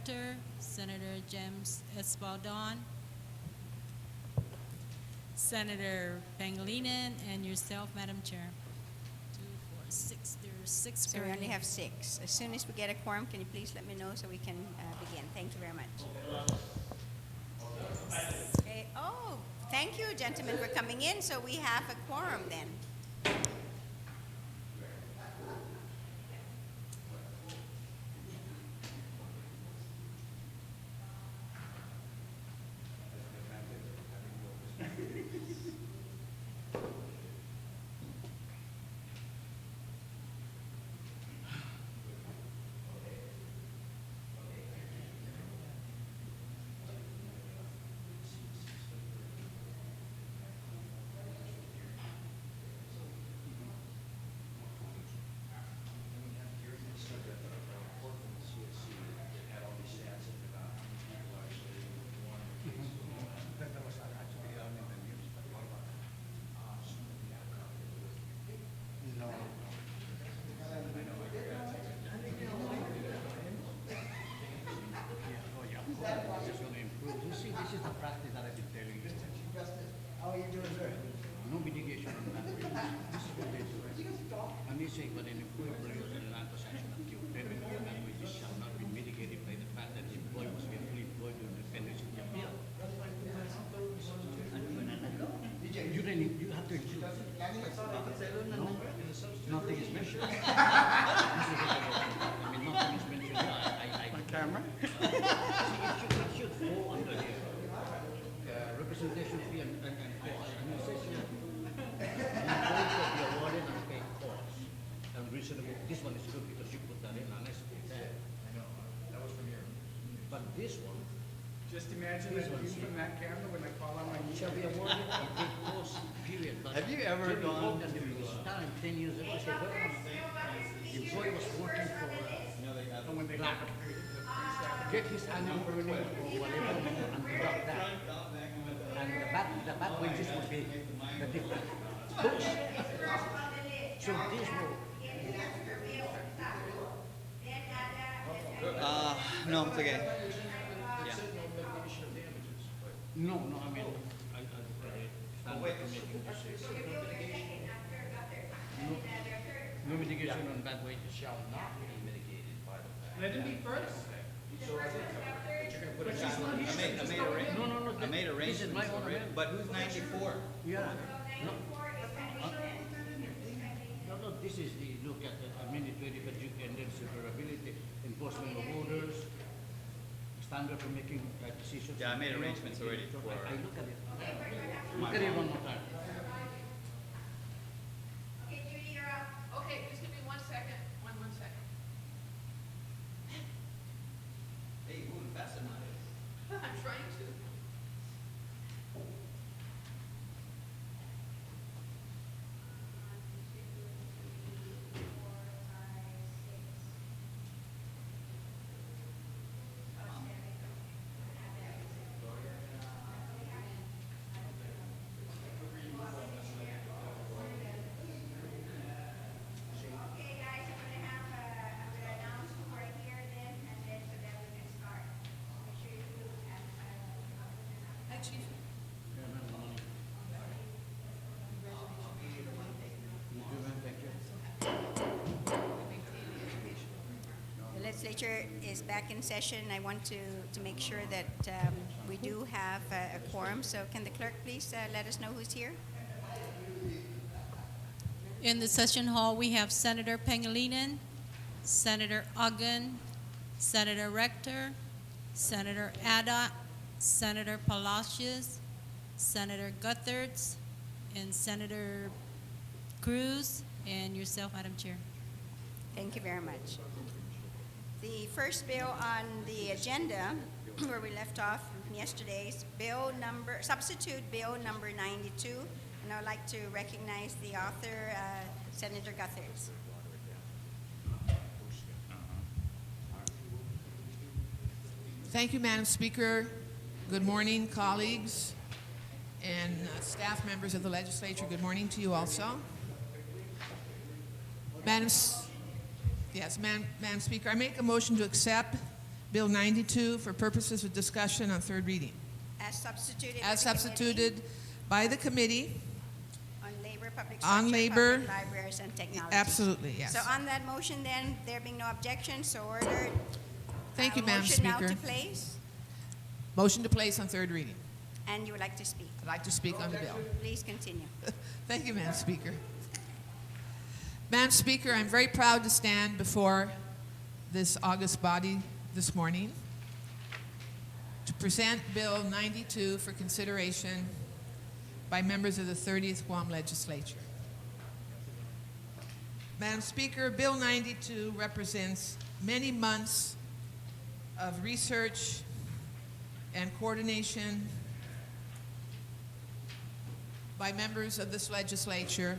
Rector, Senator James Espaldon, Senator Pangilinan, and yourself, Madam Chair. 2, 4, 6. There's 6 So we currently. only have 6. As soon as we get a quorum, can you please let me know so we can begin? Thank you very much. Okay. Oh, thank you, gentlemen, for coming in. So we have a quorum then. This is the practice that I've been telling you. How are you doing, sir? No mitigation on that. This is what they do. And they say, but an employee produces an acquisition of due payment of languages shall not be mitigated by the fact that the employee was gainfully employed during the pendency of the appeal. You have to include. No, nothing is mentioned. I mean, nothing is mentioned. My camera? It should fall under here. Representation fee and costs. And it says here, employees will be awarded and paid costs. And reasonable, this one is good because you put that in unless it's there. I know, that was from here. But this one Just imagine that view from that camera when I call on my niece. shall be awarded and paid costs, period. But Have you ever Jimmy gone Hogan, there was a time 10 years ago, I said, well, the employee was working for, And when they got the get his annual earning or whatever and deduct that. And the back wages would be the difference. Those, so these were, No, it's okay. Yeah. no, I mean, I stand for making this. No mitigation on bad wages shall not be mitigated by the fact. Let him be first. But she's not here. No, I made this is my arrangements own already. amendment. But who's 94? Yeah. No, this is the look at the administrative and severability, enforcement of orders, standard for making decisions. Yeah, I made arrangements already So for- I look at it. Look at it one more time. Okay, just give me 1 second. One second. Hey, moving faster than I is. I'm trying to. Okay, guys, I'm gonna announce who are here then, and then so that we can start. Make sure you have, Hi, Chief. The legislature is back in session. I want to make sure that we do have a quorum. So can the clerk please let us know who's here? In the session hall, we have Senator Pangilinan, Senator Uggan, Senator Rector, Senator Adat, Senator Palacios, Senator Guthertz, and Senator Cruz, and yourself, Madam Chair. Thank you very much. The first bill on the agenda, where we left off from yesterday's substitute bill number 92, and I would like to recognize the author, Senator Guthertz. Thank you, Madam Speaker. Good morning, colleagues and staff members of the legislature. Good morning to you also. Madam Speaker, I make a motion to accept Bill 92 for purposes of discussion on third reading. As substituted. As by the Committee substituted by the committee. On labor, public On structure, labor. public libraries, and technology. Absolutely, yes. So on that motion then, there being no objection, so ordered. Thank you, Madam Motion now Speaker. to place, Motion to place on third reading. and you would like to speak. I'd like to speak on the bill. Please continue. Thank you, Madam Speaker. Madam Speaker, I'm very proud to stand before this august body this morning to present Bill 92 for consideration by members of the 30th Guam Legislature. Madam Speaker, Bill 92 represents many months of research and coordination by members of this legislature.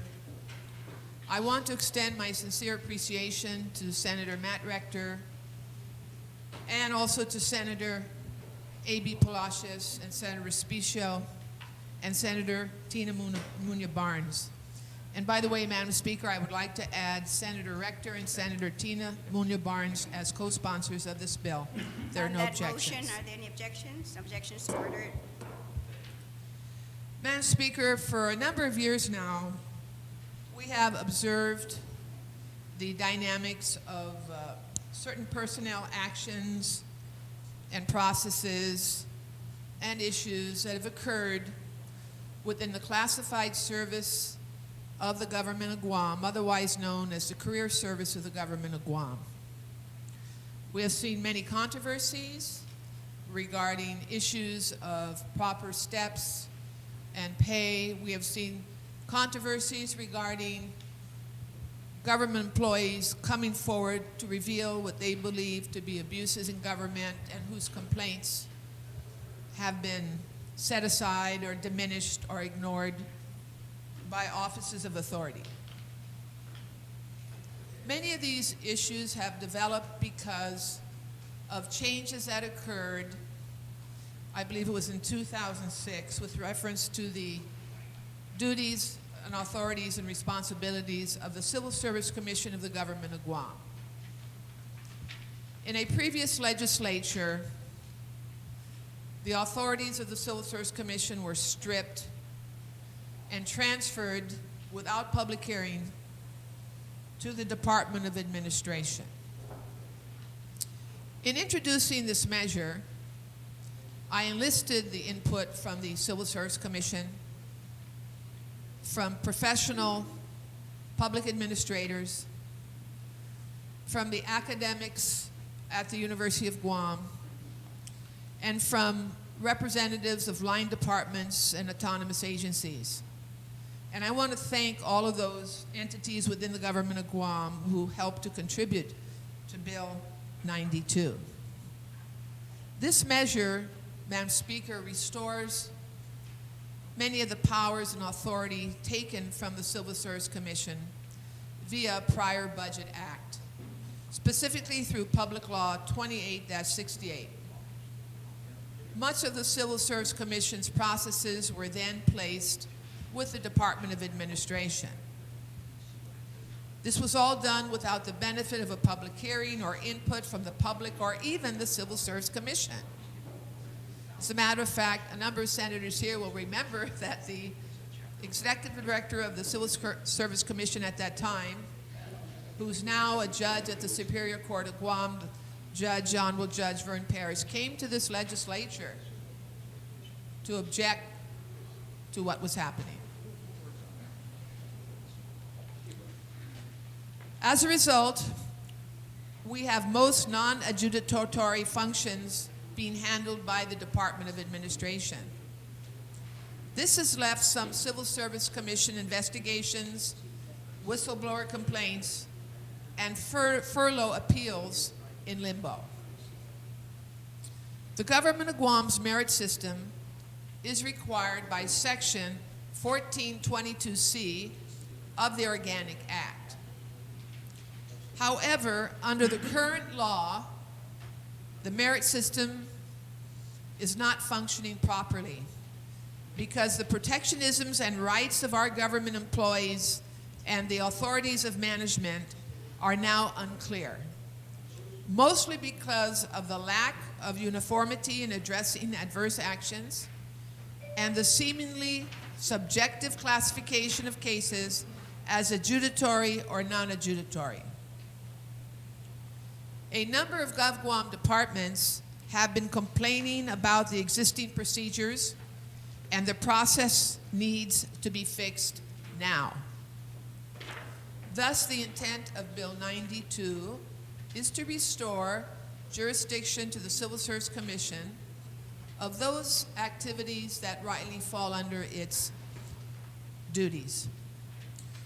I want to extend my sincere appreciation to Senator Matt Rector and also to Senator A.B. Palacios and Senator Respicio and Senator Tina Munya Barnes. And by the way, Madam Speaker, I would like to add Senator Rector and Senator Tina Munya Barnes as co-sponsors of this bill. There are On no that objections. motion, are there any objections? Objections to ordered. Madam Speaker, for a number of years now, we have observed the dynamics of certain personnel actions and processes and issues that have occurred within the classified service of the government of Guam, otherwise known as the career service of the government of Guam. We have seen many controversies regarding issues of proper steps and pay. We have seen controversies regarding government employees coming forward to reveal what they believe to be abuses in government and whose complaints have been set aside or diminished or ignored by offices of authority. Many of these issues have developed because of changes that occurred, I believe it was in 2006, with reference to the duties and authorities and responsibilities of the Civil Service Commission of the Government of Guam. In a previous legislature, the authorities of the Civil Service Commission were stripped and transferred without public hearing to the Department of Administration. In introducing this measure, I enlisted the input from the Civil Service Commission, from professional public administrators, from the academics at the University of Guam, and from representatives of line departments and autonomous agencies. And I want to thank all of those entities within the government of Guam who helped to contribute to Bill 92. This measure, Madam Speaker, restores many of the powers and authority taken from the Civil Service Commission via prior Budget Act, specifically through Public Law 28-68. Much of the Civil Service Commission's processes were then placed with the Department of Administration. This was all done without the benefit of a public hearing or input from the public or even the Civil Service Commission. As a matter of fact, a number of senators here will remember that the executive director of the Civil Service Commission at that time, who's now a judge at the Superior Court of Guam, Honorable Judge Vern Paris, came to this legislature to object to what was happening. As a result, we have most non-adjudicatory functions being handled by the Department of Administration. This has left some Civil Service Commission investigations, whistleblower complaints, and furlough appeals in limbo. The government of Guam's merit system is required by Section 1422C of the Organic Act. However, under the current law, the merit system is not functioning properly because the protectionisms and rights of our government employees and the authorities of management are now unclear. mostly because of the lack of uniformity in addressing adverse actions and the seemingly subjective classification of cases as adjudicatory or non-adjudicatory. A number of GovGuam departments have been complaining about the existing procedures, and the process needs to be fixed now. Thus, the intent of Bill 92 is to restore jurisdiction to the Civil Service Commission of those activities that rightly fall under its duties,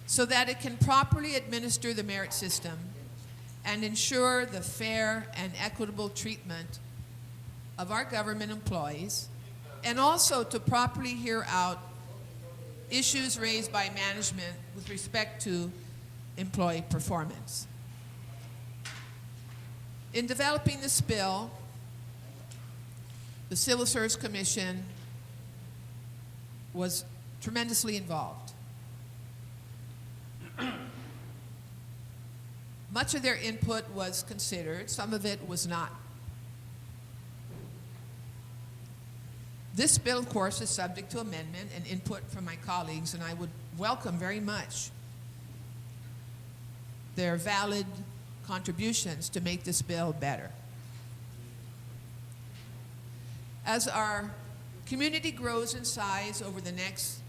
so that it can properly administer the merit system and ensure the fair and equitable treatment of our government employees, and also to properly hear out issues raised by management with respect to employee performance. In developing this bill, the Civil Service Commission was tremendously involved. Much of their input was considered, some of it was not. This bill, of course, is subject to amendment and input from my colleagues, and I would welcome very much their valid contributions to make this bill better. As our community grows in size over the next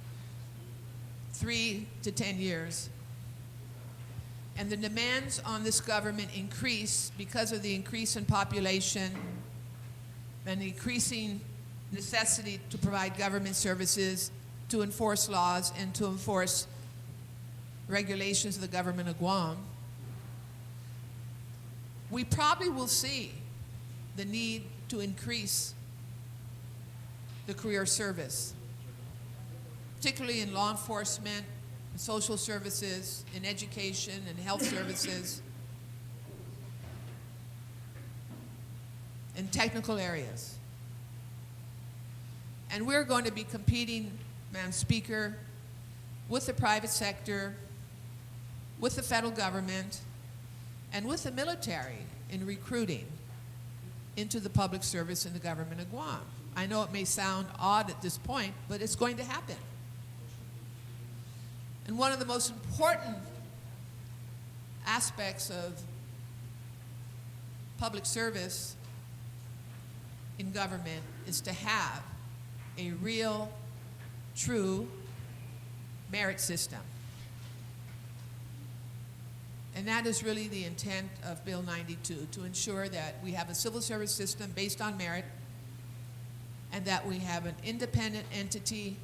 3 to 10 years, and the demands on this government increase because of the increase in population and the increasing necessity to provide government services, to enforce laws, and to enforce regulations of the government of Guam, we probably will see the need to increase the career service, particularly in law enforcement, in social services, in education and health services, in technical areas. And we're going to be competing, Madam Speaker, with the private sector, with the federal government, and with the military in recruiting into the public service in the government of Guam. I know it may sound odd at this point, but it's going to happen. And one of the most important aspects of public service in government is to have a real, true merit system. And that is really the intent of Bill 92, to ensure that we have a civil service system based on merit, and that we have an independent entity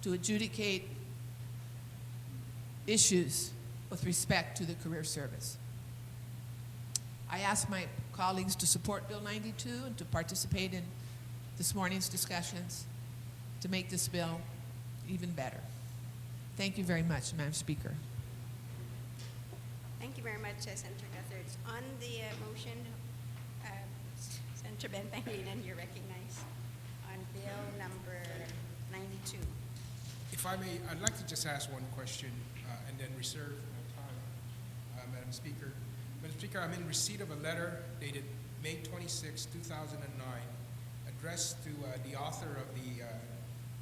to adjudicate issues with respect to the career service. I ask my colleagues to support Bill 92 and to participate in this morning's discussions to make this bill even better. Thank you very much, Madam Speaker. Thank you very much, Senator Guthers. On the motion, Senator Ben Pangilinan, you're recognized on bill number 92. If I may, I'd like to just ask one question and then reserve my time, Madam Speaker. Madam Speaker, I'm in receipt of a letter dated May 26, 2009, addressed to the author of the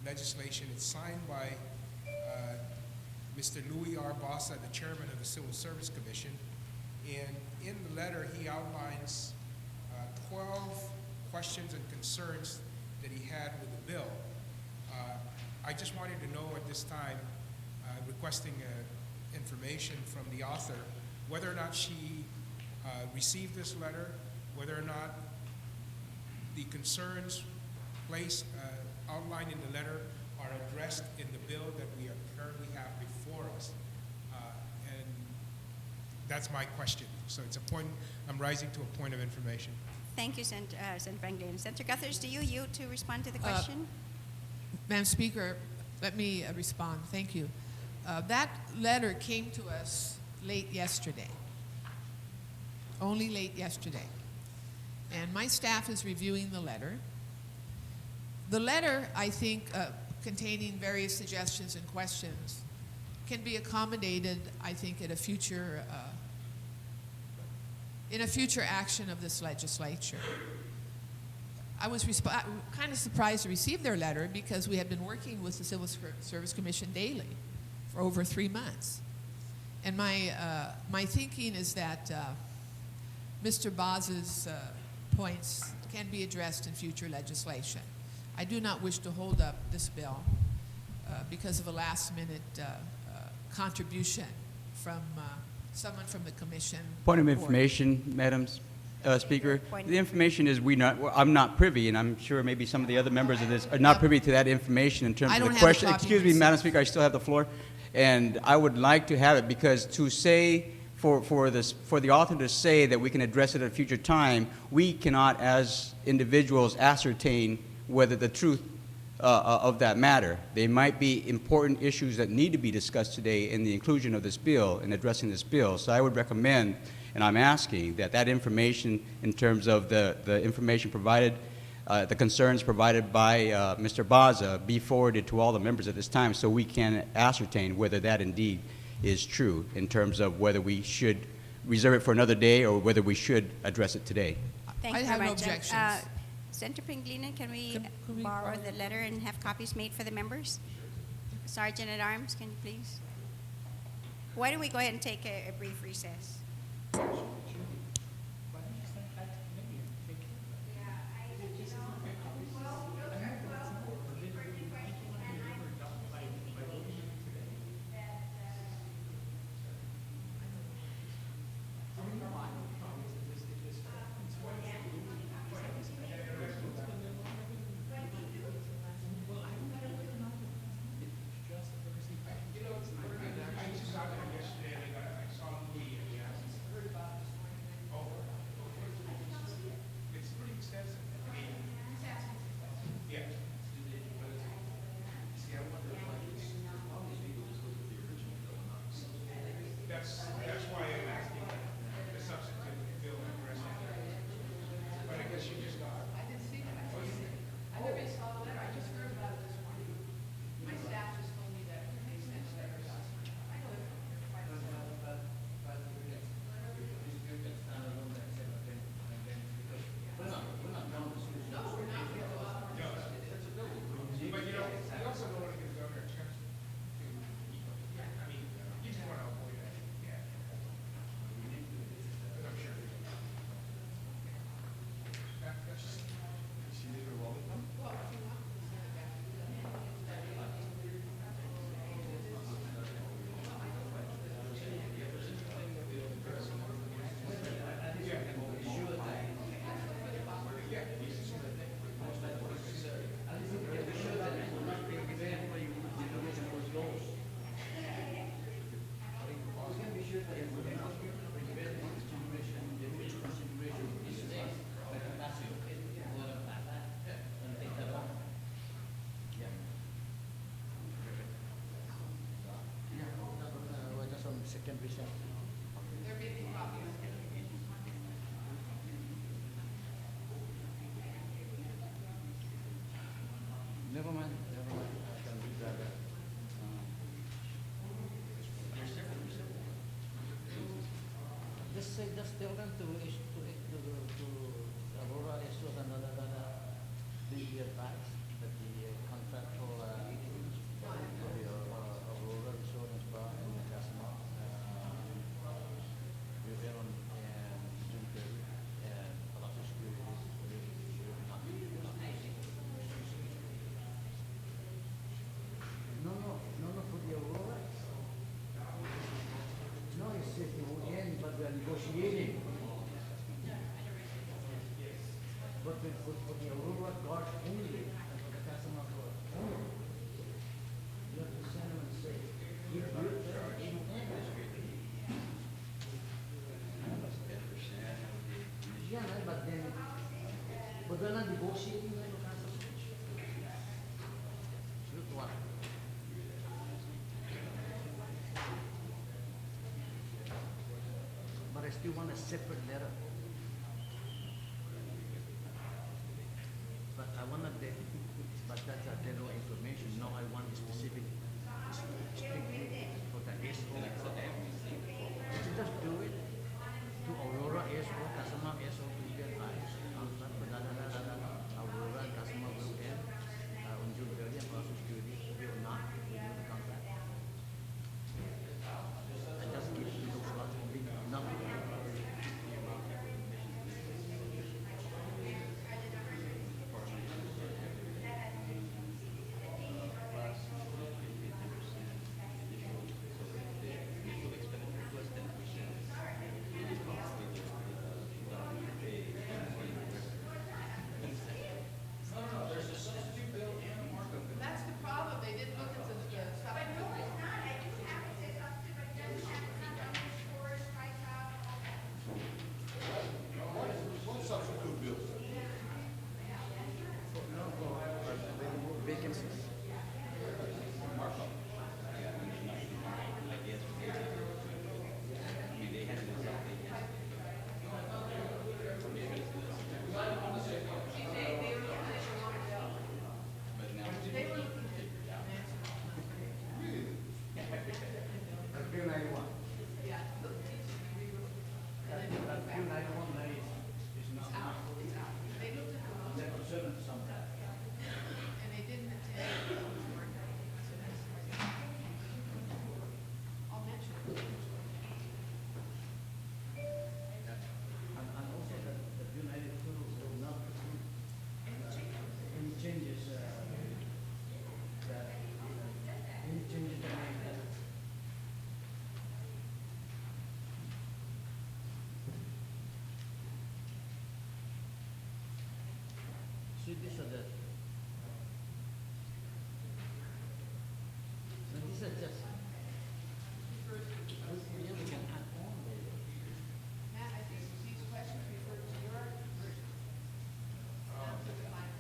legislation. It's signed by Mr. Louis R. Bassa, the chairman of the Civil Service Commission. And in the letter, he outlines 12 questions and concerns that he had with the bill. I just wanted to know at this time, requesting information from the author, whether or not she received this letter, whether or not the concerns outlined in the letter are addressed in the bill that we currently have before us. And that's my question. So it's a point, I'm rising to a point of information. Thank you, Senator Pangilinan. Senator Guthers, do you yield to respond to the question? Madam Speaker, let me respond. Thank you. That letter came to us late yesterday, only late yesterday. And my staff is reviewing the letter. The letter, I think, containing various suggestions and questions, can be accommodated, I think, at a future in a future action of this legislature. I was kind of surprised to receive their letter because we had been working with the Civil Service Commission daily for over 3 months. And my thinking is that Mr. Boz's points can be addressed in future legislation. I do not wish to hold up this bill because of a last-minute contribution from someone from the commission. Point of board. information, Madam Speaker. Point. The information is I'm not privy, and I'm sure maybe some of the other members of this are not privy to that information in terms I of don't the have a question. copy Excuse me, myself. Madam Speaker, I still have the floor. And I would like to have it because to say, for the author to say that we can address it at a future time, we cannot as individuals ascertain whether the truth of that matter. There might be important issues that need to be discussed today in the inclusion of this bill and addressing this bill. So I would recommend, and I'm asking, that information in terms of the information provided, the concerns provided by Mr. Baza be forwarded to all the members at this time so we can ascertain whether that indeed is true in terms of whether we should reserve it for another day or whether we should address it today. Thank I you have very no much. objections. Senator Pangilinan, can we Could we borrow borrow the letter and have copies made for the members? Sergeant at Arms, can you please? Why don't we go ahead and take a brief recess? It's pretty extensive. I mean, yeah. See, I wonder if that's why I'm asking the substantive bill addressing it. But I guess you just got. I didn't see that. I never even saw the letter. I just heard about it this morning. My staff just told me that they sent a letter last night. I know they're quite a lot. But you know, you also don't want to give the governor a chance to, I mean, you just want to avoid that. Yeah. But I'm sure. That's just. Second vision. There may be copies. Never mind, never mind. I can read that. Just tell them to Aurora issue another 3-year tax that the contractual for the Aurora insurance bar and the Casino Riveron and June Perry and Palacio Securities. No, for the Aurora. No, it's it will end, but we are negotiating. But for the Aurora guard only, and for the customer guard only. You have to send them and say, you do it there, it will end. Yeah, right, but then, but we're not negotiating with the customer. Look what. But I still want a separate letter. But I want but that's a general information. No, I want specific, strictly for the SO. Just do it to Aurora SO And they didn't attend. I'll mention it. And also that the United Foods will not approve any changes, any changes that may have. See, these are the, no, these are just, we can add on there. Matt, I think these questions refer to your version. Not to the final.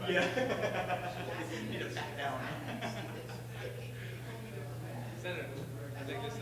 Senator, I think this,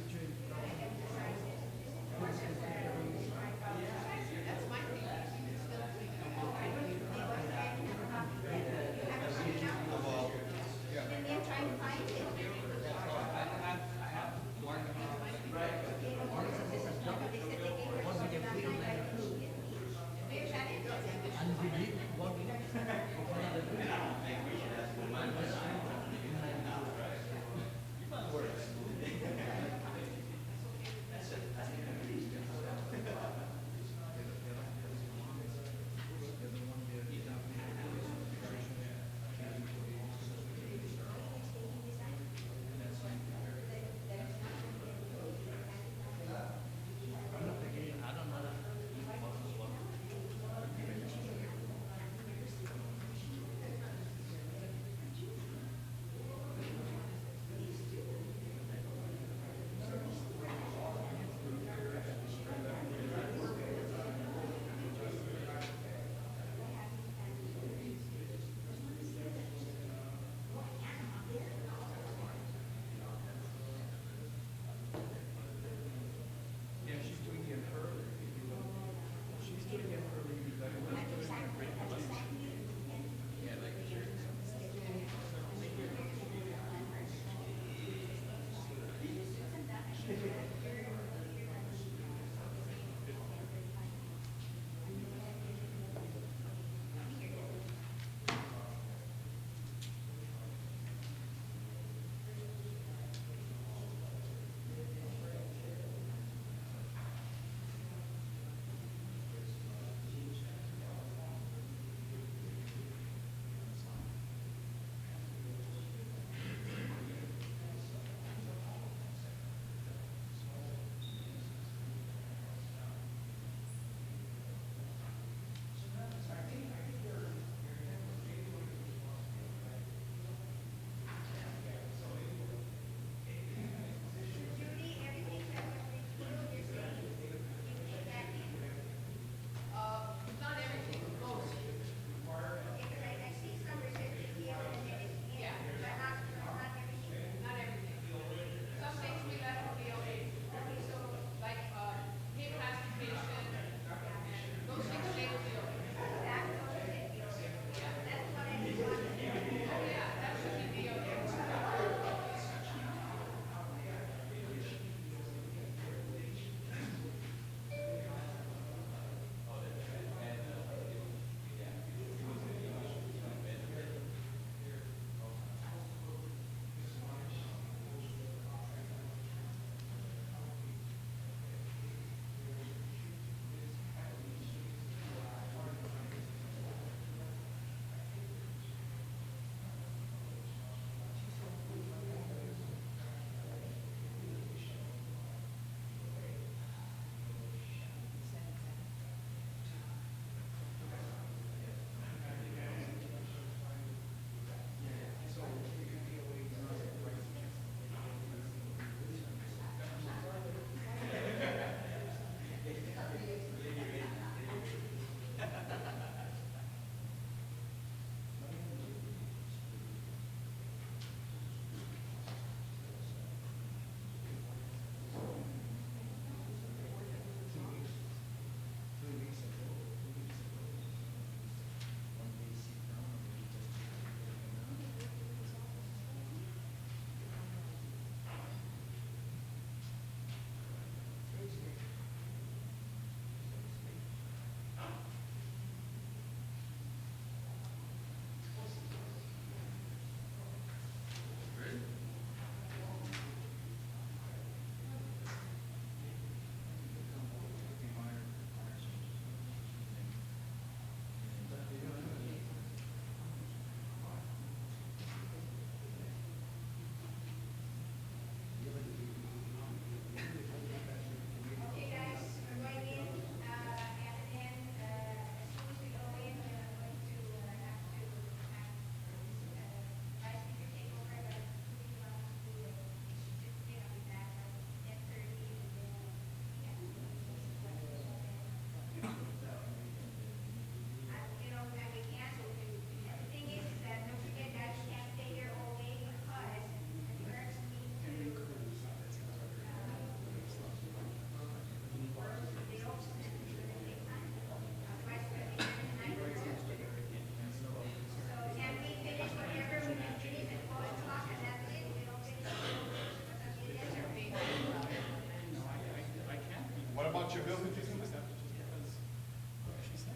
Future Bill, could you take a step just because she says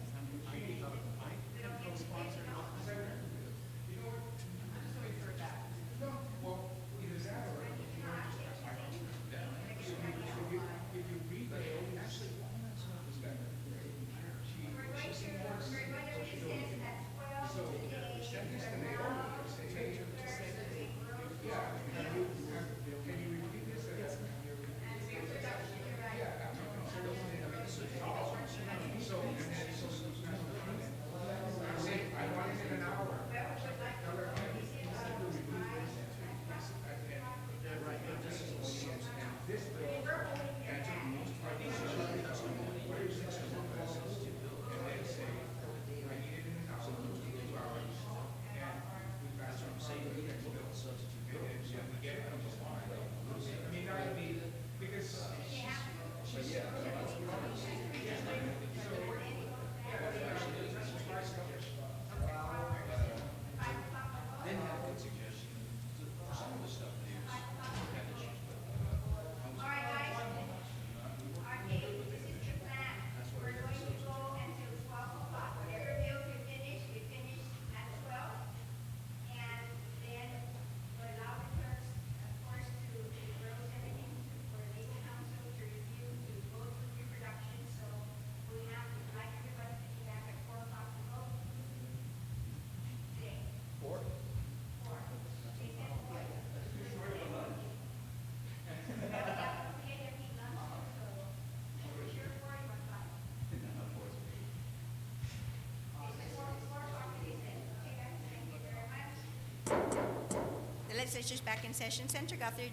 The legislature's back in session. Senator Guthrie,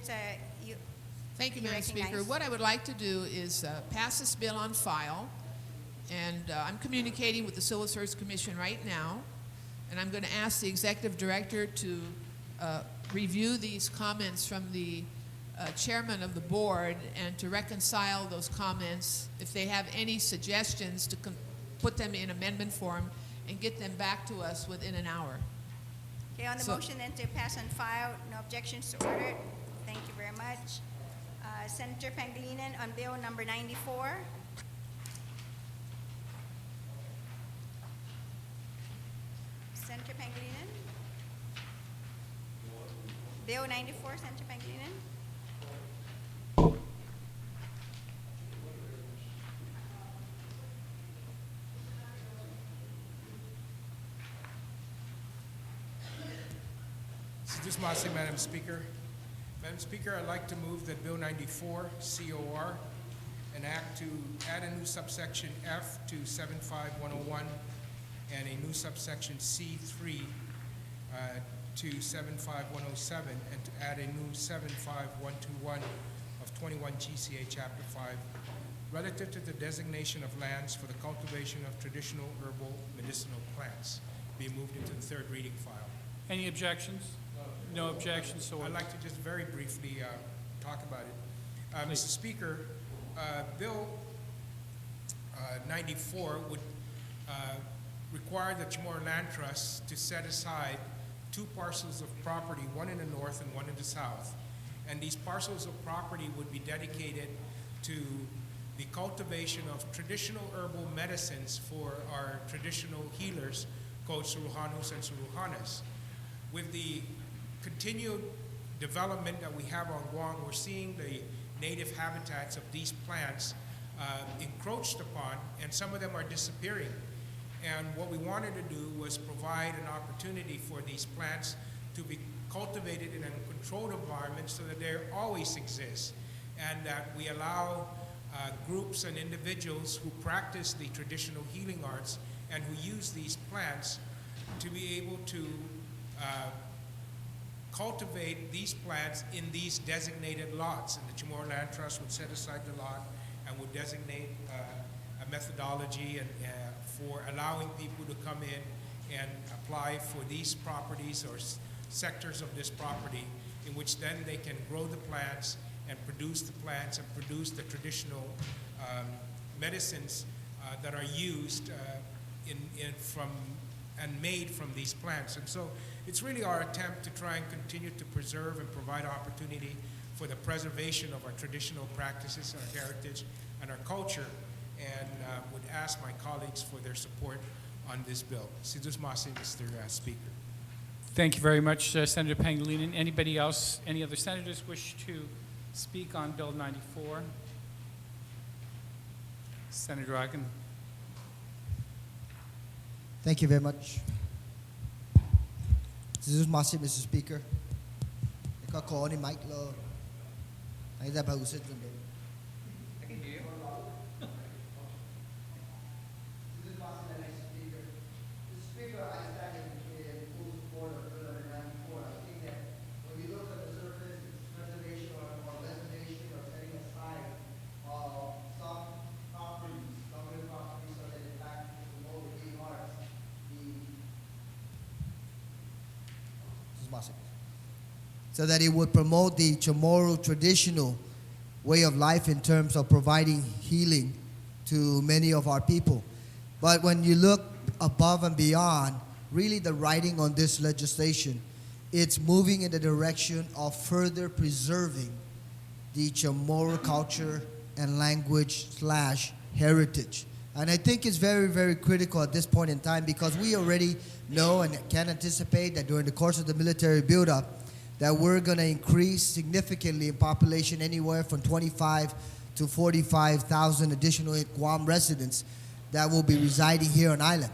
you. Thank you, You Madam Speaker. recognize- What I would like to do is pass this bill on file, and I'm communicating with the Civil Service Commission right now, and I'm going to ask the Executive Director to review these comments from the Chairman of the Board and to reconcile those comments. If they have any suggestions, to put them in amendment form and get them back to us within an hour. Okay, on the So- motion then to pass on file, no objections to order. Thank you very much. Senator Pangilinan on bill number 94. Senator Pangilinan? Bill 94, Senator Pangilinan? This Masi, Madam Speaker. Madam Speaker, I'd like to move that Bill 94, COR, an act to add a new subsection F to 75101 and a new subsection C3 to 75107 and to add a new 75121 of 21 GCA Chapter 5 relative to the designation of lands for the cultivation of traditional herbal medicinal plants be moved into the third reading file. Any objections? No objections, so I'd like to just very briefly talk about it. Mr. Speaker, Bill 94 would require the Chamorro Land Trust to set aside 2 parcels of property, one in the north and one in the south. And these parcels of property would be dedicated to the cultivation of traditional herbal medicines for our traditional healers, called Suruhanus and Suruhanas. With the continued development that we have on Guam, we're seeing the native habitats of these plants encroached upon, and some of them are disappearing. And what we wanted to do was provide an opportunity for these plants to be cultivated in a controlled environment so that they always exist, and that we allow groups and individuals who practice the traditional healing arts and who use these plants to be able to cultivate these plants in these designated lots. And the Chamorro Land Trust would set aside the lot and would designate a methodology and for allowing people to come in and apply for these properties or sectors of this property, in which then they can grow the plants and produce the plants and produce the traditional medicines that are used from and made from these plants. And so it's really our attempt to try and continue to preserve and provide opportunity for the preservation of our traditional practices, our heritage, and our culture. and would ask my colleagues for their support on this bill. Sidus Masi, Mr. Speaker. Thank you very much, Senator Pangilinan. Anybody else, any other senators wish to speak on Bill 94? Senator Dragon. Thank you very much. This is Masi, Mr. Speaker. Ikaw ko ni Mike lo. Ay da ba usad din. I can hear you. This is Masi, Mr. Speaker. Mr. Speaker, I stand in full support of Bill number 94. I think that when you look at the surface, it's preservation or reservation or setting aside of some properties, some real properties, so that in fact the promote the arts, so that it would promote the Chamorro traditional way of life in terms of providing healing to many of our people. But when you look above and beyond, really the writing on this legislation, it's moving in the direction of further preserving the Chamorro culture and language / heritage. And I think it's very, very critical at this point in time because we already know and can anticipate that during the course of the military buildup that we're going to increase significantly in population, anywhere from 25 to 45,000 additional Guam residents that will be residing here on island.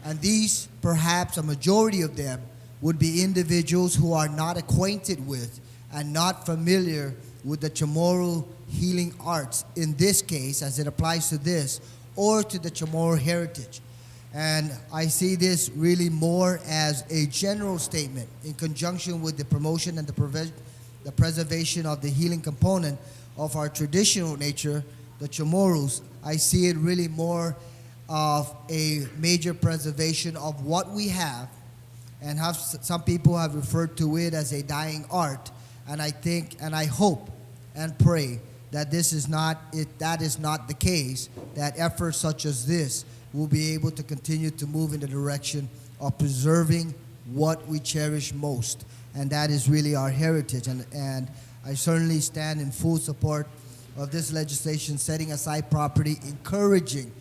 And these, perhaps a majority of them, would be individuals who are not acquainted with and not familiar with the Chamorro healing arts, in this case, as it applies to this, or to the Chamorro heritage. And I see this really more as a general statement in conjunction with the promotion and the preservation of the healing component of our traditional nature, the Chamorros. I see it really more of a major preservation of what we have, and have some people have referred to it as a dying art. And I think and I hope and pray that this is not it, that is not the case, that efforts such as this will be able to continue to move in the direction of preserving what we cherish most, and that is really our heritage. And I certainly stand in full support of this legislation, setting aside property, encouraging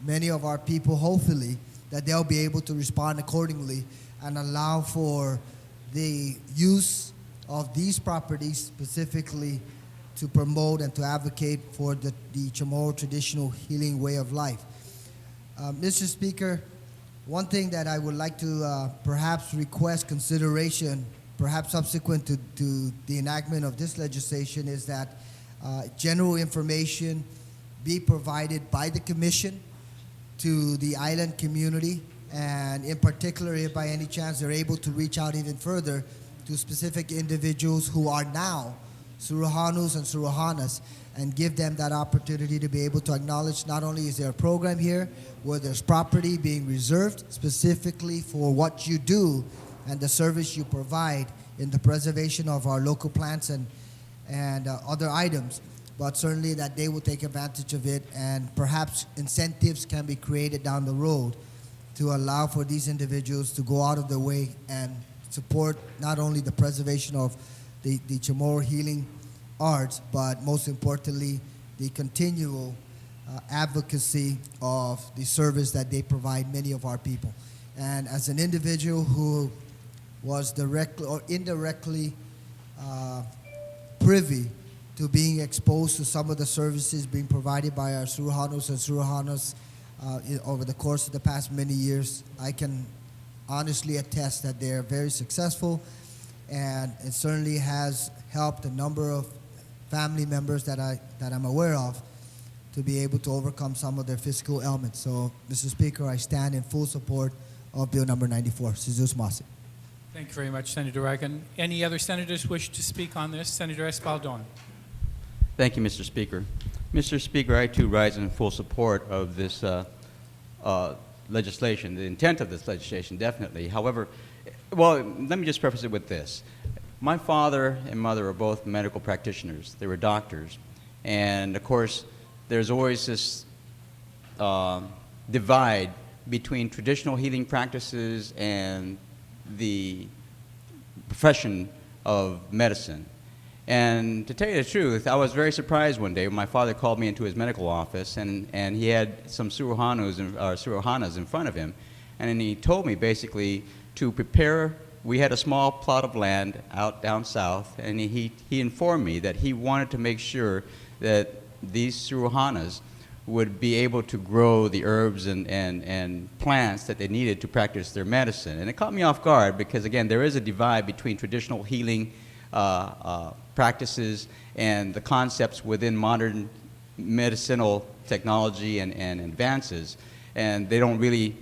many of our people, hopefully, that they'll be able to respond accordingly and allow for the use of these properties specifically to promote and to advocate for the Chamorro traditional healing way of life. Mr. Speaker, one thing that I would like to perhaps request consideration, perhaps subsequent to the enactment of this legislation, is that general information be provided by the Commission to the island community, and in particular, if by any chance they're able to reach out even further to specific individuals who are now Suruhanus and Suruhanas, and give them that opportunity to be able to acknowledge not only is there a program here where there's property being reserved specifically for what you do and the service you provide in the preservation of our local plants and other items, but certainly that they will take advantage of it, and perhaps incentives can be created down the road to allow for these individuals to go out of their way and support not only the preservation of the Chamorro healing arts, but most importantly, the continual advocacy of the service that they provide many of our people. And as an individual who was directly or indirectly privy to being exposed to some of the services being provided by our Suruhanos and Suruhanas over the course of the past many years, I can honestly attest that they are very successful, and it certainly has helped a number of family members that I'm aware of to be able to overcome some of their physical ailments. So, Mr. Speaker, I stand in full support of Bill number 94. Sidus Masi. Thank you very much, Senator Dragon. Any other senators wish to speak on this? Senator Espaldon. Thank you, Mr. Speaker. Mr. Speaker, I too rise in full support of this legislation, the intent of this legislation, definitely. However, well, let me just preface it with this. My father and mother are both medical practitioners. They were doctors. And of course, there's always this divide between traditional healing practices and the profession of medicine. And to tell you the truth, I was very surprised one day when my father called me into his medical office, and he had some suruhanas in front of him. And then he told me basically to prepare. We had a small plot of land out down south, and he informed me that he wanted to make sure that these suruhanas would be able to grow the herbs and plants that they needed to practice their medicine. And it caught me off guard because, again, there is a divide between traditional healing practices and the concepts within modern medicinal technology and advances. And they don't really,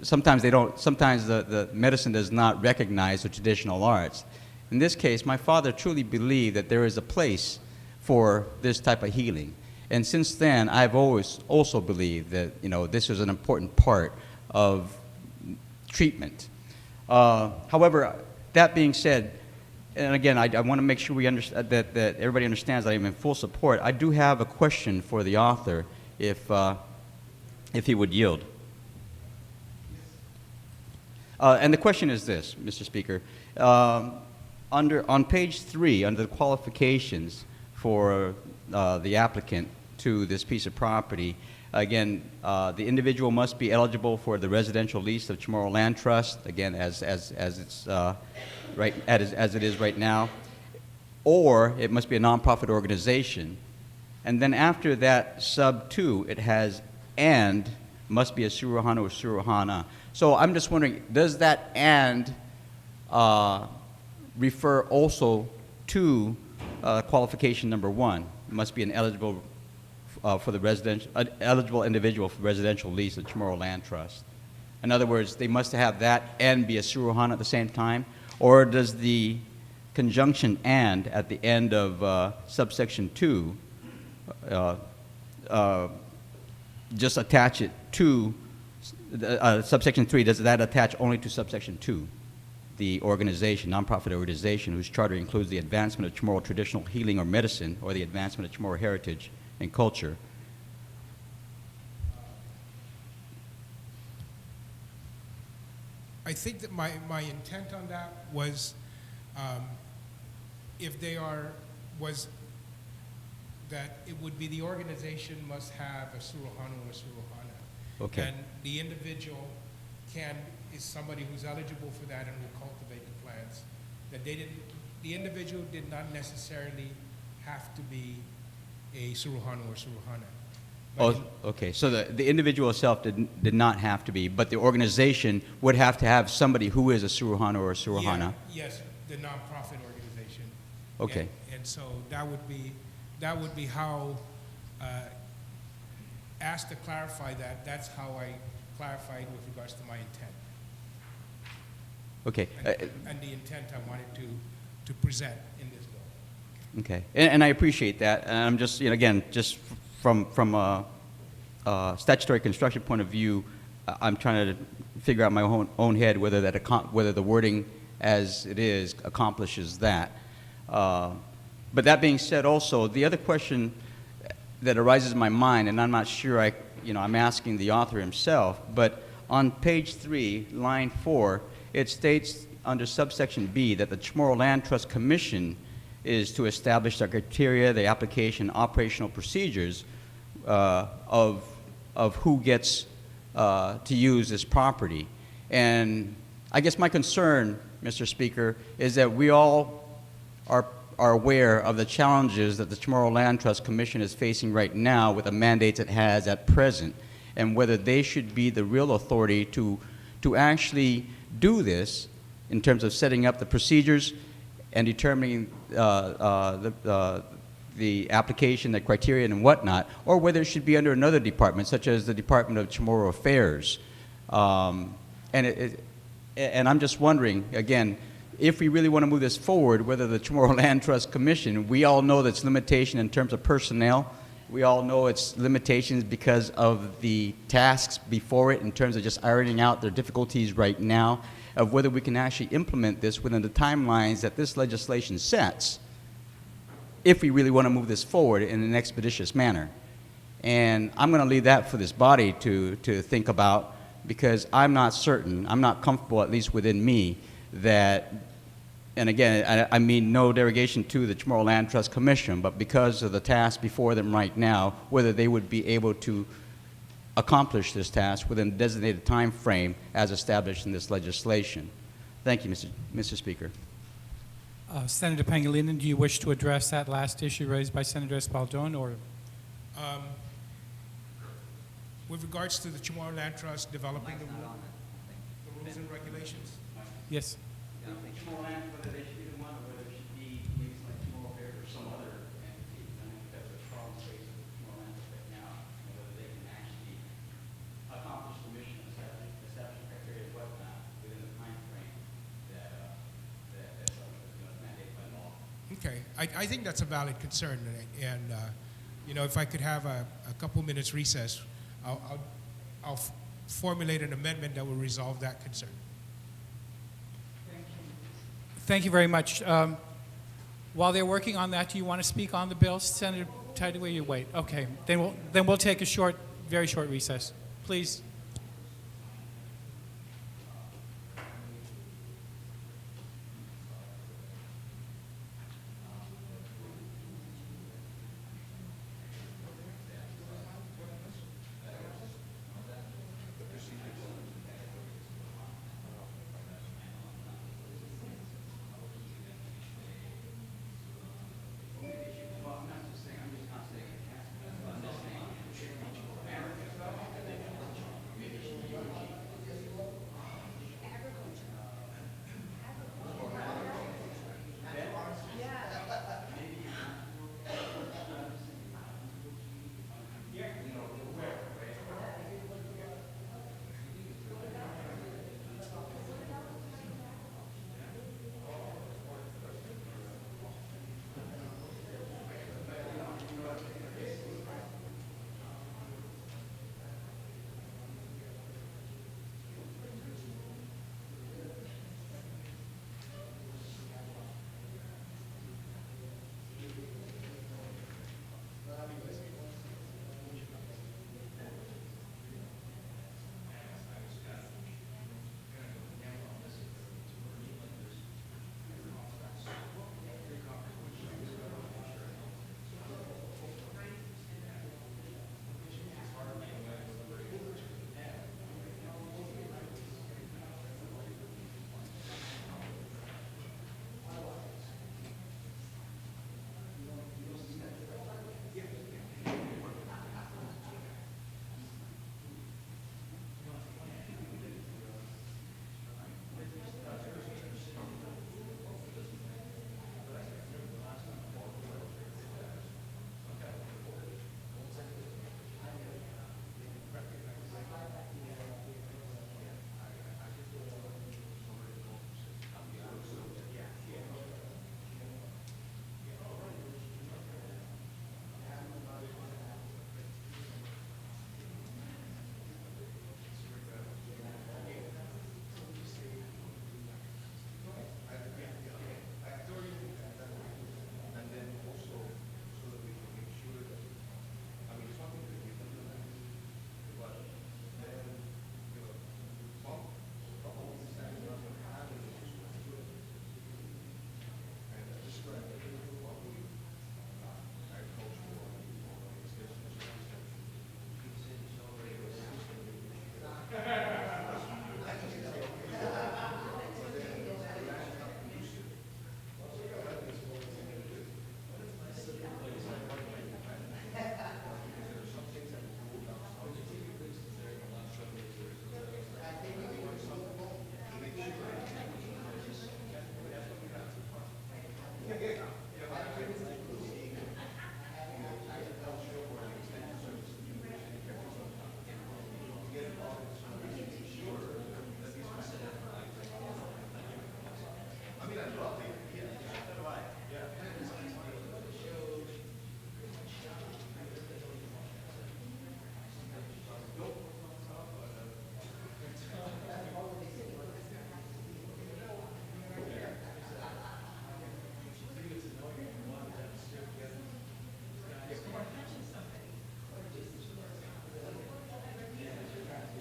sometimes the medicine does not recognize the traditional arts. In this case, my father truly believed that there is a place for this type of healing. And since then, I've always also believed that, this is an important part of treatment. However, that being said, and again, I want to make sure we understand that everybody understands that I'm in full support. I do have a question for the author, if he would yield. And the question is this, Mr. Speaker. On page 3, under the qualifications for the applicant to this piece of property, again, the individual must be eligible for the residential lease of Chamorro Land Trust, again, as it's as it is right now, or it must be a nonprofit organization. And then after that sub 2, it has and must be a suruhana or suruhana. So I'm just wondering, does that and refer also to qualification number 1? It must be an eligible eligible individual for residential lease of Chamorro Land Trust. In other words, they must have that and be a suruhana at the same time, or does the conjunction and at the end of subsection 2 just attach it to subsection 3? Does that attach only to subsection 2? The organization, nonprofit organization, whose charter includes the advancement of Chamorro traditional healing or medicine, or the advancement of Chamorro heritage and culture. I think that my intent on that was, that it would be the organization must have a suruhana or suruhana. Okay. And the individual is somebody who's eligible for that and will cultivate the plants. That the individual did not necessarily have to be a suruhana or suruhana. Oh, okay. So the individual itself did not have to be, but the organization would have to have somebody who is a suruhana or a suruhana. Yeah, yes, the nonprofit organization. Okay. And so that would be how, asked to clarify that, that's how I clarified with regards to my intent. Okay. And the intent I wanted to present in this bill. Okay. And I appreciate that. And I'm just, again, just from a statutory construction point of view, I'm trying to figure out my own head whether the wording as it is accomplishes that. But that being said, also the other question that arises in my mind, and I'm not sure I'm asking the author himself, but on page 3, line 4, it states under subsection B that the Chamorro Land Trust Commission is to establish the criteria, the application, operational procedures of who gets to use this property. And I guess my concern, Mr. Speaker, is that we all are aware of the challenges that the Chamorro Land Trust Commission is facing right now with the mandates it has at present, and whether they should be the real authority to actually do this in terms of setting up the procedures and determining the application, the criteria, and whatnot, or whether it should be under another department, such as the Department of Chamorro Affairs. And I'm just wondering, again, if we really want to move this forward, whether the Chamorro Land Trust Commission, we all know that's limitation in terms of personnel. We all know its limitations because of the tasks before it in terms of just ironing out their difficulties right now, of whether we can actually implement this within the timelines that this legislation sets, if we really want to move this forward in an expeditious manner. And I'm going to leave that for this body to think about, because I'm not certain, I'm not comfortable, at least within me, that and again, I mean no derogation to the Chamorro Land Trust Commission, but because of the task before them right now, whether they would be able to accomplish this task within the designated time frame as established in this legislation. Thank you, Mr. Speaker. Senator Pangilinan, do you wish to address that last issue raised by Senator Espaldon, or? With regards to the Chamorro Land Trust developing the rules and regulations, Yes. Chamorro Land, whether they should be the one or whether it should be maybe like Chamorro Bear or some other entity. I think that's a problem facing the Chamorro Land Trust right now, whether they can actually accomplish the mission of establishing criteria and whatnot within the time frame that's mandated by law. okay, I think that's a valid concern, and you know, if I could have a couple minutes recess, I'll formulate an amendment that will resolve that concern. Thank you very much. While they're working on that, do you want to speak on the bill, Senator Tideway? You wait. Okay. Then we'll take a very short recess. Please.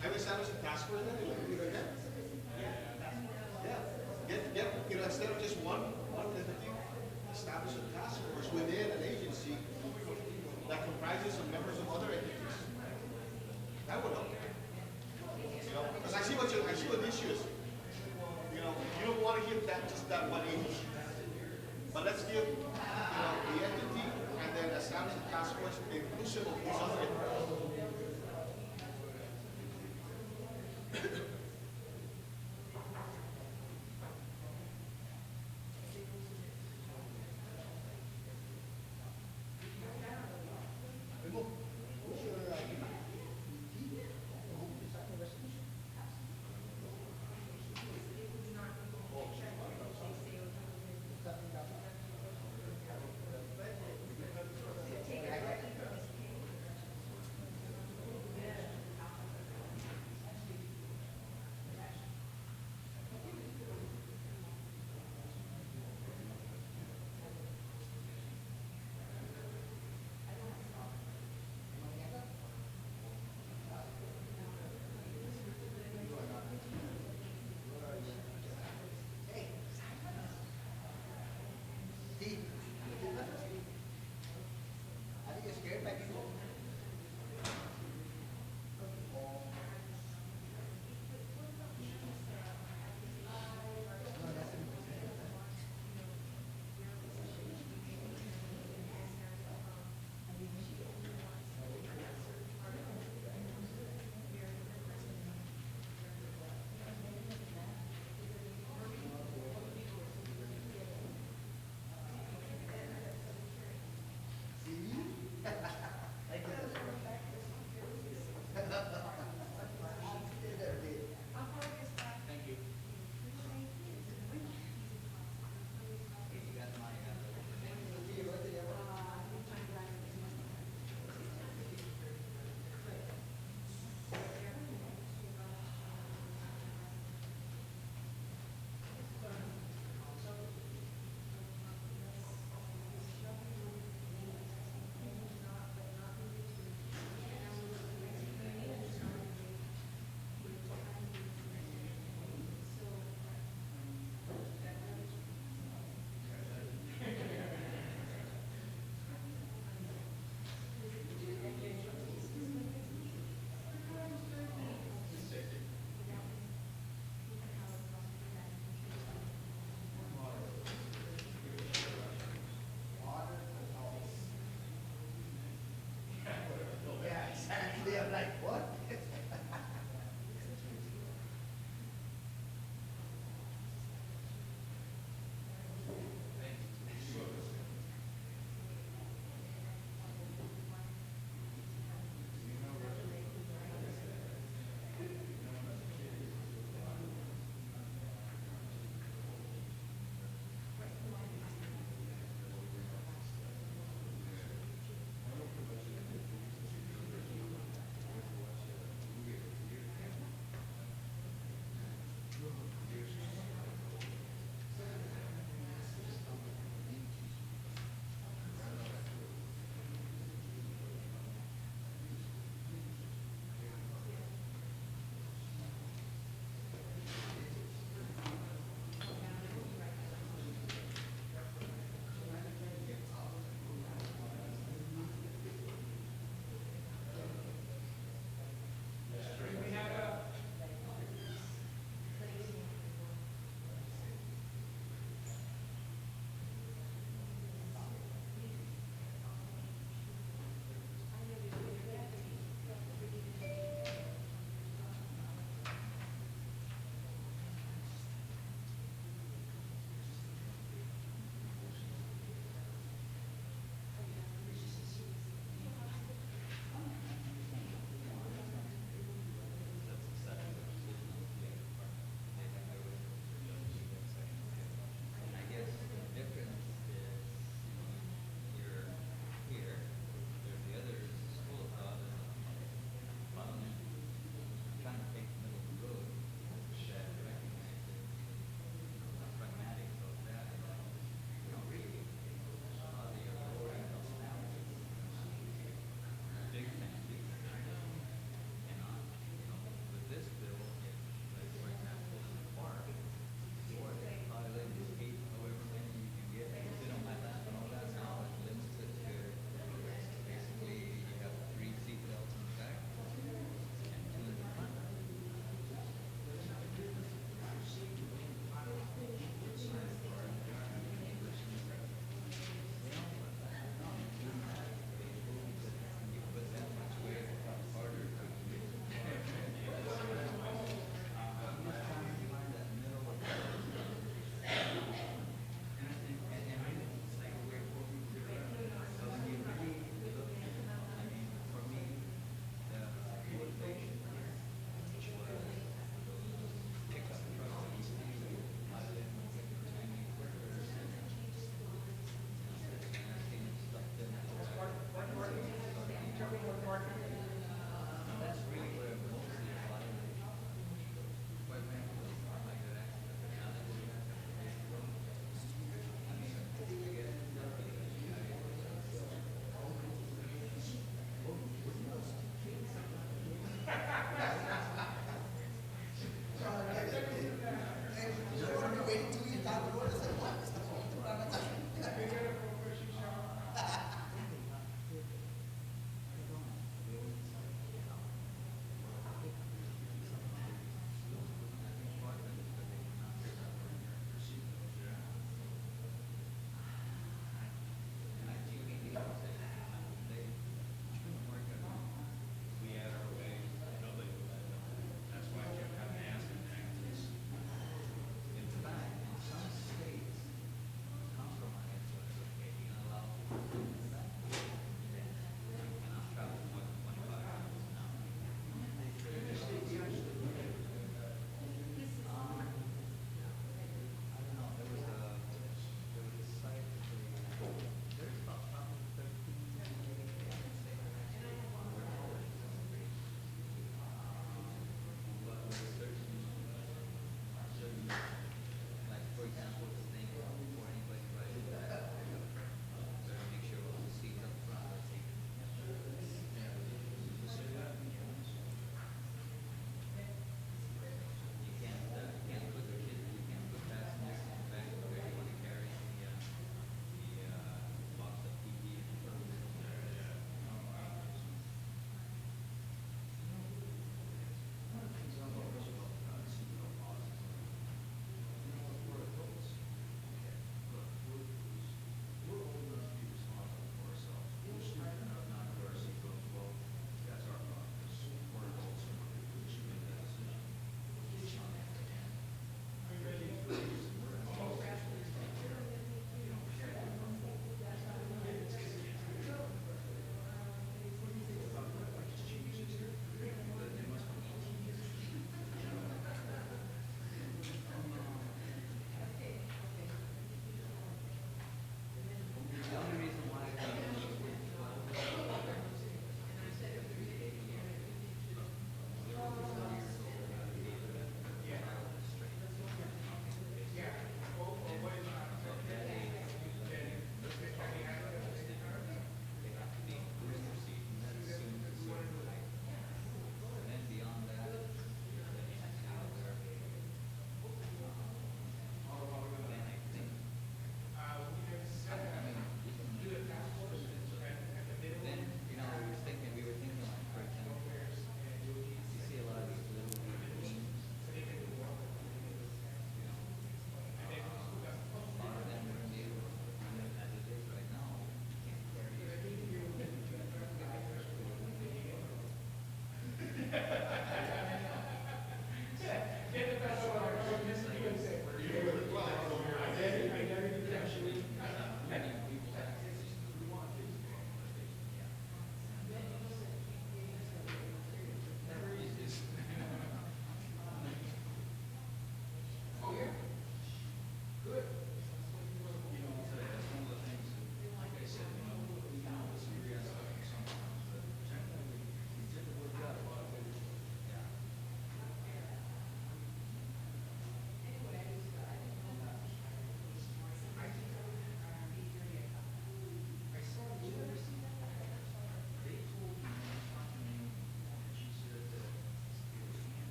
Have we established the task force then? Yeah. instead of just one entity, establish a task force within an agency that comprises of members of other entities. That would help. Because I see what the issue is. You don't want to give that just that one agency. But let's give the entity and then establish a task force inclusive of these other entities.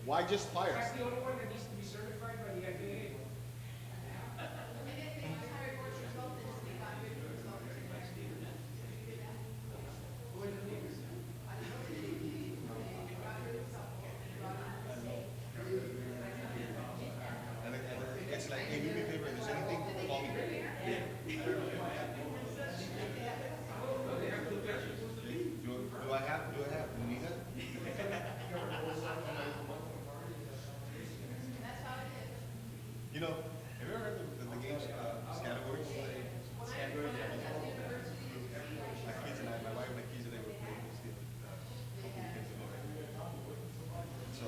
Why just fire? That's the only one that needs to be certified by the FAA. And it's like, hey, do me a favor, if there's anything, call me. Do I have, do you need that? You know, have you ever heard the games, categories? My kids and I, my wife and my kids and I were playing this game. So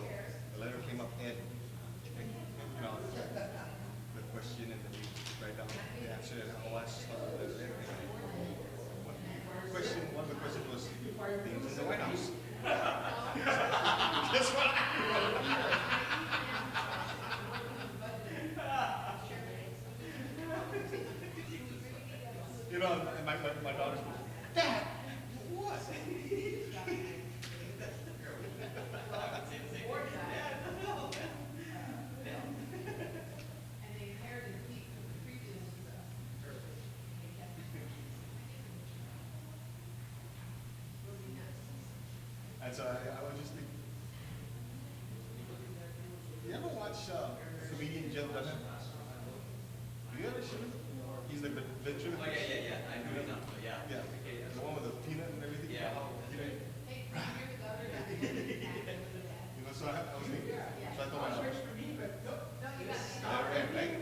the letter came up Ed. You know, the question and then you write down the answer and all that stuff. One of the questions was things in the White House. Guess what? You know, and my daughter's Dad, what? And so I was just thinking, you ever watch comedian Jim Dutton? Do you ever see him? He's the ventriloquist. Oh, yeah. I know him. Yeah. The one with the peanut and everything? Yeah. You know, so I was thinking, so I thought myself, right?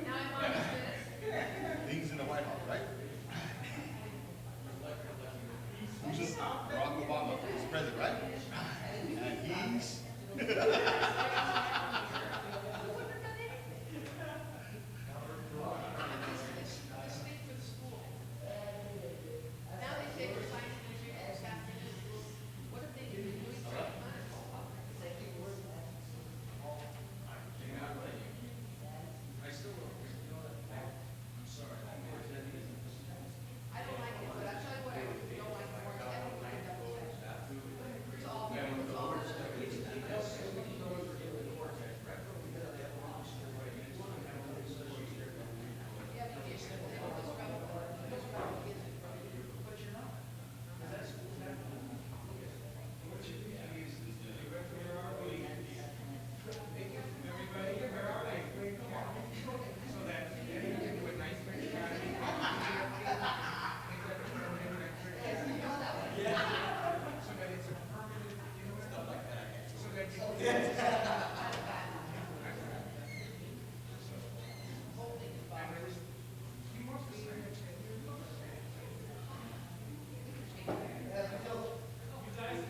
Things in the White House, right? Who's this? Barack Obama, he's president, right? And he's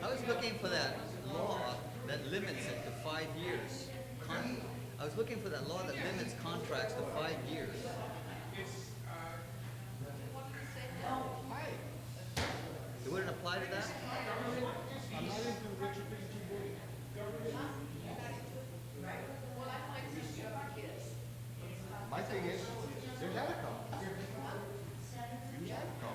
I was looking for that law that limits it to 5 years. I was looking for that law that limits contracts to 5 years. It wouldn't apply to that? my thing is, there's Atacom. Use Atacom.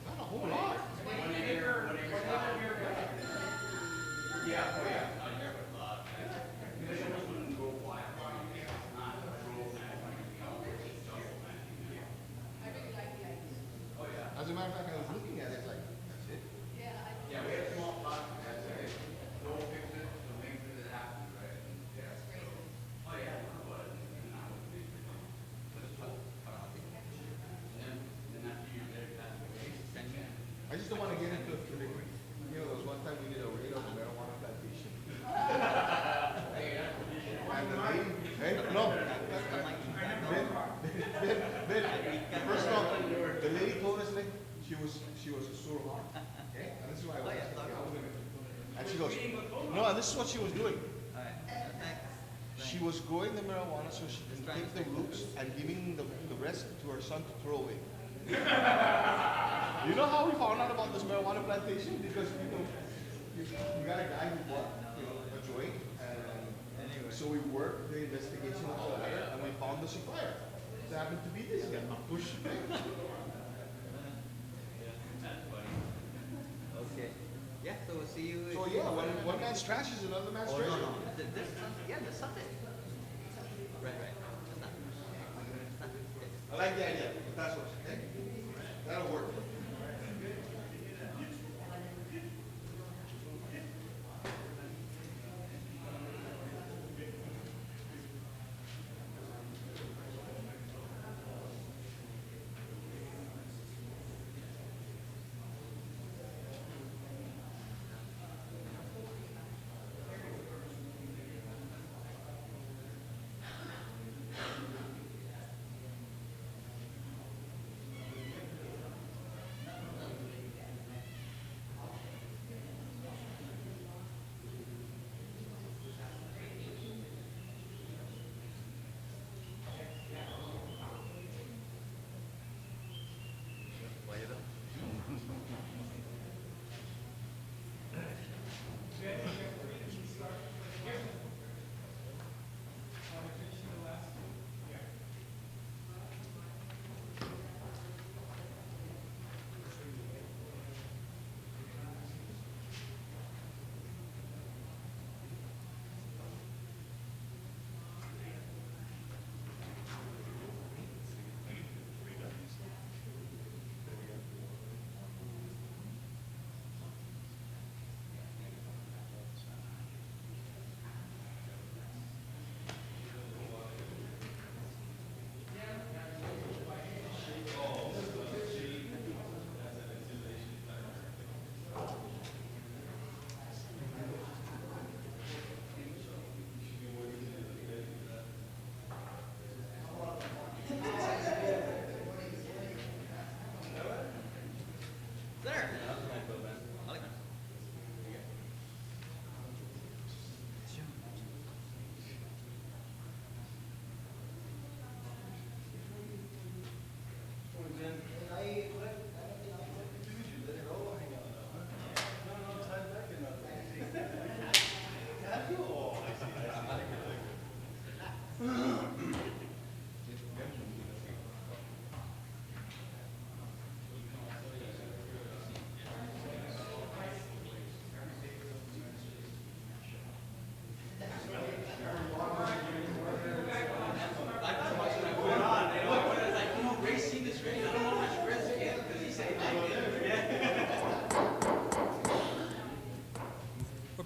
Not a whole lot. As a matter of fact, I was looking at it, it's like, that's it. Yeah, we have small plots, that's it. Go fix it, the length of it happens, right? Yeah. Oh, yeah. But it's tough. And then after you're there, that's I just don't want to get into it too quick. You know, there was one time we did a raid on the marijuana plantation. goes, no, and this is what she was doing. All right, thanks. She was growing the marijuana so she can take the roots and giving the rest to her son to throw away. You know how we found out about this marijuana plantation? Because you got a guy who bought a joint, and so we worked the investigation of the matter, and we found the supplier. It happened to be this guy. Okay. Yeah, so we'll see you. So yeah, when one man's trash is another man's Oh, treasure. no, no. This Sunday, yeah, this Sunday. Right. That's not. Okay. I like the idea. That's what. That'll work.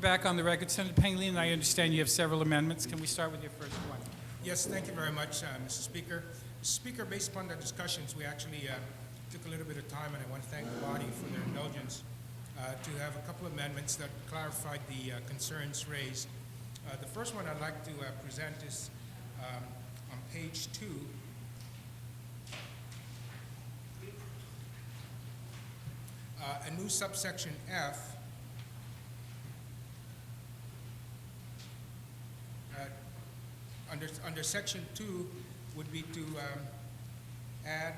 Back on the record, Senator Pangilinan, I understand you have several amendments. Can we start with your first one? Yes, thank you very much, Mr. Speaker. Mr. Speaker, based upon the discussions, we actually took a little bit of time, and I want to thank the body for their indulgence to have a couple of amendments that clarified the concerns raised. The first one I'd like to present is on page 2. A new subsection F under section 2 would be to add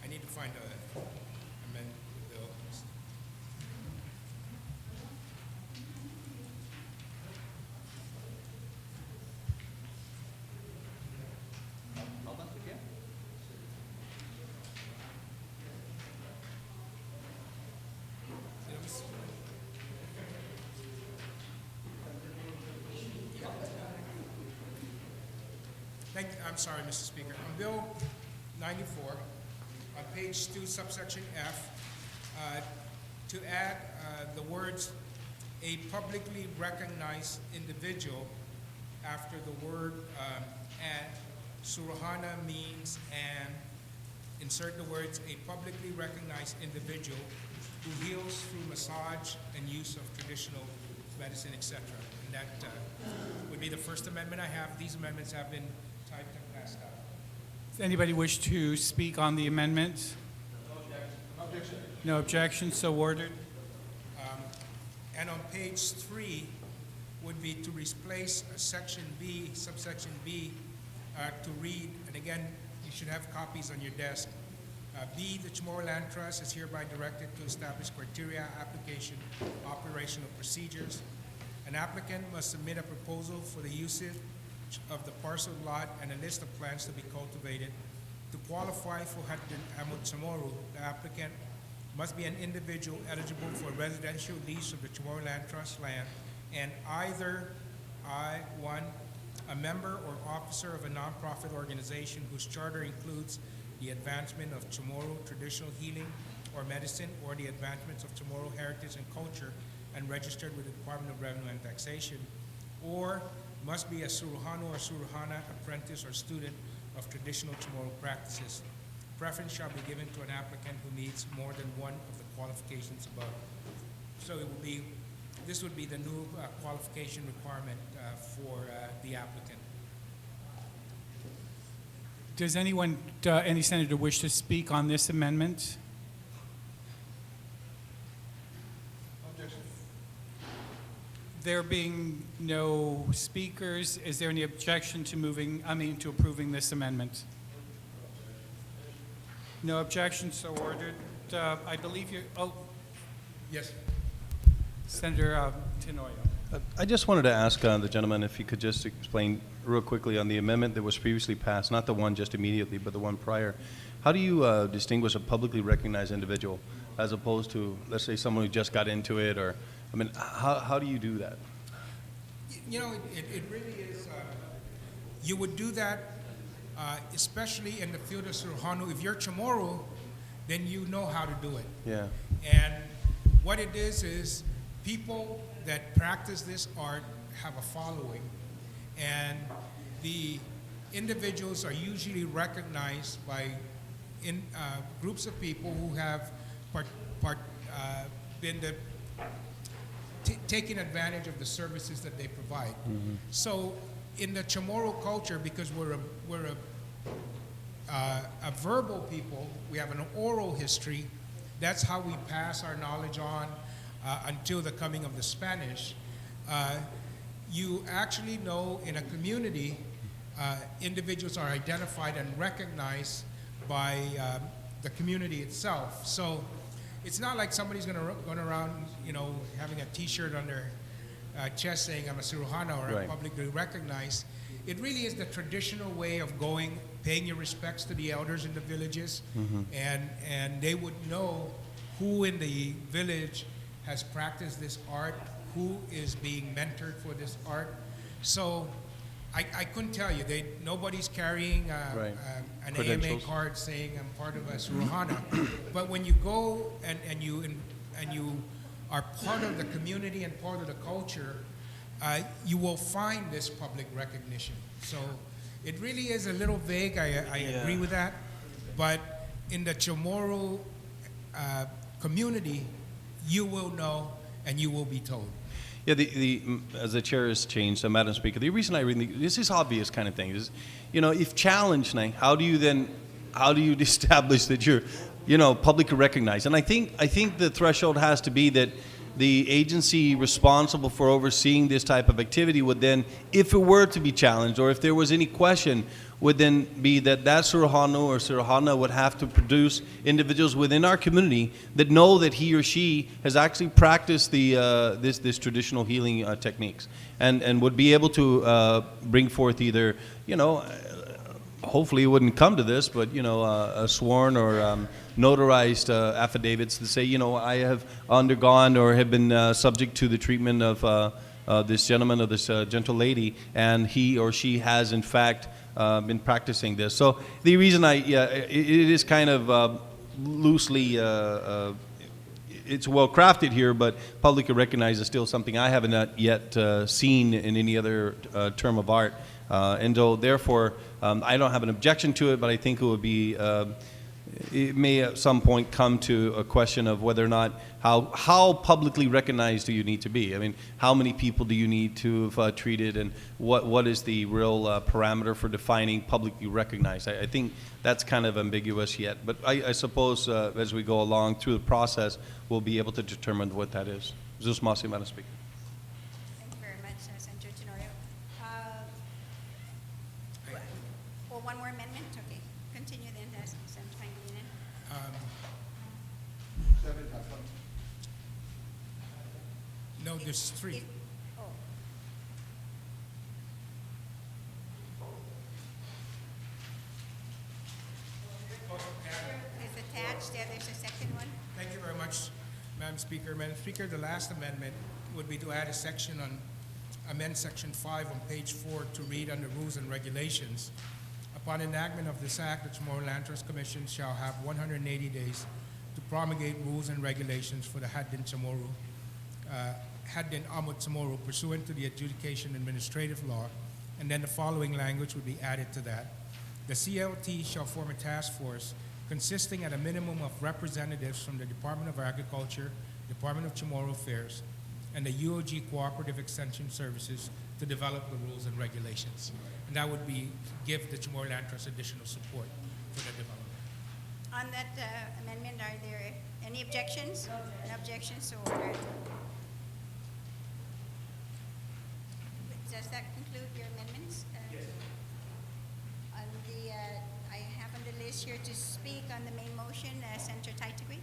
I need to find a amendment bill. How much again? I'm sorry, Mr. Speaker. On Bill 94, on page 2, subsection F, to add the words, a publicly recognized individual after the word Suruhana means an, insert the words, a publicly recognized individual who heals through massage and use of traditional medicine, etc. And that would be the first amendment I have. These amendments have been typed and passed out. Does anybody wish to speak on the amendment? No objection, so ordered. And on page 3 would be to replace section B, subsection B, to read, and again, you should have copies on your desk. B, the Chamorro Land Trust is hereby directed to establish criteria, application, operational procedures. An applicant must submit a proposal for the usage of the parcel lot and a list of plants to be cultivated. To qualify for Hamot Chamorro, the applicant must be an individual eligible for a residential lease of the Chamorro Land Trust land, and either one, a member or officer of a nonprofit organization whose charter includes the advancement of Chamorro traditional healing or medicine, or the advancements of Chamorro heritage and culture, and registered with the Department of Revenue and Taxation, or must be a Suruhano or Suruhana apprentice or student of traditional Chamorro practices. Preference shall be given to an applicant who meets more than one of the qualifications above. So it would be, this would be the new qualification requirement for the applicant. Does anyone, any senator wish to speak on this amendment? Objection. There being no speakers, is there any objection to to approving this amendment? No objection, so ordered. I believe you're, Yes. Senator Tenoyo. I just wanted to ask the gentleman if he could just explain real quickly on the amendment that was previously passed, not the one just immediately, but the one prior. How do you distinguish a publicly recognized individual as opposed to, let's say, someone who just got into it, or, I mean, how do you do that? You know, it really is, you would do that especially in the field of Suruhano. If you're Chamorro, then you know how to do it. Yeah. And what it is people that practice this art have a following, and the individuals are usually recognized by groups of people who have been taking advantage of the services that they provide. Mm-hmm. So in the Chamorro culture, because we're a verbal people, we have an oral history. That's how we pass our knowledge on until the coming of the Spanish. You actually know in a community, individuals are identified and recognized by the community itself. So it's not like somebody's going to run around, you know, having a T-shirt on their chest saying I'm a Suruhana or I'm publicly recognized. It really is the traditional way of going, paying your respects to the elders in the villages, and they would know who in the village has practiced this art, who is being mentored for this art. So I couldn't tell you. Nobody's carrying an AMA card saying I'm part of a Suruhana. But when you go and you are part of the community and part of the culture, you will find this public recognition. So it really is a little vague. I agree with that. But in the Chamorro community, you will know and you will be told. Yeah, as the chair has changed, Madam Speaker, the reason I really, this is obvious kind of thing, is, you know, if challenged, how do you establish that you're, you know, publicly recognized? And I think the threshold has to be that the agency responsible for overseeing this type of activity would then, if it were to be challenged, or if there was any question, would then be that Suruhano or Suruhana would have to produce individuals within our community that know that he or she has actually practiced this traditional healing techniques, and would be able to bring forth either, you know, hopefully it wouldn't come to this, but, you know, a sworn or notarized affidavits to say, you know, I have undergone or have been subject to the treatment of this gentleman or this gentle lady, and he or she has in fact been practicing this. So the reason it is kind of loosely, it's well crafted here, but publicly recognized is still something I haven't yet seen in any other term of art. And so therefore, I don't have an objection to it, but I think it would be, it may at some point come to a question of whether or not, how publicly recognized do you need to be? I mean, how many people do you need to have treated, and what is the real parameter for defining publicly recognized? I think that's kind of ambiguous yet, but I suppose as we go along through the process, we'll be able to determine what that is. Zus Masi, Madam Speaker. Thank you very much, Senator Tenorio. Oh, one more amendment? Okay. Continue then, Senator Pangilinan. No, there's three. Oh, it's attached. Yeah, there's a second one. Thank you very much, Madam Speaker. Madam Speaker, the last amendment would be to add a section on, amend Section 5 on page 4 to read under rules and regulations. Upon enactment of this act, the Chamorro Land Trust Commission shall have 180 days to promulgate rules and regulations for the Haddon Amut Chamorro pursuant to the adjudication administrative law, and then the following language would be added to that. The CLT shall form a task force consisting at a minimum of representatives from the Department of Agriculture, Department of Chamorro Affairs, and the UOG Cooperative Extension Services to develop the rules and regulations. And that would be give the Chamorro Land Trust additional support for the development. On that amendment, are there any objections? No objections, so ordered. Does that conclude your amendments? Yes. On the, I have on the list here to speak on the main motion, Senator Taitigui.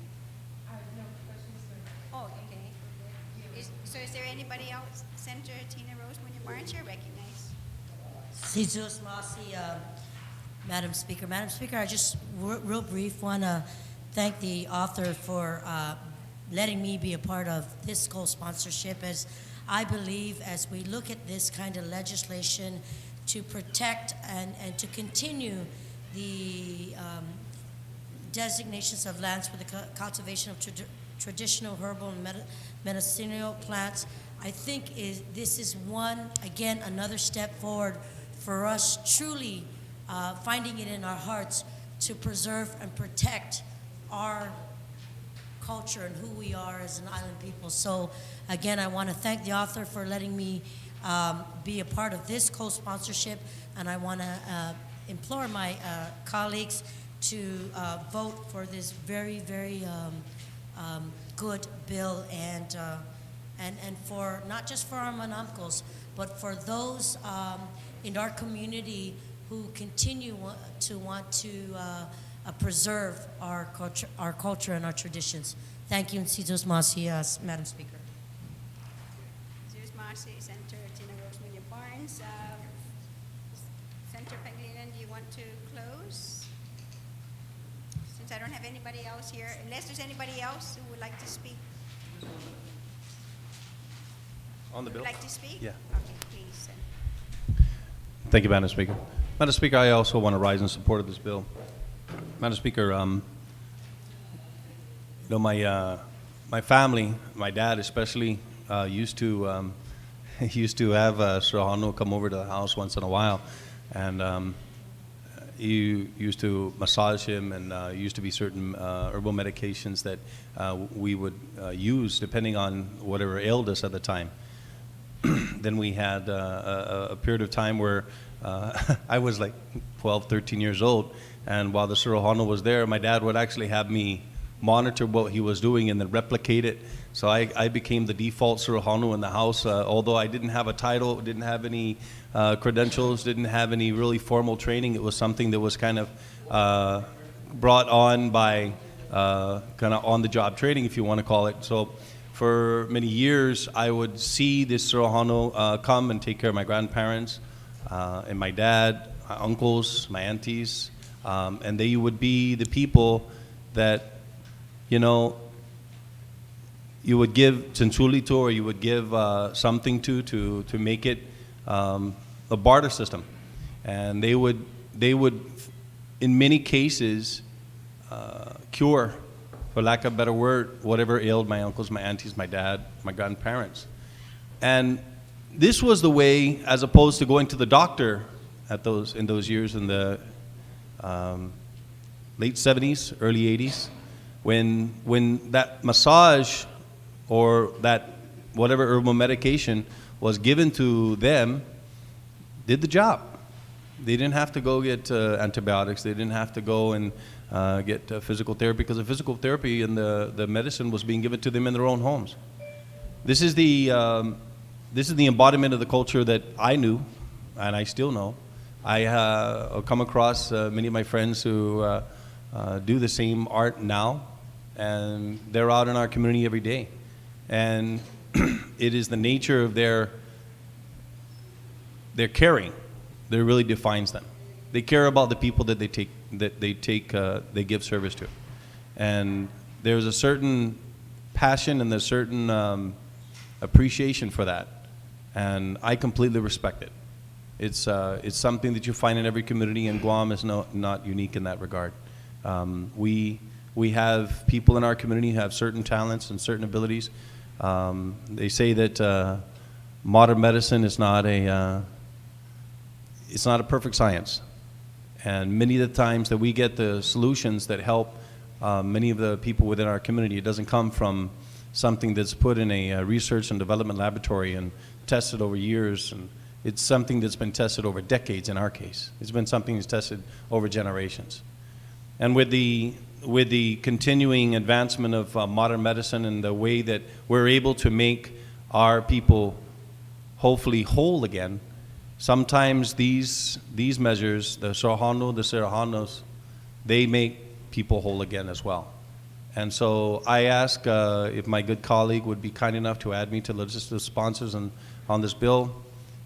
No questions, sir. Oh, okay. So is there anybody else? Senator Tina Rose Munoz-Barnes, you're recognized. Jesus Masi, Madam Speaker. Madam Speaker, I just real brief want to thank the author for letting me be a part of this co-sponsorship, as I believe as we look at this kind of legislation to protect and to continue the designations of lands for the cultivation of traditional herbal and medicinal plants, I think this is again, another step forward for us truly finding it in our hearts to preserve and protect our culture and who we are as an island people. So again, I want to thank the author for letting me be a part of this co-sponsorship, and I want to implore my colleagues to vote for this very, very good bill, and for not just for our Manamcos, but for those in our community who continue to want to preserve our culture and our traditions. Thank you, and Cijos Masi, Madam Speaker. Cijos Masi, Senator Tina Rose Munoz-Barnes. Senator Pangilinan, do you want to close? Since I don't have anybody else here, unless there's anybody else who would like to speak. On the bill? Would like to speak? Yeah. Okay, please. Thank you, Madam Speaker. Madam Speaker, I also want to rise in support of this bill. Madam Speaker, my family, my dad especially, used to have Serrano come over to the house once in a while, and he used to massage him, and used to be certain herbal medications that we would use depending on whatever ailed us at the time. Then we had a period of time where I was like 12, 13 years old, and while the Serrano was there, my dad would actually have me monitor what he was doing and then replicate it. So I became the default Serrano in the house, although I didn't have a title, didn't have any credentials, didn't have any really formal training. It was something that was kind of brought on by kind of on-the-job training, if you want to call it. So for many years, I would see this Serrano come and take care of my grandparents and my dad, my uncles, my aunties, and they would be the people that, you know, you would give censuli to, or you would give something to make it a barter system. And they would, in many cases, cure, for lack of a better word, whatever ailed my uncles, my aunties, my dad, my grandparents. And this was the way, as opposed to going to the doctor in those years in the late 70s, early 80s, when that massage or that whatever herbal medication was given to them, did the job. They didn't have to go get antibiotics. They didn't have to go and get physical therapy, because the physical therapy and the medicine was being given to them in their own homes. This is the embodiment of the culture that I knew, and I still know. I come across many of my friends who do the same art now, and they're out in our community every day. And it is the nature of their caring that really defines them. They care about the people that they give service to, and there's a certain passion and a certain appreciation for that, and I completely respect it. It's something that you find in every community, and Guam is not unique in that regard. We have people in our community who have certain talents and certain abilities. They say that modern medicine is not a perfect science, and many of the times that we get the solutions that help many of the people within our community, it doesn't come from something that's put in a research and development laboratory and tested over years, and it's something that's been tested over decades in our case. It's been something that's tested over generations. And with the continuing advancement of modern medicine and the way that we're able to make our people hopefully whole again, sometimes these measures, the Sorohano, the Sorohanos, they make people whole again as well. And so I ask if my good colleague would be kind enough to add me to the list of sponsors on this bill.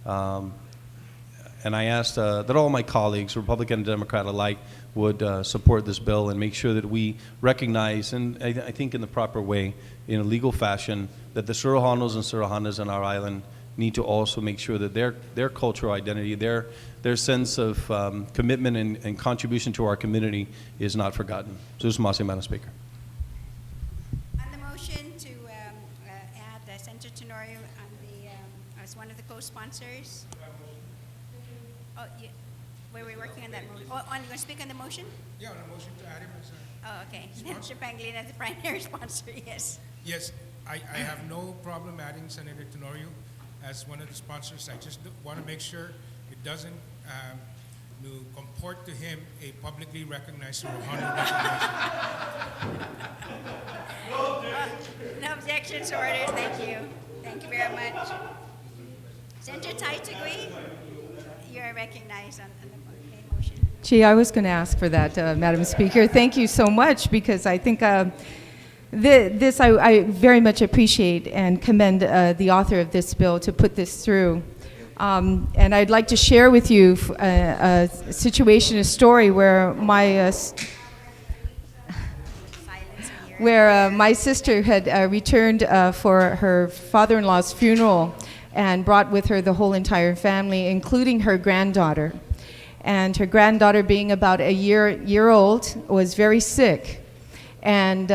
And I asked that all my colleagues, Republican and Democrat alike, would support this bill and make sure that we recognize, and I think in the proper way, in a legal fashion, that the Sorohanos and Sorohanas on our island need to also make sure that their cultural identity, their sense of commitment and contribution to our community is not forgotten. Susumasi, Madam Speaker. On the motion to add Senator Tenorio as one of the co-sponsors. Oh, yeah. Were we working on that motion? Oh, are you going to speak on the motion? Yeah, on the motion to add him as a Oh, okay. Senator Pangilinan as the primary sponsor, yes. Yes, I have no problem adding Senator Tenorio as one of the sponsors. I just want to make sure it doesn't comport to him a publicly recognized Sorohano designation. No objections or orders. Thank you. Thank you very much. Senator Taitagui, you are recognized on the motion. Gee, I was going to ask for that, Madam Speaker. Thank you so much, because I think this I very much appreciate and commend the author of this bill to put this through. And I'd like to share with you a situation, a story where my sister had returned for her father-in-law's funeral and brought with her the whole entire family, including her granddaughter. And her granddaughter, being about a year old, was very sick and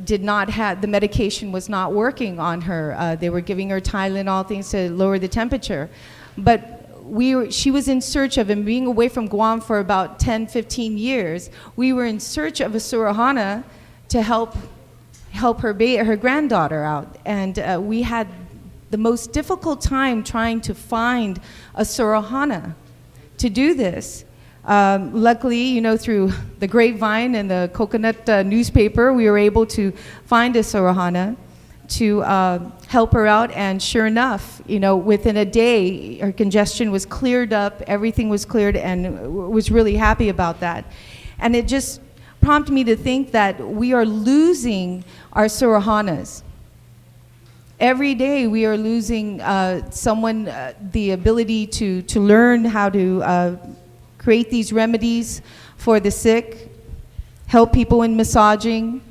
did not have, the medication was not working on her. They were giving her Tylenol, things to lower the temperature. But she was in search of, and being away from Guam for about 10, 15 years, we were in search of a Sorohana to help her granddaughter out. And we had the most difficult time trying to find a Sorohana to do this. Luckily, through the grapevine and the coconut newspaper, we were able to find a Sorohana to help her out, and sure enough, within a day, her congestion was cleared up, everything was cleared, and was really happy about that. And it just prompted me to think that we are losing our Sorohanas. Every day we are losing someone, the ability to learn how to create these remedies for the sick, help people in massaging,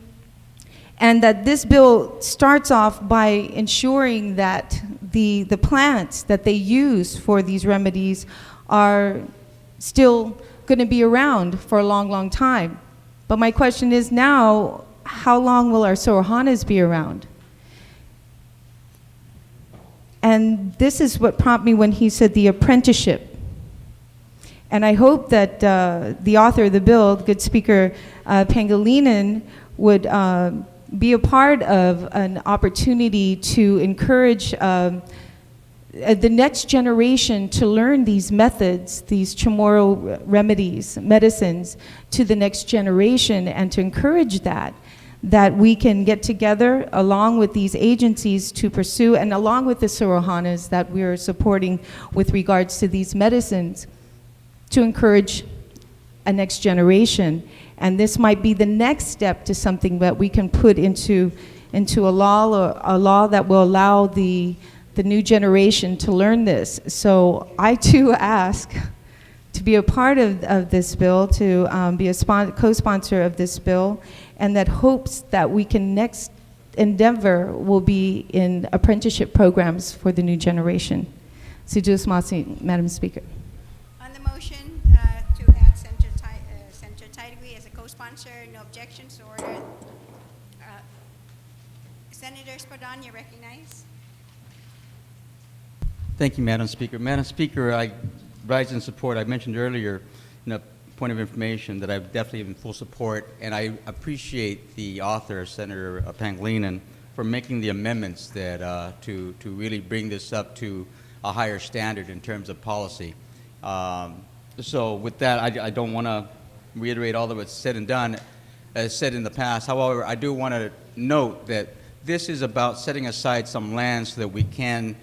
and that this bill starts off by ensuring that the plants that they use for these remedies are still going to be around for a long, long time. But my question is now, how long will our Sorohanas be around? And this is what prompted me when he said the apprenticeship. And I hope that the author of the bill, good Speaker Pangilinan, would be a part of an opportunity to encourage the next generation to learn these methods, these Chamorro remedies, medicines, to the next generation, and to encourage that we can get together along with these agencies to pursue, and along with the Sorohanas that we are supporting with regards to these medicines, to encourage a next generation. And this might be the next step to something that we can put into a law, or a law that will allow the new generation to learn this. So I too ask to be a part of this bill, to be a co-sponsor of this bill, and that hopes that we can next endeavor will be in apprenticeship programs for the new generation. Sijus Masi, Madam Speaker. On the motion to add Senator Tyree as a co-sponsor, no objections, so ordered. Senator Espadon, you recognize. Thank you, Madam Speaker. Madam Speaker, I rise in support. I mentioned earlier in a point of information that I'm definitely in full support, and I appreciate the author, Senator Pangilinan, for making the amendments that to really bring this up to a higher standard in terms of policy. So with that, I don't want to reiterate all of what's said and done, as said in the past. However, I do want to note that this is about setting aside some land so that we can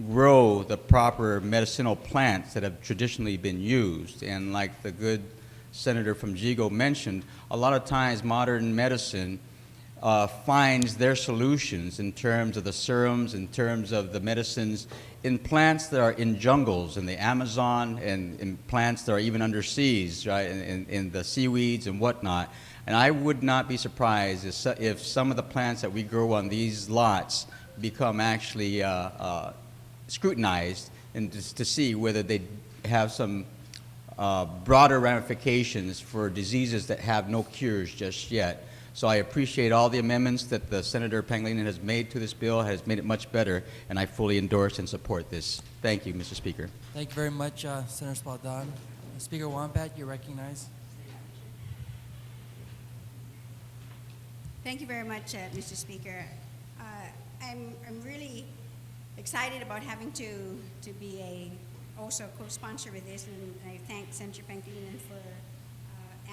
grow the proper medicinal plants that have traditionally been used. And like the good senator from Jigo mentioned, a lot of times modern medicine finds their solutions in terms of the serums, in terms of the medicines, in plants that are in jungles, in the Amazon, and in plants that are even underseas, right, in the seaweeds and whatnot. And I would not be surprised if some of the plants that we grow on these lots become actually scrutinized and to see whether they have some broader ramifications for diseases that have no cures just yet. So I appreciate all the amendments that the Senator Pangilinan has made to this bill, has made it much better, and I fully endorse and support this. Thank you, Mr. Speaker. Thank you very much, Senator Spaldon. Speaker Wampat, you're recognized. Thank you very much, Mr. Speaker. I'm really excited about having to be also co-sponsor with this, and I thank Senator Pangilinan for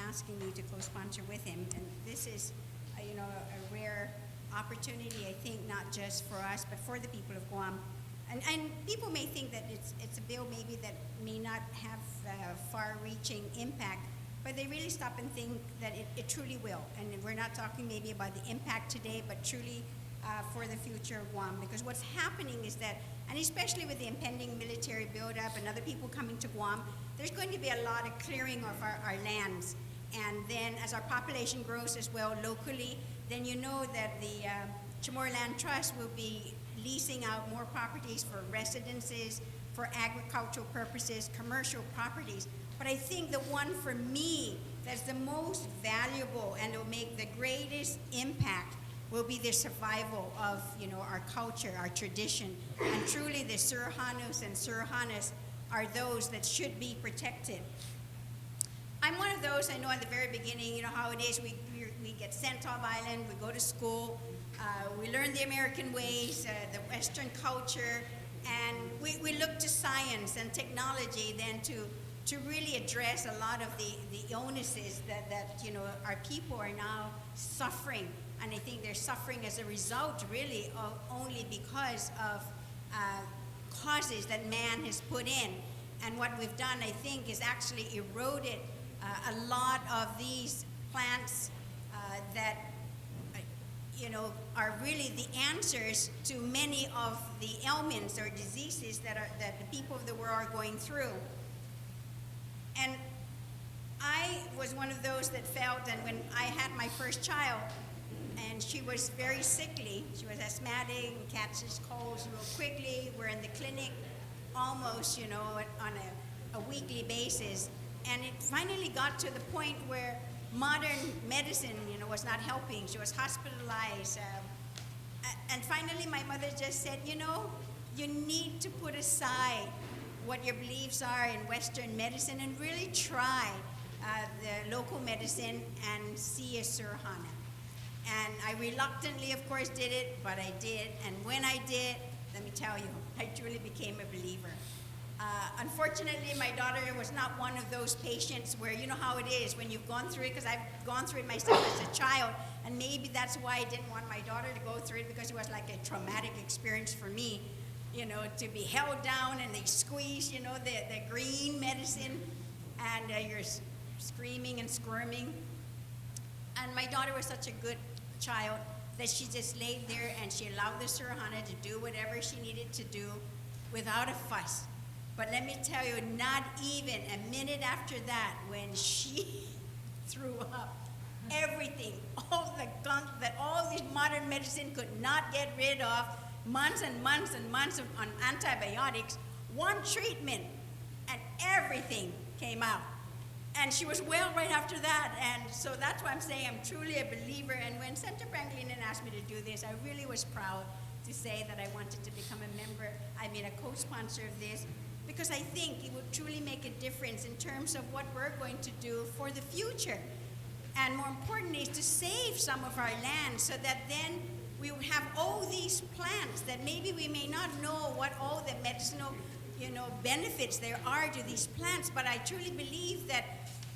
asking me to co-sponsor with him. And this is, a rare opportunity, I think, not just for us, but for the people of Guam. And people may think that it's a bill maybe that may not have far-reaching impact, but they really stop and think that it truly will. And we're not talking maybe about the impact today, but truly for the future of Guam. Because what's happening is that, and especially with the impending military buildup and other people coming to Guam, there's going to be a lot of clearing of our lands. And then as our population grows as well locally, then you know that the Chamorro Land Trust will be leasing out more properties for residences, for agricultural purposes, commercial properties. But I think the one for me that's the most valuable and will make the greatest impact will be the survival of our culture, our tradition. And truly the Sorohanos and Sorohanas are those that should be protected. I'm one of those, I know at the very beginning, you know how it is, we get sent off island, we go to school, we learn the American ways, the Western culture, and we look to science and technology then to really address a lot of the illnesses that our people are now suffering. And I think they're suffering as a result, really, of only because of causes that man has put in. And what we've done, I think, is actually eroded a lot of these plants that, are really the answers to many of the ailments or diseases that the people of the world are going through. And I was one of those that felt that when I had my first child, and she was very sickly. She was asthmatic and catches colds real quickly. We're in the clinic almost, on a weekly basis. And it finally got to the point where modern medicine, was not helping. She was hospitalized. And finally, my mother just said, you need to put aside what your beliefs are in Western medicine and really try the local medicine and see a Surahana. And I reluctantly, of course, did it, but I did. And when I did, let me tell you, I truly became a believer. Unfortunately, my daughter was not one of those patients where, you know how it is when you've gone through it, because I've gone through it myself as a child, and maybe that's why I didn't want my daughter to go through it, because it was like a traumatic experience for me, you know, to be held down and they squeeze, you know, the green medicine, and you're screaming and squirming. And my daughter was such a good child that she just laid there and she allowed the Surahana to do whatever she needed to do without a fuss. But let me tell you, not even a minute after that, when she threw up everything, all the gunk that all this modern medicine could not get rid of, months and months and months on antibiotics, one treatment, and everything came out. And she was well right after that. And so that's why I'm saying I'm truly a believer. And when Senator Pangilinan asked me to do this, I really was proud to say that I wanted to become a member, a co-sponsor of this, because I think it would truly make a difference in terms of what we're going to do for the future. And more importantly, is to save some of our land so that then we would have all these plants that maybe we may not know what all the medicinal, benefits there are to these plants, but I truly believe that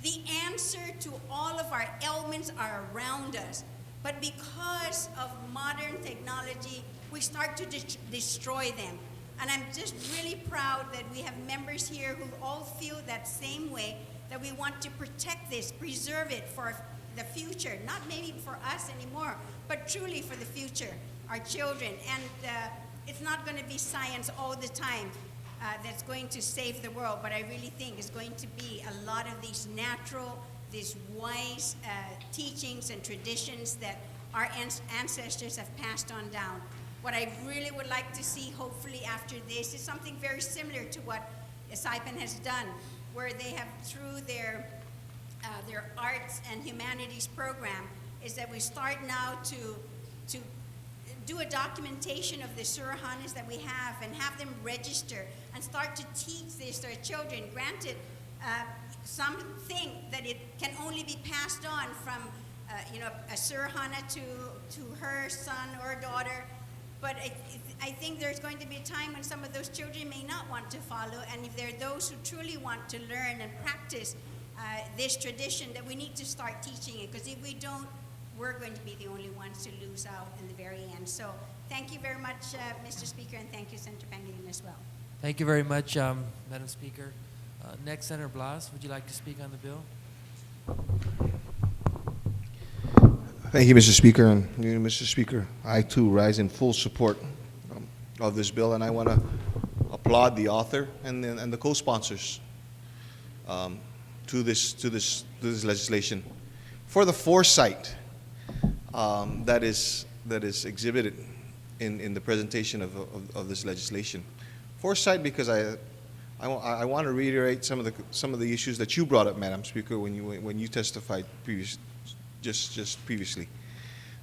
the answer to all of our ailments are around us. But because of modern technology, we start to destroy them. And I'm just really proud that we have members here who all feel that same way, that we want to protect this, preserve it for the future, not maybe for us anymore, but truly for the future, our children. And it's not going to be science all the time that's going to save the world, but I really think it's going to be a lot of these natural, these wise teachings and traditions that our ancestors have passed on down. What I really would like to see, hopefully after this, is something very similar to what Saipan has done, where they have, through their arts and humanities program, is that we start now to do a documentation of the Surahanas that we have and have them register and start to teach this to our children. Granted, something that it can only be passed on from a Surahana to her son or daughter. But I think there's going to be a time when some of those children may not want to follow, and if there are those who truly want to learn and practice this tradition, that we need to start teaching it, because if we don't, we're going to be the only ones to lose out in the very end. So thank you very much, Mr. Speaker, and thank you, Senator Pangilinan, as well. Thank you very much, Madam Speaker. Next, Senator Blas, would you like to speak on the bill? Thank you, Mr. Speaker. And Mr. Speaker, I too rise in full support of this bill, and I want to applaud the author and the co-sponsors to this legislation for the foresight that is exhibited in the presentation of this legislation. Foresight, because I want to reiterate some of the issues that you brought up, Madam Speaker, when you testified just previously,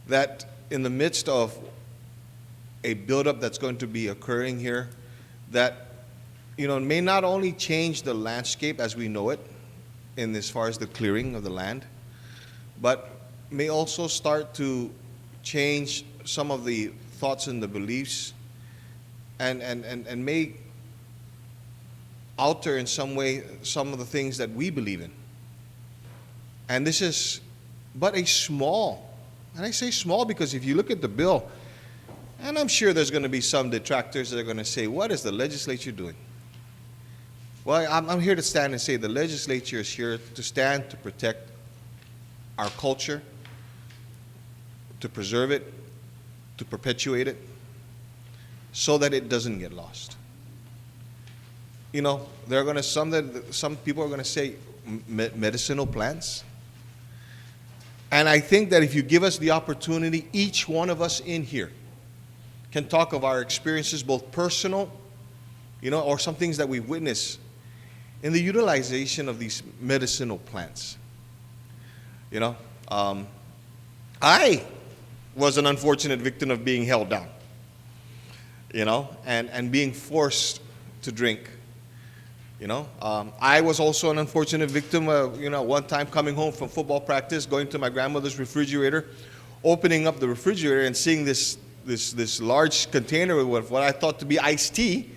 that in the midst of a buildup that's going to be occurring here, that may not only change the landscape as we know it, in as far as the clearing of the land, but may also start to change some of the thoughts and the beliefs, and may alter in some way some of the things that we believe in. And this is but a small, and I say small because if you look at the bill, and I'm sure there's going to be some detractors that are going to say, what is the legislature doing? Well, I'm here to stand and say the legislature is here to stand to protect our culture, to preserve it, to perpetuate it, so that it doesn't get lost. There are going to some people are going to say medicinal plants. And I think that if you give us the opportunity, each one of us in here can talk of our experiences, both personal, or some things that we've witnessed in the utilization of these medicinal plants. I was an unfortunate victim of being held down. you know, and being forced to drink. You know, I was also an unfortunate victim. You know, one time coming home from football practice, going to my grandmother's refrigerator, opening up the refrigerator and seeing this large container with what I thought to be iced tea,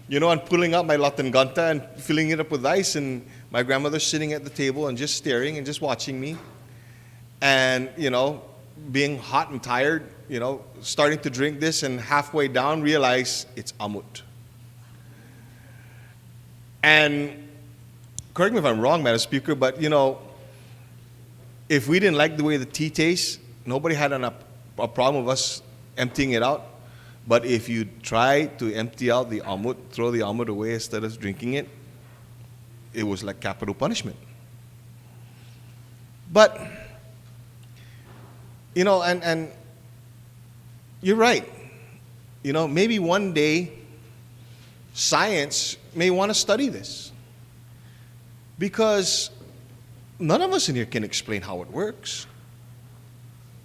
you know, and pulling out my latanganta and filling it up with ice, and my grandmother sitting at the table and just staring and just watching me, and, you know, being hot and tired, you know, starting to drink this, and halfway down realize it's amut. And correct me if I'm wrong, Madam Speaker, but, you know, if we didn't like the way the tea tastes, nobody had a problem with us emptying it out. But if you try to empty out the amut, throw the amut away instead of drinking it, it was like capital punishment. But, you know, and you're right. You know, maybe one day science may want to study this, because none of us in here can explain how it works.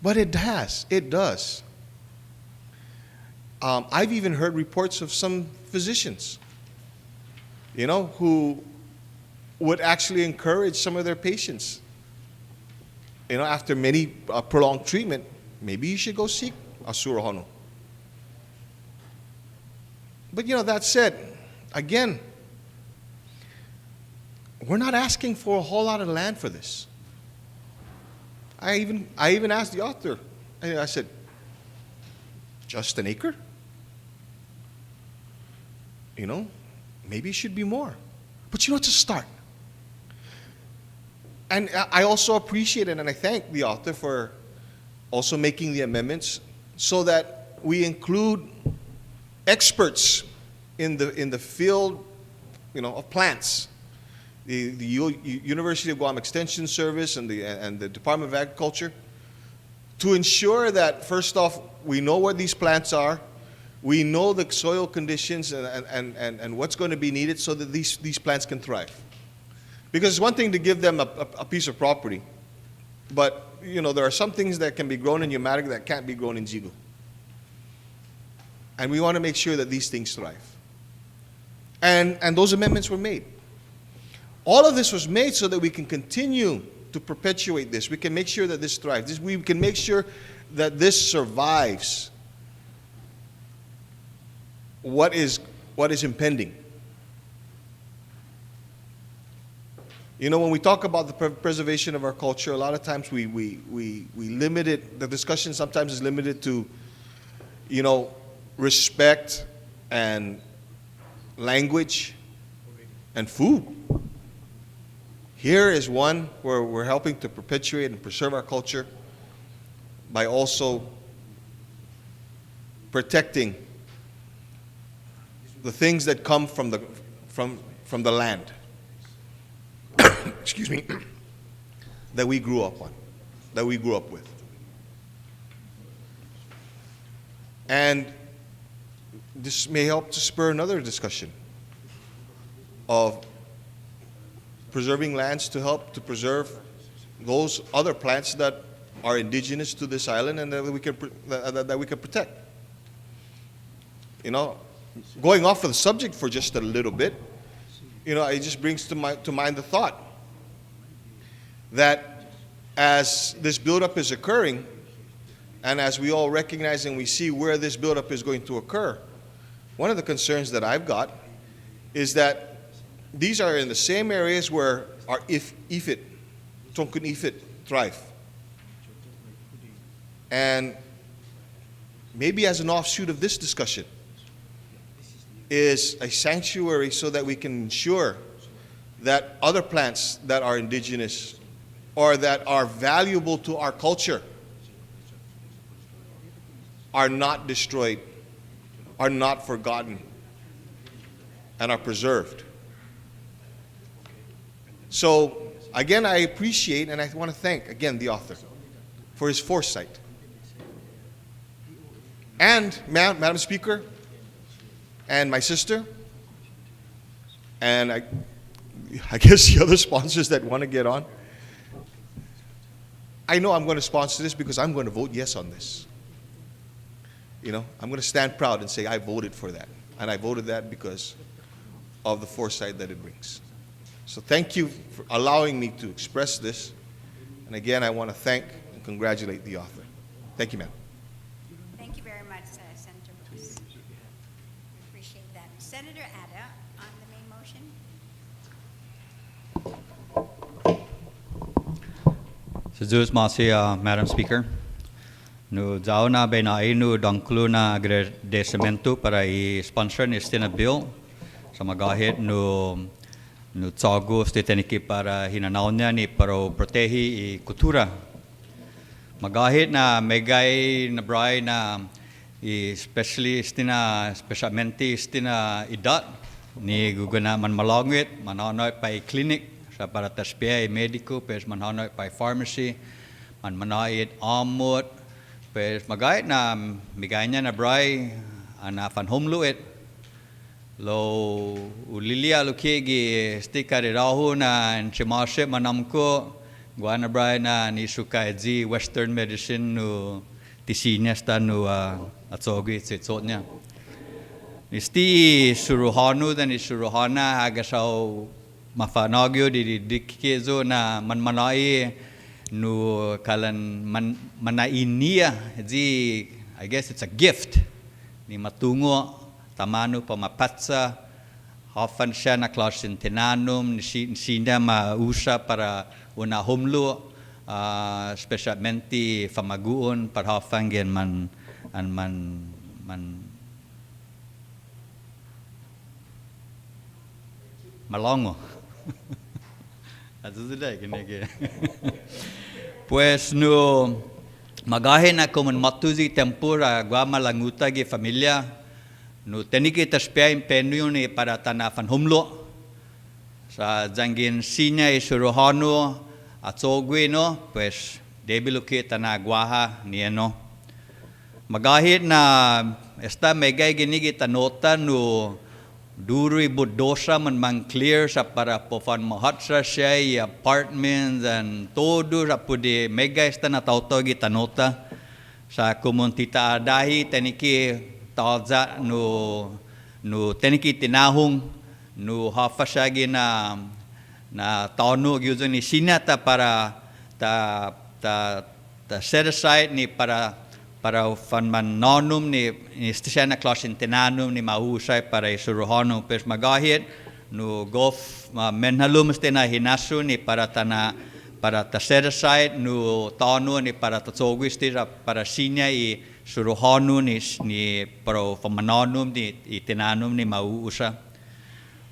But it does. I've even heard reports of some physicians, you know, who would actually encourage some of their patients, you know, after many prolonged treatment, maybe you should go seek a surohono. But, you know, that said, again, we're not asking for a whole lot of land for this. I even asked the author, I said, just an acre? You know, maybe it should be more. But you know, it's a start. And I also appreciate it, and I thank the author for also making the amendments so that we include experts in the field, you know, of plants. The University of Guam Extension Service and the Department of Agriculture, to ensure that, first off, we know where these plants are, we know the soil conditions and what's going to be needed so that these plants can thrive. Because it's one thing to give them a piece of property, but, you know, there are some things that can be grown in Umatic that can't be grown in Zigu. And we want to make sure that these things thrive. And those amendments were made. All of this was made so that we can continue to perpetuate this. We can make sure that this thrives. We can make sure that this survives what is impending. You know, when we talk about the preservation of our culture, a lot of times we limit it, the discussion sometimes is limited to, you know, respect and language and food. Here is one where we're helping to perpetuate and preserve our culture by also protecting the things that come from the land, excuse me, that we grew up on, that we grew up with. And this may help to spur another discussion of preserving lands to help to preserve those other plants that are indigenous to this island and that we can protect. You know, going off of the subject for just a little bit, you know, it just brings to mind the thought that as this buildup is occurring, and as we all recognize and we see where this buildup is going to occur, one of the concerns that I've got is that these are in the same areas where our Ifit, Tongkun Ifit, thrive. And maybe as an offshoot of this discussion is a sanctuary so that we can ensure that other plants that are indigenous or that are valuable to our culture are not destroyed, are not forgotten, and are preserved. So, again, I appreciate and I want to thank, again, the author for his foresight. And, Madam Speaker, and my sister, and I guess the other sponsors that want to get on, I know I'm going to sponsor this because I'm going to vote yes on this. You know, I'm going to stand proud and say I voted for that. And I voted that because of the foresight that it brings. So thank you for allowing me to express this. And again, I want to thank and congratulate the author. Thank you, ma'am. Thank you very much, Senator Rose. We appreciate that. Senator Ada, on the main motion. Sejus masih, Madam Speaker. No zauna bena inu dangkluna agradecimento para i sponsor neste na bill. Sa magahit no tsago steteniki para hinanaunya ni para protehi i kultura. Magahit na megay na bray na especially specialmente idat ni gugana man malangit mananoy pa clinic sa para taspia medico pes mananoy pa pharmacy man manait amot pes magahit na miganya na bray ana fan homluit lo ulilia lukigi stikari rahu na chimase manamko guana bray na ni sukaji western medicine no tisinya sta no atsogi tsotnya nisti suruhanu dan suruhana agasau mafanagyo di dikkezo na manmanai no kalan manainia ji I guess it's a gift ni matungo tamano pamapatsa hafan siya na klasin tinanum sinda mausa para una humlo specialmente famaguon para hafangin man malongo. Pues no magahe na como matuzi tempura guama languta gi familia no teniki taspia impenyo ni para tanafan humlo sa jangin sinya isuruhano atsogwe no pues debiluki tanagwaha nieno magahit na esta megay ginigi tanota no duri budosa man mang clear sa para pofan mahatsa siya apartments and todo sa pudi megay esta na tauto gi tanota sa komunita adahi teniki tawza no teniki tinahong no hafasagi na tawno gyudon ni sinata para ta set aside ni para fan man nonum ni stisena klasin tinanum ni mahusay para isuruhano pes magahit no golf menhalum stena hinasu ni para ta set aside no tawno ni para tatsogwis para sinya i suruhano ni para famanonum ni itinanum ni mauusa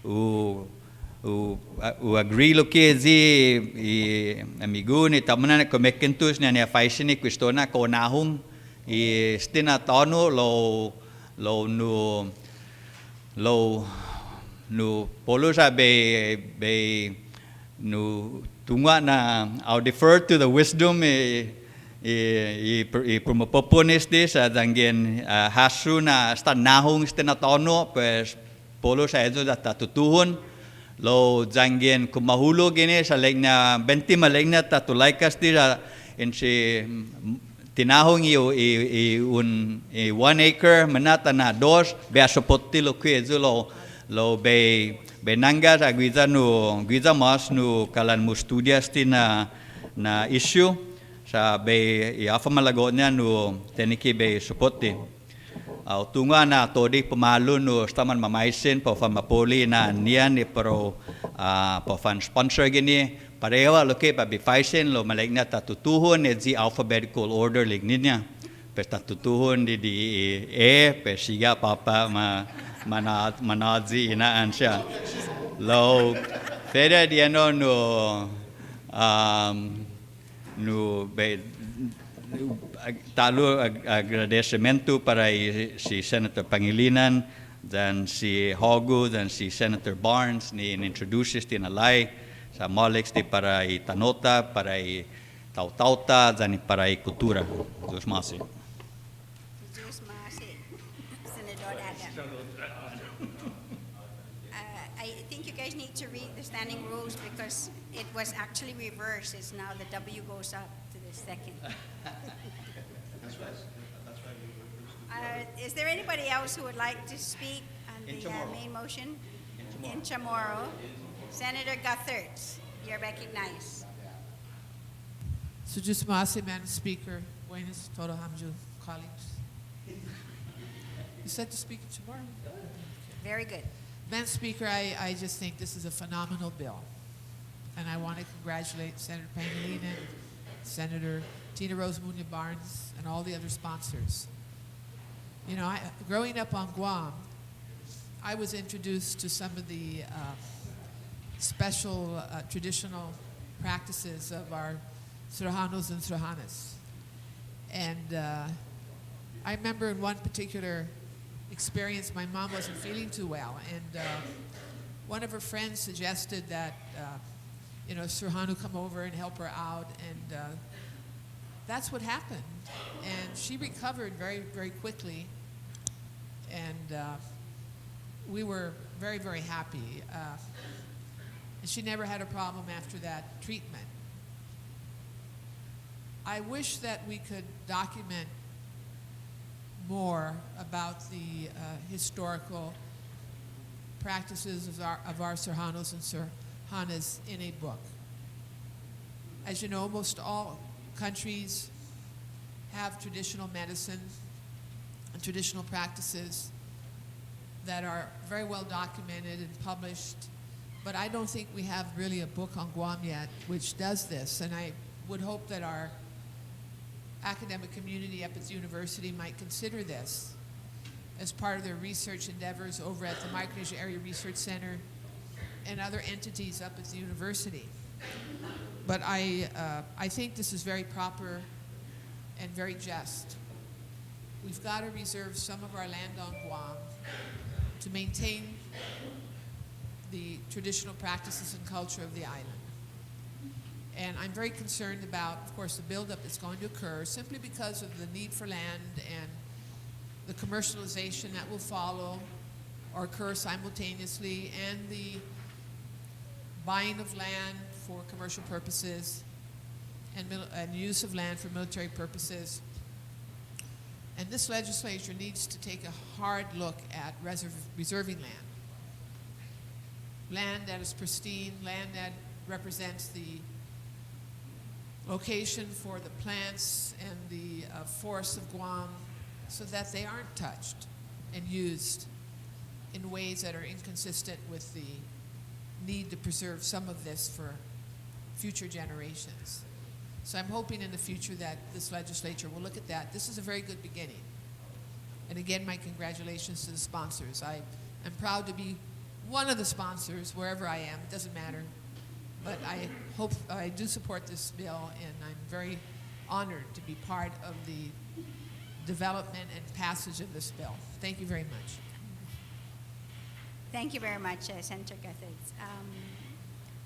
u agree lo que zi amigo ni tamana na komekentus ni afaisi ni kwistona ko nahong i stina tano lo polo sa be no tunga na I'll defer to the wisdom promopopones this dangin hasu na sta nahong stina tano pues polo sa ezo da tatutuhon lo jangin kumahulog ini sa legna 20 malegna tatulaikas dira in si tinahong un 1 acre manata na dos be asopoti lo kwezo lo be nanga sa guiza mas no kalan mo studias na issue sa be iafa malagonya no teniki be supporti tunga na todi pamalo no staman mamaisin po famapoli na niyan ni pro po fan sponsor gini pareho lo ke pa bifaisen lo malegna tatutuhon di alphabetical order ligninya pe tatutuhon di pe siga papa manazi inaan siya lo feda di ano no be talo agradecimiento para si Senator Pangilinan dan si Hogo dan si Senator Barnes ni introduces tinalay sa Molex di para itanota para tautauta dan para kultura. Dos masi. Senador Ada. I think you guys need to read the standing rules because it was actually reversed. It's now the W goes up to the second. That's right. Is there anybody else who would like to speak on In the Chamorro. main motion? In In Chamorro. Senator Guthertz, you're recognized. Sujus Masi, Madam Speaker, buenas todo hamju colleagues. You said to speak in tomorrow? Very good. Madam Speaker, I just think this is a phenomenal bill. And I want to congratulate Senator Pangilinan, Senator Tina Rose Munya Barnes, and all the other sponsors. You know, growing up on Guam, I was introduced to some of the special traditional practices of our Sirhanos and Sirhanas. And I remember in one particular experience, my mom wasn't feeling too well, and one of her friends suggested that, you know, Sirhanu come over and help her out, and that's what happened. And she recovered very, very quickly, and we were very, very happy. And she never had a problem after that treatment. I wish that we could document more about the historical practices of our Sirhanos and Sirhanas in a book. As you know, most all countries have traditional medicine and traditional practices that are very well documented and published, but I don't think we have really a book on Guam yet which does this, and I would hope that our academic community up at the university might consider this as part of their research endeavors over at the Micronesia Area Research Center and other entities up at the university. But I think this is very proper and very just. We've got to reserve some of our land on Guam to maintain the traditional practices and culture of the island. And I'm very concerned about, of course, the buildup that's going to occur simply because of the need for land and the commercialization that will follow or occur simultaneously, and the buying of land for commercial purposes and use of land for military purposes. And this legislature needs to take a hard look at reserving land. Land that is pristine, land that represents the location for the plants and the forests of Guam, so that they aren't touched and used in ways that are inconsistent with the need to preserve some of this for future generations. So I'm hoping in the future that this legislature will look at that. This is a very good beginning. And again, my congratulations to the sponsors. I'm proud to be one of the sponsors wherever I am. It doesn't matter. But I do support this bill, and I'm very honored to be part of the development and passage of this bill. Thank you very much. Thank you very much, Senator Guthertz.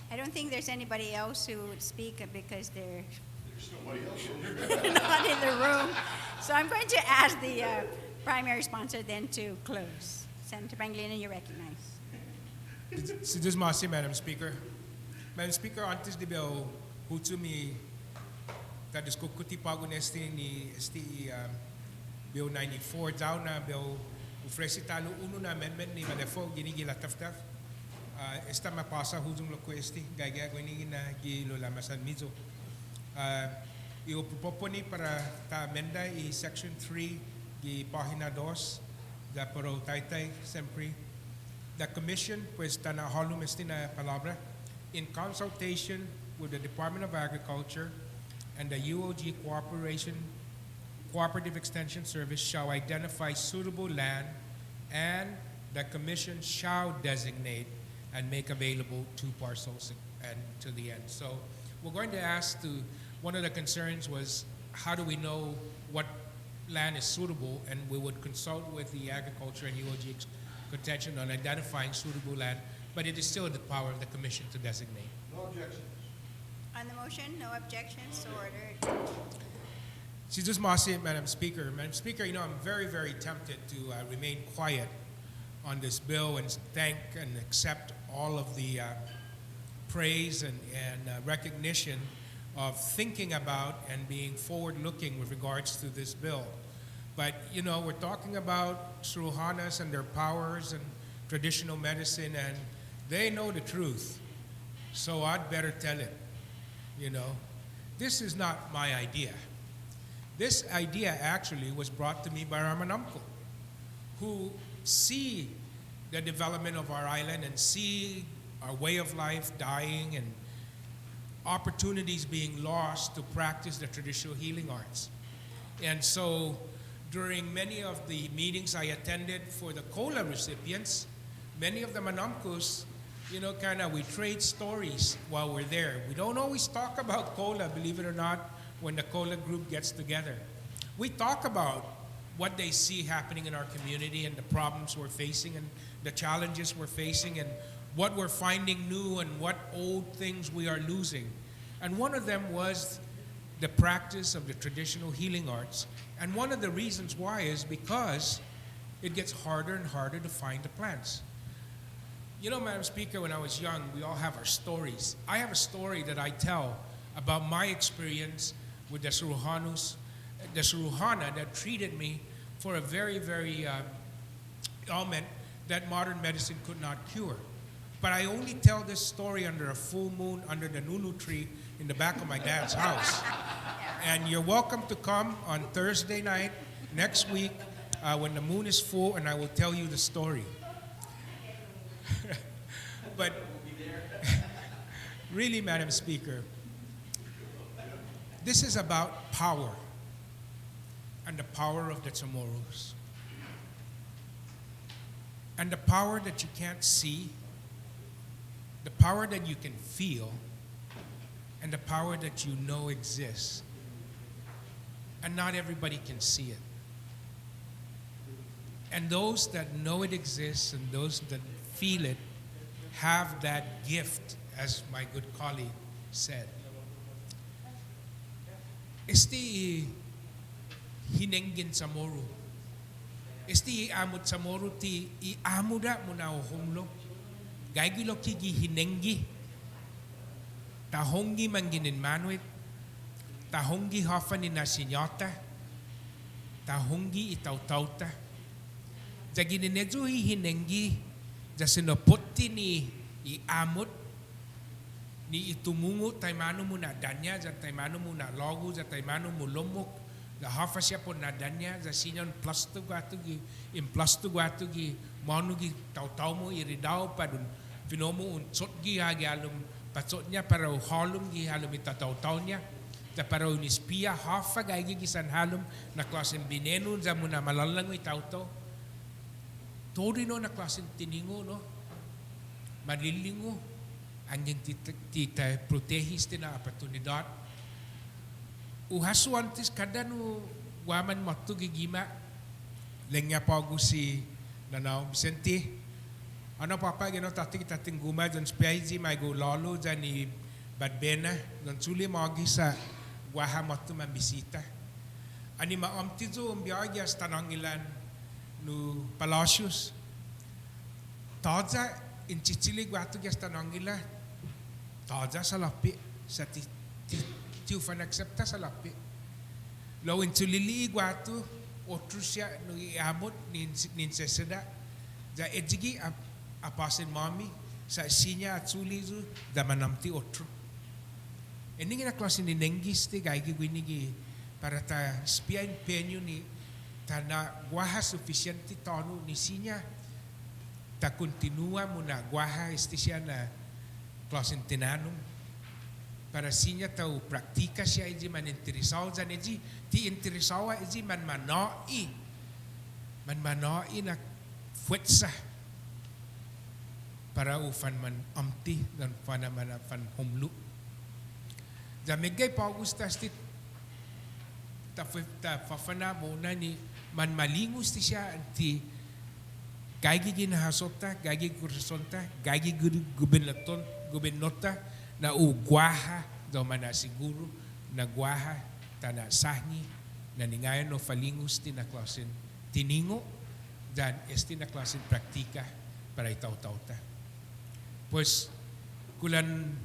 I don't think there's anybody else who would speak because they're not in the room. So I'm going to ask the primary sponsor then to close. Senator Pangilinan, you're recognized. Sujus Masi, Madam Speaker. Madam Speaker, antes de bill hutumi tadis ko kutipago nesti ni bill 94 daw na bill ufresi talo uno na amendment ni malefo ginigila taftaf esta mapasa hujung lo questi gaya ginigin na gilo la masan mizo io proponi para ta amenda i section 3 gi página 2 da pero taytay sempre the commission pues ta na holum esti na palabra in consultation with the Department of Agriculture and the UOG Cooperative Extension Service shall identify suitable land, and the Commission shall designate and make available 2 parcels and to the end. So we're going to ask one of the concerns was, how do we know what land is suitable? And we would consult with the Agriculture and UOG contention on identifying suitable land, but it is still in the power of the Commission to designate. No objections. On the motion, no objections, so ordered. Sujus Masi, Madam Speaker. Madam Speaker, you know, I'm very, very tempted to remain quiet on this bill and thank and accept all of the praise and recognition of thinking about and being forward-looking with regards to this bill. But, you know, we're talking about Suruhanas and their powers and traditional medicine, and they know the truth. So I'd better tell it, you know. This is not my idea. This idea actually was brought to me by our manamko, who see the development of our island and see our way of life dying and opportunities being lost to practice the traditional healing arts. And so during many of the meetings I attended for the COLA recipients, many of the manamkos, you know, kind of we trade stories while we're there. We don't always talk about COLA, believe it or not, when the COLA group gets together. We talk about what they see happening in our community and the problems we're facing and the challenges we're facing and what we're finding new and what old things we are losing. And one of them was the practice of the traditional healing arts. And one of the reasons why is because it gets harder and harder to find the plants. You know, Madam Speaker, when I was young, we all have our stories. I have a story that I tell about my experience with the Suruhana that treated me for a very, very ailment that modern medicine could not cure. But I only tell this story under a full moon under the nunu tree in the back of my dad's house. And you're welcome to come on Thursday night next week when the moon is full, and I will tell you the story. But really, Madam Speaker, this is about power and the power of the Chamorros. And the power that you can't see, the power that you can feel, and the power that you know exists. And not everybody can see it. And those that know it exists and those that feel it have that gift, as my good colleague said. Esti hinengin Chamorro. Esti amut Chamorro ti amuda muna ohumlo. Gaigilo kigi hinengi. Tahongi manginin manuit. Tahongi hofani na sinyota. Tahongi itautauta. Jagininezu hi hinengi. Jasinoputi ni iamut. Ni itumungu taimano mo na danya. Za taimano mo na logo. Za taimano mo lumok. La hafa siya po na danya. Za sinyon plasto guatugi. Implasto guatugi. Manugi tautau mo iridaw pa dun. Finomo un tsotgi hagi alum. Patsot niya para halum gi halum itataw niya. Da para unispia hafa gaigi gisan halum na klasen bineno za muna malalang itaw-taw. Todo no na klasen tiningo no. Malilingo ang yung tita protehis din na oportunidad. Uhasuantis kada no waman matu gigima lengya pagu si Nanao Vicente. Ano papa gino tating guma dan spiaji mai go lolo dan ni badbena dan suli magi sa waha matu mambisita. Ani maamti zo umbiagya stanangilan no Palacios. Taja in chichili guatu gya stanangila. Taja sa lapi sa tiu fan accepta sa lapi. Lo in tulili guatu otru siya no iamot nin seseda. Ja ejigi apasin mami sa sinya at sulizu da manamti otru. Ini nga klase ni nengis ti gaigi gwinigi para ta spiain penyo ni ta na guaha sufficiente tonu ni sinya ta continua muna guaha este siya na klase tinanum para sinya ta praktika siya iji man interesaw jan iji ti interesawa iji man manoi na fuerza para ufan man amti dan fana man fan humlu. Jamigay pa Augustas ti ta fafana mo na ni man malingus ti siya ti gaigi ginahasota, gaigi kursonta, gaigi gubernota na ugwaha daw man na siguro na gwaha ta na sahni na ningayon no falingus ti na klasen tiningo dan esti na klasen praktika para itaw-tawta. Pues kulan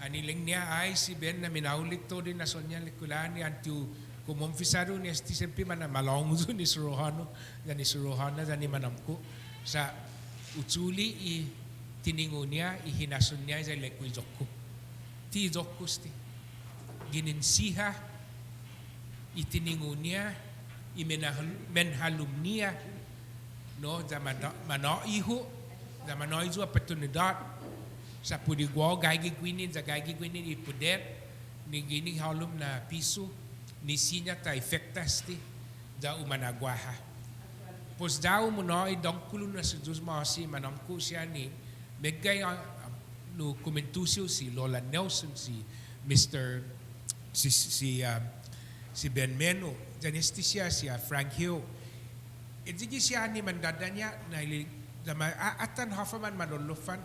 aniling niya ay si Ben na minaulit to din na sonya likulan ni antu Kung momfisaru ni esti sempi mana malonguzu ni surohano dan ni surohana dan ni manamku sa utsuli I tiningunia I hinasunya sa lekui jokku. Ti jokku sti. Gininsiha I tiningunia I menhalumnia no za manoihu za manoizu oportunidad sa pudigwa gaigi gwinin za gaigi gwinin I puder ni gini halum na piso ni sinya ta efektas ti da umanagwaha. Pos daw mo no idongkulo na si Diyos Masi manamku siya ni megay no komentusyo si Lola Nelson si Mr. si Ben Meno janesti siya si Frank Hill. Edigi siya ni mandadanya na atan hafaman manolofan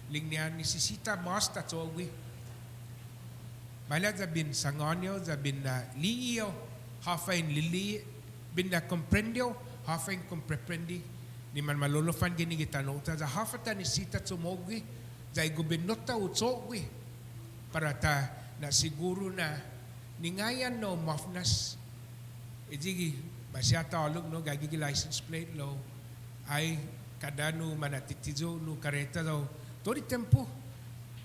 ling niya ni sisita mas tatsowi. Mala za bin sangonyo, za bin liyo, hafain lili, bin na comprendio, hafain compreprendi, ni man malolofan gini gitanota, za hafata ni sita tsumogi, za igubinota utsogi, para ta na siguro na ningayan no mafnas, ijigi masyata olog no gagigi license plate lo, ay kadano manatitizo no kareta daw, tori tempo,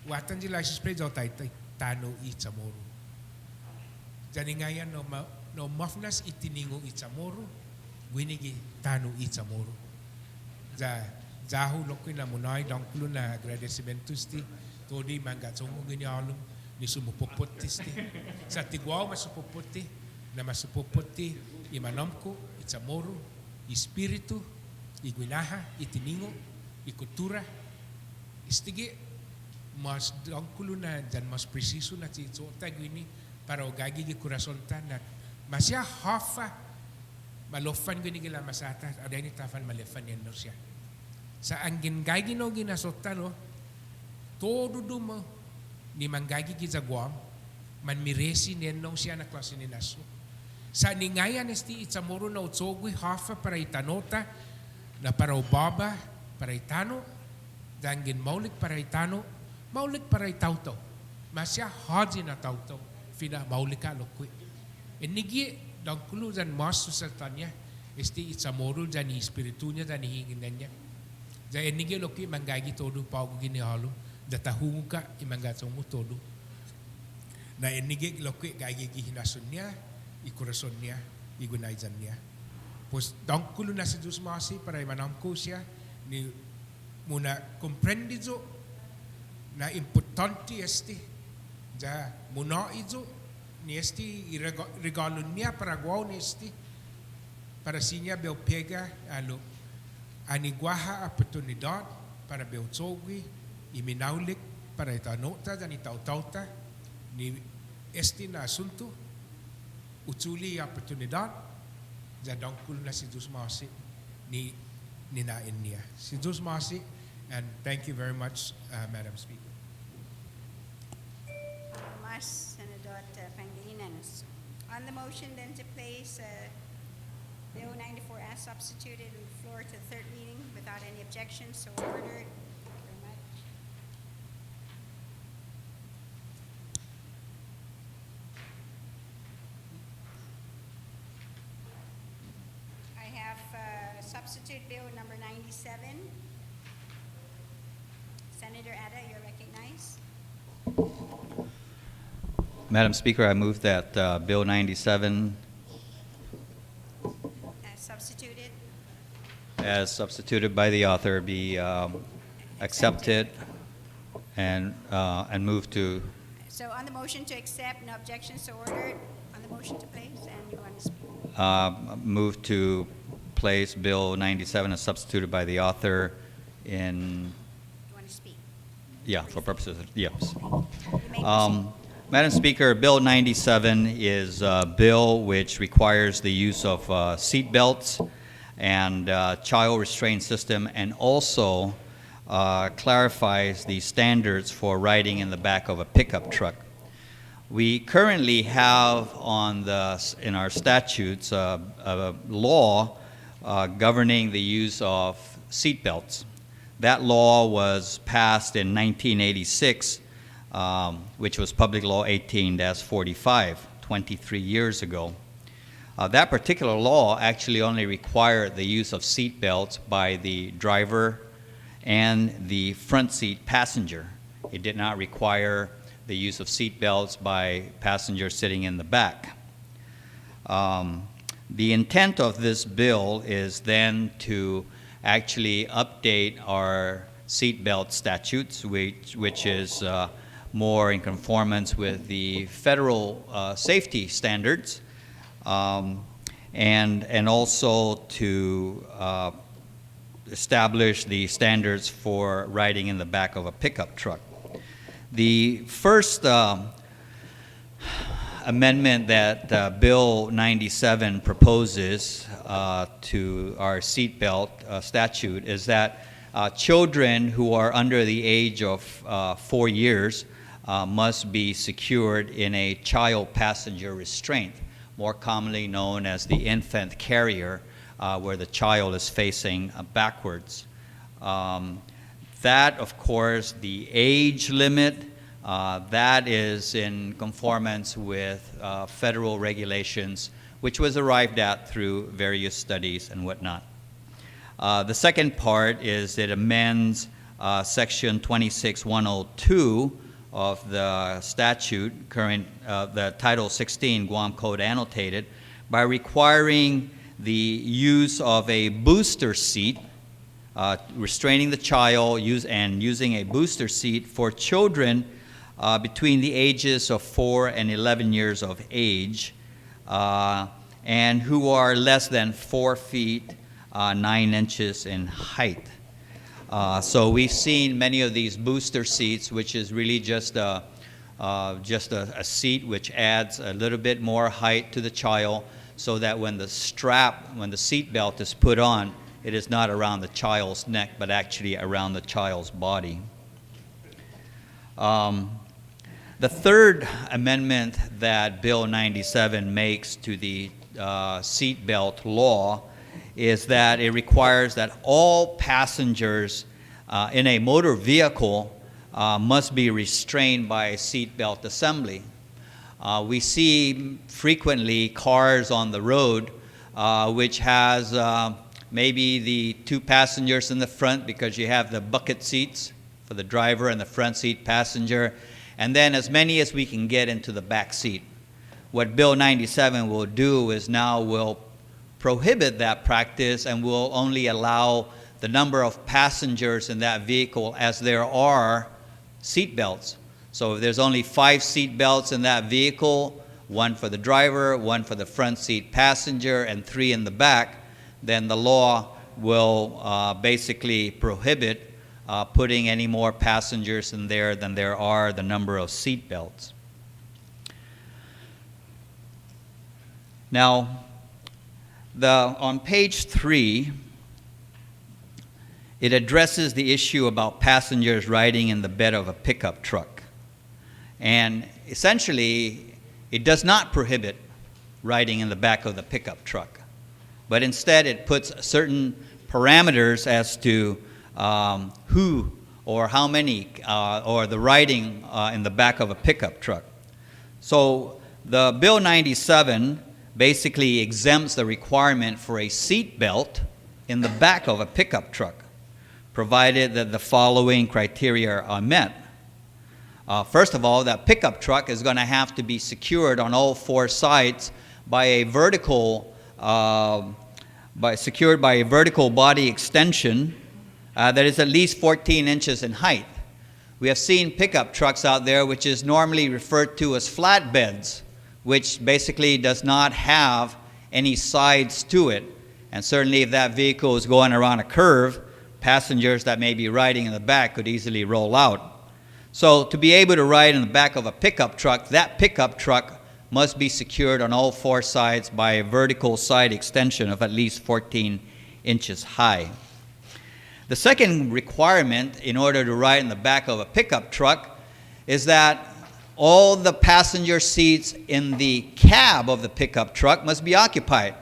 watan di license plate daw tay tano I Chamorro. Jadi ngayon no mafnas itiningo I Chamorro, winigi tano I Chamorro. Jahu lokoy na munay dangkulo na agradecimentos ti todi mangatsongo ginialum ni sumupuputis ti. Sa tigwaw masupuputi na masupuputi imanamko I Chamorro, espiritu, igwinaha, itiningo, ikultura, istigi mas dangkulo na dan mas preciso na si Zota gwini para ogagi gi kurasonta na masya hafa malofan gwini gila masata ada ini tafan malefan yan no siya sa angin gagi no ginasota no todo dumo ni manggagi gi sa Guam man miresi nen no siya na klase ni naso sa ningayan esti Chamorro na utsogwi hafa para itanota na para ubaba para itano dangin maulik para itano maulik para itauto, masya haji na tauto, fina maulika lokwe. Enigi dangkulo dan mas susertanya, esti Chamorro dan espiritunya dan hinginanya. Jadi enigi lokwe manggagi todo pau gini halu, datahungu ka imangatsomu todo. Na enigi lokwe gagi hinasunnya, ikurasunnya, igunaizannya. Pos dangkulo na si Diyos Masi para imanamko siya ni muna comprendizo na importante esti ja muna izo ni esti regalo niya para guaw ni esti para sinya beo pega alo aniguaha oportunidad para beo tsogwi iminaulik para itanota dan itautauta ni esti na asunto utsuli oportunidad ja dangkul na si Diyos Masi ni ninain niya si Diyos Masi. And thank you very much, Madam Speaker. Mas Senador Pangilinan. On the motion then to place Bill 94 as substituted on the floor to the third reading without any objections, so ordered. Thank you very much. I have substitute Bill number 97. Senator Ada, you're recognized. Madam Speaker, I move that Bill 97 as substituted by the author be accepted and moved to. So on the motion to accept, no objections, so ordered. On the motion to place, and you want to speak? Move to place Bill 97 as substituted by the author in. Yeah, for purposes of, yes. Madam Speaker, Bill 97 is a bill which requires the use of seat belts and child restraint system, and also clarifies the standards for riding in the back of a pickup truck. We currently have in our statutes a law governing the use of seat belts. That law was passed in 1986, which was Public Law 18-45, 23 years ago. That particular law actually only required the use of seat belts by the driver and the front seat passenger. It did not require the use of seat belts by passengers sitting in the back. The intent of this bill is then to actually update our seatbelt statutes, which is more in conformance with the federal safety standards, and also to establish the standards for riding in the back of a pickup truck. The first amendment that Bill 97 proposes to our seatbelt statute is that children who are under the age of 4 years must be secured in a child passenger restraint, more commonly known as the infant carrier, where the child is facing backwards. That, of course, the age limit, that is in conformance with federal regulations, which was arrived at through various studies and whatnot. The second part is it amends Section 26102 of the statute, the Title 16 Guam Code Annotated, by requiring the use of a booster seat, restraining the child and using a booster seat for children between the ages of 4 and 11 years of age, and who are less than 4 feet 9 inches in height. So we've seen many of these booster seats, which is really just a seat which adds a little bit more height to the child, so that when the seat belt is put on, it is not around the child's neck, but actually around the child's body. The third amendment that Bill 97 makes to the seat belt law is that it requires that all passengers in a motor vehicle must be restrained by a seat belt assembly. We see frequently cars on the road which has maybe the 2 passengers in the front, because you have the bucket seats for the driver and the front seat passenger, and then as many as we can get into the back seat. What Bill 97 will do is now will prohibit that practice and will only allow the number of passengers in that vehicle as there are seat belts. So if there's only 5 seat belts in that vehicle, 1 for the driver, 1 for the front seat passenger, and 3 in the back, then the law will basically prohibit putting any more passengers in there than there are the number of seat belts. Now, on page 3, it addresses the issue about passengers riding in the bed of a pickup truck. And essentially, it does not prohibit riding in the back of the pickup truck, but instead it puts certain parameters as to who or how many or the riding in the back of a pickup truck. So the Bill 97 basically exempts the requirement for a seat belt in the back of a pickup truck, provided that the following criteria are met. First of all, that pickup truck is going to have to be secured on all 4 sides by a vertical, secured by a vertical body extension that is at least 14 inches in height. We have seen pickup trucks out there which is normally referred to as flatbeds, which basically does not have any sides to it. And certainly if that vehicle is going around a curve, passengers that may be riding in the back could easily roll out. So to be able to ride in the back of a pickup truck, that pickup truck must be secured on all 4 sides by a vertical side extension of at least 14 inches high. The second requirement in order to ride in the back of a pickup truck is that all the passenger seats in the cab of the pickup truck must be occupied.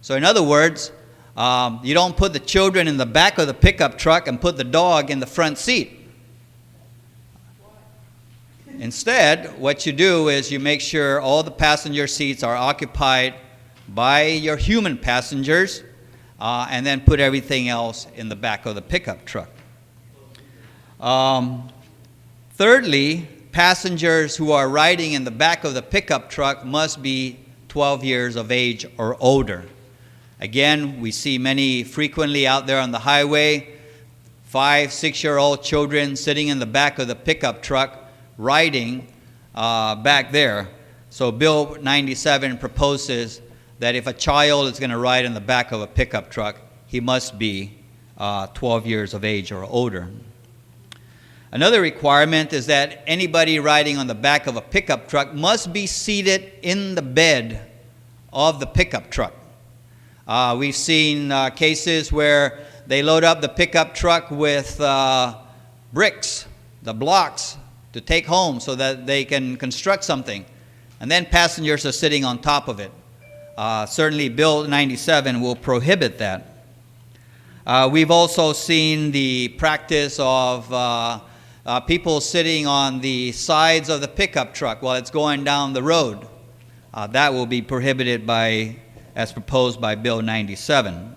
So in other words, you don't put the children in the back of the pickup truck and put the dog in the front seat. Instead, what you do is you make sure all the passenger seats are occupied by your human passengers, and then put everything else in the back of the pickup truck. Thirdly, passengers who are riding in the back of the pickup truck must be 12 years of age or older. Again, we see many frequently out there on the highway, 5-, 6-year-old children sitting in the back of the pickup truck riding back there. So Bill 97 proposes that if a child is going to ride in the back of a pickup truck, he must be 12 years of age or older. Another requirement is that anybody riding on the back of a pickup truck must be seated in the bed of the pickup truck. We've seen cases where they load up the pickup truck with bricks, the blocks, to take home so that they can construct something. And then passengers are sitting on top of it. Certainly Bill 97 will prohibit that. We've also seen the practice of people sitting on the sides of the pickup truck while it's going down the road. That will be prohibited as proposed by Bill 97.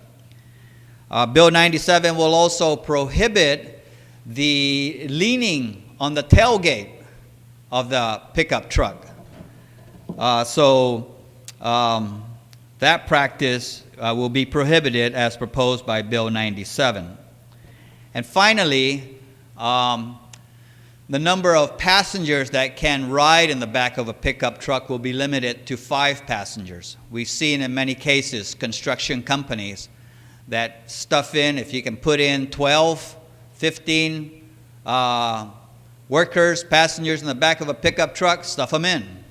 Bill 97 will also prohibit the leaning on the tailgate of the pickup truck. That practice will be prohibited as proposed by Bill 97. And finally, the number of passengers that can ride in the back of a pickup truck will be limited to 5 passengers. We've seen in many cases construction companies that stuff in, if you can put in 12, 15 workers, passengers in the back of a pickup truck, stuff them in.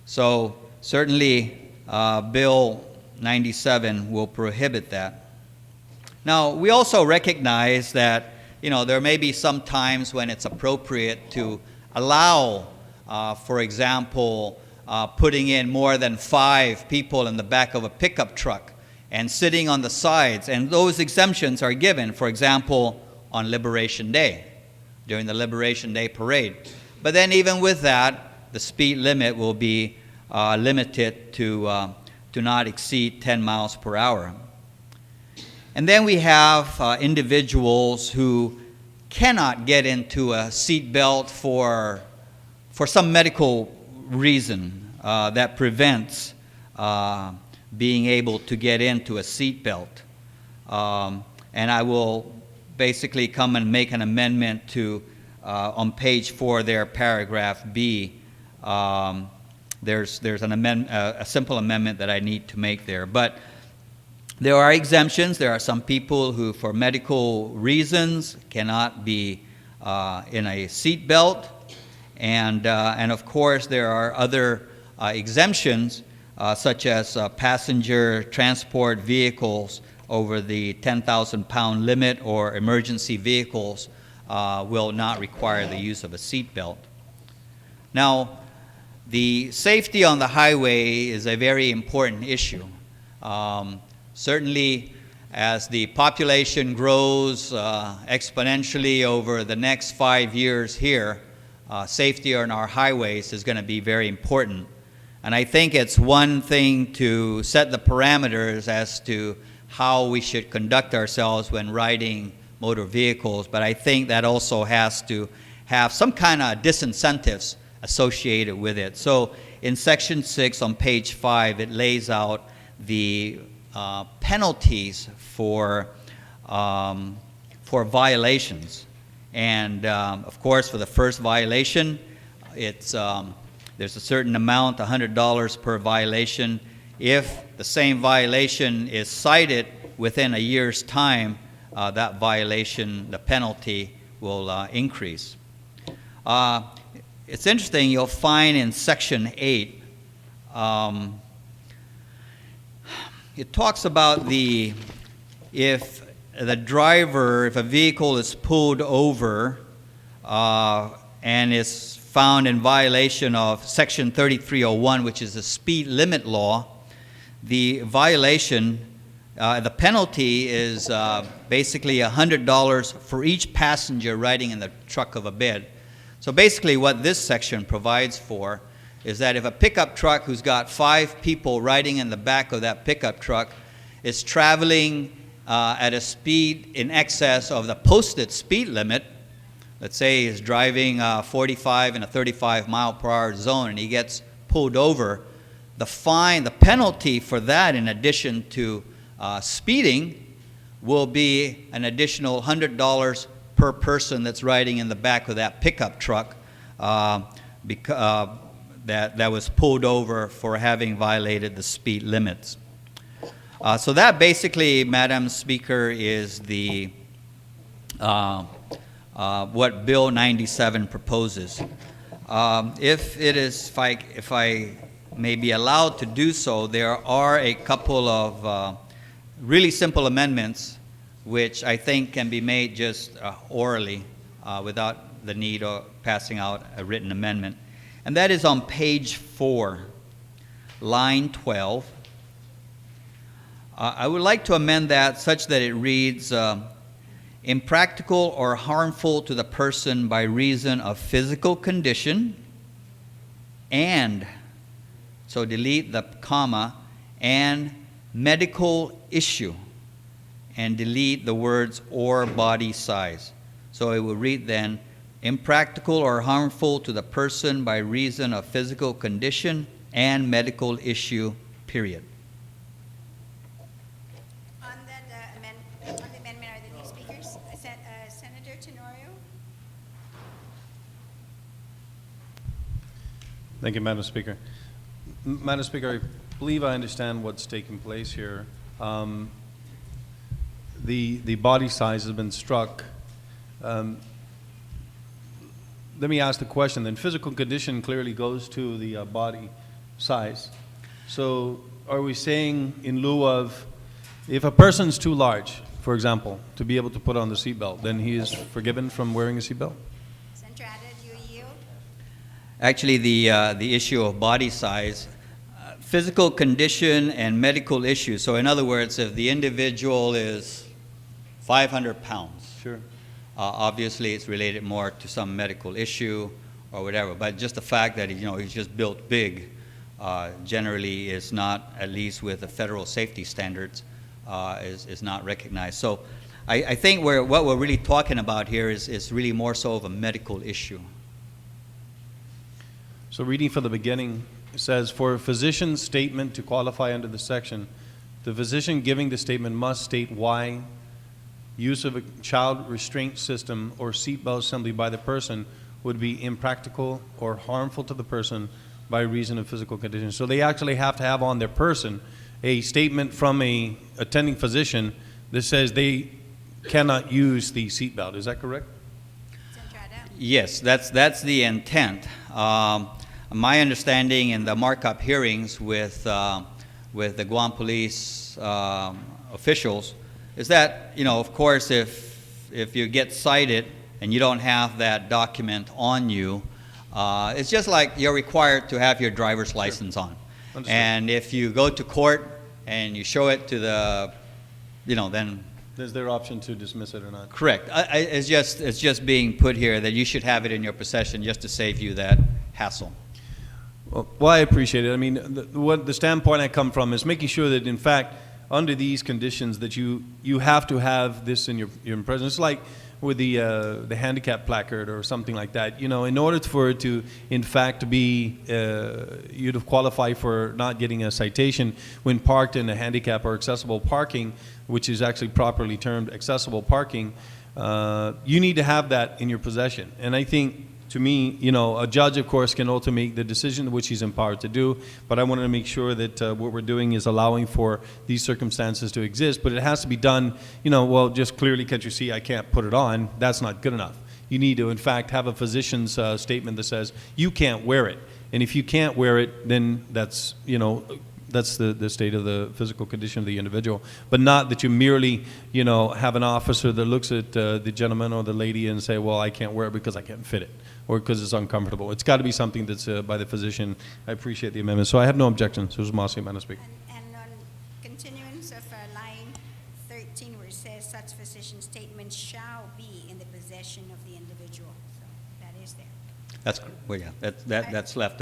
So certainly Bill 97 will prohibit that. Now, we also recognize that there may be some times when it's appropriate to allow, for example, putting in more than 5 people in the back of a pickup truck and sitting on the sides. And those exemptions are given, for example, on Liberation Day, during the Liberation Day parade. But then even with that, the speed limit will be limited to not exceed 10 miles per hour. And then we have individuals who cannot get into a seat belt for some medical reason that prevents being able to get into a seat belt. And I will basically come and make an amendment to, on page 4 there, paragraph B. There's a simple amendment that I need to make there. But there are exemptions. There are some people who, for medical reasons, cannot be in a seat belt. And of course, there are other exemptions, such as passenger transport vehicles over the 10,000-pound limit, or emergency vehicles will not require the use of a seat belt. Now, the safety on the highway is a very important issue. Certainly, as the population grows exponentially over the next 5 years here, safety on our highways is going to be very important. And I think it's one thing to set the parameters as to how we should conduct ourselves when riding motor vehicles, but I think that also has to have some kind of disincentives associated with it. So in section 6 on page 5, it lays out the penalties for violations. And of course, for the first violation, there's a certain amount, $100 per violation. If the same violation is cited within a year's time, that violation, the penalty, will increase. It's interesting, you'll find in section 8, it talks about if a vehicle is pulled over and is found in violation of section 3301, which is the speed limit law, the violation, the penalty is basically $100 for each passenger riding in the truck of a bed. So basically what this section provides for is that if a pickup truck who's got 5 people riding in the back of that pickup truck is traveling at a speed in excess of the posted speed limit, let's say he's driving 45 in a 35 mile per hour zone and he gets pulled over, the fine, the penalty for that in addition to speeding will be an additional $100 per person that's riding in the back of that pickup truck that was pulled over for having violated the speed limits. So that basically, Madam Speaker, is the what Bill 97 proposes. If I may be allowed to do so, there are a couple of really simple amendments which I think can be made just orally without the need of passing out a written amendment. And that is on page 4, line 12. I would like to amend that such that it reads, impractical or harmful to the person by reason of physical condition, and, so delete the comma, and medical issue, and delete the words or body size. So it will read then, impractical or harmful to the person by reason of physical condition and medical issue, period. On the amendment, are there any speakers? Senator Tenorio? Thank you, Madam Speaker. Madam Speaker, I believe I understand what's taking place here. The body size has been struck. Let me ask the question then. Physical condition clearly goes to the body size. So are we saying in lieu of, if a person's too large, for example, to be able to put on the seatbelt, then he is forgiven from wearing a seatbelt? Senator Ada, do you yield? Actually, the issue of body size, physical condition and medical issues. So in other words, if the individual is 500 pounds, sure. Obviously it's related more to some medical issue or whatever, but just the fact that he's just built big generally is not, at least with the federal safety standards, is not recognized. So I think what we're really talking about here is really more so of a medical issue. So reading from the beginning, it says, for a physician's statement to qualify under the section, the physician giving the statement must state why use of a child restraint system or seatbelt assembly by the person would be impractical or harmful to the person by reason of physical condition. So they actually have to have on their person a statement from a attending physician that says they cannot use the seatbelt. Is that correct? Yes, that's the intent. My understanding in the markup hearings with the Guam police officials is that, of course, if you get cited and you don't have that document on you, it's just like you're required to have your driver's license on. Understood. And if you go to court and you show it to the, then... Is there option to dismiss it or not? Correct. It's just being put here that you should have it in your possession just to save you that hassle. Well, I appreciate it. I mean, the standpoint I come from is making sure that, in fact, under these conditions that you have to have this in your presence. It's like with the handicap placard or something like that. In order for it to, in fact, be, you'd have qualified for not getting a citation when parked in a handicap or accessible parking, which is actually properly termed accessible parking. You need to have that in your possession. And I think, to me, a judge, of course, can also make the decision which he's empowered to do, but I wanted to make sure that what we're doing is allowing for these circumstances to exist, but it has to be done, well, just clearly, can't you see I can't put it on? That's not good enough. You need to, in fact, have a physician's statement that says you can't wear it, and if you can't wear it, then that's, that's the state of the physical condition of the individual, but not that you merely, have an officer that looks at the gentleman or the lady and say, well, I can't wear it because I can't fit it, or because it's uncomfortable. It's got to be something that's by the physician. I appreciate the amendment. So I have no objections. It was Mossy, Madam Speaker. And on continuance of line 13, where it says such physician statement shall be in the possession of the individual. So that is there. That's left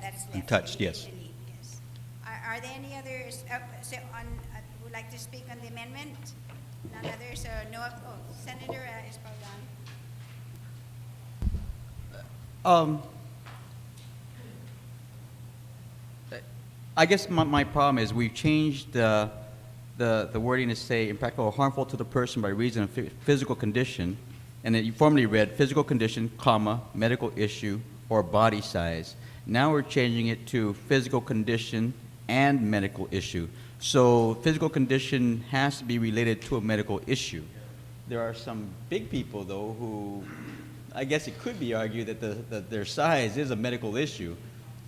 that's left. Untouched, yes. Delete, yes. Are there any others, would like to speak on the amendment? None others, no, Senator Espaldon. I guess my problem is we've changed the wording to say impractical or harmful to the person by reason of physical condition, and then you formerly read physical condition, comma, medical issue, or body size. Now we're changing it to physical condition and medical issue. So physical condition has to be related to a medical issue. There are some big people, though, who I guess it could be argued that their size is a medical issue,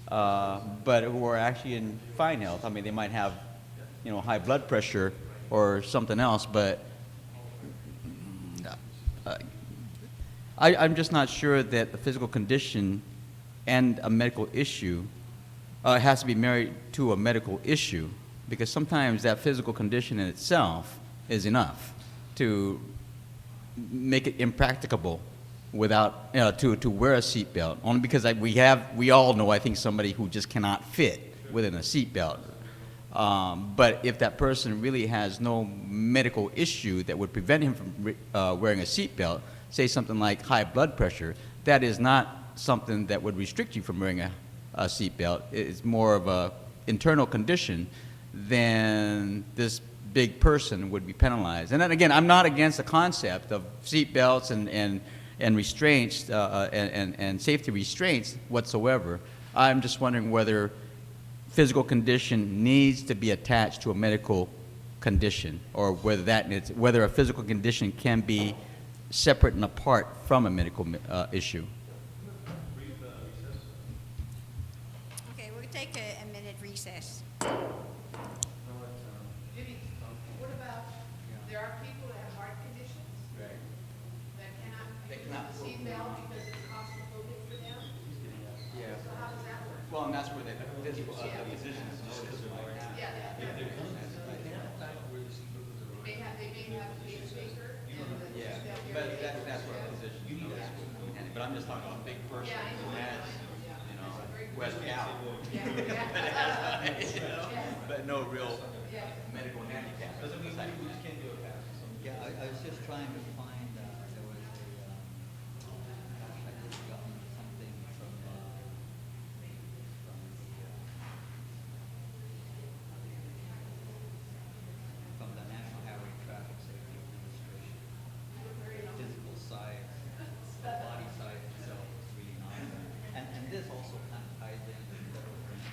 but who are actually in fine health. I mean, they might have, high blood pressure or something else, but I'm just not sure that the physical condition and a medical issue has to be married to a medical issue, because sometimes that physical condition in itself is enough to make it impracticable without to wear a seatbelt. Only because we all know, I think, somebody who just cannot fit within a seatbelt. But if that person really has no medical issue that would prevent him from wearing a seatbelt, say something like high blood pressure, that is not something that would restrict you from wearing a seatbelt. It's more of a internal condition, then this big person would be penalized. And then again, I'm not against the concept of seatbelts and restraints and safety restraints whatsoever. I'm just wondering whether physical condition needs to be attached to a medical condition, or whether a physical condition can be separate and apart from a medical issue. Okay, we'll take a minute recess. Jimmy, what about, there are people that have heart conditions that cannot use the seatbelt because it's claustrophobic for them? Yeah. So how does that work? Well, and that's where the physicians They may have a pacemaker and Yeah, but that's what a physician knows. But I'm just talking about a big person who has, who has gout. But no real medical handicap. Yeah, I was just trying to find, there was I just gotten something from the National Highway Traffic Safety Administration. Physical size, body size itself is really not. And this also kind of ties in with federal grants.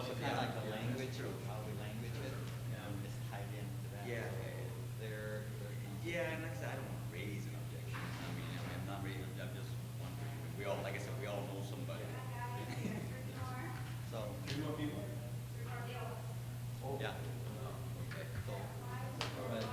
So kind of like the language or how we language it, is tied into that. Yeah. Yeah, and like I said, I don't want to raise an objection. I mean, I'm not raising, I'm just wondering. We all, like I said, we all know somebody. So. Yeah. Okay, so, but,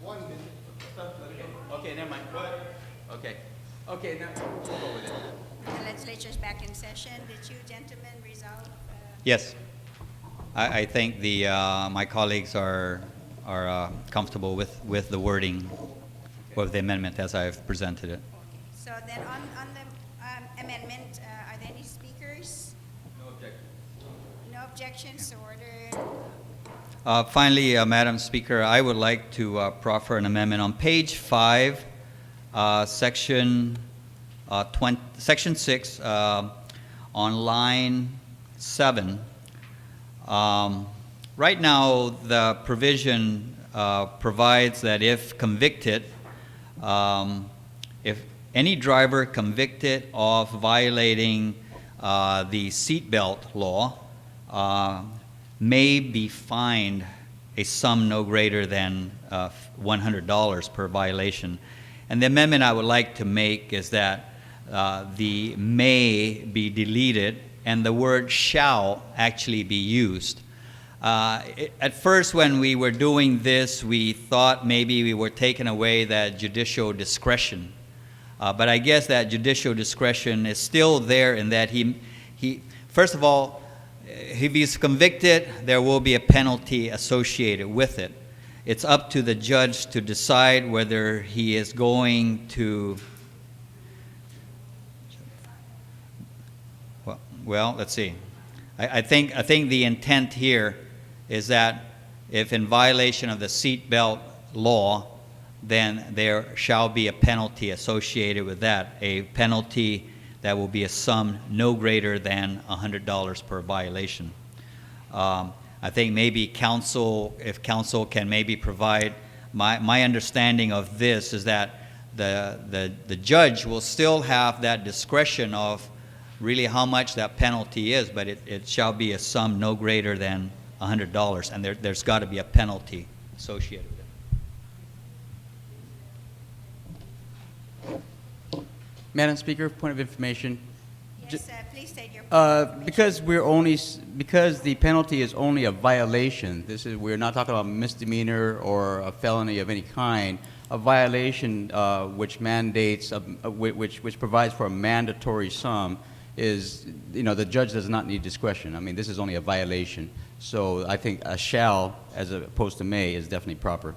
One minute. Okay, never mind. Go ahead. Okay, now we'll go with it. The legislature is back in session. Did you gentlemen resolve? yes. I think my colleagues are comfortable with the wording of the amendment as I've presented it. So then on the amendment, are there any speakers? No objection. No objections, so ordered. Finally, Madam Speaker, I would like to proffer an amendment on page 5, section 6, on line 7. Right now, the provision provides that if convicted, if any driver convicted of violating the seatbelt law may be fined a sum no greater than $100 per violation. And the amendment I would like to make is that the may be deleted and the word shall actually be used. At first, when we were doing this, we thought maybe we were taking away that judicial discretion But I guess that judicial discretion is still there in that he first of all, if he's convicted, there will be a penalty associated with it. It's up to the judge to decide whether he is going to, well, let's see. I think the intent here is that if in violation of the seatbelt law, then there shall be a penalty associated with that, a penalty that will be a sum no greater than $100 per violation. I think maybe if counsel can maybe provide, my understanding of this is that the judge will still have that discretion of really how much that penalty is, but it shall be a sum no greater than $100, and there's got to be a penalty associated with it. Madam Speaker, point of information. Yes, please state your Because because the penalty is only a violation. We're not talking about misdemeanor or a felony of any kind. A violation which mandates, which provides for a mandatory sum is, the judge does not need discretion. I mean, this is only a violation. So I think a shall, as opposed to may, is definitely proper.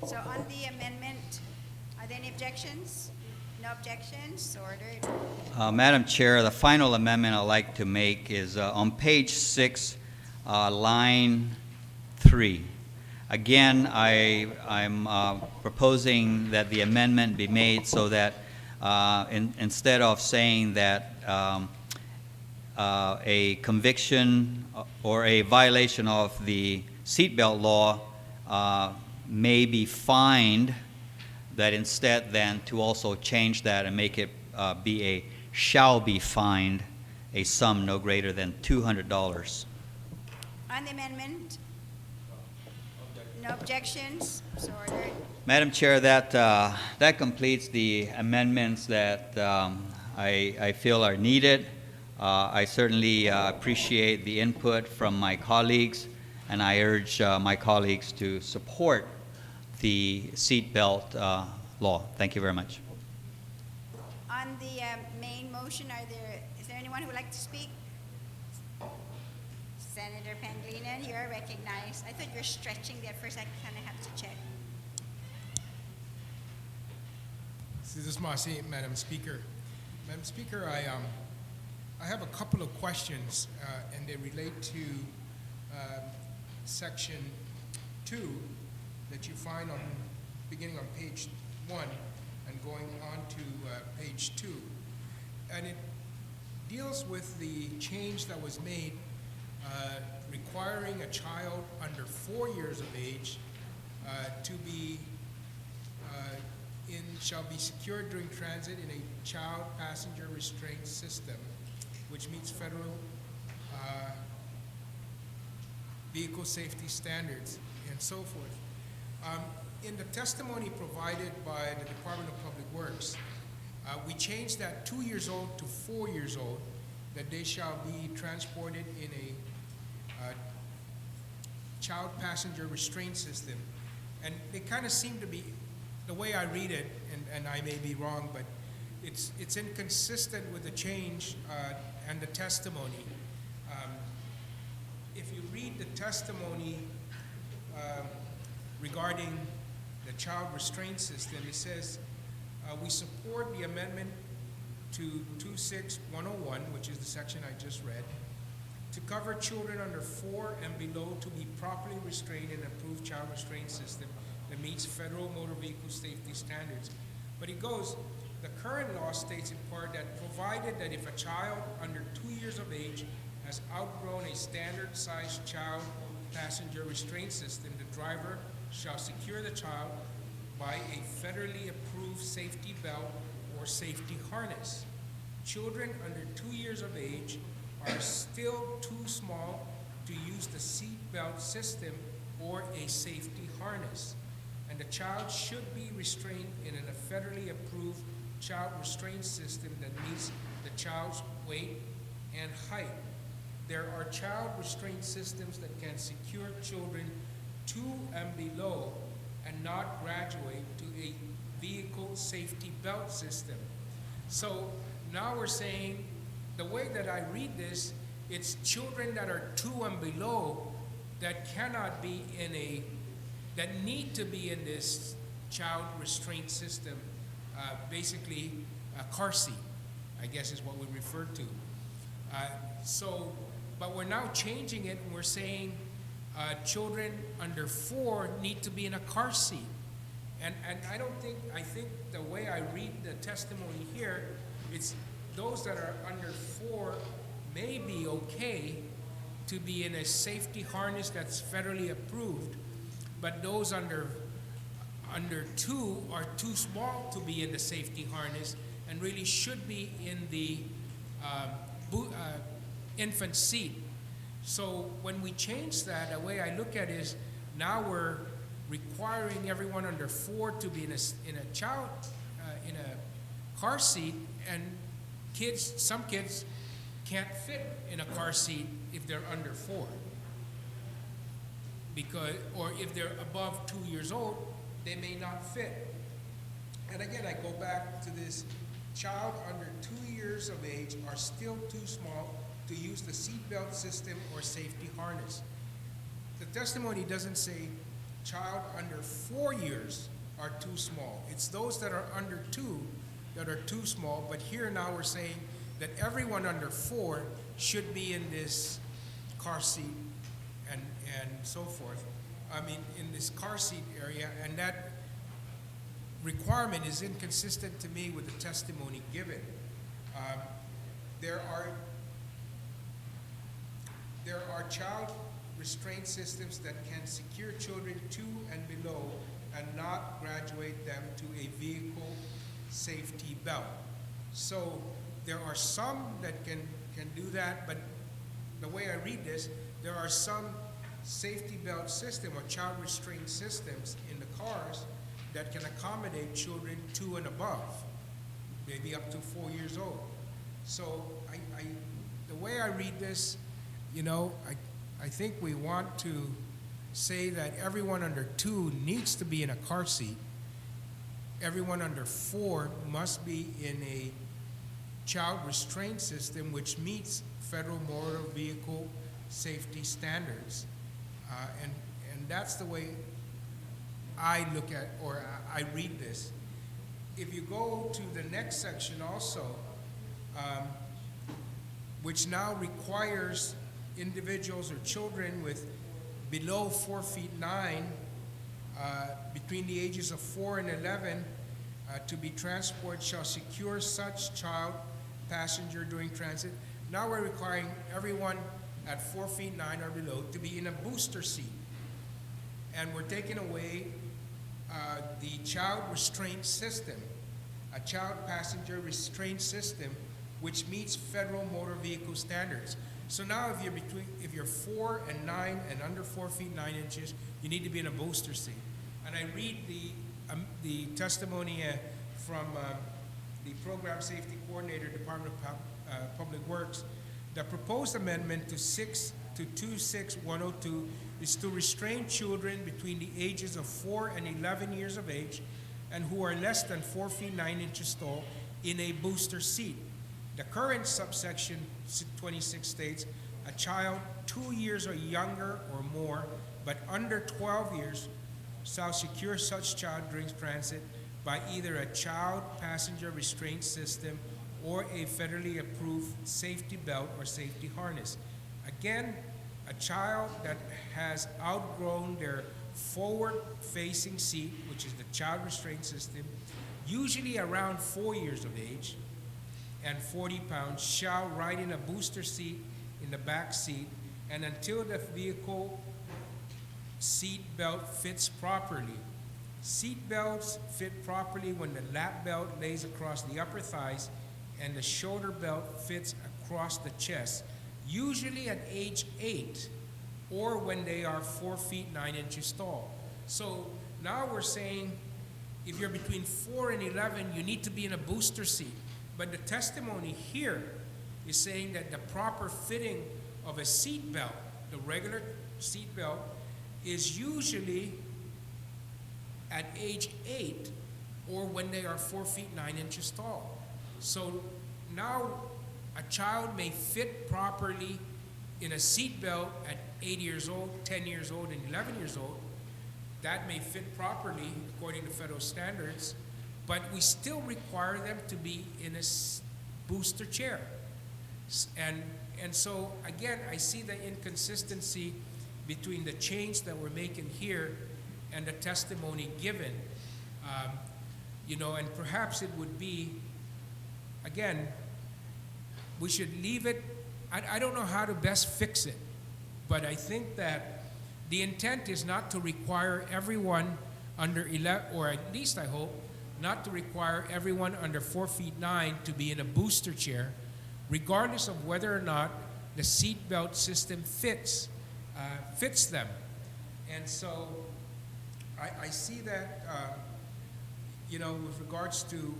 So on the amendment, are there any objections? No objections? Ordered. Madam Chair, the final amendment I'd like to make is on page 6, line 3. Again, I'm proposing that the amendment be made so that instead of saying that a conviction or a violation of the seatbelt law may be fined, that instead then to also change that and make it be a shall be fined, a sum no greater than $200. On the amendment? No objections? So ordered. Madam Chair, that completes the amendments that I feel are needed. I certainly appreciate the input from my colleagues, and I urge my colleagues to support the seatbelt law. Thank you very much. On the main motion, is there anyone who would like to speak? Senator Pangilinan, you are recognized. I thought you were stretching there first. I kind of have to check. This is Marcy, Madam Speaker. Madam Speaker, I have a couple of questions, and they relate to section 2 that you find beginning on page 1 and going on to page 2. And it deals with the change that was made requiring a child under 4 years of age to be shall be secured during transit in a child passenger restraint system, which meets federal vehicle safety standards and so forth. In the testimony provided by the Department of Public Works, we changed that 2 years old to 4 years old, that they shall be transported in a child passenger restraint system. And they kind of seem to be, the way I read it, and I may be wrong, but it's inconsistent with the change and the testimony. If you read the testimony regarding the child restraint system, it says, we support the amendment to 26101, which is the section I just read, to cover children under 4 and below to be properly restrained in an approved child restraint system that meets federal motor vehicle safety standards. But it goes, the current law states in part that provided that if a child under 2 years of age has outgrown a standard-sized child passenger restraint system, the driver shall secure the child by a federally approved safety belt or safety harness. Children under 2 years of age are still too small to use the seat belt system or a safety harness, and the child should be restrained in a federally approved child restraint system that meets the child's weight and height. There are child restraint systems that can secure children 2 and below and not graduate to a vehicle safety belt system. So now we're saying, the way that I read this, it's children that are 2 and below that cannot be in that need to be in this child restraint system, basically a car seat, I guess is what we refer to. But we're now changing it, and we're saying children under 4 need to be in a car seat. And I think the way I read the testimony here, it's those that are under 4 may be okay to be in a safety harness that's federally approved, but those under 2 are too small to be in the safety harness and really should be in the infant seat. So when we change that, the way I look at it is now we're requiring everyone under 4 to be in a car seat, and some kids can't fit in a car seat if they're under 4, or if they're above 2 years old, they may not fit. And again, I go back to this: child under 2 years of age are still too small to use the seatbelt system or safety harness. The testimony doesn't say child under 4 years are too small. It's those that are under 2 that are too small, but here now we're saying that everyone under 4 should be in this car seat and so forth. I mean, in this car seat area, and that requirement is inconsistent to me with the testimony given. There are child restraint systems that can secure children 2 and below and not graduate them to a vehicle safety belt. So there are some that can do that, but the way I read this, there are some safety belt system or child restraint systems in the cars that can accommodate children 2 and above, maybe up to 4 years old. So the way I read this, I think we want to say that everyone under 2 needs to be in a car seat. Everyone under 4 must be in a child restraint system which meets federal motor vehicle safety standards. And that's the way I look at, or I read this. If you go to the next section also, which now requires individuals or children with below 4 feet 9, between the ages of 4 and 11, to be transported shall secure such child passenger during transit. Now we're requiring everyone at 4 feet 9 or below to be in a booster seat. And we're taking away the child restraint system, a child passenger restraint system, which meets federal motor vehicle standards. So now if you're 4 and 9 and under 4 feet 9 inches, you need to be in a booster seat. And I read the testimony from the Program Safety Coordinator, Department of Public Works. The proposed amendment to 26102 is to restrain children between the ages of 4 and 11 years of age and who are less than 4 feet 9 inches tall in a booster seat. The current subsection 26 states, a child 2 years or younger or more, but under 12 years, shall secure such child during transit by either a child passenger restraint system or a federally approved safety belt or safety harness. Again, a child that has outgrown their forward-facing seat, which is the child restraint system, usually around 4 years of age and 40 pounds, shall ride in a booster seat in the back seat, and until the vehicle seat belt fits properly. Seat belts fit properly when the lap belt lays across the upper thighs and the shoulder belt fits across the chest, usually at age 8 or when they are 4 feet 9 inches tall. So now we're saying if you're between 4 and 11, you need to be in a booster seat. But the testimony here is saying that the proper fitting of a seat belt, the regular seat belt, is usually at age 8 or when they are 4 feet 9 inches tall. So now a child may fit properly in a seat belt at 8 years old, 10 years old, and 11 years old. That may fit properly according to federal standards, but we still require them to be in a booster chair. And so, again, I see the inconsistency between the change that we're making here and the testimony given. You know, and perhaps it would be, again, we should leave it. I don't know how to best fix it, but I think that the intent is not to require everyone under 11, or at least I hope, not to require everyone under 4 feet 9 to be in a booster chair, regardless of whether or not the seat belt system fits them. And so I see that, you know, with regards to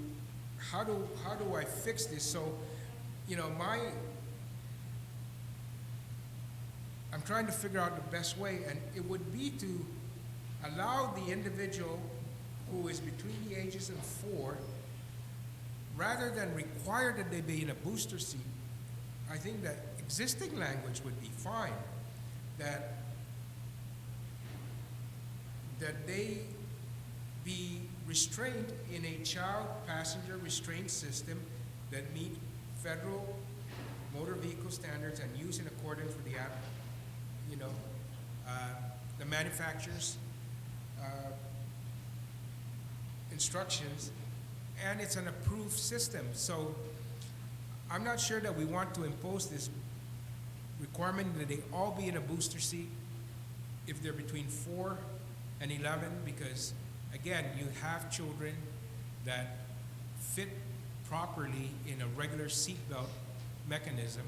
how do I fix this? So, you know, I'm trying to figure out the best way, and it would be to allow the individual who is between the ages of 4, rather than require that they be in a booster seat. I think that existing language would be fine, that they be restrained in a child passenger restraint system that meet federal motor vehicle standards and used in accordance with the the manufacturer's instructions, and it's an approved system. So I'm not sure that we want to impose this requirement that they all be in a booster seat if they're between 4 and 11, because again, you have children that fit properly in a regular seatbelt mechanism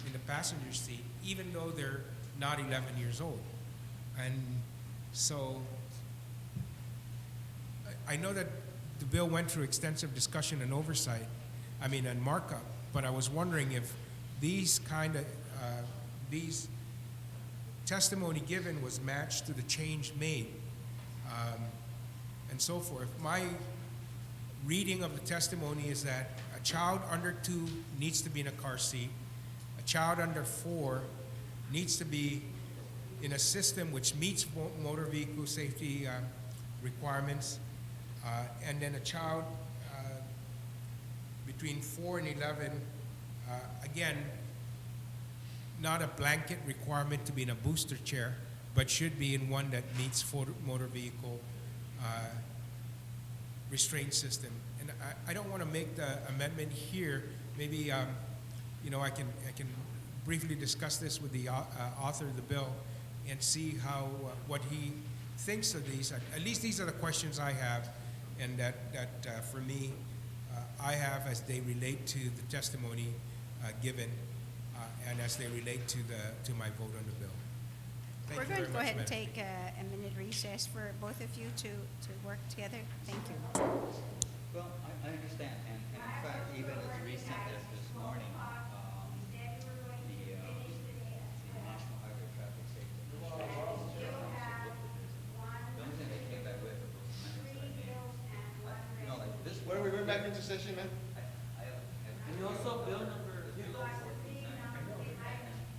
in the passenger seat, even though they're not 11 years old. And so I know that the bill went through extensive discussion and oversight, and markup, but I was wondering if these these testimony given was matched to the change made, and so forth. My reading of the testimony is that a child under 2 needs to be in a car seat. A child under 4 needs to be in a system which meets motor vehicle safety requirements. And then a child between 4 and 11, again, not a blanket requirement to be in a booster chair, but should be in one that meets motor vehicle restraint system. And I don't want to make the amendment here. Maybe I can briefly discuss this with the author of the bill and see how what he thinks of these. At least these are the questions I have, and that for me I have as they relate to the testimony given and as they relate to my vote on the bill. We're going to go ahead and take a minute recess for both of you to work together. Thank you. Well, I understand, and in fact, even as recent as this morning, the National Highway Traffic Safety Administration the only thing they came back with was amendments that I made. Like this. What are we right back into session, man? And you also bill number.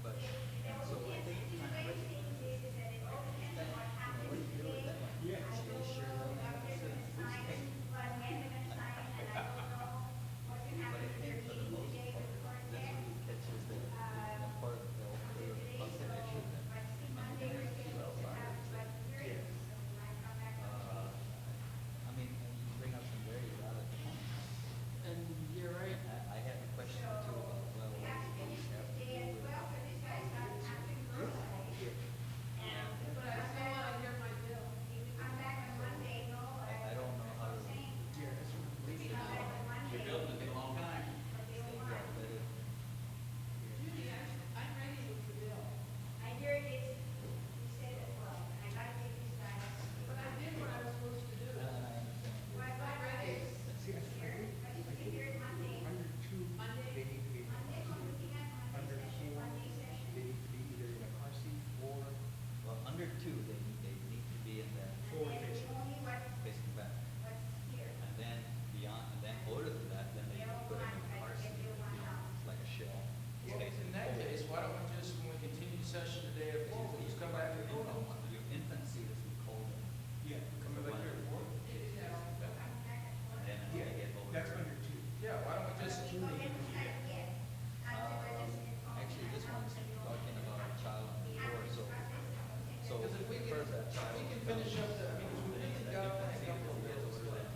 But so I think kind of session today, if you just come back to the Your infancy is cold. Yeah, coming back here for? Yeah, that's under two. Yeah, why don't we just, Actually, this one's talking about a child on the floor, so because if we can finish up the, because we got a couple of bills left.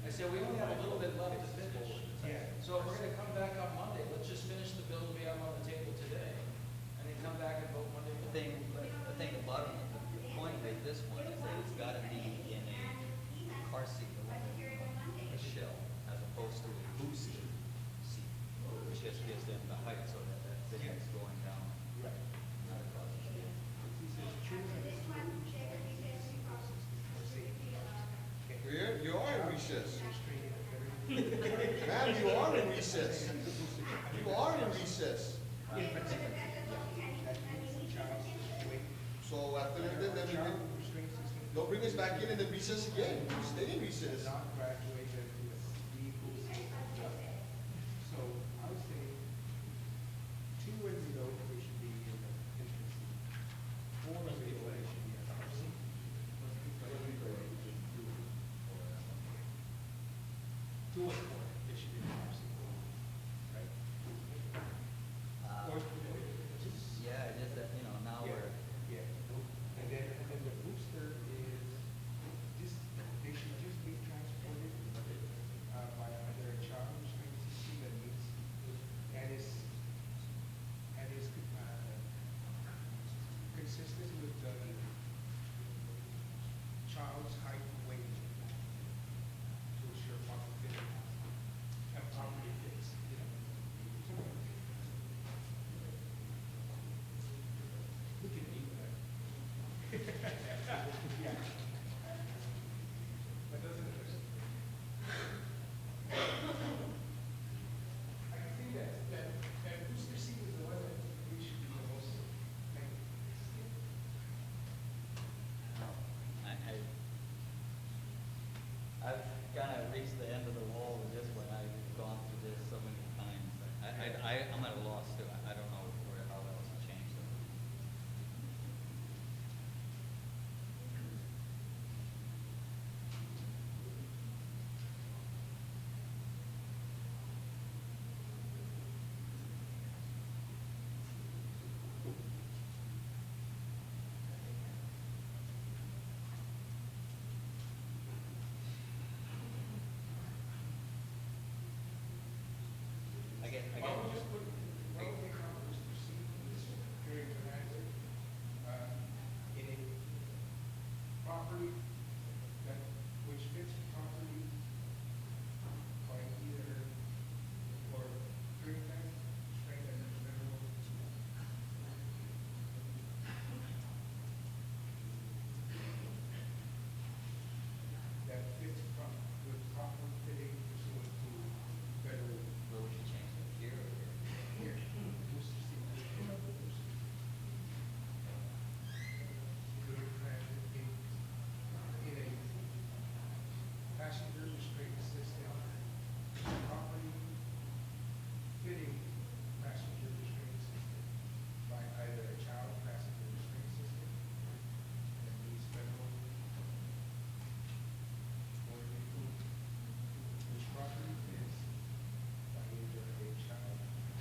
I said, we only have a little bit left to finish. Yeah. So if we're gonna come back on Monday, let's just finish the bills we have on the table today, and then come back and vote Monday. the thing about it, the point with this one is that it's gotta be in a car seat, a shell, as opposed to a booster seat, which just gives them the height so that thing is going down. Right. Not across the street. You are in recess. Ma'am, you are in recess. You are in recess. So after that, then we can, don't bring us back in the recess again. Stay in recess. Not graduated with legal. So I would say 2 and below, they should be in the infancy. 4 and below, they should be in the RC. 2 and 4, they should be in the RC. Right? Or, Yeah, just that, now we're, yeah. And then the booster is just, they should just be transported by either a child restraint system that meets and is consistent with the child's height and weight to ensure proper fitting and properly fits, We can do that. Yeah. But doesn't it? I can see that booster seat is the one that we should be the most, like, I've kind of reached the end of the wall with this one. I've gone through this so many times. I'm at a loss too. I don't know how else to change it. why don't we just put, why don't we take out booster seat in this period of time, in a property that, which fits properly by either, or during time, strength and mineral. That fits with proper fitting pursuant to federal. Well, we should change it here or here. Here, booster seat. Good transit in a passenger restraint system, properly fitting passenger restraint system by either a child passenger restraint system that meets federal or legal, which properly fits by either a child,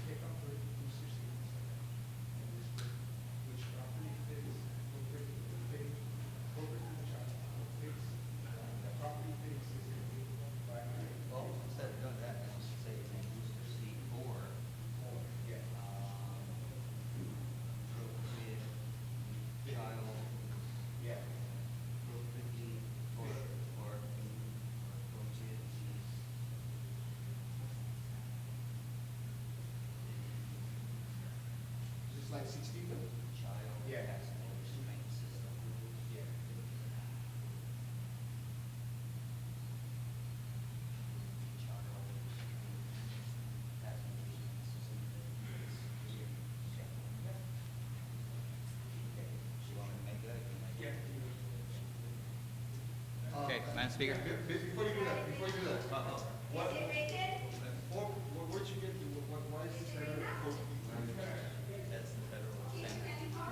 pick up the booster seats, and this which properly fits appropriate to the fitting, appropriate to the child, fits, the properly fitting system by Well, instead of doing that, let's just say it's a booster seat or, yeah. appropriate child, Yeah. appropriately, or appropriate Just like 60. child Yeah. passenger restraint system. Yeah. Okay, Madam Speaker. Before you do that, what, where'd you get, why is this letter appropriate? That's the federal standard.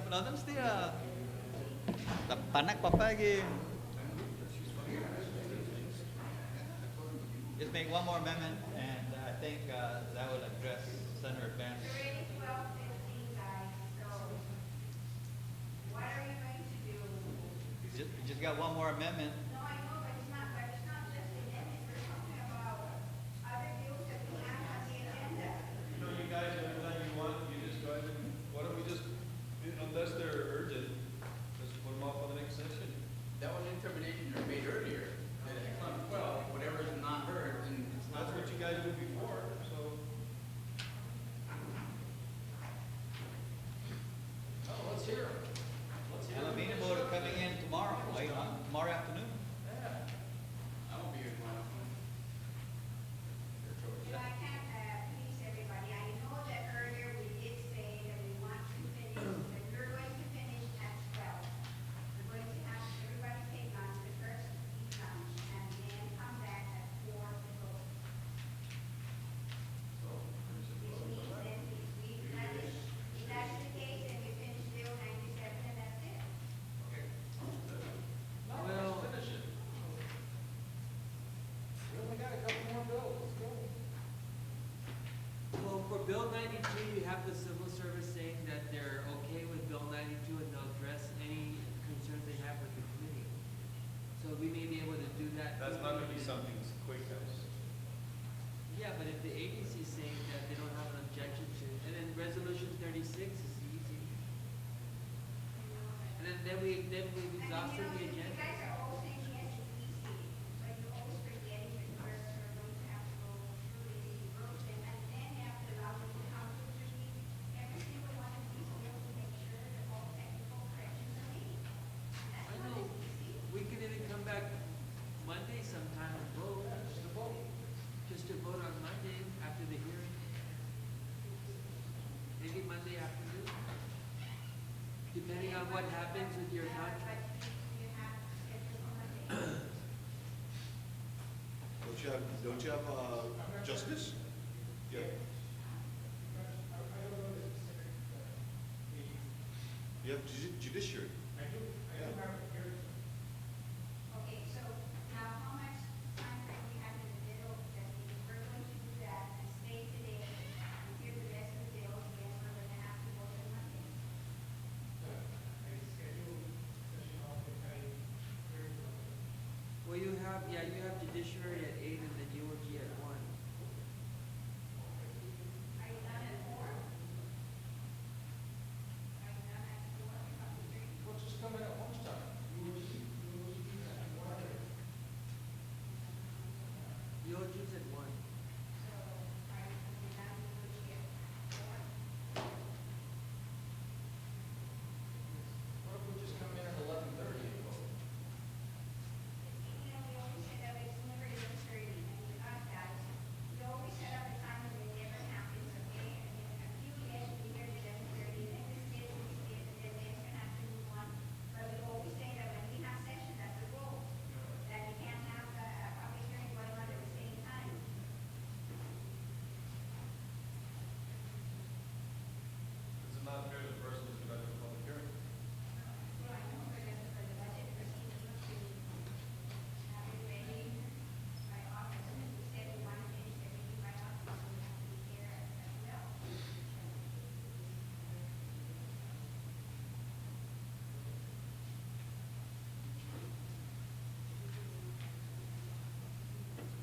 penonton mesti panak papa lagi. Just make one more amendment, and I think that would address Senator Ben's. Already 12:15, guys, so what are you going to do? You just got one more amendment. No, I know, but it's not just the amendment, we're talking about other bills that we have on the agenda. You know, you guys, every time you want, you just go ahead and, why don't we just, unless they're urgent, just put them off on the next session. That was an interpretation you made earlier, that it's on 12, whatever is not heard, and it's not. That's what you guys did before, so. Oh, let's hear it. Let's hear it. Alameda vote coming in tomorrow, tomorrow afternoon. I won't be here tomorrow. You know, I can't please everybody. I know that earlier we did say that we want to finish, that we're going to finish at 12. We're going to have everybody take lunch, the first eat lunch, and then come back at 4 to vote. Which means then if that's the case, then we finish Bill 97 and that's it. Well, finish it. We only got a couple more bills, let's go. Well, for Bill 92, you have the civil service saying that they're okay with Bill 92 and they'll address any concerns they have with the committee. So we may be able to do that. That's not gonna be something quick, guys. Yeah, but if the agency is saying that they don't have an objection to, and then resolution 36 is easy. And then we've exhausted the You agenda. guys are all saying yes, it's easy, but you're always forgetting that first we're going to have to go through the rules and then you have to allow them to come to read every single one of these bills to make sure that all technical corrections are made. I That's know, not easy. we can even come back Monday sometime and vote. Just to vote on Monday after the hearing. Maybe Monday afternoon. Depending on what happens with your contract. Don't you have justice? Yeah. You have judiciary. I do have it here. Okay, so now how much time frame we have in the bill that we're going to do that and stay today and hear the rest of the bill, then we're going to have to vote on Monday. I scheduled session off the county hearing. Well, you have judiciary at 8 and then UOG at 1. Are you done at 4? Are you done at 4? Well, just come in at lunchtime. UOG is at 1. So are you done with here? 4? What if we just come in at 11:30 and vote? You know, we always say that it's never 11:30, and with us guys, we always set up a time when it never happens, okay? And then a few years we hear the 11:30, then this gets, and then it's gonna have to move on. But we always say that when we have session, that's the rule, that we can't have a public hearing going on at the same time. Is it not fair to the person who's conducting the public hearing? So I know for the budget proceedings to have it ready by August, and we said we want to finish everything by August, so we have to be here as well.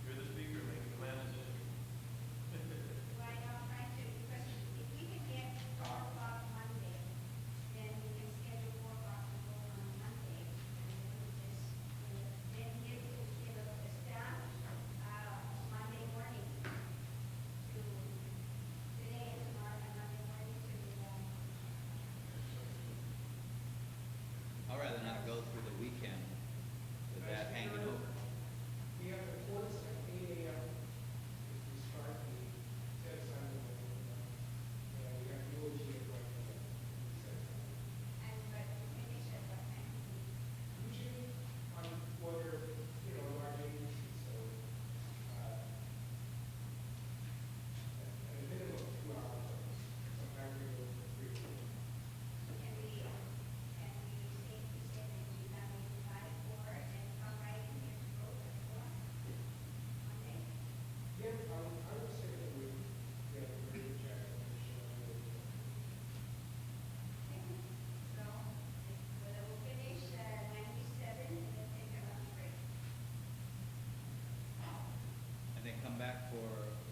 You're the speaker, make the man a decision. Well, I know, I'm trying to, because if we can get 4 o'clock Monday, then we can schedule 4 o'clock to go on Monday, and then we just, then give the staff, Monday morning to, today and tomorrow, and Monday morning to, I'd rather not go through the weekend with that hanging over. We have the courts at 8 a.m. If we start the set time, and we have UOG at 1 p.m. and, but finish at what time? Usually on order, large agencies, so, at a minimum of 2 hours. Sometimes we go 3 hours. Can we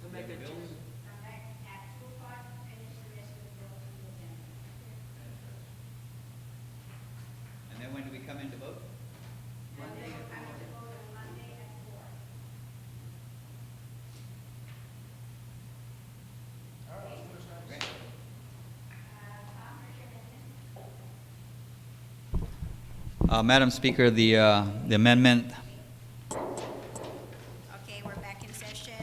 Come back at 2. And then when do we come in to vote? Monday at 4. Madam Speaker, the amendment, Okay, we're back in session.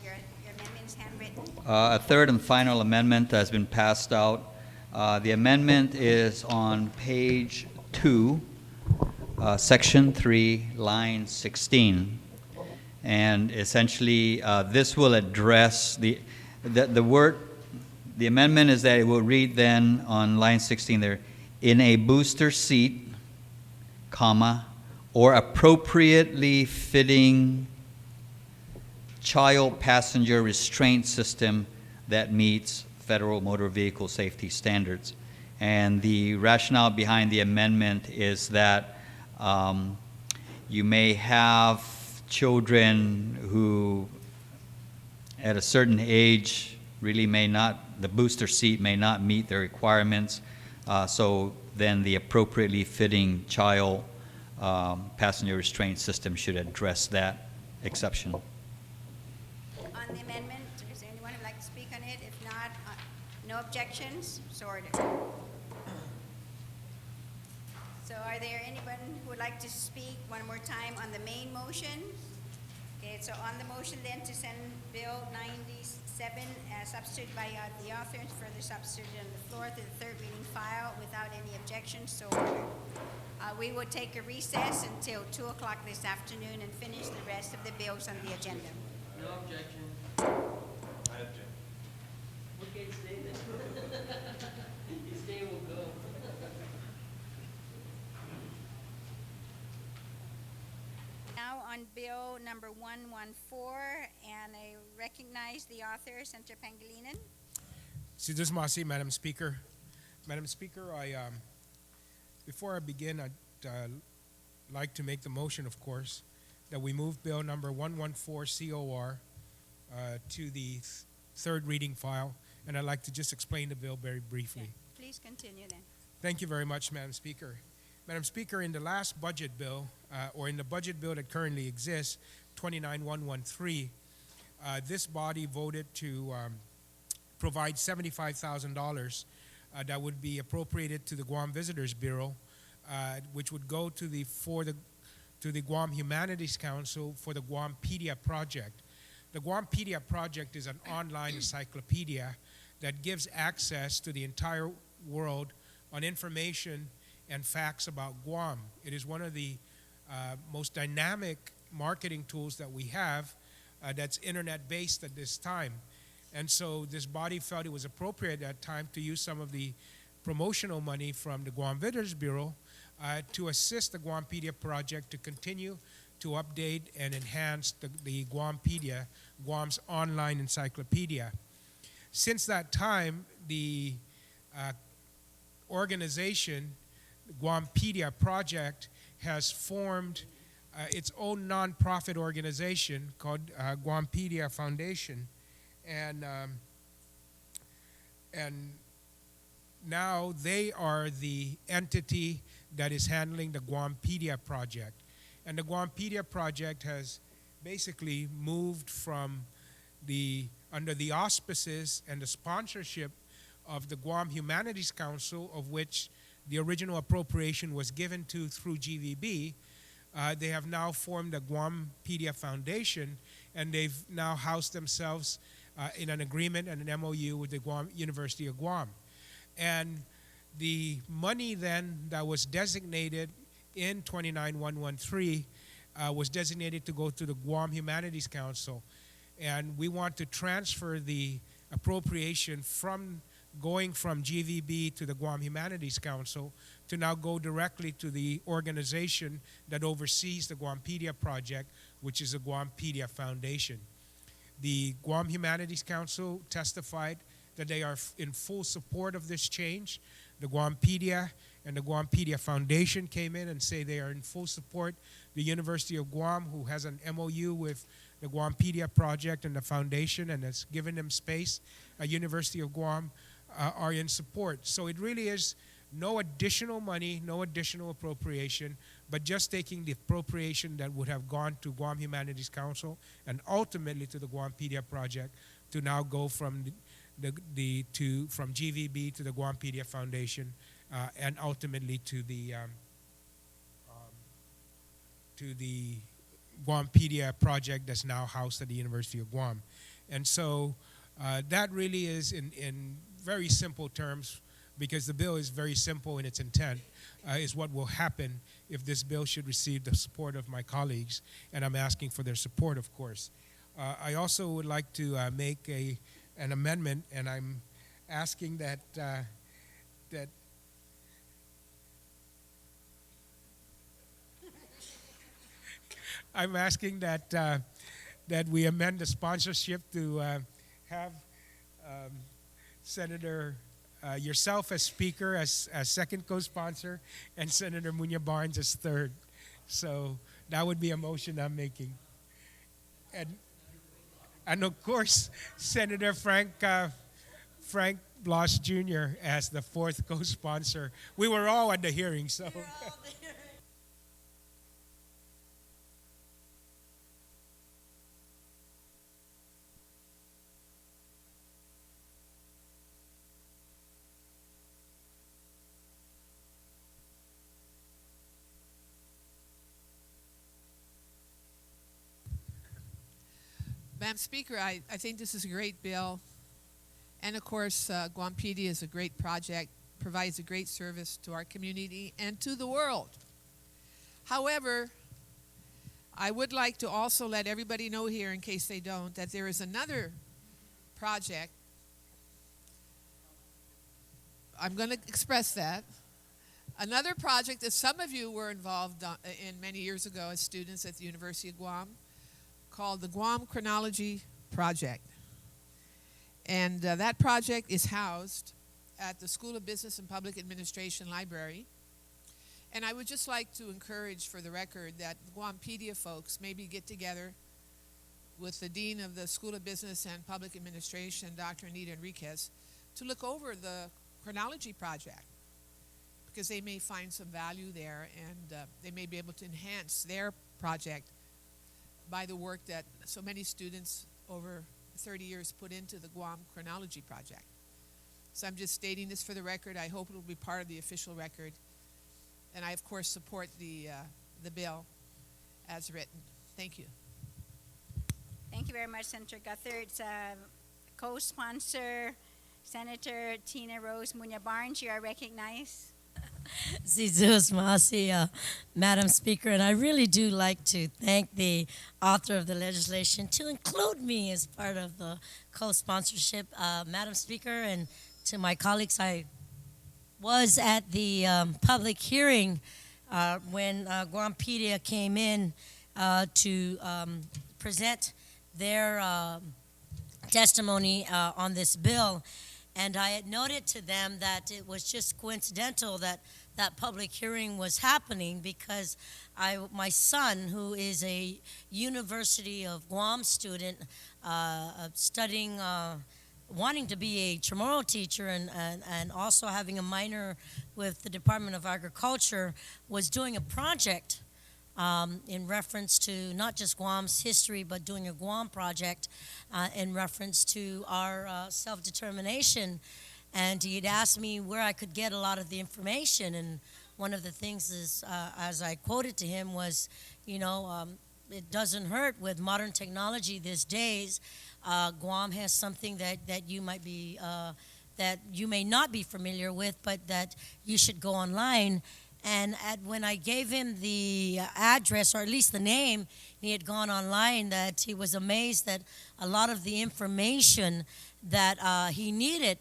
Your amendment is handwritten. a third and final amendment has been passed out. The amendment is on page 2, section 3, line 16. And essentially, this will address the word, the amendment is that it will read then on line 16 there, in a booster seat, comma, or appropriately fitting child passenger restraint system that meets federal motor vehicle safety standards. And the rationale behind the amendment is that you may have children who at a certain age really may not, the booster seat may not meet their requirements, so then the appropriately fitting child passenger restraint system should address that exception. On the amendment, is there anyone who'd like to speak on it? If not, no objections, so ordered. So are there anyone who would like to speak one more time on the main motion? Okay, so on the motion then to send Bill 97, substituted by the author and further substituted on the floor to the third reading file without any objections, so ordered. We will take a recess until 2 o'clock this afternoon and finish the rest of the bills on the agenda. No objection. I object. Okay, stay then. You stay, we'll go. Now on bill number 114, and I recognize the author, Senator Pangilinan. Sidusmasi, Madam Speaker. Madam Speaker, before I begin, I'd like to make the motion, of course, that we move bill number 114 COR to the third reading file, and I'd like to just explain the bill very briefly. Okay, please continue then. Thank you very much, Madam Speaker. Madam Speaker, in the last budget bill, or in the budget bill that currently exists, 29113, this body voted to provide $75,000 that would be appropriated to the Guam Visitors Bureau, which would go to the Guam Humanities Council for the Guampedia project. The Guampedia project is an online encyclopedia that gives access to the entire world on information and facts about Guam. It is one of the most dynamic marketing tools that we have that's internet-based at this time. And so this body felt it was appropriate at that time to use some of the promotional money from the Guam Visitors Bureau to assist the Guampedia project to continue to update and enhance the Guampedia, Guam's online encyclopedia. Since that time, the organization, the Guampedia project, has formed its own nonprofit organization called Guampedia Foundation. And now they are the entity that is handling the Guampedia project. And the Guampedia project has basically moved from under the auspices and the sponsorship of the Guam Humanities Council, of which the original appropriation was given to through GVB. They have now formed a Guampedia Foundation, and they've now housed themselves in an agreement and an MOU with the University of Guam. And the money then that was designated in 29113 was designated to go to the Guam Humanities Council. And we want to transfer the appropriation from going from GVB to the Guam Humanities Council to now go directly to the organization that oversees the Guampedia project, which is the Guampedia Foundation. The Guam Humanities Council testified that they are in full support of this change. The Guampedia and the Guampedia Foundation came in and say they are in full support. The University of Guam, who has an MOU with the Guampedia Project and the foundation, and has given them space, University of Guam, are in support. So it really is no additional money, no additional appropriation, but just taking the appropriation that would have gone to Guam Humanities Council and ultimately to the Guampedia Project to now go from from GVB to the Guampedia Foundation and ultimately to the Guampedia Project that's now housed at the University of Guam. And so that really is in very simple terms, because the bill is very simple in its intent, is what will happen if this bill should receive the support of my colleagues, and I'm asking for their support, of course. I also would like to make an amendment, and I'm asking that I'm asking that we amend the sponsorship to have Senator yourself as speaker, as second co-sponsor, and Senator Munya Barnes as third. So that would be a motion I'm making. And of course, Senator Frank Bloss Jr. as the fourth co-sponsor. We were all at the hearing, so. Madam Speaker, I think this is a great bill. And of course, Guampedia is a great project, provides a great service to our community and to the world. However, I would like to also let everybody know here, in case they don't, that there is another project. I'm going to express that. Another project that some of you were involved in many years ago as students at the University of Guam, called the Guam Chronology Project. And that project is housed at the School of Business and Public Administration Library. And I would just like to encourage, for the record, that the Guampedia folks maybe get together with the Dean of the School of Business and Public Administration, Dr. Anita Enriquez, to look over the Chronology Project, because they may find some value there, and they may be able to enhance their project by the work that so many students over 30 years put into the Guam Chronology Project. So I'm just stating this for the record. I hope it will be part of the official record. And I, of course, support the bill as written. Thank you. Thank you very much, Senator Guthert. Co-sponsor, Senator Tina Rose Munya Barnes, you are recognized. Jesus Masia, Madam Speaker, and I really do like to thank the author of the legislation to include me as part of the co-sponsorship. Madam Speaker, and to my colleagues, I was at the public hearing when Guampedia came in to present their testimony on this bill. And I had noted to them that it was just coincidental that that public hearing was happening, because my son, who is a University of Guam student, studying, wanting to be a Chamorro teacher and also having a minor with the Department of Agriculture, was doing a project in reference to not just Guam's history, but doing a Guam project in reference to our self-determination. And he'd asked me where I could get a lot of the information. And one of the things is, as I quoted to him, was, it doesn't hurt with modern technology these days. Guam has something that you might be, that you may not be familiar with, but that you should go online. And when I gave him the address, or at least the name, he had gone online, that he was amazed that a lot of the information that he needed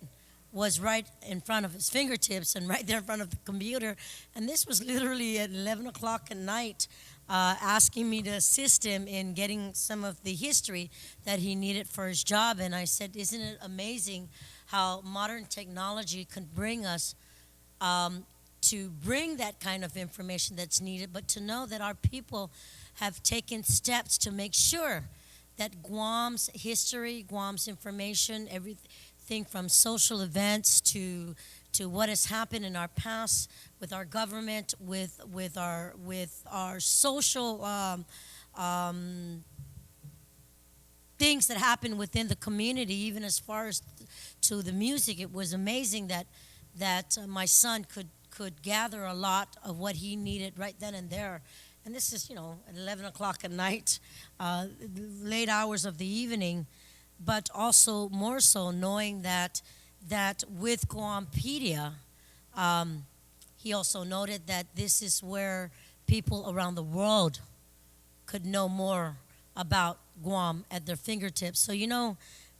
was right in front of his fingertips and right there in front of the computer. And this was literally at 11 o'clock at night, asking me to assist him in getting some of the history that he needed for his job. And I said, isn't it amazing how modern technology can bring us to bring that kind of information that's needed, but to know that our people have taken steps to make sure that Guam's history, Guam's information, everything from social events to what has happened in our past with our government, with our social things that happen within the community, even as far as to the music. It was amazing that my son could gather a lot of what he needed right then and there. And this is, at 11 o'clock at night, late hours of the evening, but also more so knowing that with Guampedia, he also noted that this is where people around the world could know more about Guam at their fingertips. So,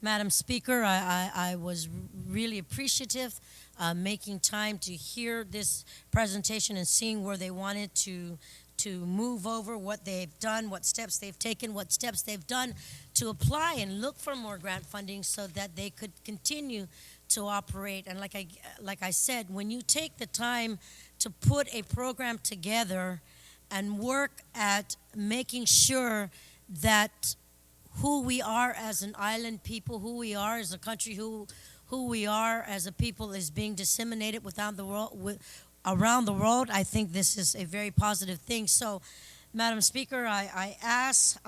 Madam Speaker, I was really appreciative making time to hear this presentation and seeing where they wanted to move over, what they've done, what steps they've taken, what steps they've done to apply and look for more grant funding so that they could continue to operate. And like I said, when you take the time to put a program together and work at making sure that who we are as an island people, who we are as a country, who we are as a people is being disseminated around the world, I think this is a very positive thing. So, Madam Speaker, I ask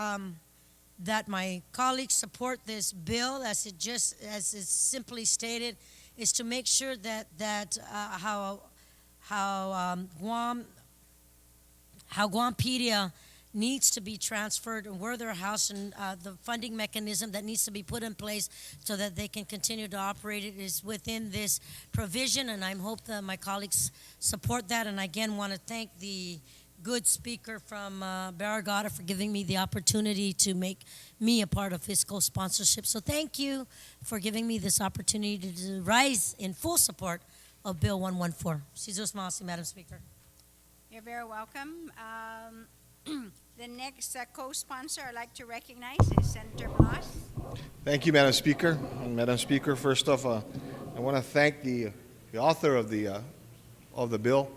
that my colleagues support this bill, as it's simply stated, is to make sure that how Guampedia needs to be transferred and where they're housed, and the funding mechanism that needs to be put in place so that they can continue to operate it is within this provision, and I hope that my colleagues support that. And I again want to thank the good speaker from Barragata for giving me the opportunity to make me a part of his co-sponsorship. So thank you for giving me this opportunity to rise in full support of Bill 114. Jesus Masi, Madam Speaker. You're very welcome. The next co-sponsor I'd like to recognize is Senator Blas. Thank you, Madam Speaker. And Madam Speaker, first off, I want to thank the author of the bill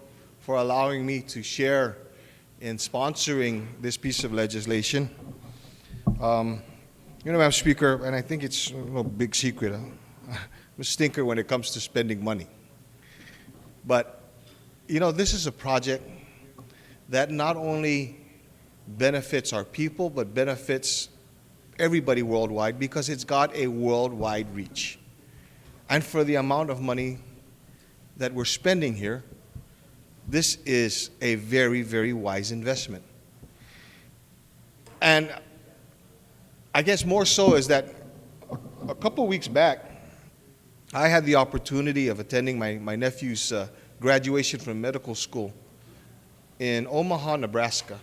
for allowing me to share in sponsoring this piece of legislation. Madam Speaker, and I think it's no big secret, I'm a stinker when it comes to spending money. But, this is a project that not only benefits our people, but benefits everybody worldwide because it's got a worldwide reach. And for the amount of money that we're spending here, this is a very, very wise investment. And I guess more so is that a couple weeks back, I had the opportunity of attending my nephew's graduation from medical school in Omaha, Nebraska.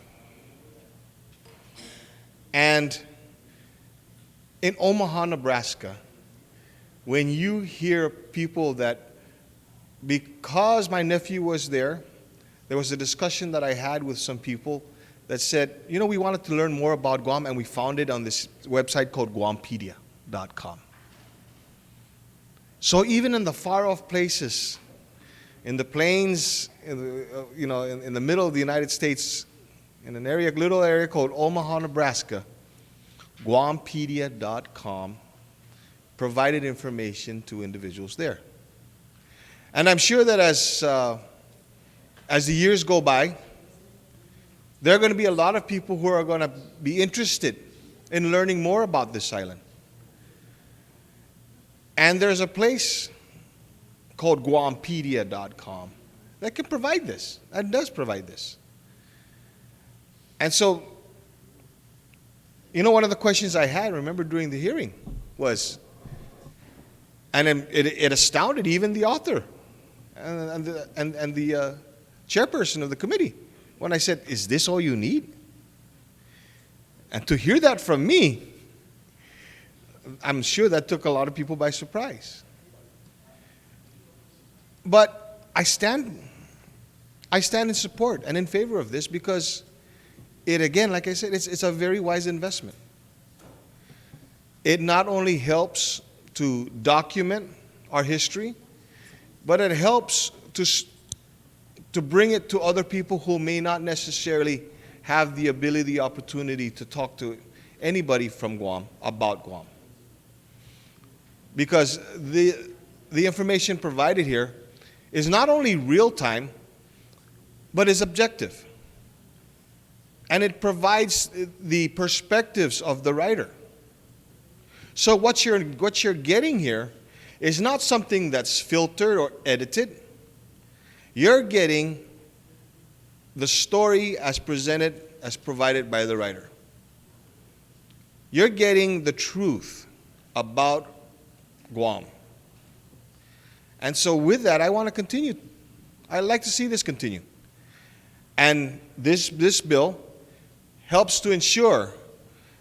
And in Omaha, Nebraska, when you hear people that, because my nephew was there was a discussion that I had with some people that said, we wanted to learn more about Guam, and we found it on this website called Guampedia.com. So even in the far-off places, in the plains, in the middle of the United States, in an little area called Omaha, Nebraska, Guampedia.com provided information to individuals there. And I'm sure that as the years go by, there are going to be a lot of people who are going to be interested in learning more about this island. And there's a place called Guampedia.com that can provide this, and does provide this. And so, one of the questions I had, remember during the hearing, was, and it astounded even the author and the chairperson of the committee when I said, is this all you need? And to hear that from me, I'm sure that took a lot of people by surprise. But I stand in support and in favor of this because it, again, like I said, it's a very wise investment. It not only helps to document our history, but it helps to bring it to other people who may not necessarily have the ability, the opportunity to talk to anybody from Guam about Guam. Because the information provided here is not only real time, but is objective. And it provides the perspectives of the writer. So what you're getting here is not something that's filtered or edited. You're getting the story as presented, as provided by the writer. You're getting the truth about Guam. And so with that, I want to continue. I'd like to see this continue. And this bill helps to ensure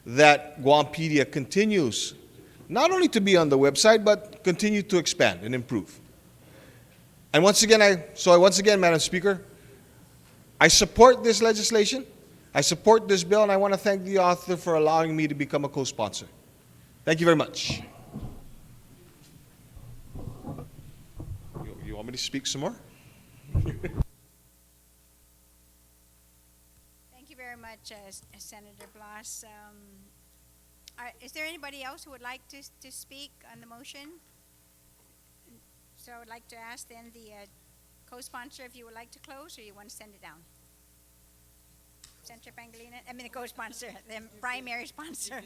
that Guampedia continues not only to be on the website, but continue to expand and improve. And once again, Madam Speaker, I support this legislation, I support this bill, and I want to thank the author for allowing me to become a co-sponsor. Thank you very much. You want me to speak some more? Thank you very much, Senator Blas. Is there anybody else who would like to speak on the motion? So I would like to ask then the co-sponsor if you would like to close, or you want to send it down. Senator Pangilinan, I mean the co-sponsor, the primary sponsor.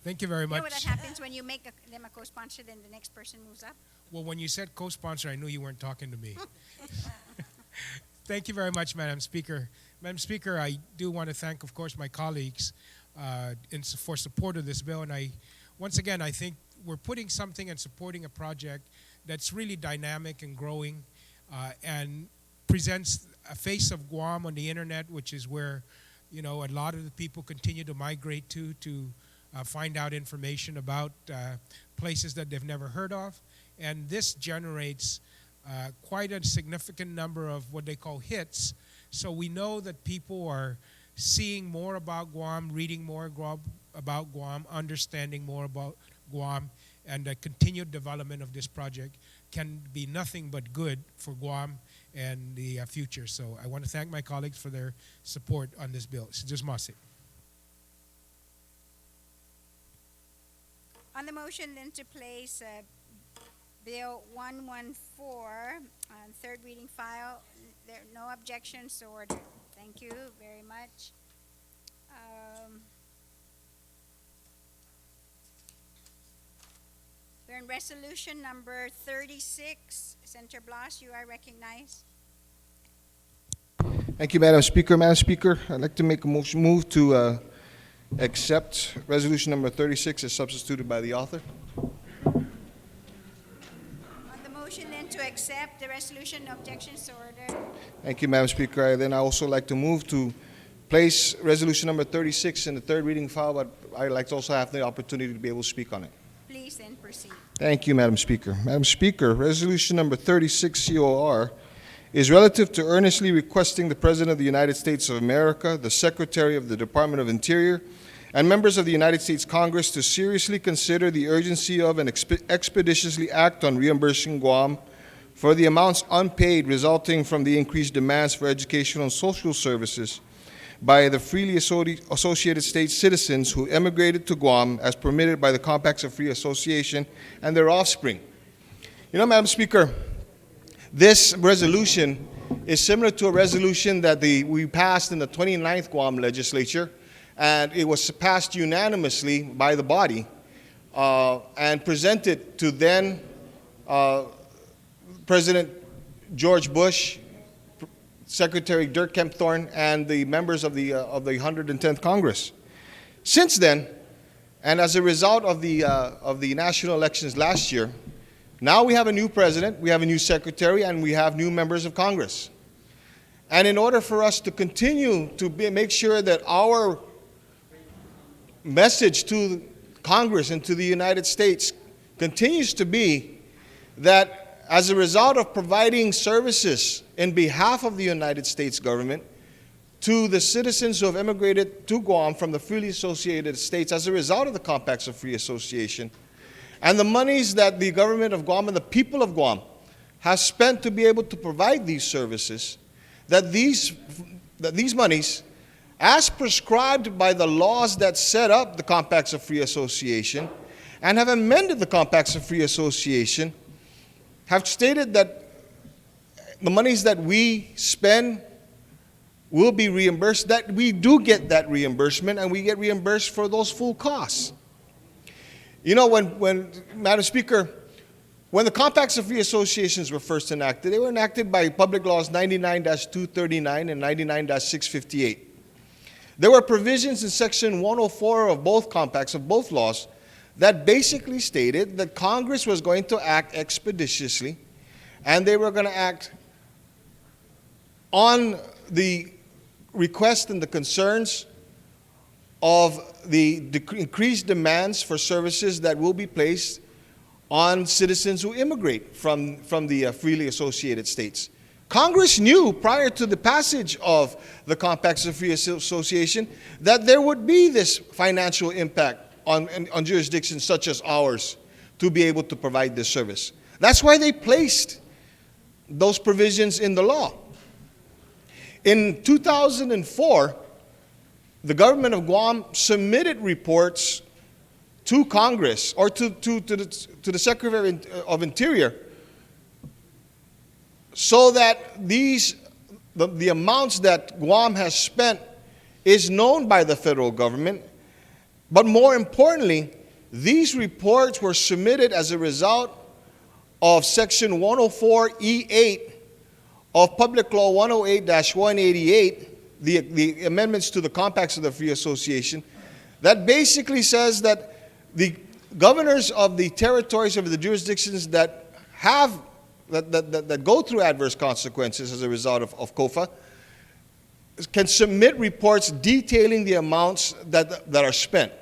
Thank you very much. You know what that happens when you make them a co-sponsor, then the next person moves up? Well, when you said co-sponsor, I knew you weren't talking to me. Thank you very much, Madam Speaker. Madam Speaker, I do want to thank, of course, my colleagues for support of this bill. And once again, I think we're putting something and supporting a project that's really dynamic and growing and presents a face of Guam on the internet, which is where, a lot of the people continue to migrate to find out information about places that they've never heard of. And this generates quite a significant number of what they call hits. So we know that people are seeing more about Guam, reading more about Guam, understanding more about Guam, and the continued development of this project can be nothing but good for Guam and the future. So I want to thank my colleagues for their support on this bill. Sijusmasi. On the motion then to place Bill 114 on third reading file, there are no objections, so ordered. Thank you very much. We're in resolution number 36. Senator Blas, you are recognized. Thank you, Madam Speaker. Madam Speaker, I'd like to make a move to accept resolution number 36 as substituted by the author. On the motion then to accept the resolution, no objections, so ordered. Thank you, Madam Speaker. I also like to move to place resolution number 36 in the third reading file, but I'd like to also have the opportunity to be able to speak on it. Please then proceed. Thank you, Madam Speaker. Madam Speaker, resolution number 36 COR is relative to earnestly requesting the President of the United States of America, the Secretary of the Department of Interior, and members of the United States Congress to seriously consider the urgency of and expeditiously act on reimbursing Guam for the amounts unpaid resulting from the increased demands for educational and social services by the freely associated states citizens who emigrated to Guam as permitted by the Compacts of Free Association and their offspring. Madam Speaker, this resolution is similar to a resolution that we passed in the 29th Guam Legislature, and it was passed unanimously by the body and presented to then President George Bush, Secretary Dirk Kempthorne, and the members of the 110th Congress. Since then, and as a result of the national elections last year, now we have a new president, we have a new secretary, and we have new members of Congress. And in order for us to continue to make sure that our message to Congress and to the United States continues to be that as a result of providing services in behalf of the United States government to the citizens who have immigrated to Guam from the freely associated states as a result of the Compacts of Free Association, and the monies that the government of Guam and the people of Guam has spent to be able to provide these services, that these monies as prescribed by the laws that set up the Compacts of Free Association and have amended the Compacts of Free Association, have stated that the monies that we spend will be reimbursed, that we do get that reimbursement, and we get reimbursed for those full costs. You know, when Madam Speaker, when the Compacts of Free Associations were first enacted, they were enacted by Public Laws 99-239 and 99-658. There were provisions in Section 104 of both compacts, of both laws, that basically stated that Congress was going to act expeditiously, and they were going to act on the request and the concerns of the increased demands for services that will be placed on citizens who immigrate from the freely associated states. Congress knew prior to the passage of the Compacts of Free Association that there would be this financial impact on jurisdictions such as ours to be able to provide this service. That's why they placed those provisions in the law. In 2004, the government of Guam submitted reports to Congress or to the Secretary of Interior so that the amounts that Guam has spent is known by the federal government. But more importantly, these reports were submitted as a result of Section 104E8 of Public Law 108-188, the amendments to the Compacts of the Free Association, that basically says that the governors of the territories of the jurisdictions that go through adverse consequences as a result of COFA can submit reports detailing the amounts that are spent.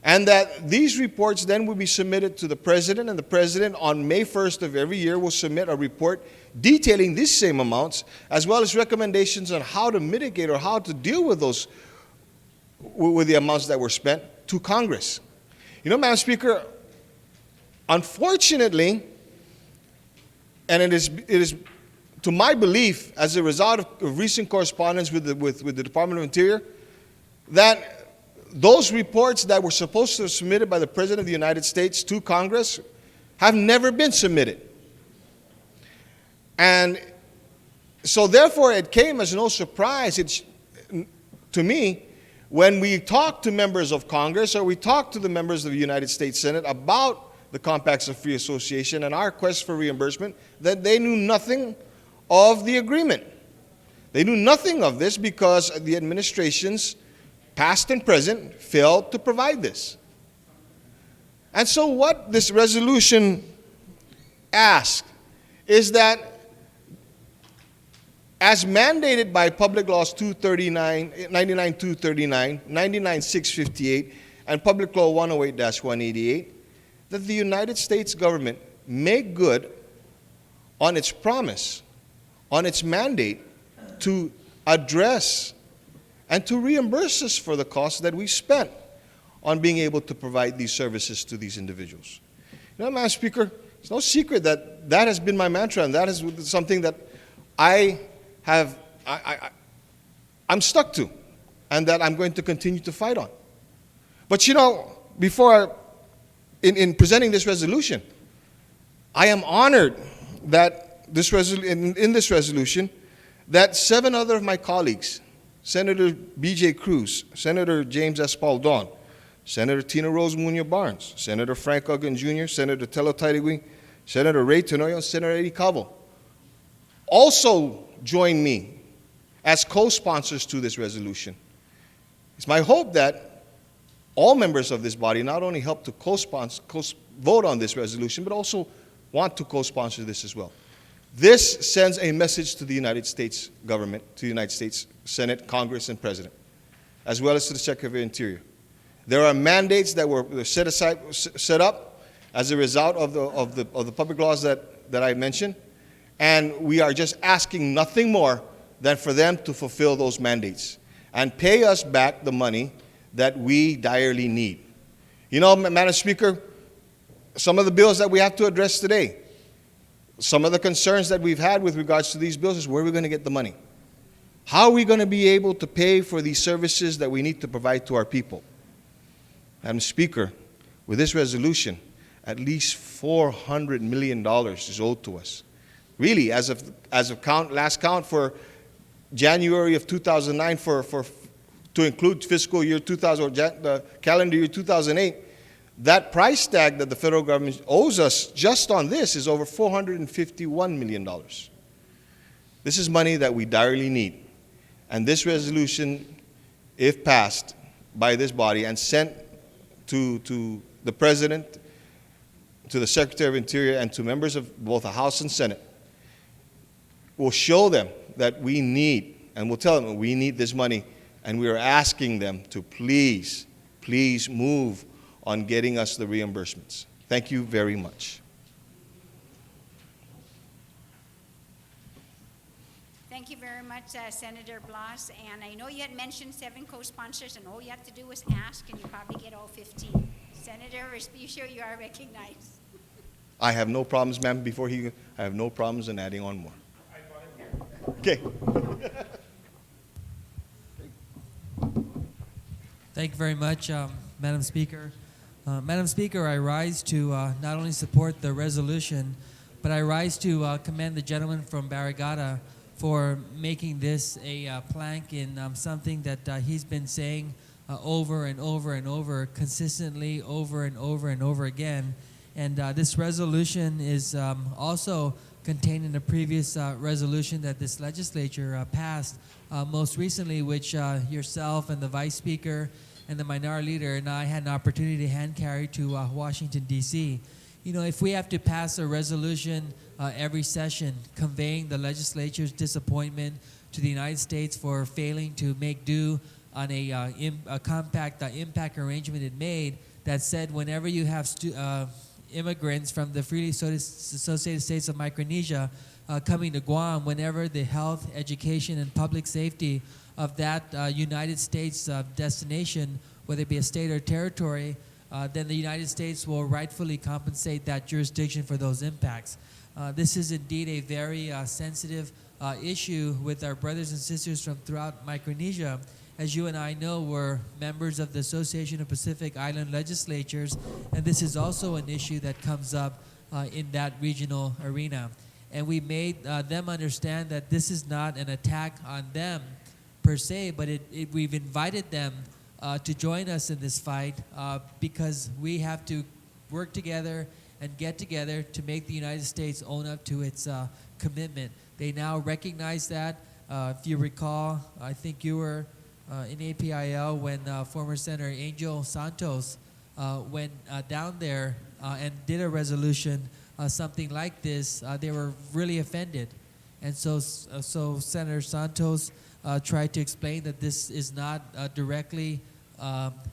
And that these reports then will be submitted to the President, and the President on May 1st of every year will submit a report detailing these same amounts, as well as recommendations on how to mitigate or how to deal with with the amounts that were spent to Congress. You know, Madam Speaker, unfortunately, and it is to my belief, as a result of recent correspondence with the Department of Interior, that those reports that were supposed to be submitted by the President of the United States to Congress have never been submitted. And so therefore it came as no surprise to me when we talked to members of Congress or we talked to the members of the United States Senate about the Compacts of Free Association and our request for reimbursement, that they knew nothing of the agreement. They knew nothing of this because the administrations, past and present, failed to provide this. And so what this resolution asks is that, as mandated by Public Laws 99-239, 99-658, and Public Law 108-188, that the United States government make good on its promise, on its mandate to address and to reimburse us for the costs that we spent on being able to provide these services to these individuals. You know, Madam Speaker, it's no secret that that has been my mantra, and that is something that I'm stuck to, and that I'm going to continue to fight on. But you know, in presenting this resolution, I am honored that in this resolution, that 7 other of my colleagues, Senator B.J. Cruz, Senator James Espaldon, Senator Tina Rose Munoz Barnes, Senator Frank Uggan Jr., Senator Telo Tairigui, Senator Ray Tenoyo, and Senator Eddie Cabo also join me as co-sponsors to this resolution. It's my hope that all members of this body not only help to vote on this resolution, but also want to co-sponsor this as well. This sends a message to the United States government, to the United States Senate, Congress, and President, as well as to the Secretary of the Interior. There are mandates that were set up as a result of the public laws that I mentioned, and we are just asking nothing more than for them to fulfill those mandates and pay us back the money that we direly need. You know, Madam Speaker, some of the bills that we have to address today, some of the concerns that we've had with regards to these bills is where are we going to get the money? How are we going to be able to pay for these services that we need to provide to our people? Madam Speaker, with this resolution, at least $400 million is owed to us. Really, as of last count for January of 2009, to include fiscal year 2000 or the calendar year 2008, that price tag that the federal government owes us just on this is over $451 million. This is money that we direly need. And this resolution, if passed by this body and sent to the President, to the Secretary of Interior, and to members of both the House and Senate, will show them that we need, and we'll tell them we need this money, and we are asking them to please, please move on getting us the reimbursements. Thank you very much. Thank you very much, Senator Blas. And I know you had mentioned 7 co-sponsors, and all you have to do is ask, and you probably get all 15. Senator, be sure you are recognized. I have no problems, ma'am, I have no problems in adding on more. Okay. Thank you very much, Madam Speaker. Madam Speaker, I rise to not only support the resolution, but I rise to commend the gentleman from Barrigada for making this a plank in something that he's been saying over and over and over, consistently over and over and over again. And this resolution is also contained in a previous resolution that this legislature passed most recently, which yourself and the Vice Speaker and the Minority Leader and I had an opportunity to hand carry to Washington, D.C. You know, if we have to pass a resolution every session conveying the legislature's disappointment to the United States for failing to make due on a compact impact arrangement it made that said whenever you have immigrants from the freely associated states of Micronesia coming to Guam, whenever the health, education, and public safety of that United States destination, whether it be a state or territory, then the United States will rightfully compensate that jurisdiction for those impacts. This is indeed a very sensitive issue with our brothers and sisters from throughout Micronesia. As you and I know, we're members of the Association of Pacific Island Legislatures, and this is also an issue that comes up in that regional arena. And we made them understand that this is not an attack on them per se, but we've invited them to join us in this fight because we have to work together and get together to make the United States own up to its commitment. They now recognize that. If you recall, I think you were in APIL when former Senator Angel Santos went down there and did a resolution, something like this. They were really offended. And so Senator Santos tried to explain that this is not directly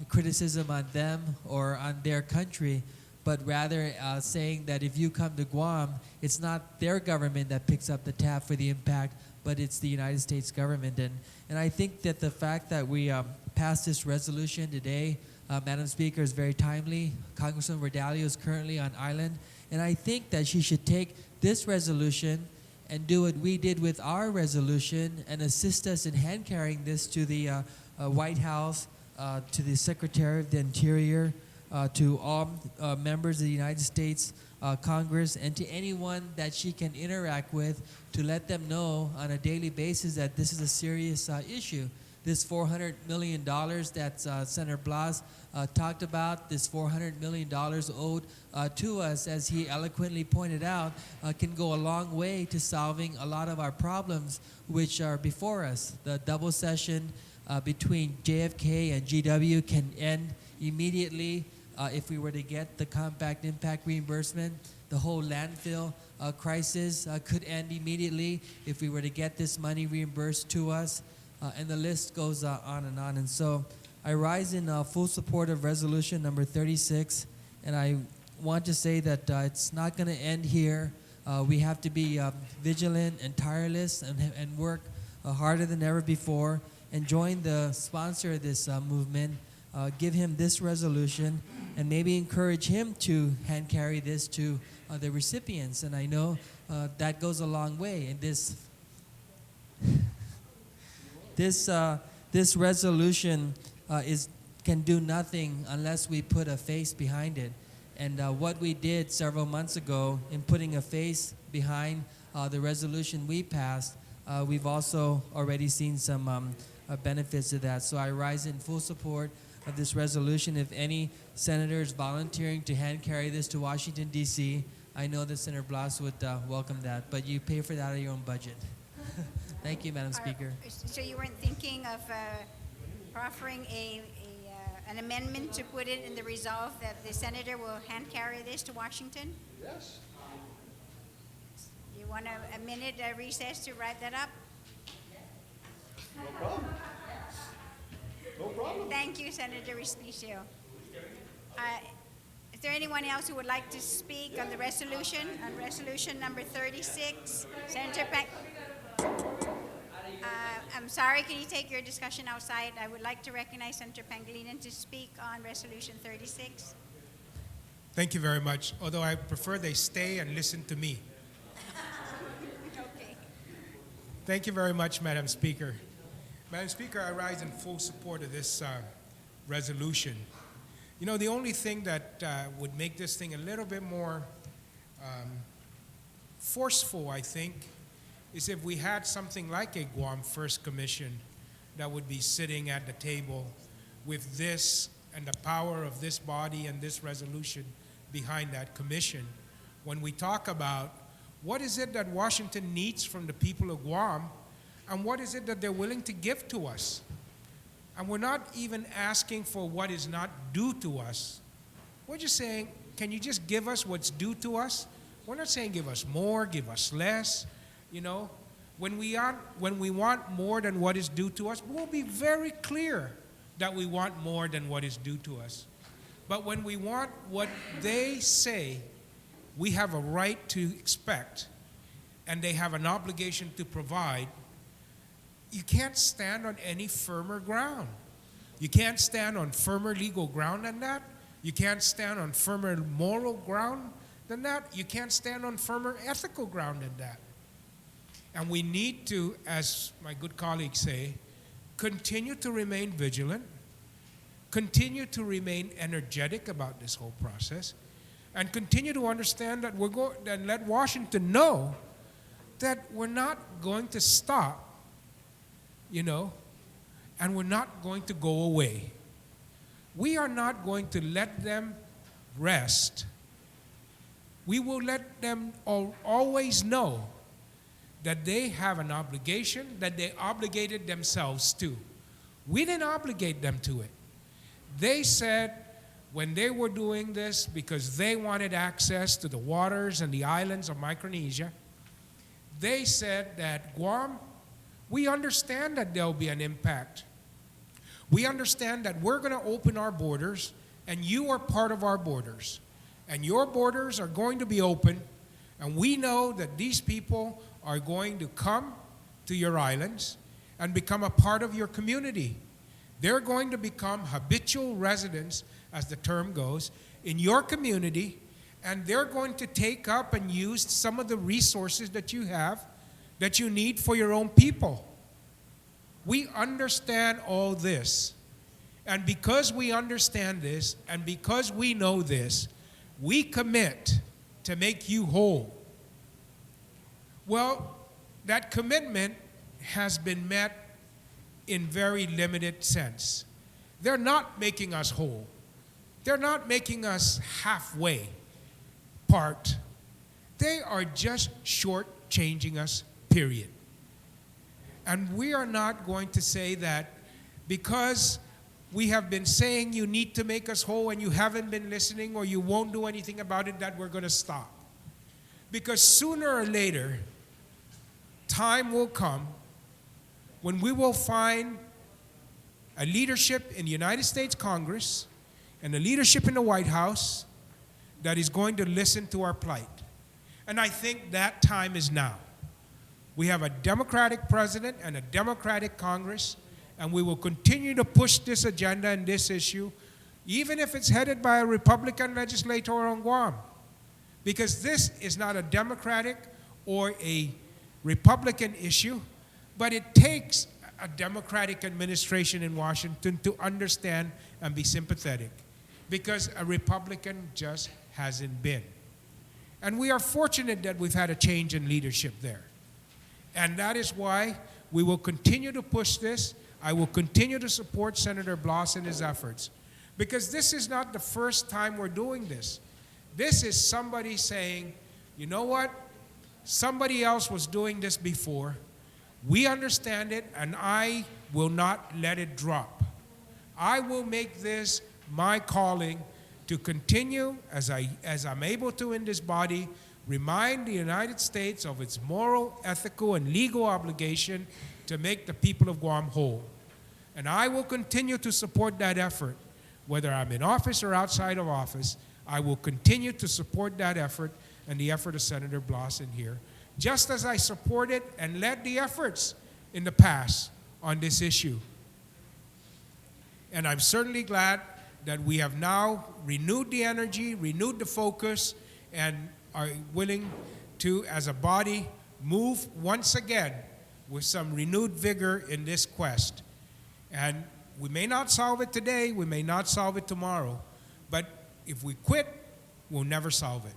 criticism on them or on their country, but rather saying that if you come to Guam, it's not their government that picks up the tab for the impact, but it's the United States government. And I think that the fact that we passed this resolution today, Madam Speaker, is very timely. Congressman Verdalio is currently on island, and I think that she should take this resolution and do what we did with our resolution and assist us in hand carrying this to the White House, to the Secretary of the Interior, to all members of the United States Congress, and to anyone that she can interact with to let them know on a daily basis that this is a serious issue. This $400 million that Senator Blas talked about, this $400 million owed to us, as he eloquently pointed out, can go a long way to solving a lot of our problems which are before us. The double session between JFK and GW can end immediately if we were to get the compact impact reimbursement. The whole landfill crisis could end immediately if we were to get this money reimbursed to us. And the list goes on and on. And so I rise in full support of resolution number 36. And I want to say that it's not going to end here. We have to be vigilant and tireless and work harder than ever before and join the sponsor of this movement. Give him this resolution and maybe encourage him to hand carry this to the recipients. And I know that goes a long way in this. this resolution can do nothing unless we put a face behind it. And what we did several months ago in putting a face behind the resolution we passed, we've also already seen some benefits of that. So I rise in full support of this resolution. If any senator is volunteering to hand carry this to Washington, D.C., I know that Senator Blas would welcome that, but you pay for that out of your own budget. Thank you, Madam Speaker. So you weren't thinking of proffering an amendment to put it in the resolve that the senator will hand carry this to Washington? Yes. You want a minute recess to write that up? No problem. No problem. Thank you, Senator Respicio. Is there anyone else who would like to speak on the resolution, on resolution number 36? Senator Peck. I'm sorry, can you take your discussion outside? I would like to recognize Senator Pangilinan to speak on resolution 36. Thank you very much, although I prefer they stay and listen to me. Okay. Thank you very much, Madam Speaker. Madam Speaker, I rise in full support of this resolution. You know, the only thing that would make this thing a little bit more forceful, I think, is if we had something like a Guam First Commission that would be sitting at the table with this and the power of this body and this resolution behind that commission. When we talk about what is it that Washington needs from the people of Guam and what is it that they're willing to give to us. And we're not even asking for what is not due to us. We're just saying, can you just give us what's due to us? We're not saying give us more, give us less. You know, when we want more than what is due to us, we'll be very clear that we want more than what is due to us. But when we want what they say we have a right to expect and they have an obligation to provide, you can't stand on any firmer ground. You can't stand on firmer legal ground than that. You can't stand on firmer moral ground than that. You can't stand on firmer ethical ground than that. And we need to, as my good colleagues say, continue to remain vigilant, continue to remain energetic about this whole process, and continue to understand that and let Washington know that we're not going to stop, you know, and we're not going to go away. We are not going to let them rest. We will let them always know that they have an obligation that they obligated themselves to. We didn't obligate them to it. They said when they were doing this because they wanted access to the waters and the islands of Micronesia, they said that Guam, we understand that there'll be an impact. We understand that we're going to open our borders and you are part of our borders. And your borders are going to be open and we know that these people are going to come to your islands and become a part of your community. They're going to become habitual residents, as the term goes, in your community, and they're going to take up and use some of the resources that you have that you need for your own people. We understand all this. And because we understand this, and because we know this, we commit to make you whole. Well, that commitment has been met in very limited sense. They're not making us whole. They're not making us halfway part. They are just shortchanging us, period. And we are not going to say that because we have been saying you need to make us whole and you haven't been listening or you won't do anything about it, that we're going to stop. Because sooner or later, time will come when we will find a leadership in the United States Congress and a leadership in the White House that is going to listen to our plight. And I think that time is now. We have a Democratic president and a Democratic Congress, and we will continue to push this agenda and this issue, even if it's headed by a Republican legislator on Guam. Because this is not a Democratic or a Republican issue, but it takes a Democratic administration in Washington to understand and be sympathetic, because a Republican just hasn't been. And we are fortunate that we've had a change in leadership there. And that is why we will continue to push this. I will continue to support Senator Blas in his efforts, because this is not the first time we're doing this. This is somebody saying, you know what? Somebody else was doing this before. We understand it, and I will not let it drop. I will make this my calling to continue, as I'm able to in this body, remind the United States of its moral, ethical, and legal obligation to make the people of Guam whole. And I will continue to support that effort, whether I'm in office or outside of office. I will continue to support that effort and the effort of Senator Blas in here, just as I supported and led the efforts in the past on this issue. And I'm certainly glad that we have now renewed the energy, renewed the focus, and are willing to, as a body, move once again with some renewed vigor in this quest. And we may not solve it today, we may not solve it tomorrow, but if we quit, we'll never solve it.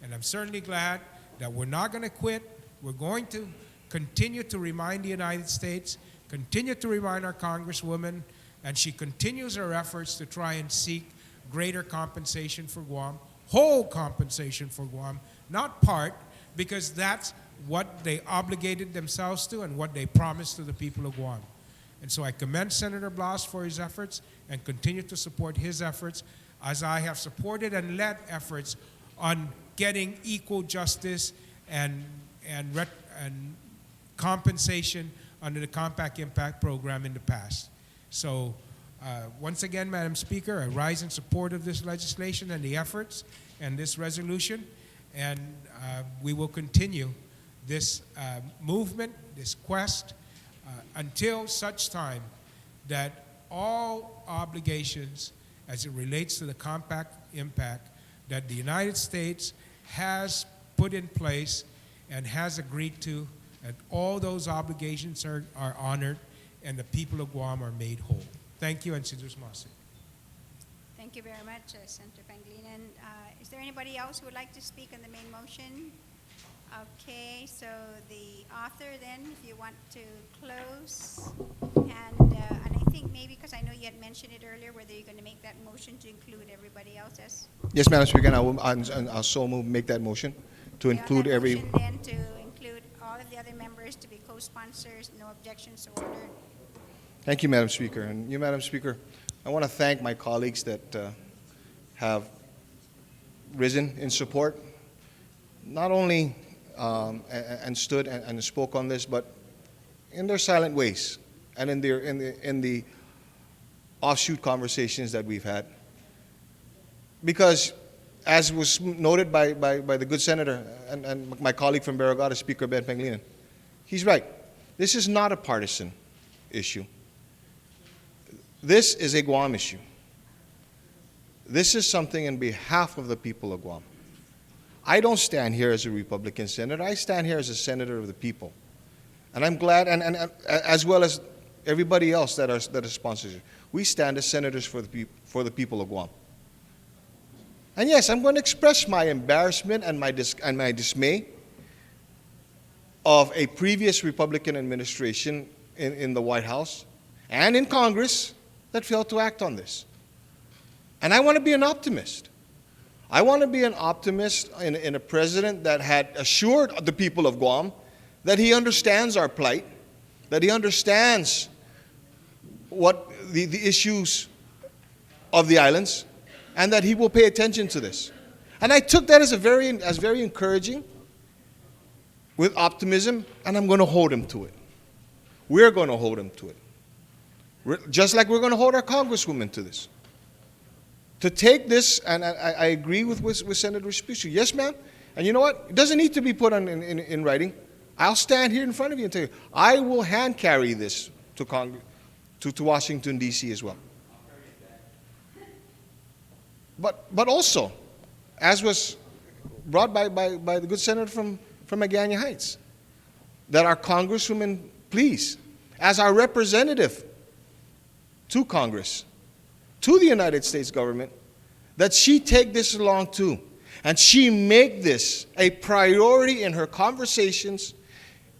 And I'm certainly glad that we're not going to quit. We're going to continue to remind the United States, continue to remind our Congresswoman, and she continues her efforts to try and seek greater compensation for Guam, whole compensation for Guam, not part, because that's what they obligated themselves to and what they promised to the people of Guam. And so I commend Senator Blas for his efforts and continue to support his efforts, as I have supported and led efforts on getting equal justice and compensation under the Compact Impact Program in the past. So once again, Madam Speaker, I rise in support of this legislation and the efforts and this resolution, and we will continue this movement, this quest, until such time that all obligations as it relates to the Compact Impact that the United States has put in place and has agreed to, and all those obligations are honored, and the people of Guam are made whole. Thank you, and Sidus Masi. Thank you very much, Senator Pangilinan. Is there anybody else who would like to speak on the main motion? Okay, so the author then, if you want to close, and I think maybe, because I know you had mentioned it earlier, whether you're going to make that motion to include everybody else as... Yes, Madam Speaker, and I'll so make that motion to include every... Motion then to include all of the other members to be co-sponsors, no objections to order. Thank you, Madam Speaker. And you, Madam Speaker, I want to thank my colleagues that have risen in support, not only and stood and spoke on this, but in their silent ways and in the offshoot conversations that we've had. Because, as was noted by the good senator and my colleague from Barrigada, Speaker Ben Pangilinan, he's right. This is not a partisan issue. This is a Guam issue. This is something in behalf of the people of Guam. I don't stand here as a Republican senator. I stand here as a senator of the people. And I'm glad, and as well as everybody else that are sponsors. We stand as senators for the people of Guam. And yes, I'm going to express my embarrassment and my dismay of a previous Republican administration in the White House and in Congress that failed to act on this. And I want to be an optimist. I want to be an optimist in a president that had assured the people of Guam that he understands our plight, that he understands what the issues of the islands, and that he will pay attention to this. And I took that as very encouraging, with optimism, and I'm going to hold him to it. We're going to hold him to it. Just like we're going to hold our Congresswoman to this. To take this, and I agree with Senator Spishu. Yes, ma'am. And you know what? It doesn't need to be put in writing. I'll stand here in front of you and tell you, I will hand carry this to Washington, D.C. as well. But also, as was brought by the good senator from Magana Heights, that our Congresswoman please as our representative to Congress, to the United States government, that she take this along too. And she make this a priority in her conversations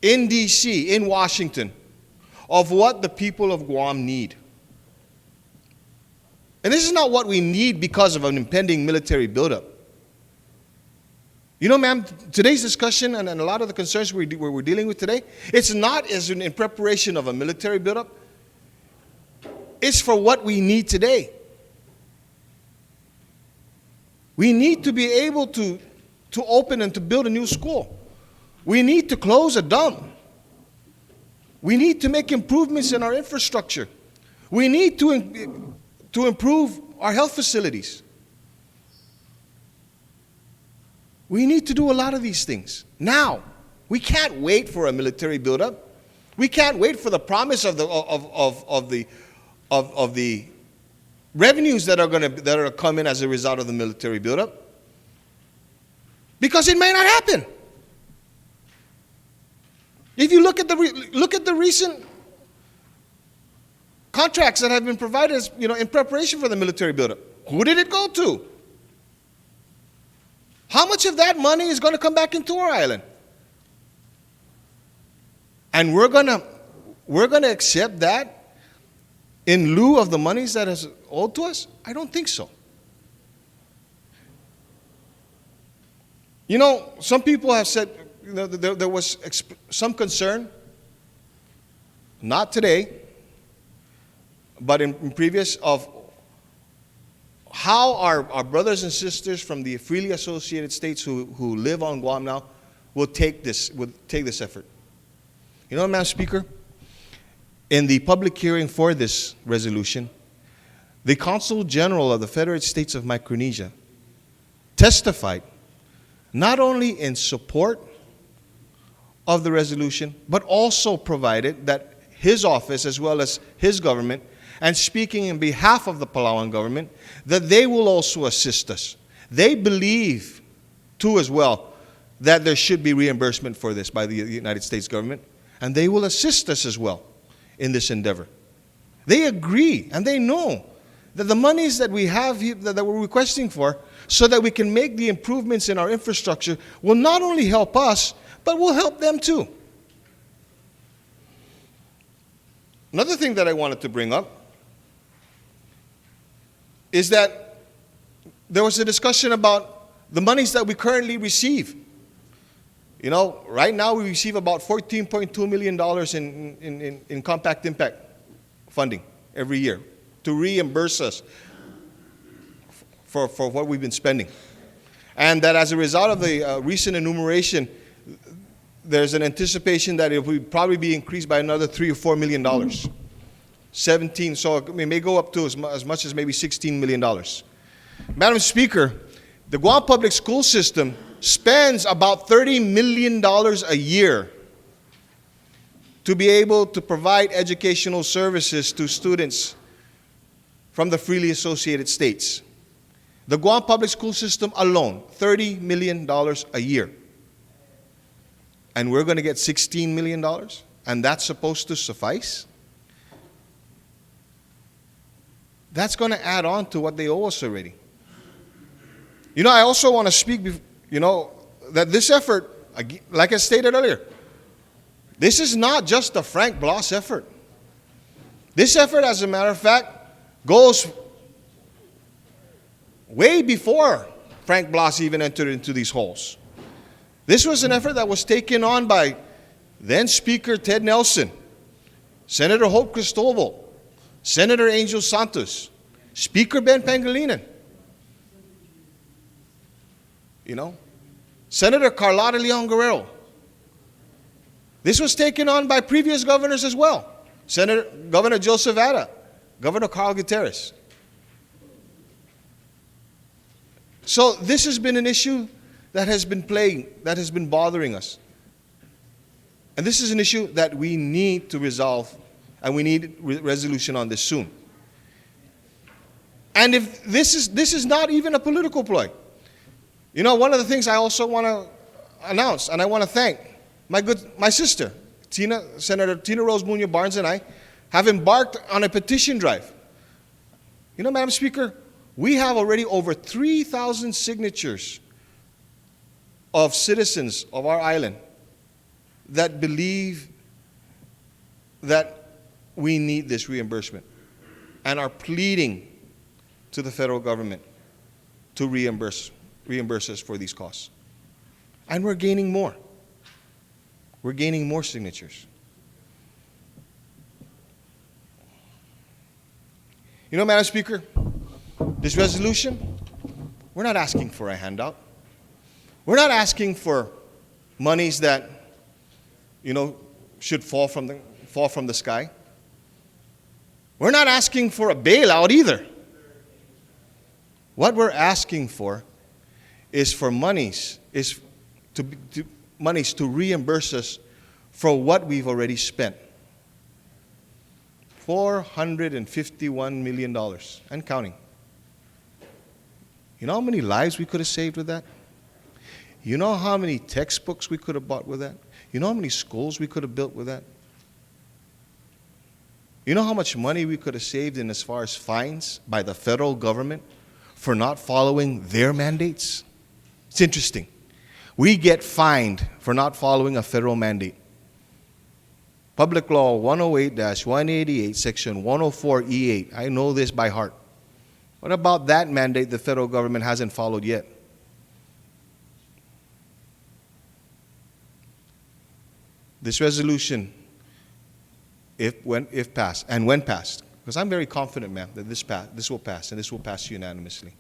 in D.C., in Washington, of what the people of Guam need. And this is not what we need because of an impending military buildup. You know, ma'am, today's discussion and a lot of the concerns we're dealing with today, it's not as in preparation of a military buildup. It's for what we need today. We need to be able to open and to build a new school. We need to close a dump. We need to make improvements in our infrastructure. We need to improve our health facilities. We need to do a lot of these things now. We can't wait for a military buildup. We can't wait for the promise of the revenues that are coming as a result of the military buildup, because it may not happen. If you look at the recent contracts that have been provided, in preparation for the military buildup, who did it go to? How much of that money is going to come back into our island? And we're gonna accept that in lieu of the monies that is owed to us? I don't think so. Some people have said there was some concern, not today, but in previous, of how our brothers and sisters from the freely associated states who live on Guam now will take this effort. You know, Madam Speaker, in the public hearing for this resolution, the Consul General of the Federated States of Micronesia testified not only in support of the resolution, but also provided that his office, as well as his government, and speaking in behalf of the Palawan government, that they will also assist us. They believe, too, as well, that there should be reimbursement for this by the United States government, and they will assist us as well in this endeavor. They agree, and they know that the monies that we have here, that we're requesting for, so that we can make the improvements in our infrastructure, will not only help us, but will help them too. Another thing that I wanted to bring up is that there was a discussion about the monies that we currently receive. Right now we receive about $14.2 million in Compact Impact funding every year to reimburse us for what we've been spending. And that as a result of the recent enumeration, there's an anticipation that it will probably be increased by another $3 or $4 million. 17, so it may go up to as much as maybe $16 million. Madam Speaker, the Guam public school system spends about $30 million a year to be able to provide educational services to students from the freely associated states. The Guam public school system alone, $30 million a year. And we're going to get $16 million, and that's supposed to suffice? That's going to add on to what they owe us already. I also want to speak, that this effort, like I stated earlier, this is not just a Frank Bloss effort. This effort, as a matter of fact, goes way before Frank Bloss even entered into these halls. This was an effort that was taken on by then Speaker Ted Nelson, Senator Hope Cristobal, Senator Angel Santos, Speaker Ben Pangilinan, Senator Carlotta Leon Guerrero. This was taken on by previous governors as well. Governor Joseph Ada, Governor Carl Gutierrez. So this has been an issue that has been plaguing, that has been bothering us. And this is an issue that we need to resolve, and we need resolution on this soon. And if this is not even a political ploy. One of the things I also want to announce, and I want to thank my sister, Senator Tina Rose Munoz Barnes and I have embarked on a petition drive. You know, Madam Speaker, we have already over 3,000 signatures of citizens of our island that believe that we need this reimbursement and are pleading to the federal government to reimburse us for these costs. And we're gaining more. We're gaining more signatures. You know, Madam Speaker, this resolution, we're not asking for a handout. We're not asking for monies that, you know, should fall from the sky. We're not asking for a bailout either. What we're asking for is for monies to reimburse us for what we've already spent. $451 million and counting. You know how many lives we could have saved with that? You know how many textbooks we could have bought with that? You know how many schools we could have built with that? You know how much money we could have saved in as far as fines by the federal government for not following their mandates? It's interesting. We get fined for not following a federal mandate. Public Law 108-188, Section 104E8. I know this by heart. What about that mandate the federal government hasn't followed yet? This resolution, if passed, and when passed, because I'm very confident, ma'am, that this will pass, and this will pass unanimously,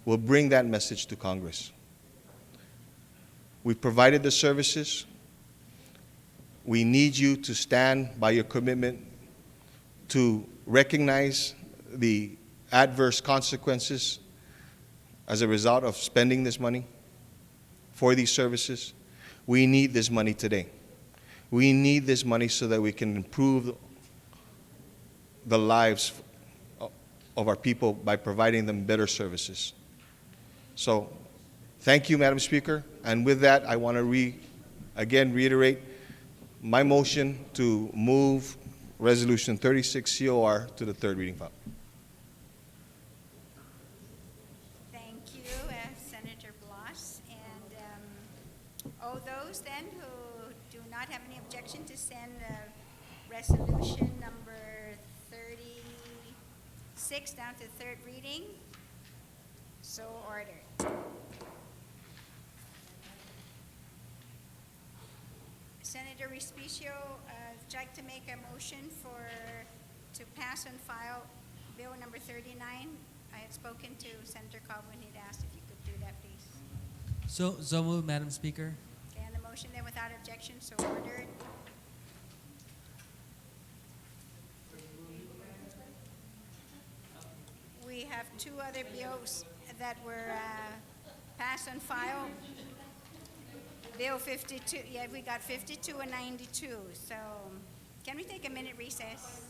will bring that message to Congress. We've provided the services. We need you to stand by your commitment to recognize the adverse consequences as a result of spending this money for these services. We need this money today. We need this money so that we can improve the lives of our people by providing them better services. So, thank you, Madam Speaker. And with that, I want to again reiterate my motion to move Resolution 36 COR to the third reading file. Thank you, Senator Blas. And all those then who do not have any objection to send resolution number 36 down to third reading, so ordered. Senator Respicio, would you like to make a motion to pass and file Bill number 39? I had spoken to Senator Cobb when he'd asked if you could do that, please. So moved, Madam Speaker. Okay, and the motion then without objection, so ordered. We have two other bills that were passed and filed. Bill 52, yeah, we got 52 and 92. So can we take a minute recess?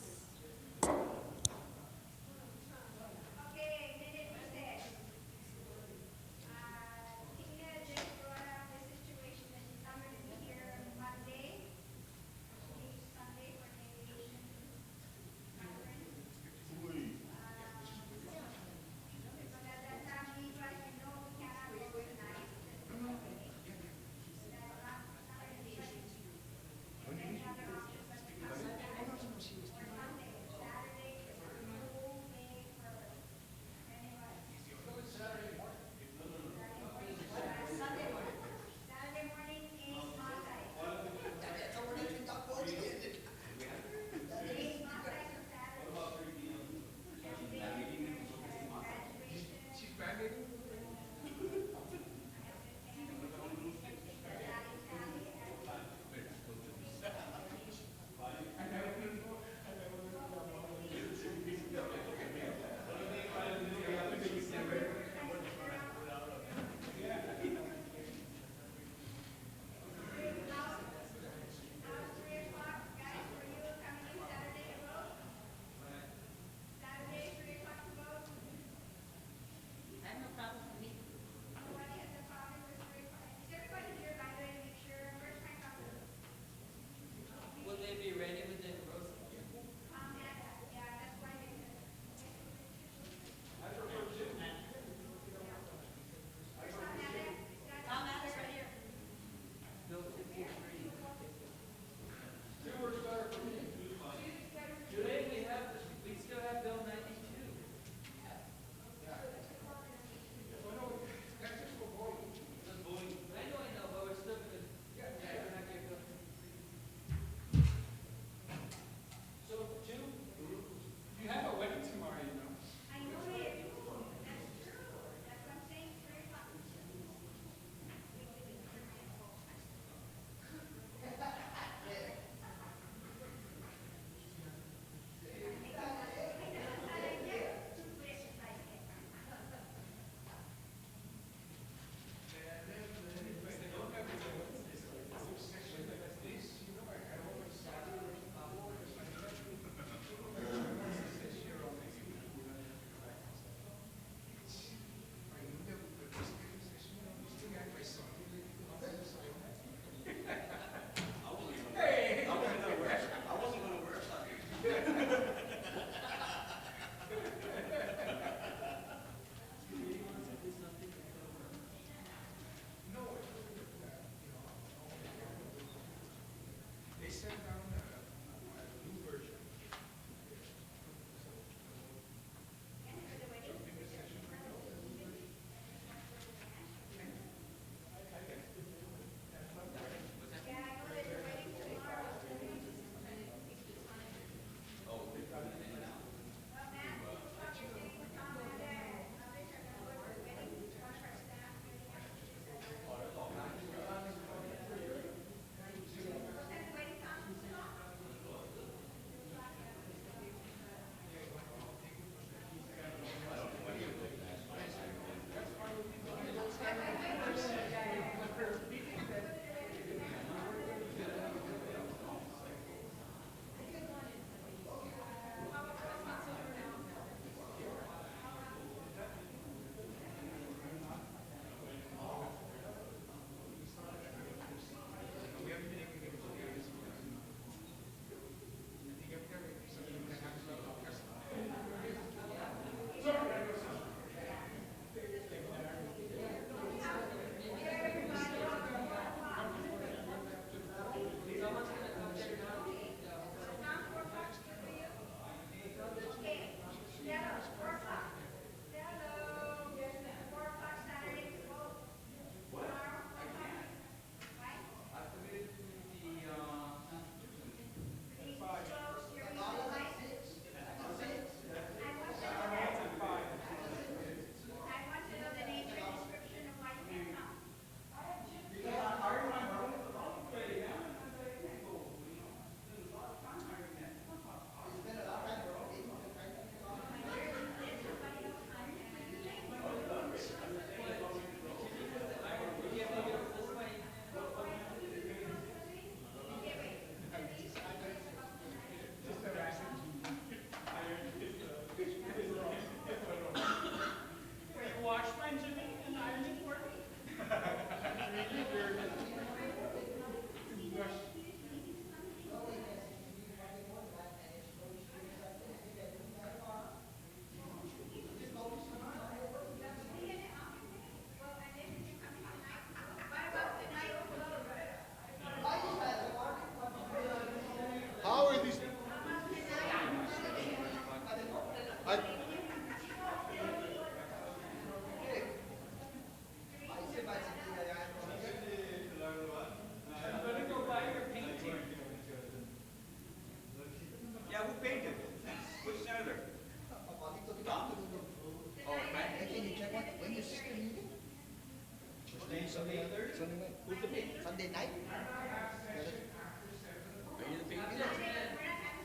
night?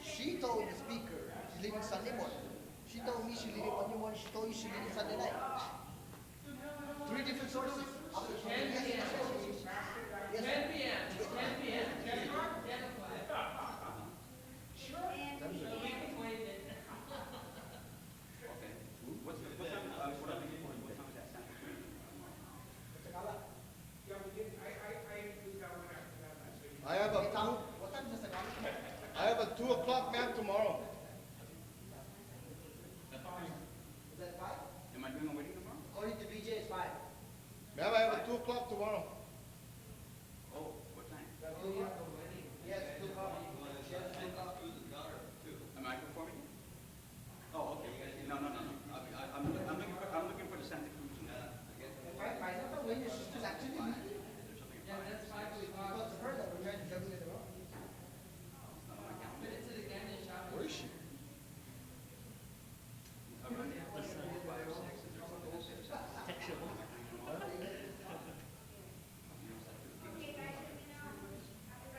She told the speaker she's leaving Sunday morning. She told me she's leaving Monday morning. She told you she's leaving Sunday night. 3 different sources. 10 p.m. 10 p.m. 10 p.m. 10 o'clock? 10 o'clock. Sure. So we can wait it. I have a I have a 2 o'clock ma'am tomorrow. Is that 5? Am I doing a wedding tomorrow? According to BJ, it's 5. Ma'am, I have a 2 o'clock tomorrow. Oh, what time? Yes, 2 o'clock. Am I performing? Oh, okay. No. I'm looking for the Santa Cruz. When your sister's actually leaving? Yeah, that's 5 o'clock. Because of her that we're trying to juggle it around. But it's in the Canyon shop. Where is she?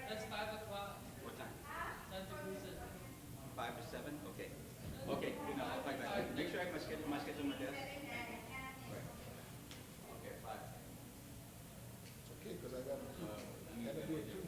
That's 5 o'clock. What time? Santa Cruz. 5 to 7? Okay. Okay, good enough. I'll find back. Make sure I have my schedule on my desk. Okay, 5. It's okay, because I gotta do it too.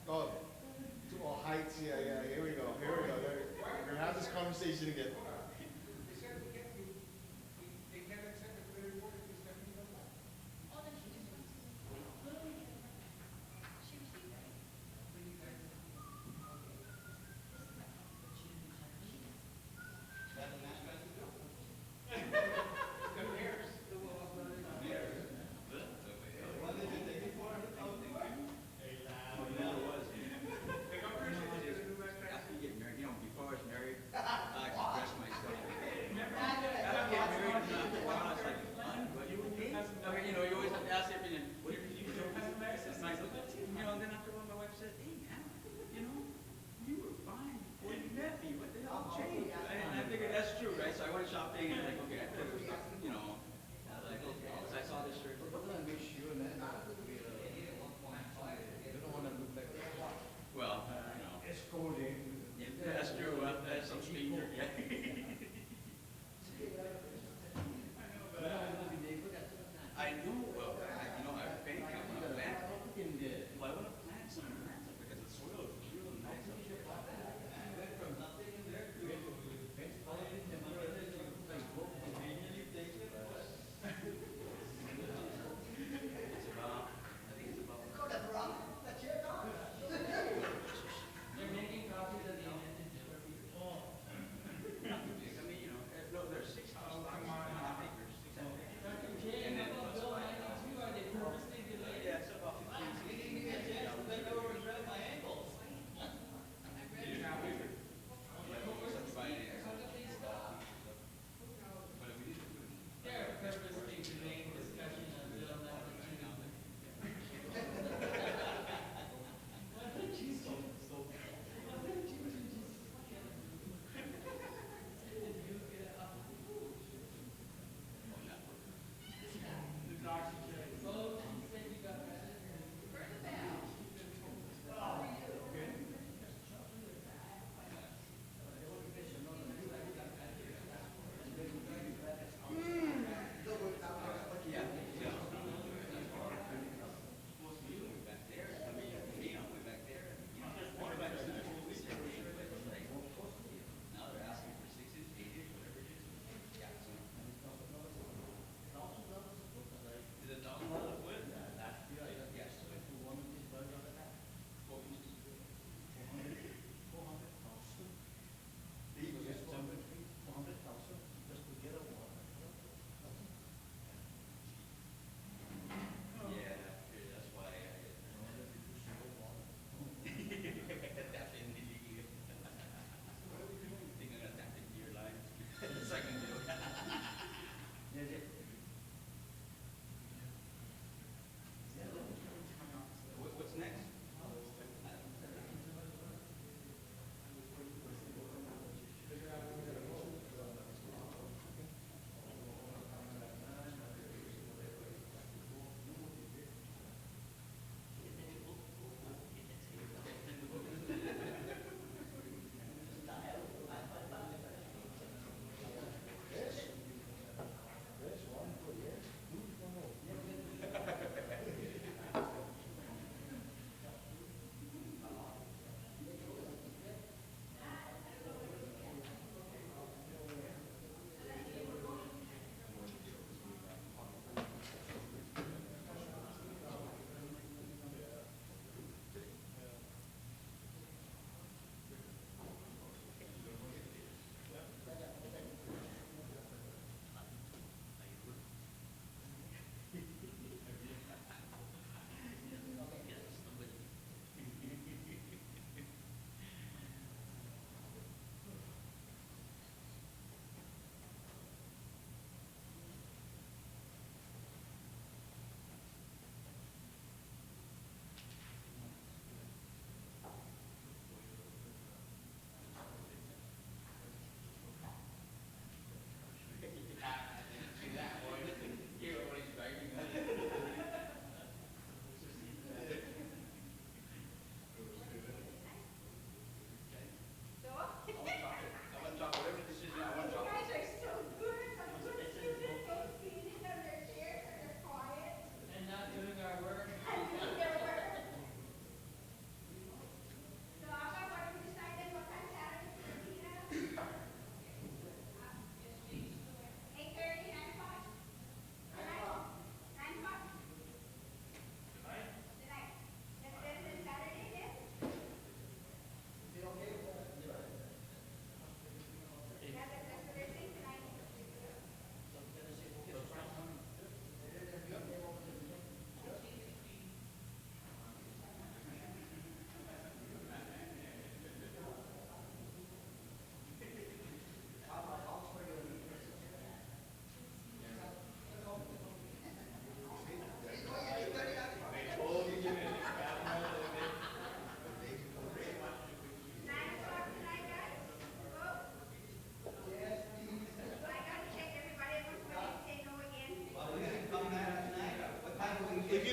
Oh, heights, yeah, here we go. We're gonna have this conversation again. After you get married, before I was married, I dressed myself.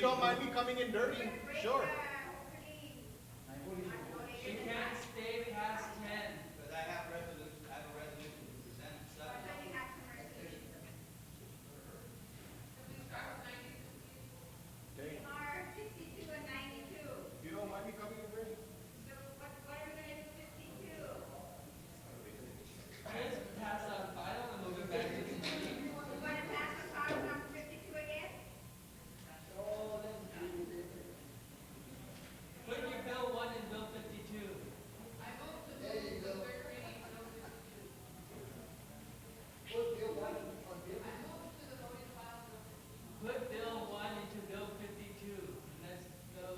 don't mind me coming in dirty, sure. She can't stay past 10. But I have a resolution to present. You don't mind me coming in dirty? Just pass out file and we'll go back to the committee. Put your bill 1 in bill 52. Put bill 1 into bill 52. Let's go.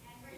And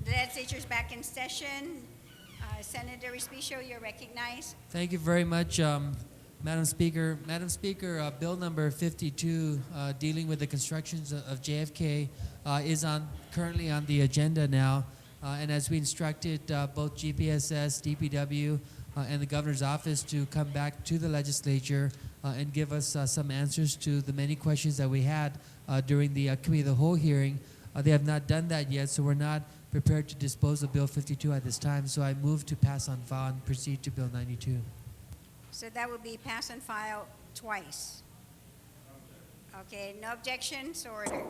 The legislature is back in session. Senator Respicio, you're recognized. Thank you very much, Madam Speaker. Madam Speaker, Bill number 52, dealing with the constructions of JFK, is currently on the agenda now. And as we instructed both GPSS, DPW, and the governor's office to come back to the legislature and give us some answers to the many questions that we had during the Committee of the Whole hearing. They have not done that yet, so we're not prepared to dispose of Bill 52 at this time. So I move to pass on file and proceed to Bill 92. So that would be pass and file twice. Okay, no objections, order.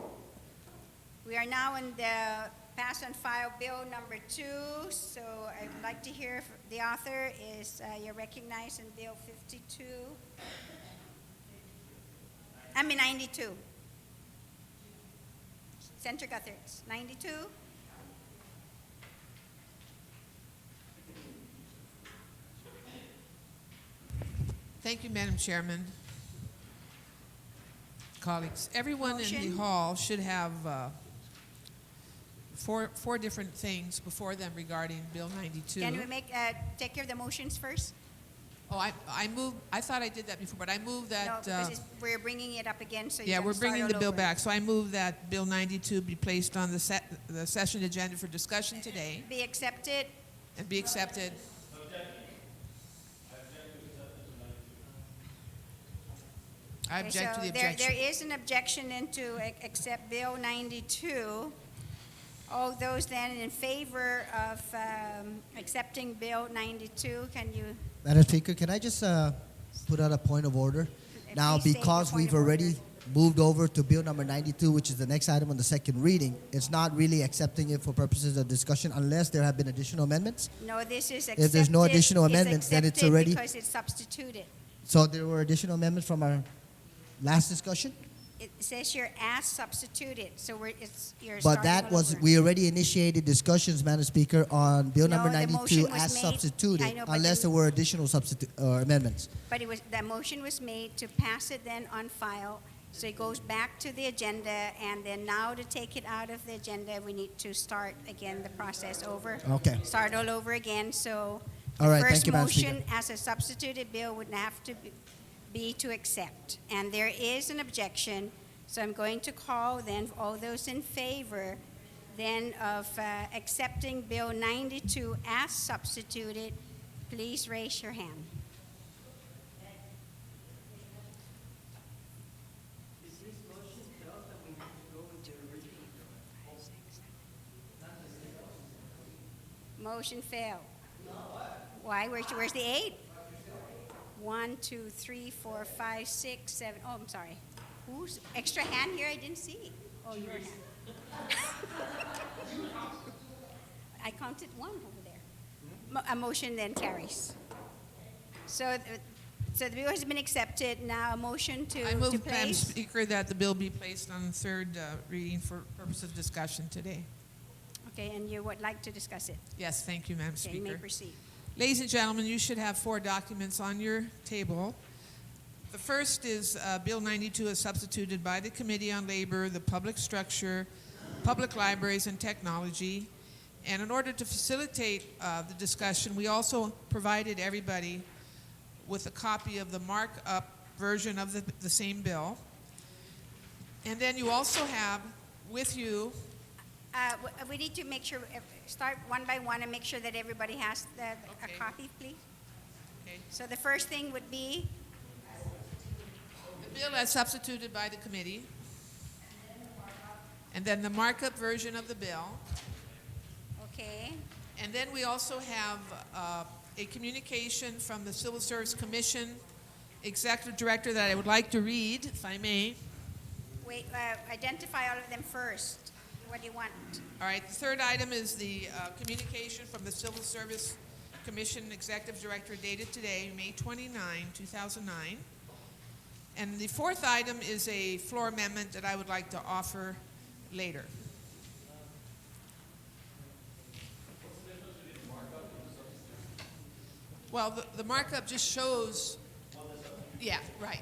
We are now in the pass and file bill number 2. So I'd like to hear if the author is, you're recognized in Bill 52. 92. Senator Guthertz, 92. Thank you, Madam Chairman. Colleagues, everyone in Motion. the hall should have four different things before them regarding Bill 92. Can we take care of the motions first? Oh, I moved. I thought I did that before, but I moved that. No, because we're bringing it up again, so you yeah, gotta we're start bringing all the bill over. back. So I move that Bill 92 be placed on the session agenda for discussion today Be accepted. and be accepted. I Okay, object to so the there objection. is an objection then to accept Bill 92. All those then in favor of accepting Bill 92, can you? Madam Speaker, can I just put out a point of order? Now, Please state your because point we've of already order. moved over to Bill number 92, which is the next item on the second reading, it's not really accepting it for purposes of discussion unless there have been additional amendments. No, this is accepted. If there's no additional amendments, then it's accepted already- because it's substituted. So there were additional amendments from our last discussion? It says you're as substituted, so you're But starting that all was, over. we already initiated discussions, Madam Speaker, on Bill No, number the 92 motion was as made- substituted, I know, but unless the- there were additional amendments. But the motion was made to pass it then on file, so it goes back to the agenda, and then now to take it out of the agenda, we need to start again the process over. Okay. Start all over again, so All the right, first thank you, Madam Speaker. motion as a substituted bill would have to be to accept. And there is an objection, so I'm going to call then all those in favor then of accepting Bill 92 as substituted, please raise your hand. Motion failed. Why? Where's the 8? 1, 2, 3, 4, 5, 6, 7. Oh, I'm sorry. Who's extra hand here? I didn't see. Oh, your hand. I counted 1 over there. A motion then carries. So the bill has been accepted. Now a motion to I move, Madam place. Speaker, that the bill be placed on third reading for purpose of discussion today. Okay, and you would like to discuss it? Yes, thank you, Madam Okay, you may Speaker. proceed. Ladies and gentlemen, you should have 4 documents on your table. The first is Bill 92 as substituted by the Committee on Labor, the Public Structure, Public Libraries, and Technology. And in order to facilitate the discussion, we also provided everybody with a copy of the markup version of the same bill. And then you also have with you We need to make sure, start one by one and make sure that everybody has a copy, please. Okay. So the first thing would be, the bill as substituted by the committee, and then the markup version of the bill. okay, And then we also have a communication from the Civil Service Commission Executive Director that I would like to read, if I may. wait, identify all of them first. What do you want? All right, the third item is the communication from the Civil Service Commission Executive Director dated today, May 29, 2009. And the fourth item is a floor amendment that I would like to offer later. Well, the markup just shows, yeah, right,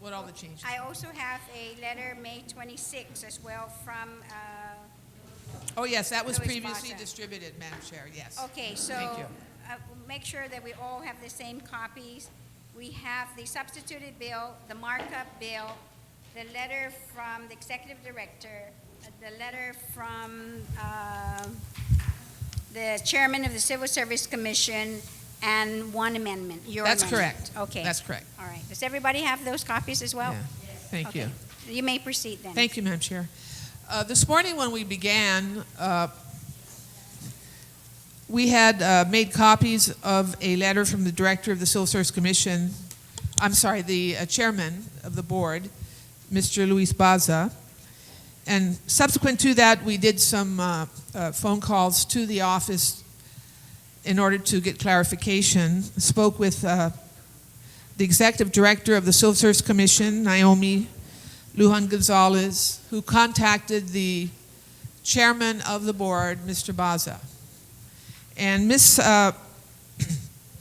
what all the changes. I also have a letter, May 26, as well, from Oh, yes, that was Luis previously Baza. distributed, Madam Chair, yes. Okay, so Thank you. make sure that we all have the same copies. We have the substituted bill, the markup bill, the letter from the executive director, the letter from the chairman of the Civil Service Commission, and one amendment, your That's amendment. correct. Okay. That's correct. All right. Does everybody have those copies as well? Yeah. Thank Okay. you. You may proceed then. Thank you, Madam Chair. This morning when we began, we had made copies of a letter from the Director of the Civil Service Commission, the Chairman of the Board, Mr. Luis Baza. And subsequent to that, we did some phone calls to the office in order to get clarification. Spoke with the Executive Director of the Civil Service Commission, Naomi Lujan Gonzalez, who contacted the Chairman of the Board, Mr. Baza. And Ms.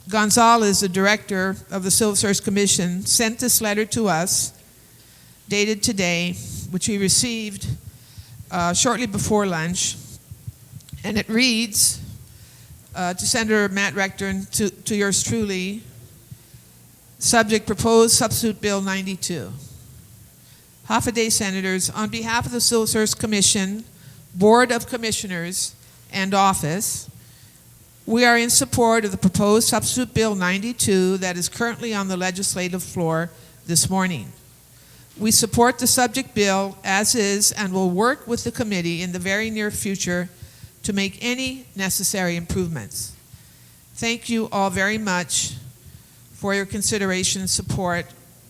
Gonzalez, the Director of the Civil Service Commission, sent this letter to us, dated today, which we received shortly before lunch. And it reads, to Senator Matt Rector and to yours truly, subject proposed substitute bill 92. Half-a-day senators, on behalf of the Civil Service Commission, Board of Commissioners, and office, we are in support of the proposed substitute bill 92 that is currently on the legislative floor this morning. We support the subject bill as is and will work with the committee in the very near future to make any necessary improvements. Thank you all very much for your consideration and support.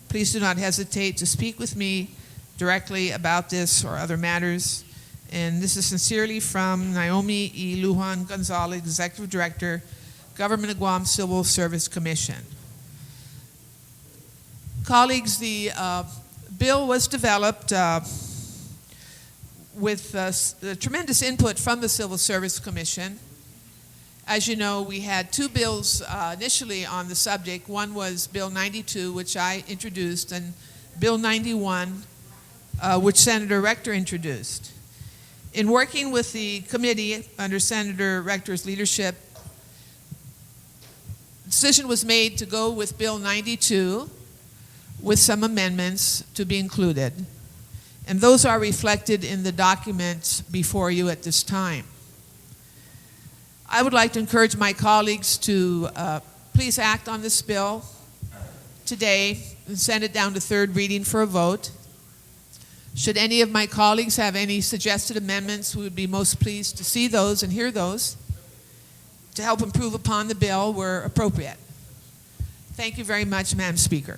Please do not hesitate to speak with me directly about this or other matters. And this is sincerely from Naomi E. Lujan Gonzalez, Executive Director, Government of Guam Civil Service Commission. Colleagues, the bill was developed with the tremendous input from the Civil Service Commission. As you know, we had two bills initially on the subject. One was Bill 92, which I introduced, and Bill 91, which Senator Rector introduced. In working with the committee under Senator Rector's leadership, the decision was made to go with Bill 92 with some amendments to be included. And those are reflected in the documents before you at this time. I would like to encourage my colleagues to please act on this bill today and send it down to third reading for a vote. Should any of my colleagues have any suggested amendments, we would be most pleased to see those and hear those to help improve upon the bill where appropriate. Thank you very much, Madam Speaker.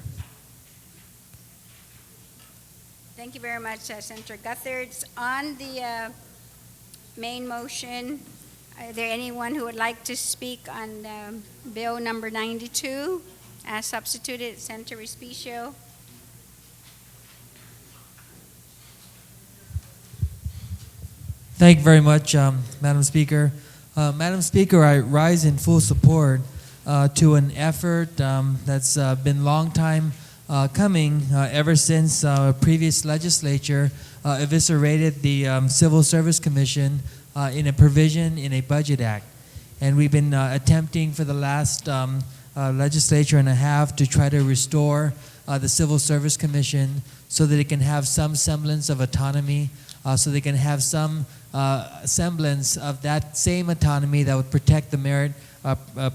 Thank you very much, Senator Gutherds. On the main motion, is there anyone who would like to speak on Bill number 92 as substituted? Senator Respicio. Thank you very much, Madam Speaker. Madam Speaker, I rise in full support to an effort that's been a long time coming ever since previous legislature eviscerated the Civil Service Commission in a provision in a budget act. And we've been attempting for the last legislature and a half to try to restore the Civil Service Commission so that it can have some semblance of autonomy, so they can have some semblance of that same autonomy that would protect the merit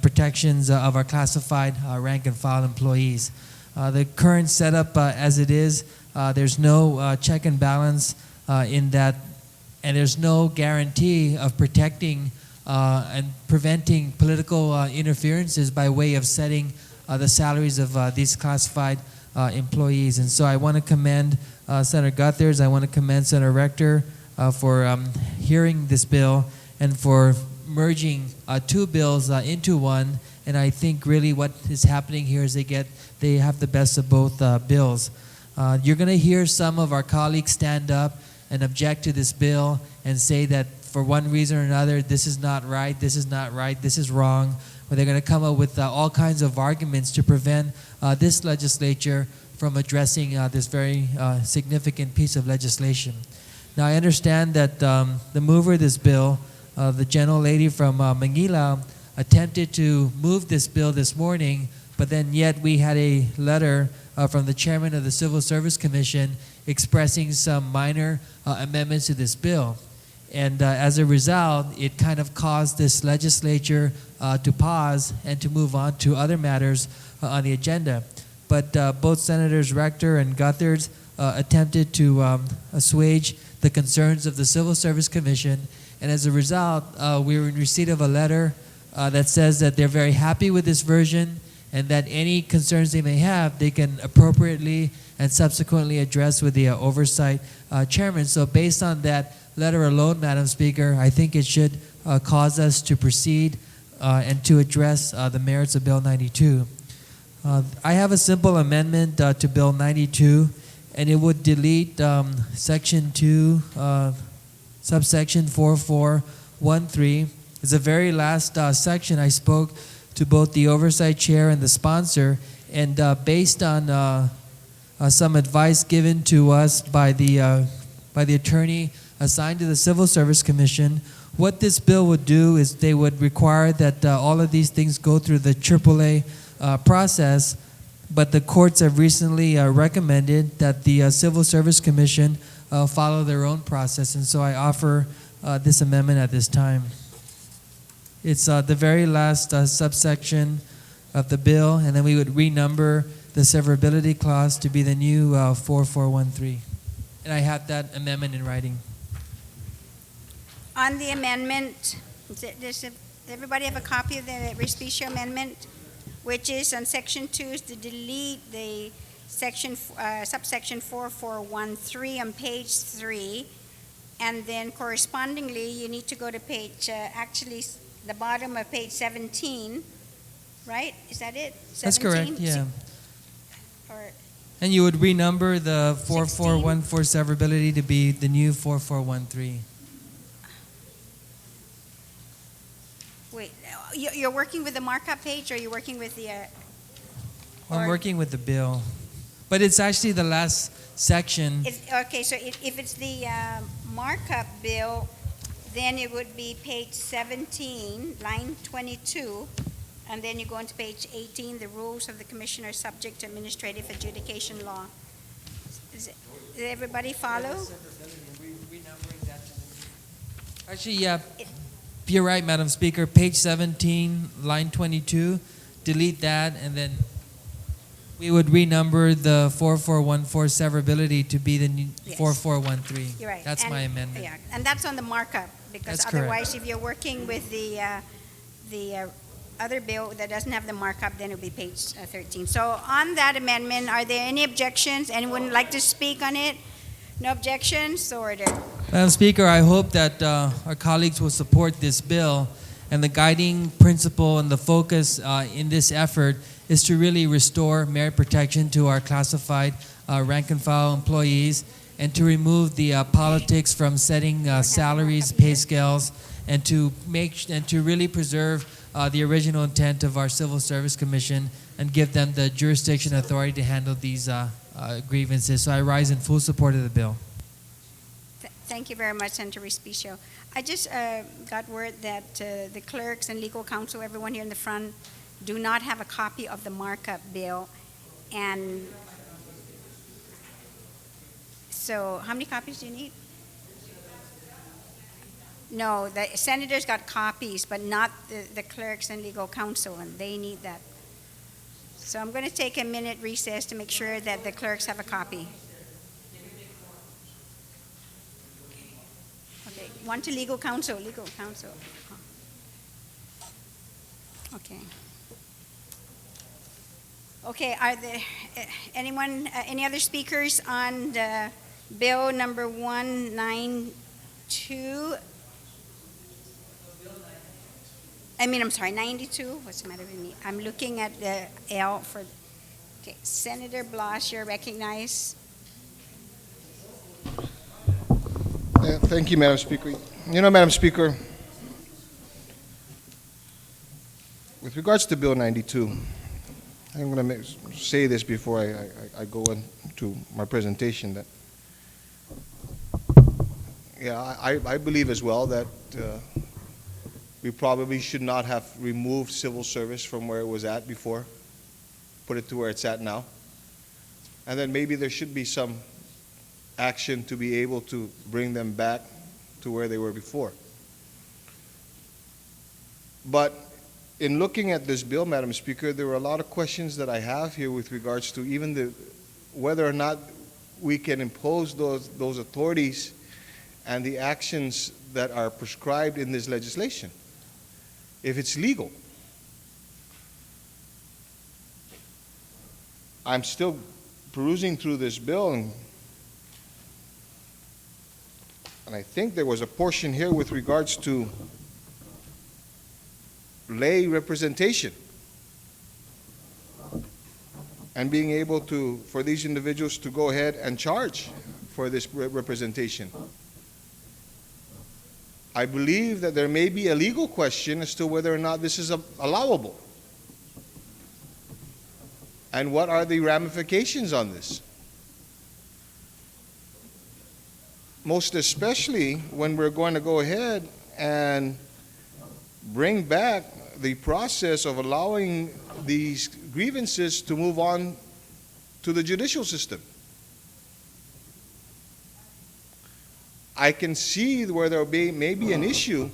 protections of our classified rank and file employees. The current setup as it is, there's no check and balance in that, and there's no guarantee of protecting and preventing political interferences by way of setting the salaries of these classified employees. And so I want to commend Senator Gutherds, I want to commend Senator Rector for hearing this bill and for merging two bills into one. And I think really what is happening here is they have the best of both bills. You're going to hear some of our colleagues stand up and object to this bill and say that for one reason or another, this is not right, this is not right, this is wrong. Or they're going to come up with all kinds of arguments to prevent this legislature from addressing this very significant piece of legislation. Now, I understand that the mover of this bill, the gentlelady from Manila, attempted to move this bill this morning, but then yet we had a letter from the chairman of the Civil Service Commission expressing some minor amendments to this bill. And as a result, it kind of caused this legislature to pause and to move on to other matters on the agenda. But both Senators Rector and Gutherds attempted to assuage the concerns of the Civil Service Commission, and as a result, we were in receipt of a letter that says that they're very happy with this version and that any concerns they may have, they can appropriately and subsequently address with the oversight chairman. So based on that letter alone, Madam Speaker, I think it should cause us to proceed and to address the merits of Bill 92. I have a simple amendment to Bill 92, and it would delete Section 2, subsection 4413. It's the very last section. I spoke to both the oversight chair and the sponsor, and based on some advice given to us by the attorney assigned to the Civil Service Commission, what this bill would do is they would require that all of these things go through the AAA process, but the courts have recently recommended that the Civil Service Commission follow their own process, and so I offer this amendment at this time. It's the very last subsection of the bill, and then we would renumber the severability clause to be the new 4413. And I have that amendment in writing. On the amendment, does everybody have a copy of the Respicio amendment? Which is on Section 2 is to delete the section, subsection 4413 on page 3. And then correspondingly, you need to go to page, actually, the bottom of page 17, right? Is that it? 17? That's correct, yeah. Or And you would renumber the 4414 severability to be the new 4413. wait, you're working with the markup page, or you're working with the? I'm working with the bill, but it's actually the last section. Okay, so if it's the markup bill, then it would be page 17, line 22, and then you go into page 18, the rules of the commissioner subject to administrative adjudication law. Did everybody follow? Actually, yeah, you're right, Madam Speaker. Page 17, line 22, delete that, and then we would renumber the 4414 severability to be the new 4413. You're right. That's my amendment. Yeah, and that's on the markup, because That's correct. otherwise, if you're working with the other bill that doesn't have the markup, then it'll be page 13. So on that amendment, are there any objections? Anyone like to speak on it? No objections? So ordered. Madam Speaker, I hope that our colleagues will support this bill, and the guiding principle and the focus in this effort is to really restore merit protection to our classified rank and file employees, and to remove the politics from setting salaries, pay scales, and to really preserve the original intent of our Civil Service Commission and give them the jurisdiction and authority to handle these grievances. So I rise in full support of the bill. Thank you very much, Senator Respicio. I just got word that the clerks and legal counsel, everyone here in the front, do not have a copy of the markup bill. And so how many copies do you need? No, the senators got copies, but not the clerks and legal counsel, and they need that. So I'm going to take a minute recess to make sure that the clerks have a copy. Okay, one to legal counsel, Okay. Okay, are there any other speakers on the bill number 192? I'm sorry, 92? What's the matter with me? I'm looking at the L for, okay, Senator Blas, you're recognized. Thank you, Madam Speaker. Madam Speaker, with regards to Bill 92, I'm going to say this before I go into my presentation, that Yeah, I believe as well that we probably should not have removed civil service from where it was at before, put it to where it's at now. And then maybe there should be some action to be able to bring them back to where they were before. But in looking at this bill, Madam Speaker, there were a lot of questions that I have here with regards to even whether or not we can impose those authorities and the actions that are prescribed in this legislation, if it's legal. I'm still perusing through this bill, and I think there was a portion here with regards to lay representation and being able to, for these individuals to go ahead and charge for this representation. I believe that there may be a legal question as to whether or not this is allowable. And what are the ramifications on this? Most especially when we're going to go ahead and bring back the process of allowing these grievances to move on to the judicial system. I can see where there may be an issue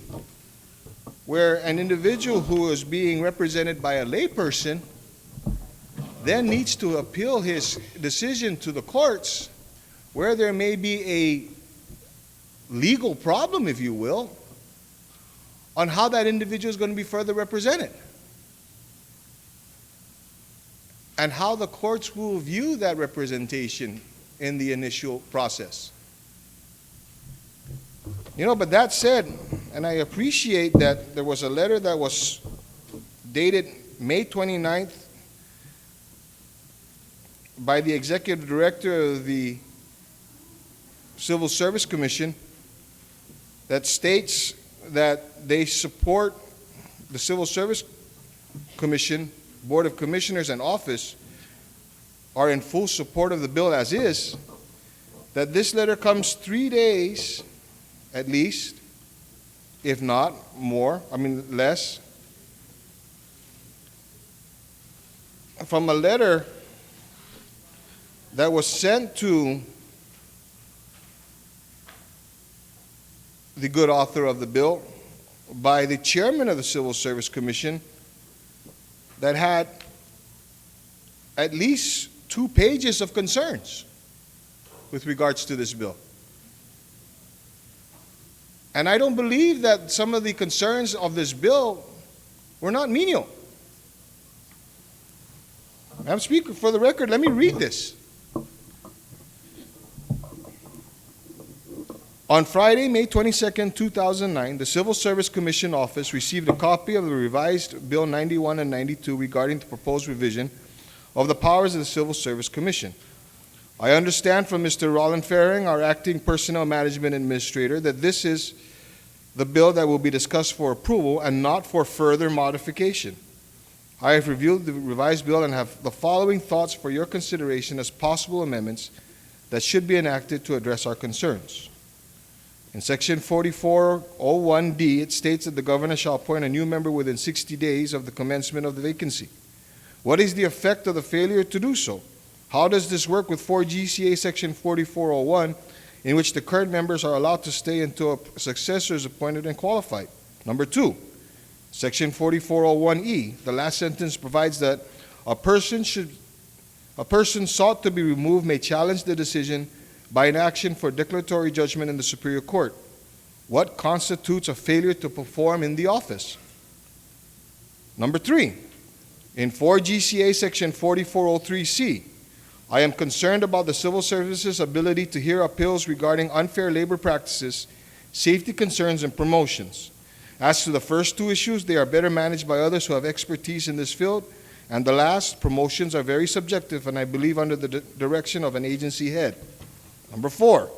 where an individual who is being represented by a layperson then needs to appeal his decision to the courts, where there may be a legal problem, if you will, on how that individual is going to be further represented and how the courts will view that representation in the initial process. You know, but that said, and I appreciate that there was a letter that was dated May 29th by the Executive Director of the Civil Service Commission that states that they support the Civil Service Commission, Board of Commissioners, and office are in full support of the bill as is, that this letter comes 3 days at least, if not more, less, from a letter that was sent to the good author of the bill by the chairman of the Civil Service Commission that had at least 2 pages of concerns with regards to this bill. And I don't believe that some of the concerns of this bill were not menial. Madam Speaker, for the record, let me read this. On Friday, May 22nd, 2009, the Civil Service Commission office received a copy of the revised Bill 91 and 92 regarding the proposed revision of the powers of the Civil Service Commission. I understand from Mr. Roland Faring, our acting personnel management administrator, that this is the bill that will be discussed for approval and not for further modification. I have reviewed the revised bill and have the following thoughts for your consideration as possible amendments that should be enacted to address our concerns. In Section 4401D, it states that the governor shall appoint a new member within 60 days of the commencement of the vacancy. What is the effect of the failure to do so? How does this work with 4 GCA Section 4401, in which the current members are allowed to stay until a successor is appointed and qualified? Number 2, Section 4401E, the last sentence provides that a person sought to be removed may challenge the decision by an action for declaratory judgment in the Superior Court. What constitutes a failure to perform in the office? Number 3, in 4 GCA Section 4403C, I am concerned about the civil service's ability to hear appeals regarding unfair labor practices, safety concerns, and promotions. As to the first 2 issues, they are better managed by others who have expertise in this field, and the last, promotions, are very subjective and I believe under the direction of an agency head. Number 4,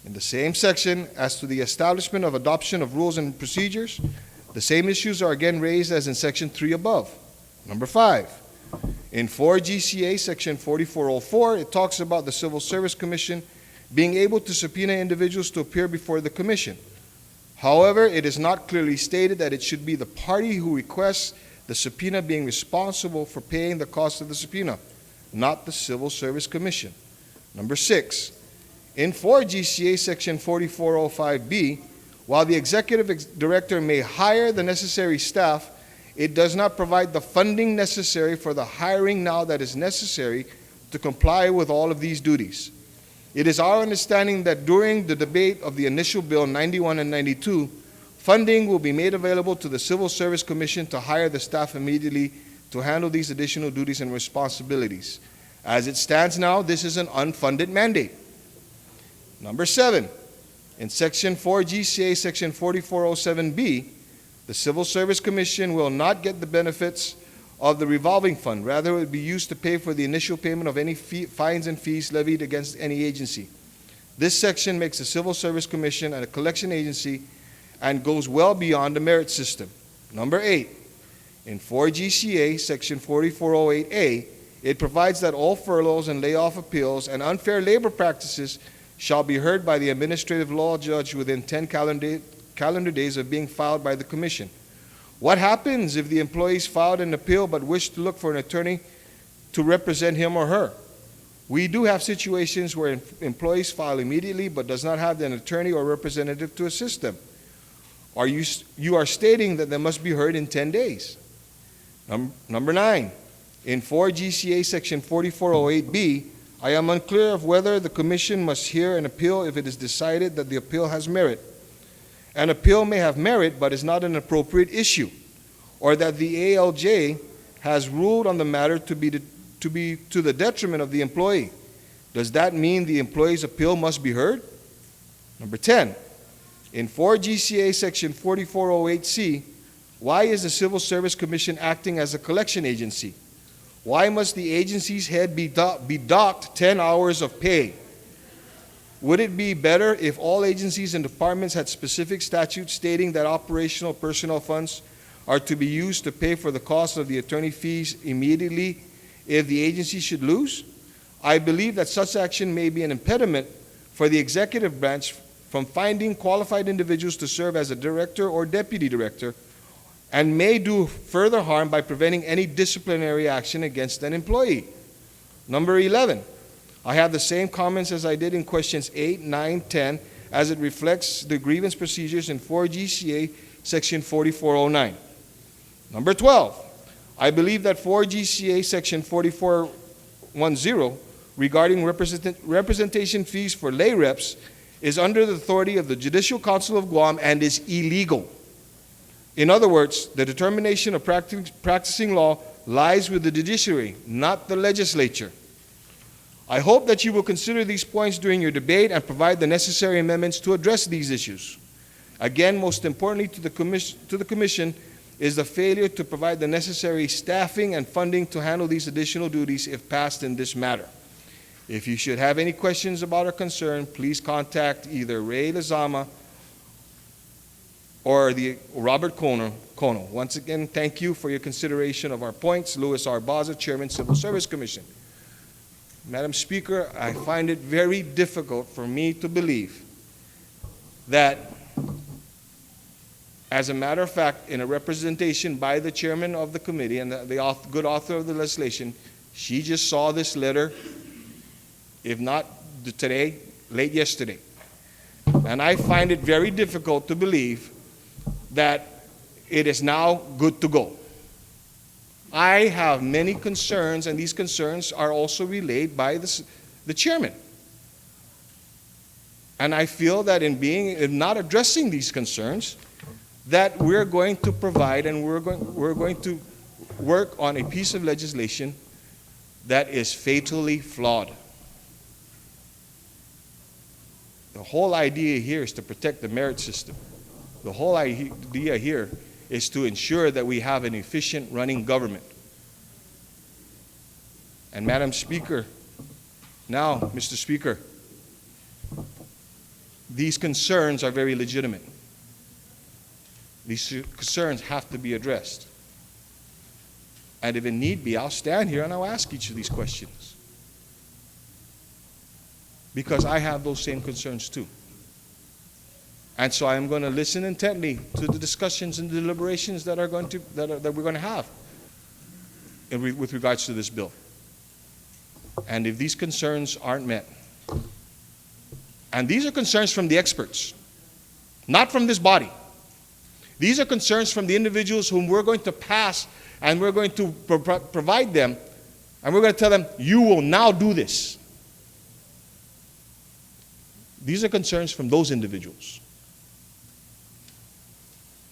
in the same section, as to the establishment of adoption of rules and procedures, the same issues are again raised as in Section 3 above. Number 5, in 4 GCA Section 4404, it talks about the Civil Service Commission being able to subpoena individuals to appear before the commission. However, it is not clearly stated that it should be the party who requests the subpoena being responsible for paying the cost of the subpoena, not the Civil Service Commission. Number 6, in 4 GCA Section 4405B, while the executive director may hire the necessary staff, it does not provide the funding necessary for the hiring now that is necessary to comply with all of these duties. It is our understanding that during the debate of the initial bill 91 and 92, funding will be made available to the Civil Service Commission to hire the staff immediately to handle these additional duties and responsibilities. As it stands now, this is an unfunded mandate. Number 7, in Section 4 GCA Section 4407B, the Civil Service Commission will not get the benefits of the revolving fund. Rather, it would be used to pay for the initial payment of any fines and fees levied against any agency. This section makes the Civil Service Commission a collection agency and goes well beyond the merit system. Number 8, in 4 GCA Section 4408A, it provides that all furloughs and layoff appeals and unfair labor practices shall be heard by the administrative law judge within 10 calendar days of being filed by the Commission. What happens if the employees filed an appeal but wish to look for an attorney to represent him or her? We do have situations where employees file immediately but does not have an attorney or representative to assist them. You are stating that they must be heard in 10 days. Number 9, in 4 GCA Section 4408B, I am unclear of whether the Commission must hear an appeal if it is decided that the appeal has merit. An appeal may have merit but is not an appropriate issue, or that the ALJ has ruled on the matter to be to the detriment of the employee. Does that mean the employee's appeal must be heard? Number 10, in 4 GCA Section 4408C, why is the Civil Service Commission acting as a collection agency? Why must the agency's head be docked 10 hours of pay? Would it be better if all agencies and departments had specific statutes stating that operational personnel funds are to be used to pay for the cost of the attorney fees immediately if the agency should lose? I believe that such action may be an impediment for the executive branch from finding qualified individuals to serve as a director or deputy director, and may do further harm by preventing any disciplinary action against an employee. Number 11, I have the same comments as I did in questions 8, 9, 10, as it reflects the grievance procedures in 4 GCA Section 4409. Number 12, I believe that 4 GCA Section 4410 regarding representation fees for lay reps is under the authority of the Judicial Council of Guam and is illegal. In other words, the determination of practicing law lies with the judiciary, not the legislature. I hope that you will consider these points during your debate and provide the necessary amendments to address these issues. Again, most importantly to the Commission is the failure to provide the necessary staffing and funding to handle these additional duties if passed in this matter. If you should have any questions about or concern, please contact either Ray Lizama or the Robert Kono. Once again, thank you for your consideration of our points. Louis R. Baza, Chairman, Civil Service Commission. Madam Speaker, I find it very difficult for me to believe that, as a matter of fact, in a representation by the chairman of the committee and the good author of the legislation, she just saw this letter, if not today, late yesterday. And I find it very difficult to believe that it is now good to go. I have many concerns, and these concerns are also relayed by the chairman. And I feel that in not addressing these concerns, that we're going to provide and we're going to work on a piece of legislation that is fatally flawed. The whole idea here is to protect the merit system. The whole idea here is to ensure that we have an efficient running government. And Madam Speaker, now, Mr. Speaker, these concerns are very legitimate. These concerns have to be addressed. And if it need be, I'll stand here and I'll ask each of these questions. because I have those same concerns too. And so I am going to listen intently to the discussions and deliberations that we're going to have with regards to this bill. And if these concerns aren't met, and these are concerns from the experts, not from this body. These are concerns from the individuals whom we're going to pass, and we're going to provide them, and we're going to tell them, you will now do this. These are concerns from those individuals.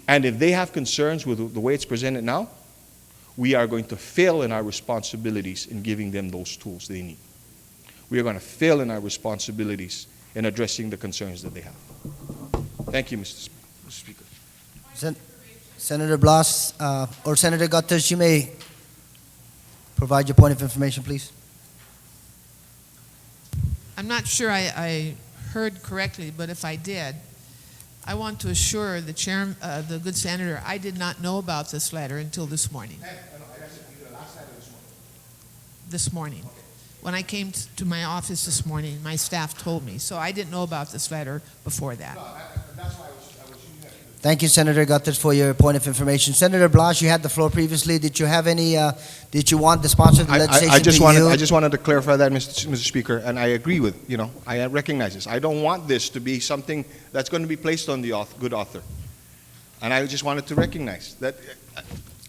And if they have concerns with the way it's presented now, we are going to fail in our responsibilities in giving them those tools they need. We are going to fail in our responsibilities in addressing the concerns that they have. Thank you, Mr. Speaker. Senator Blas or Senator Gutters, you may provide your point of information, please. I'm not sure I heard correctly, but if I did, I want to assure the chair, the good senator, I did not know about this letter until this morning. This morning. When I came to my office this morning, my staff told me. So I didn't know about this letter before that. Thank you, Senator Gutters, for your point of information. Senator Blas, you had the floor previously. Did you have any, did you want the sponsor of the legislation I just wanted to clarify that, Mr. Speaker, and I agree with, I recognize this. I don't want this to be something that's going to be placed on the good author. And I just wanted to recognize that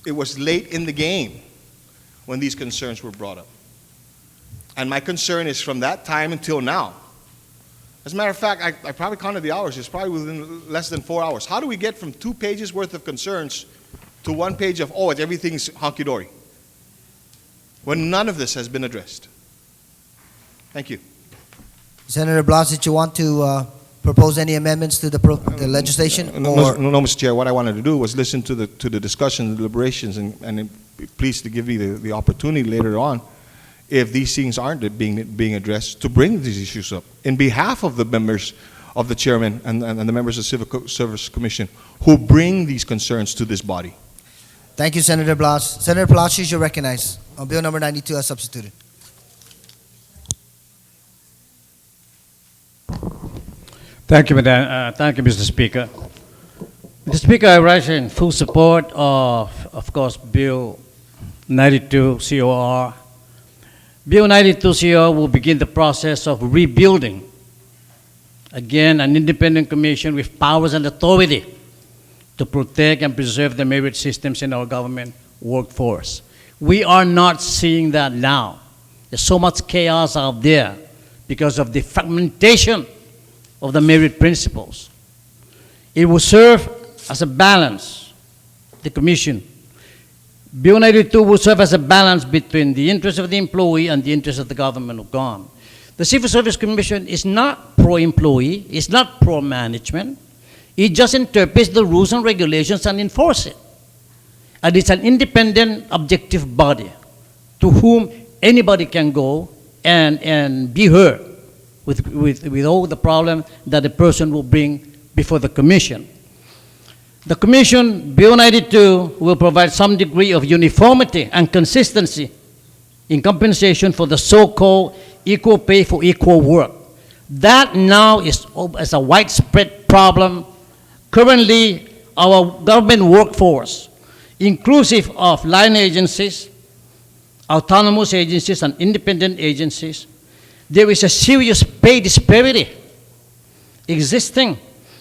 it was late in the game when these concerns were brought up. And my concern is from that time until now. As a matter of fact, I probably counted the hours. It's probably within less than 4 hours. How do we get from 2 pages worth of concerns to 1 page of, oh, everything's hunky-dory, when none of this has been addressed? Thank you. Senator Blas, did you want to propose any amendments to the legislation? No, Mr. Chair. What I wanted to do was listen to the discussion, the deliberations, and please to give me the opportunity later on, if these things aren't being addressed, to bring these issues up in behalf of the members of the chairman and the members of the Civil Service Commission who bring these concerns to this body. Thank you, Senator Blas. Senator Palacios, you're recognized on Bill number 92 as substituted. Thank you, Madam. Thank you, Mr. Speaker. Mr. Speaker, I rise in full support of course, Bill 92 COR. Bill 92 COR will begin the process of rebuilding, again, an independent commission with powers and authority to protect and preserve the merit systems in our government workforce. We are not seeing that now. There's so much chaos out there because of the fragmentation of the merit principles. It will serve as a balance, the commission. Bill 92 will serve as a balance between the interests of the employee and the interests of the government of Guam. The Civil Service Commission is not pro-employee, it's not pro-management. It just interprets the rules and regulations and enforces it. And it's an independent, objective body to whom anybody can go and be heard with all the problems that the person will bring before the commission. The Commission, Bill 92, will provide some degree of uniformity and consistency in compensation for the so-called equal pay for equal work. That now is a widespread problem. Currently, our government workforce, inclusive of line agencies, autonomous agencies, and independent agencies, there is a serious pay disparity existing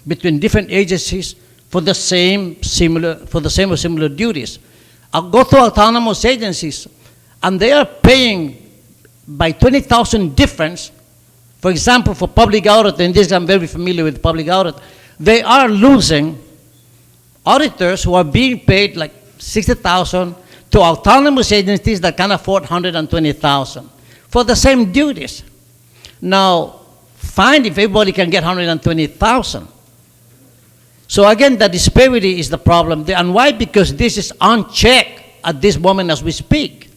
between different agencies for the same or similar duties. I'll go to autonomous agencies, and they are paying by 20,000 difference. For example, for public audit, and this I'm very familiar with public audit, they are losing auditors who are being paid like 60,000 to autonomous agencies that can afford 120,000 for the same duties. Now, fine if everybody can get 120,000. So again, the disparity is the problem there. And why? Because this is unchecked at this moment as we speak.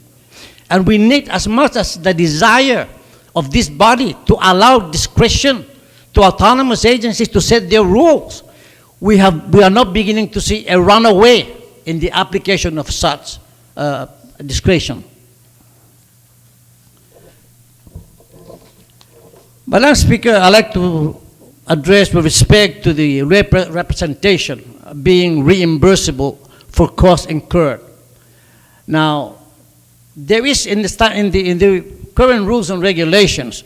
And we need, as much as the desire of this body to allow discretion to autonomous agencies to set their rules, we are not beginning to see a runaway in the application of such discretion. Madam Speaker, I'd like to address with respect to the representation being reimbursable for costs incurred. Now, there is in the current rules and regulations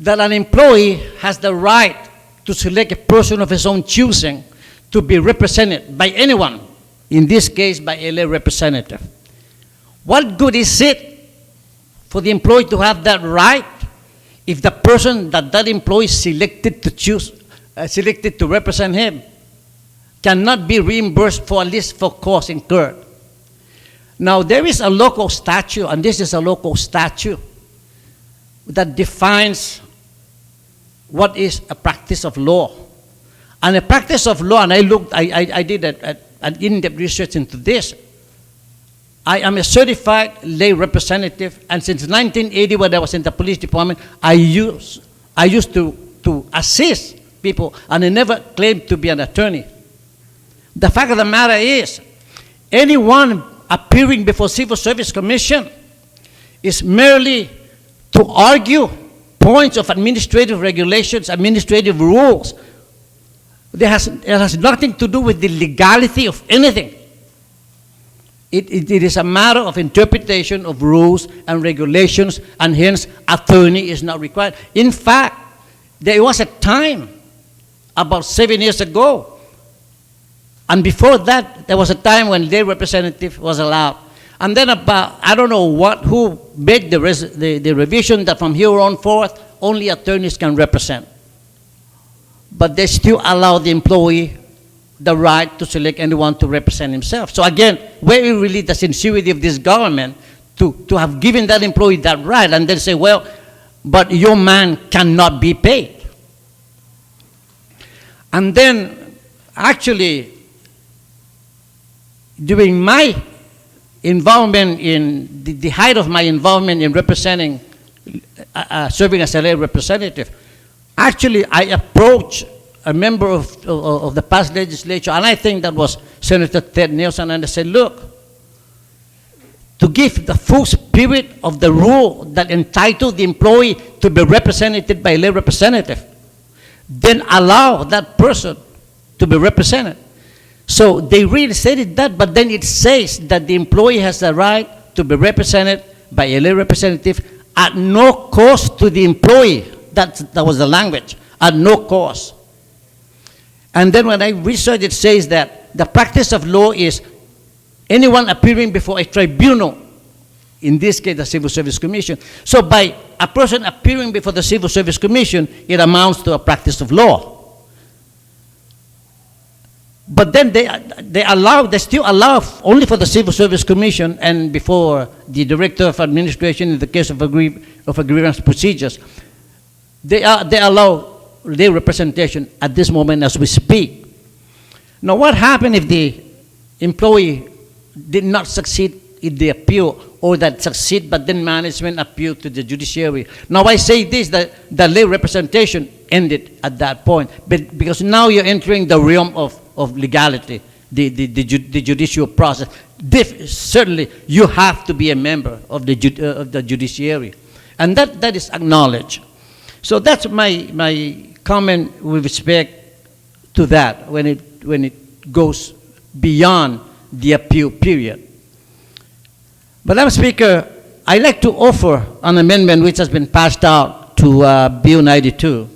that an employee has the right to select a person of his own choosing to be represented by anyone, in this case by a lay representative. What good is it for the employee to have that right if the person that employee selected to represent him cannot be reimbursed for at least for costs incurred? Now, there is a local statute, and this is a local statute, that defines what is a practice of law. And a practice of law, and I did an in-depth research into this. I am a certified lay representative, and since 1980, when I was in the police department, I used to assist people, and I never claimed to be an attorney. The fact of the matter is, anyone appearing before Civil Service Commission is merely to argue points of administrative regulations, administrative rules. It has nothing to do with the legality of anything. It is a matter of interpretation of rules and regulations, and hence attorney is not required. In fact, there was a time about 7 years ago, and before that, there was a time when lay representative was allowed. And then about, I don't know who made the revision that from here on forth, only attorneys can represent. But they still allow the employee the right to select anyone to represent himself. So again, where is really the sincerity of this government to have given that employee that right and then say, well, but your man cannot be paid. And then actually, during my involvement in the height of my involvement in representing, serving as a lay representative, actually I approached a member of the past legislature, and I think that was Senator Ted Nelson, and I said, look, to give the full spirit of the rule that entitled the employee to be represented by a lay representative, then allow that person to be represented. So they really stated that, but then it says that the employee has the right to be represented by a lay representative at no cost to the employee. That was the language, at no cost. And then when I researched, it says that the practice of law is anyone appearing before a tribunal, in this case the Civil Service Commission. So by a person appearing before the Civil Service Commission, it amounts to a practice of law. But then they still allow only for the Civil Service Commission and before the Director of Administration in the case of grievance procedures. They allow their representation at this moment as we speak. Now, what happened if the employee did not succeed in the appeal, or that succeed but then management appealed to the judiciary? Now, I say this, that the lay representation ended at that point, but because now you're entering the realm of legality, the judicial process. Certainly, you have to be a member of the judiciary, and that is acknowledged. So that's my comment with respect to that when it goes beyond the appeal period. Madam Speaker, I'd like to offer an amendment which has been passed out to Bill 92.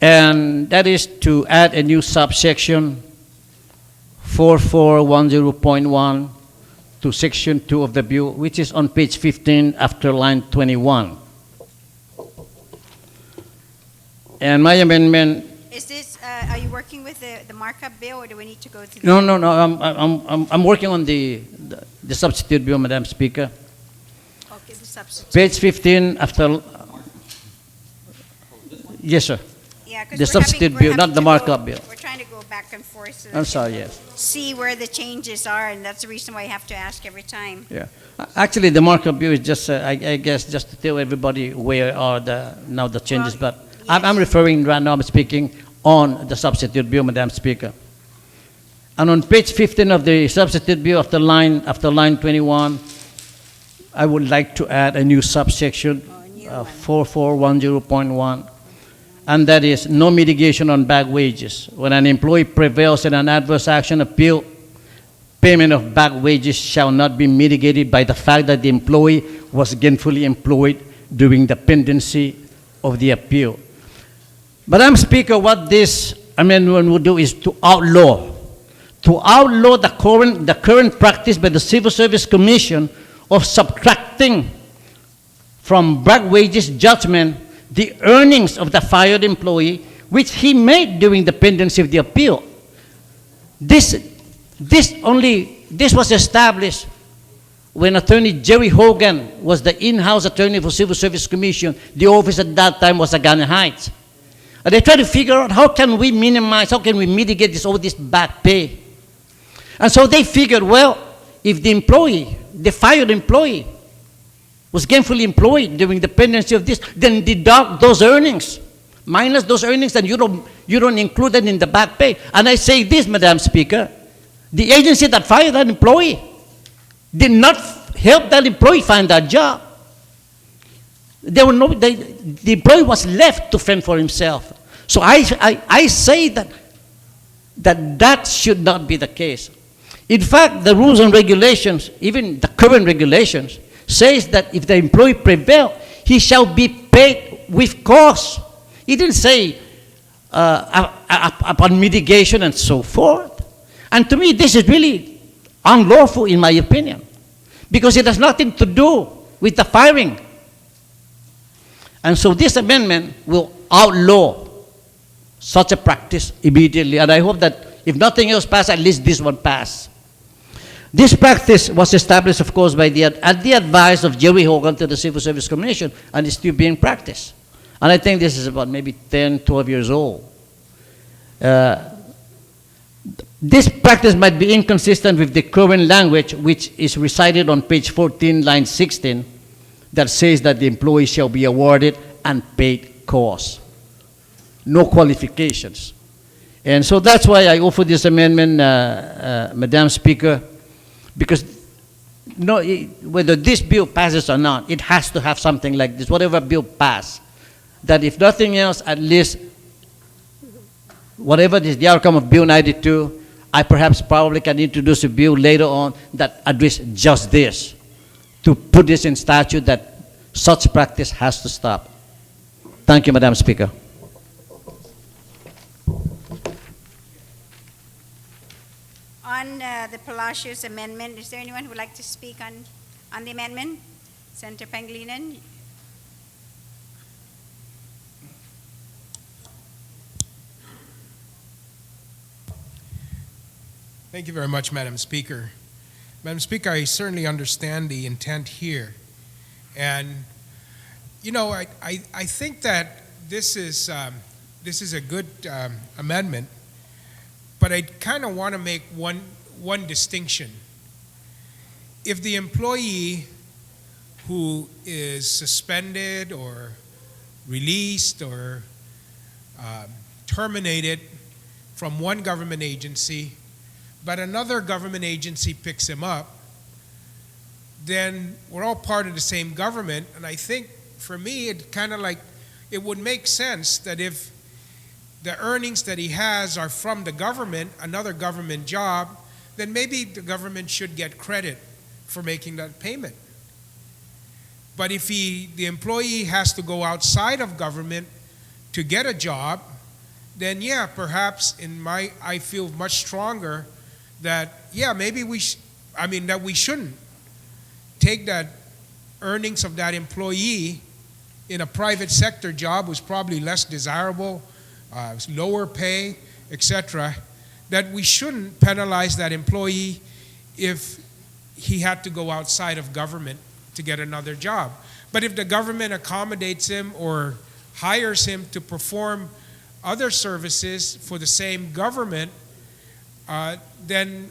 And that is to add a new subsection 4410.1 to section 2 of the bill, which is on page 15 after line 21. And my amendment... Is this, are you working with the markup bill, or do we need to go to the... No, I'm working on the substitute bill, Madam Speaker. Okay, the substitute. Page 15 after... Yes, sir. Yeah, because the substitute bill, not the markup bill. We're trying to go back and forth so I'm sorry, yes. see where the changes are, and that's the reason why I have to ask every time. Yeah. Actually, the markup bill is just, I guess, just to tell everybody where are now the changes. Well, but yes. I'm referring right now, I'm speaking on the substitute bill, Madam Speaker. And on page 15 of the substitute bill, after line 21, I would like to add a new subsection, 4410.1, and that is no mitigation on back wages. When an employee prevails in an adverse action appeal, payment of back wages shall not be mitigated by the fact that the employee was gainfully employed during the pendency of the appeal. Madam Speaker, what this amendment would do is to outlaw the current practice by the Civil Service Commission of subtracting from back wages judgment the earnings of the fired employee which he made during the pendency of the appeal. This was established when Attorney Jerry Hogan was the in-house attorney for Civil Service Commission. The office at that time was Sagana Heights. And they tried to figure out how can we minimize, how can we mitigate all this back pay. And so they figured, well, if the employee, the fired employee, was gainfully employed during the pendency of this, then deduct those earnings, minus those earnings, and you don't include it in the back pay. And I say this, Madam Speaker, the agency that fired that employee did not help that employee find that job. The employee was left to fend for himself. So I say that should not be the case. In fact, the rules and regulations, even the current regulations, says that if the employee prevails, he shall be paid with costs. He didn't say upon mitigation and so forth. And to me, this is really unlawful in my opinion, because it has nothing to do with the firing. And so this amendment will outlaw such a practice immediately. And I hope that if nothing else passes, at least this one pass. This practice was established, of course, at the advice of Jerry Hogan to the Civil Service Commission, and is still being practiced. And I think this is about maybe 10, 12 years old. This practice might be inconsistent with the current language, which is recited on page 14, line 16, that says that the employee shall be awarded unpaid costs. No qualifications. And so that's why I offer this amendment, Madam Speaker, because whether this bill passes or not, it has to have something like this, whatever bill passes, that if nothing else, at least whatever is the outcome of Bill 92, I probably can introduce a bill later on that addresses just this, to put this in statute that such practice has to stop. Thank you, Madam Speaker. On the Palacios amendment, is there anyone who would like to speak on the amendment? Senator Pangilinan? Thank you very much, Madam Speaker. Madam Speaker, I certainly understand the intent here. And, you know, I think that this is a good amendment, but I kind of want to make one distinction. If the employee who is suspended or released or terminated from one government agency, but another government agency picks him up, then we're all part of the same government. And I think for me, it kind of like, it would make sense that if the earnings that he has are from the government, another government job, then maybe the government should get credit for making that payment. But if the employee has to go outside of government to get a job, then yeah, perhaps I feel much stronger that, yeah, maybe that we shouldn't take that earnings of that employee in a private sector job who's probably less desirable, lower pay, etc., that we shouldn't penalize that employee if he had to go outside of government to get another job. But if the government accommodates him or hires him to perform other services for the same government, then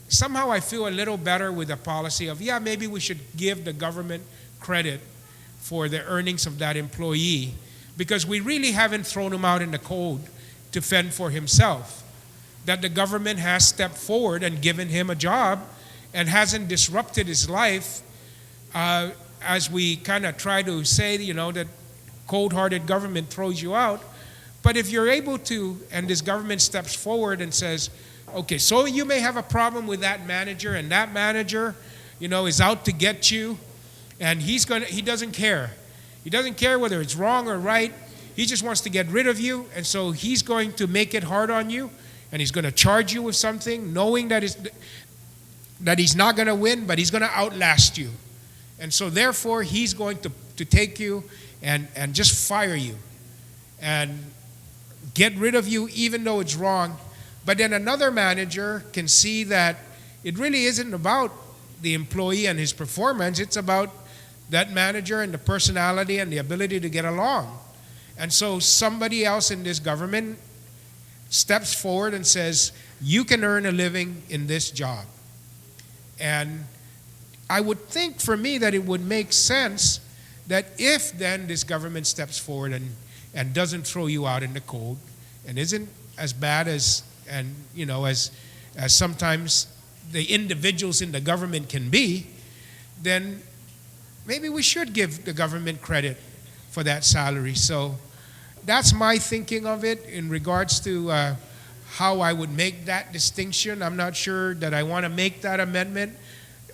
somehow I feel a little better with the policy of, yeah, maybe we should give the government credit for the earnings of that employee, because we really haven't thrown him out in the cold to fend for himself. That the government has stepped forward and given him a job, and hasn't disrupted his life, as we kind of try to say, that cold-hearted government throws you out. But if you're able to, and this government steps forward and says, okay, so you may have a problem with that manager, and that manager, is out to get you, and he doesn't care. He doesn't care whether it's wrong or right. He just wants to get rid of you, and so he's going to make it hard on you, and he's going to charge you with something, knowing that he's not going to win, but he's going to outlast you. And so therefore, he's going to take you and just fire you and get rid of you even though it's wrong. But then another manager can see that it really isn't about the employee and his performance. It's about that manager and the personality and the ability to get along. And so somebody else in this government steps forward and says, you can earn a living in this job. And I would think for me that it would make sense that if then this government steps forward and doesn't throw you out in the cold and isn't as bad as sometimes the individuals in the government can be, then maybe we should give the government credit for that salary. So that's my thinking of it in regards to how I would make that distinction. I'm not sure that I want to make that amendment,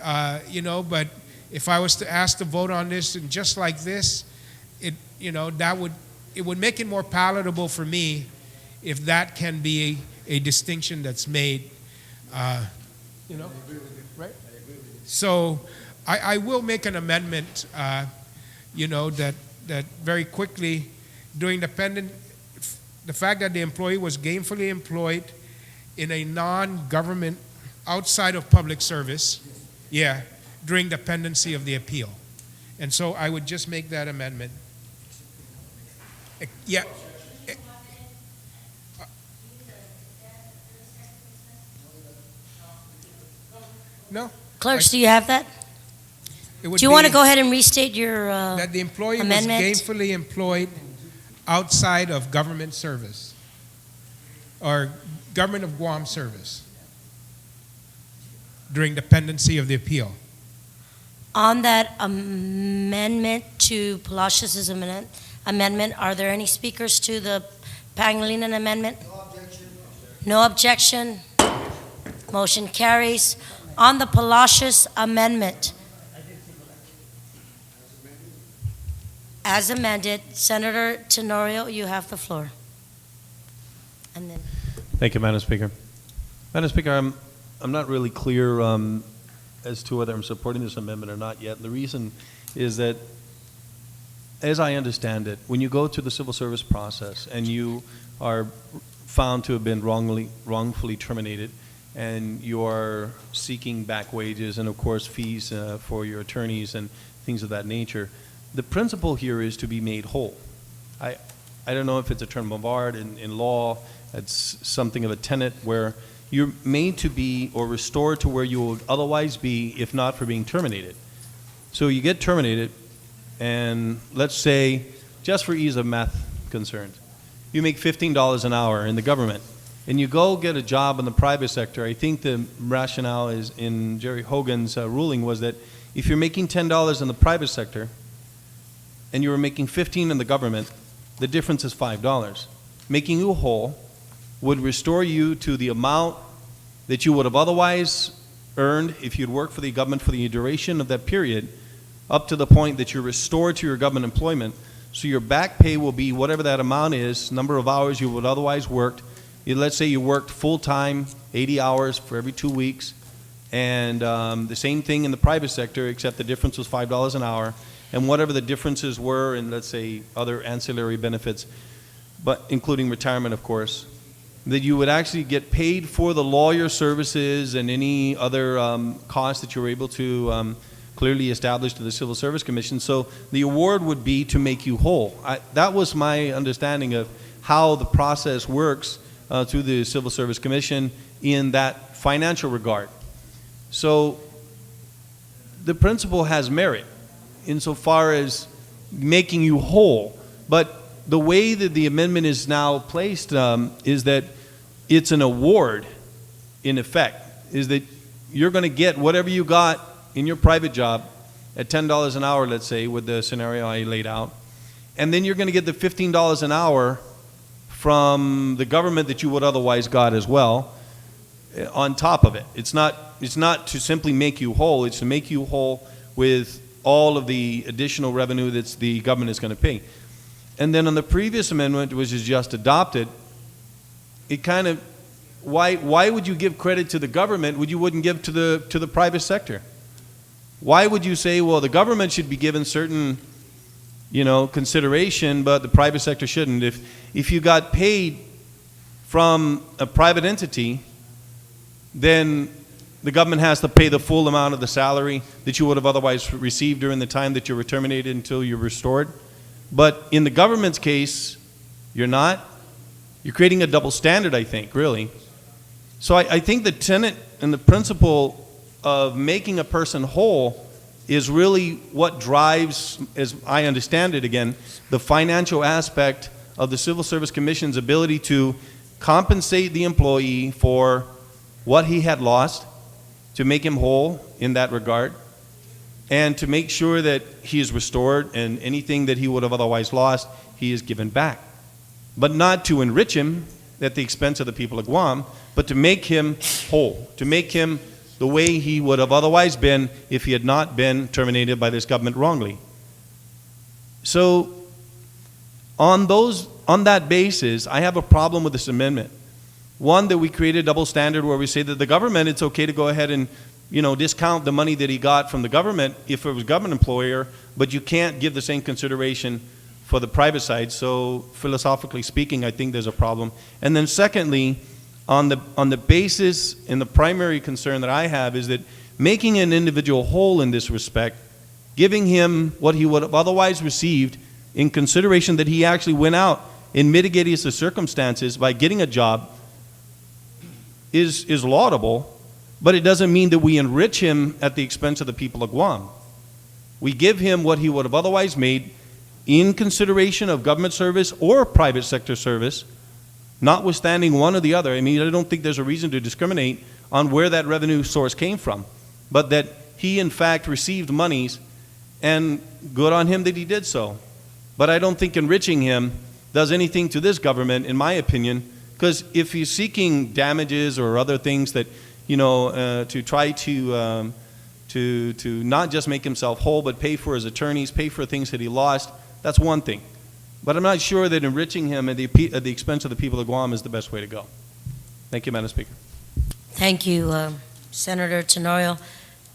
but if I was to ask to vote on this and just like this, it would make it more palatable for me if that can be a distinction that's made. Right? So I will make an amendment, that very quickly, during the fact that the employee was gainfully employed in a non-government, outside of public service, during the pendency of the appeal. And so I would just make that amendment. Yeah. No. Clerks, do you have that? Do you want to go ahead and restate your that the employee amendment? was gainfully employed outside of government service or government of Guam service during the pendency of the appeal. On that amendment to Palacios' amendment, are there any speakers to the Pangilinan amendment? No objection. Motion carries. On the Palacios amendment, as amended, Senator Tenorio, you have the floor. And then. Thank you, Madam Speaker. Madam Speaker, I'm not really clear as to whether I'm supporting this amendment or not yet. The reason is that, as I understand it, when you go through the civil service process and you are found to have been wrongfully terminated, and you are seeking back wages and, of course, fees for your attorneys and things of that nature, the principle here is to be made whole. I don't know if it's a term of art in law. It's something of a tenet where you're made to be or restored to where you would otherwise be if not for being terminated. So you get terminated, and let's say, just for ease of math concerns, you make $15 an hour in the government, and you go get a job in the private sector. I think the rationale is in Jerry Hogan's ruling was that if you're making $10 in the private sector and you were making $15 in the government, the difference is $5. Making you whole would restore you to the amount that you would have otherwise earned if you'd worked for the government for the duration of that period, up to the point that you're restored to your government employment. So your back pay will be whatever that amount is, number of hours you would otherwise worked. Let's say you worked full-time, 80 hours for every 2 weeks, and the same thing in the private sector, except the difference was $5 an hour, and whatever the differences were in, let's say, other ancillary benefits, but including retirement, of course, that you would actually get paid for the lawyer services and any other costs that you were able to clearly establish to the Civil Service Commission. So the award would be to make you whole. That was my understanding of how the process works through the Civil Service Commission in that financial regard. So the principle has merit insofar as making you whole, but the way that the amendment is now placed is that it's an award, in effect, is that you're going to get whatever you got in your private job at $10 an hour, let's say, with the scenario I laid out. And then you're going to get the $15 an hour from the government that you would otherwise got as well on top of it. It's not to simply make you whole, it's to make you whole with all of the additional revenue that the government is going to pay. And then on the previous amendment, which is just adopted, it kind of, why would you give credit to the government when you wouldn't give to the private sector? Why would you say, well, the government should be given certain, consideration, but the private sector shouldn't? If you got paid from a private entity, then the government has to pay the full amount of the salary that you would have otherwise received during the time that you were terminated until you're restored. But in the government's case, you're not. You're creating a double standard, I think, really. So I think the tenet and the principle of making a person whole is really what drives, as I understand it again, the financial aspect of the Civil Service Commission's ability to compensate the employee for what he had lost, to make him whole in that regard, and to make sure that he is restored and anything that he would have otherwise lost, he is given back. But not to enrich him at the expense of the people of Guam, but to make him whole, to make him the way he would have otherwise been if he had not been terminated by this government wrongly. So on that basis, I have a problem with this amendment. One, that we create a double standard where we say that the government, it's okay to go ahead and discount the money that he got from the government if it was a government employer, but you can't give the same consideration for the private side. So philosophically speaking, I think there's a problem. And then secondly, on the basis and the primary concern that I have is that making an individual whole in this respect, giving him what he would have otherwise received in consideration that he actually went out and mitigated the circumstances by getting a job, is laudable, but it doesn't mean that we enrich him at the expense of the people of Guam. We give him what he would have otherwise made in consideration of government service or private sector service, notwithstanding one or the other. I mean, I don't think there's a reason to discriminate on where that revenue source came from, but that he in fact received monies, and good on him that he did so. But I don't think enriching him does anything to this government, in my opinion, because if he's seeking damages or other things that, to try to not just make himself whole, but pay for his attorneys, pay for things that he lost, that's one thing. But I'm not sure that enriching him at the expense of the people of Guam is the best way to go. Thank you, Madam Speaker. Thank you, Senator Tenorio.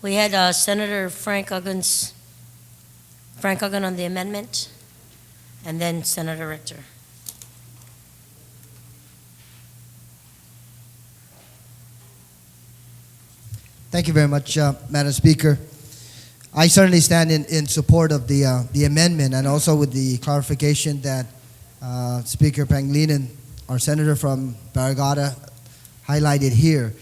We had Senator Frank Uggan on the amendment, and then Senator Richter. Thank you very much, Madam Speaker. I certainly stand in support of the amendment, and also with the clarification that Speaker Pangilinan, our senator from Barrigada, highlighted here.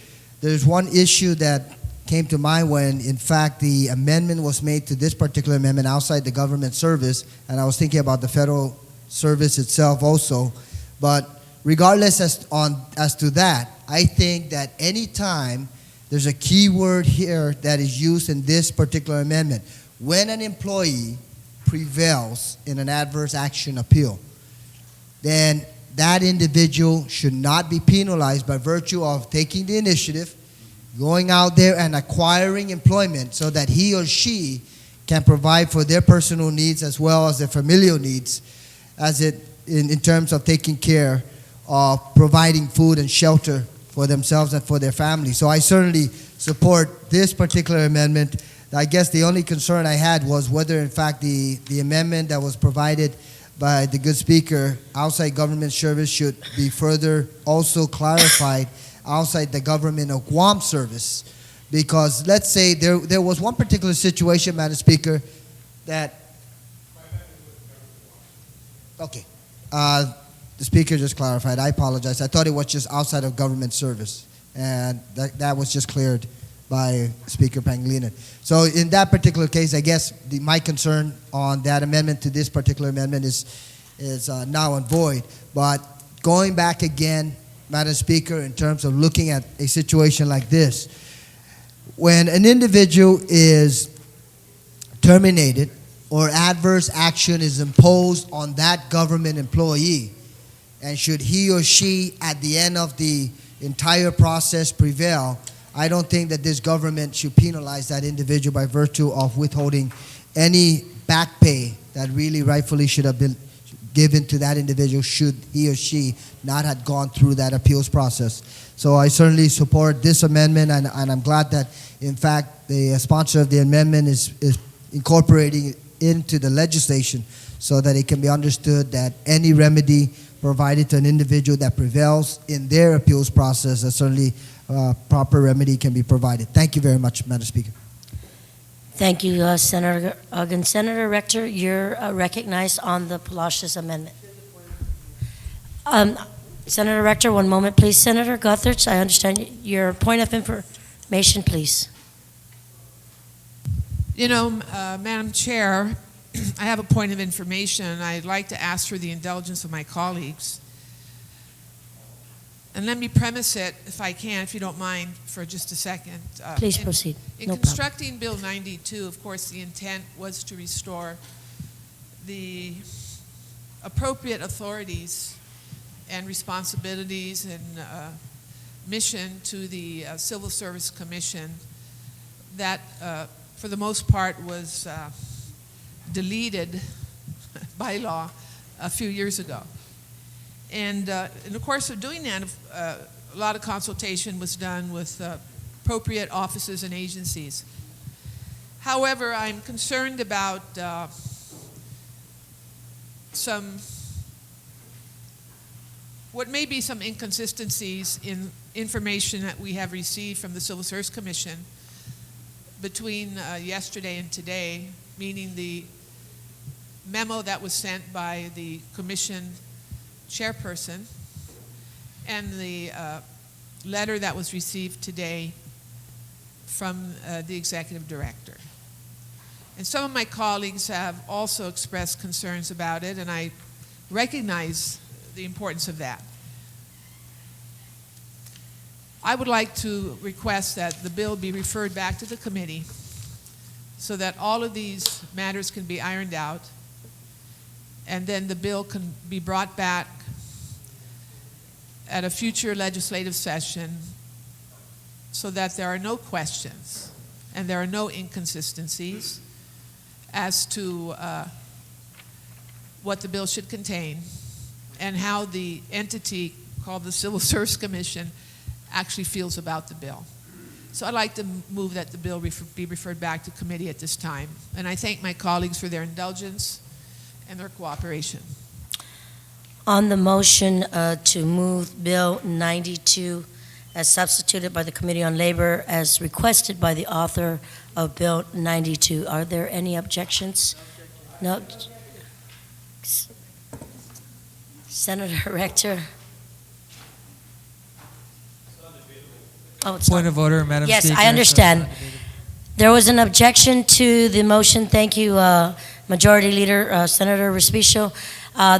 There's one issue that came to mind when, in fact, the amendment was made to this particular amendment outside the government service, and I was thinking about the federal service itself also. But regardless as to that, I think that any time there's a key word here that is used in this particular amendment. When an employee prevails in an adverse action appeal, then that individual should not be penalized by virtue of taking the initiative, going out there and acquiring employment so that he or she can provide for their personal needs as well as their familial needs, in terms of taking care of providing food and shelter for themselves and for their family. So I certainly support this particular amendment. I guess the only concern I had was whether, in fact, the amendment that was provided by the good speaker, outside government service, should be further also clarified outside the government of Guam service. Because let's say there was one particular situation, Madam Speaker, that... Okay. The speaker just clarified. I apologize. I thought it was just outside of government service. And that was just cleared by Speaker Pangilinan. So in that particular case, I guess my concern on that amendment to this particular amendment is now and void. But going back again, Madam Speaker, in terms of looking at a situation like this, When an individual is terminated or adverse action is imposed on that government employee, and should he or she at the end of the entire process prevail, I don't think that this government should penalize that individual by virtue of withholding any back pay that really rightfully should have been given to that individual should he or she not have gone through that appeals process. So I certainly support this amendment, and I'm glad that, in fact, the sponsor of the amendment is incorporating it into the legislation so that it can be understood that any remedy provided to an individual that prevails in their appeals process, that certainly proper remedy can be provided. Thank you very much, Madam Speaker. Thank you, Senator Uggan. Senator Rector, you're recognized on the Palacios amendment. Senator Rector, one moment, please. Senator Guthers, I understand your point of information, please. You know, Madam Chair, I have a point of information. I'd like to ask for the indulgence of my colleagues. And let me premise it, if I can, if you don't mind, for just a second. Please proceed. In No constructing Bill 92, of course, the intent was to restore the appropriate authorities and responsibilities and mission to the Civil Service Commission that, for the most part, was deleted by law a few years ago. And in the course of doing that, a lot of consultation was done with appropriate offices and agencies. However, I'm concerned about what may be some inconsistencies in information that we have received from the Civil Service Commission between yesterday and today, meaning the memo that was sent by the Commission chairperson and the letter that was received today from the executive director. And some of my colleagues have also expressed concerns about it, and I recognize the importance of that. I would like to request that the bill be referred back to the committee so that all of these matters can be ironed out, and then the bill can be brought back at a future legislative session so that there are no questions and there are no inconsistencies as to what the bill should contain and how the entity called the Civil Service Commission actually feels about the bill. So I'd like to move that the bill be referred back to committee at this time. And I thank my colleagues for their indulgence and their cooperation. On the motion to move Bill 92 as substituted by the Committee on Labor as requested by the author of Bill 92, are there any objections? No? Senator Rector? Oh, it's Point not. of order, Madam Yes, Speaker. I understand. There was an objection to the motion. Thank you, Majority Leader Senator Respicio.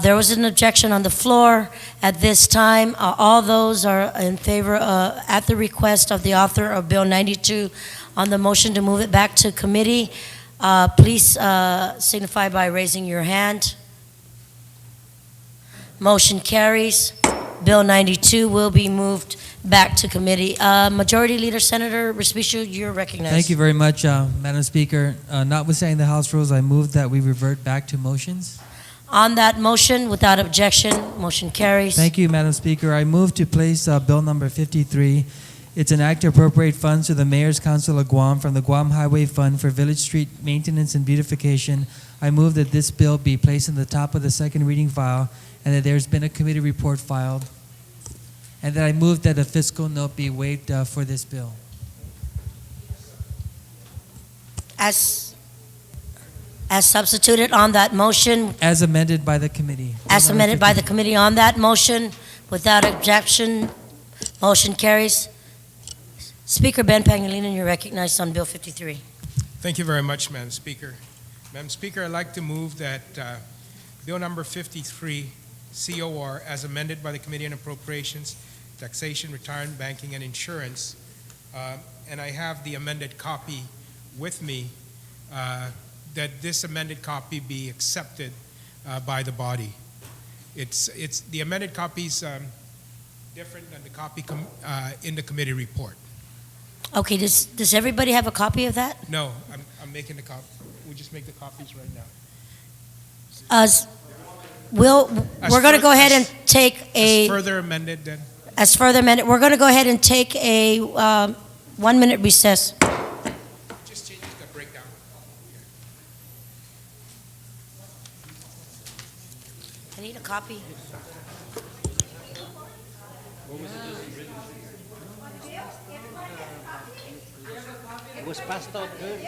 There was an objection on the floor at this time. All those are in favor, at the request of the author of Bill 92, on the motion to move it back to committee. Please signify by raising your hand. Motion carries. Bill 92 will be moved back to committee. Majority Leader Senator Respicio, you're recognized. Thank you very much, Madam Speaker. Notwithstanding the House rules, I move that we revert back to motions. On that motion, without objection, motion carries. Thank you, Madam Speaker. I move to place Bill number 53. It's an act to appropriate funds to the Mayor's Council of Guam from the Guam Highway Fund for Village Street Maintenance and Beautification. I move that this bill be placed in the top of the second reading file and that there's been a committee report filed, and that I move that a fiscal note be waived for this bill. As substituted on that motion, As amended by the committee. as amended by the committee on that motion, without objection, motion carries. Speaker Ben Pangilinan, you're recognized on Bill 53. Thank you very much, Madam Speaker. Madam Speaker, I'd like to move that Bill number 53, COR, as amended by the Committee on Appropriations, Taxation, Retirement, Banking, and Insurance, and I have the amended copy with me, that this amended copy be accepted by the body. It's the amended copy's different than the copy in the committee report. Okay, does everybody have a copy of that? No, I'm making the copy. We'll just make the copies right now. We're going to go ahead and take a... As further amended then? As further amended, we're going to go ahead and take a 1-minute recess. Just change the breakdown. I need a copy. It was passed out good.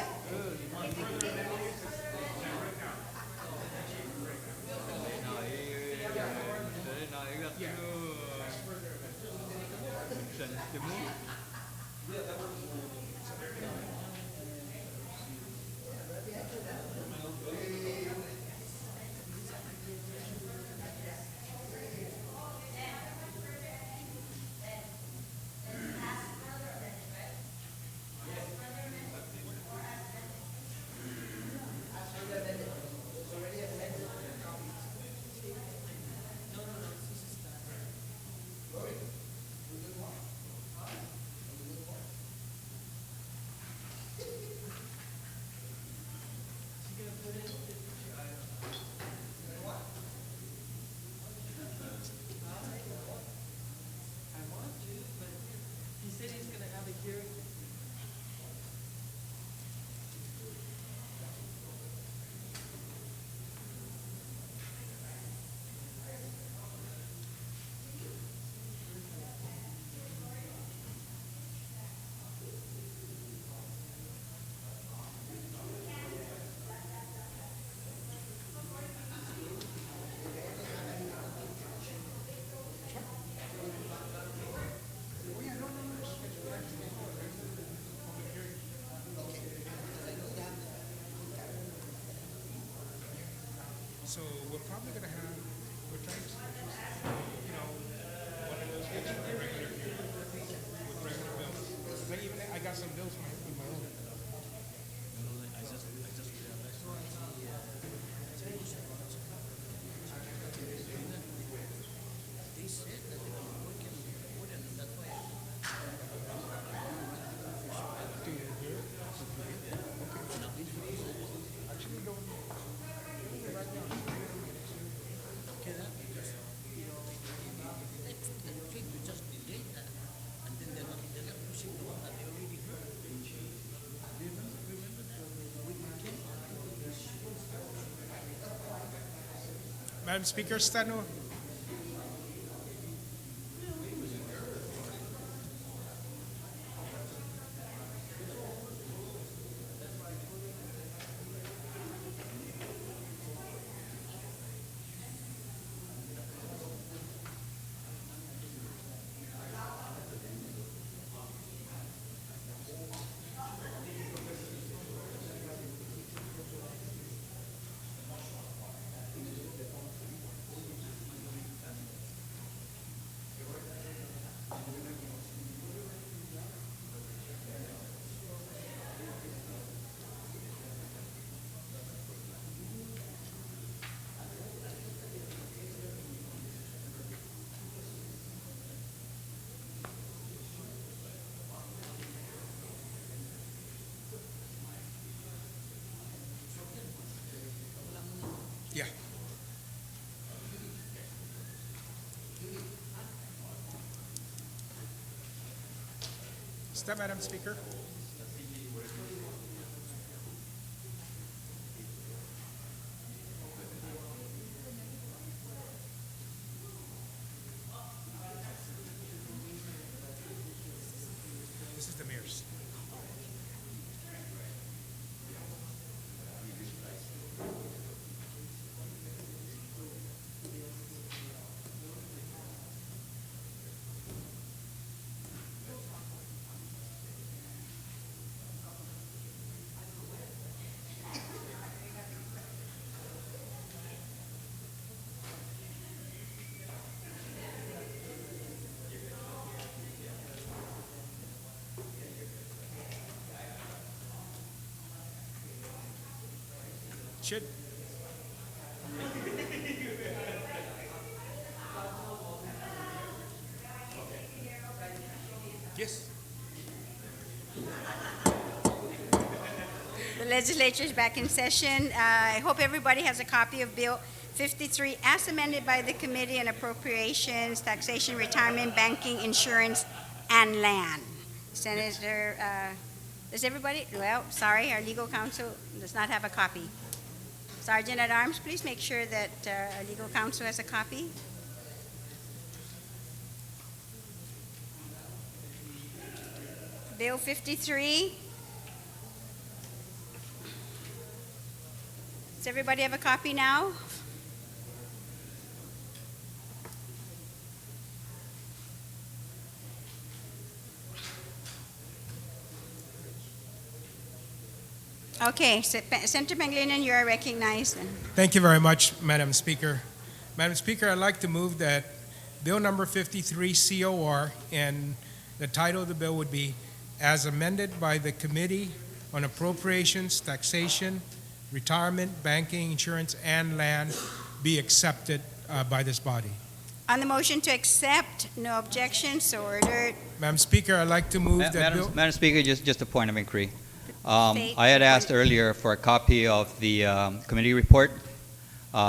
So we're probably going to have, we're trying to, one of those things for the regular, with regular bills. But even I got some bills with my own. Madam Speaker, Stano. Yeah. Step, Madam Speaker. This is the mayor's. Should. Yes. The legislature is back in session. I hope everybody has a copy of Bill 53 as amended by the Committee on Appropriations, Taxation, Retirement, Banking, Insurance, and Land. Senator, does everybody? Well, sorry, our legal counsel does not have a copy. Sergeant at Arms, please make sure that our legal counsel has a copy. Bill 53. Does everybody have a copy now? Okay, Senator Pangilinan, you are recognized. Thank you very much, Madam Speaker. Madam Speaker, I'd like to move that Bill number 53 COR, and the title of the bill would be as amended by the Committee on Appropriations, Taxation, Retirement, Banking, Insurance, and Land, be accepted by this body. On the motion to accept, no objections, so ordered. Madam Speaker, I'd like to move that bill. Madam Speaker, just a point of inquiry. I had asked earlier for a copy of the committee report.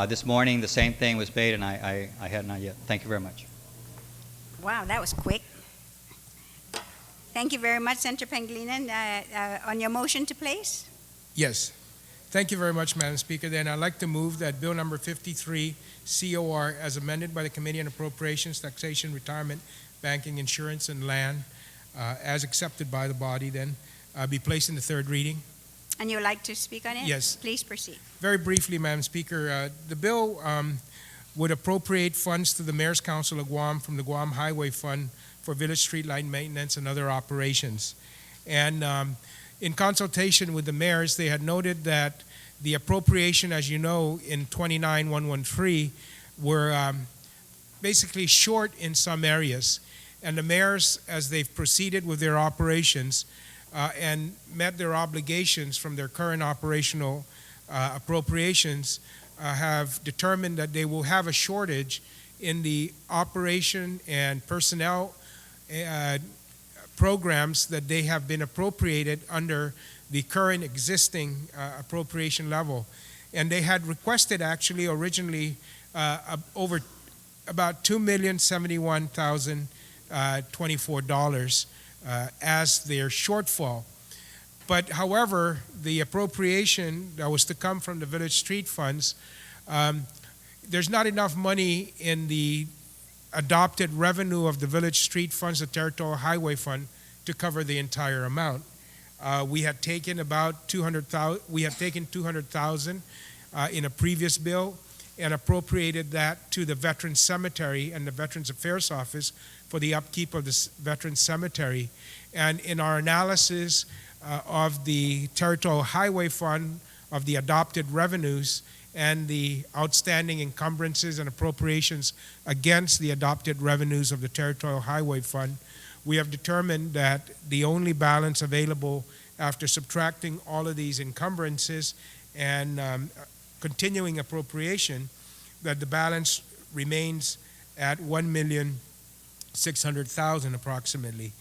This morning, the same thing was made, and I had not yet. Thank you very much. Wow, that was quick. Thank you very much, Senator Pangilinan. On your motion to place? Yes. Thank you very much, Madam Speaker. Then I'd like to move that Bill number 53 COR, as amended by the Committee on Appropriations, Taxation, Retirement, Banking, Insurance, and Land, as accepted by the body, then be placed in the third reading. And you would like to speak on it? Yes. Please proceed. Very briefly, Madam Speaker, the bill would appropriate funds to the Mayor's Council of Guam from the Guam Highway Fund for village street light maintenance and other operations. And in consultation with the mayors, they had noted that the appropriation, as you know, in 29113 were basically short in some areas. And the mayors, as they've proceeded with their operations and met their obligations from their current operational appropriations, have determined that they will have a shortage in the operation and personnel programs that they have been appropriated under the current existing appropriation level. And they had requested actually originally over about $2,071,024 as their shortfall. But however, the appropriation that was to come from the village street funds, there's not enough money in the adopted revenue of the village street funds, the territorial highway fund, to cover the entire amount. We had taken about 200,000. We had taken 200,000 in a previous bill and appropriated that to the Veterans Cemetery and the Veterans Affairs Office for the upkeep of the Veterans Cemetery. And in our analysis of the territorial highway fund, of the adopted revenues, and the outstanding encumbrances and appropriations against the adopted revenues of the Territorial Highway Fund, we have determined that the only balance available after subtracting all of these encumbrances and continuing appropriation, that the balance remains at $1,600,000 approximately.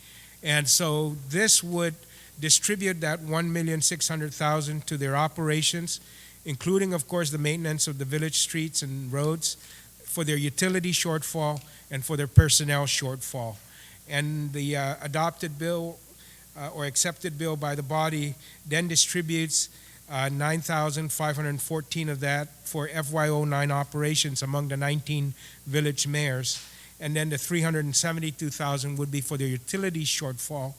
And so this would distribute that $1,600,000 to their operations, including, of course, the maintenance of the village streets and roads, for their utility shortfall and for their personnel shortfall. And the adopted bill or accepted bill by the body then distributes 9,514 of that for FY09 operations among the 19 village mayors. And then the 372,000 would be for their utility shortfall,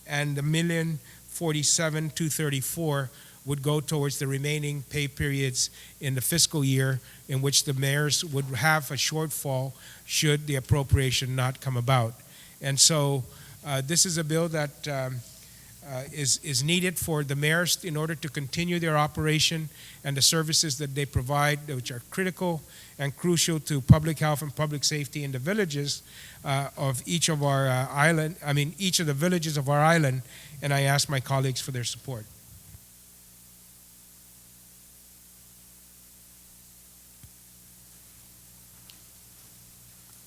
and the $1,047,234 would go towards the remaining pay periods in the fiscal year in which the mayors would have a shortfall should the appropriation not come about. And so this is a bill that is needed for the mayors in order to continue their operation and the services that they provide, which are critical and crucial to public health and public safety in the villages of each of our each of the villages of our island. And I ask my colleagues for their support.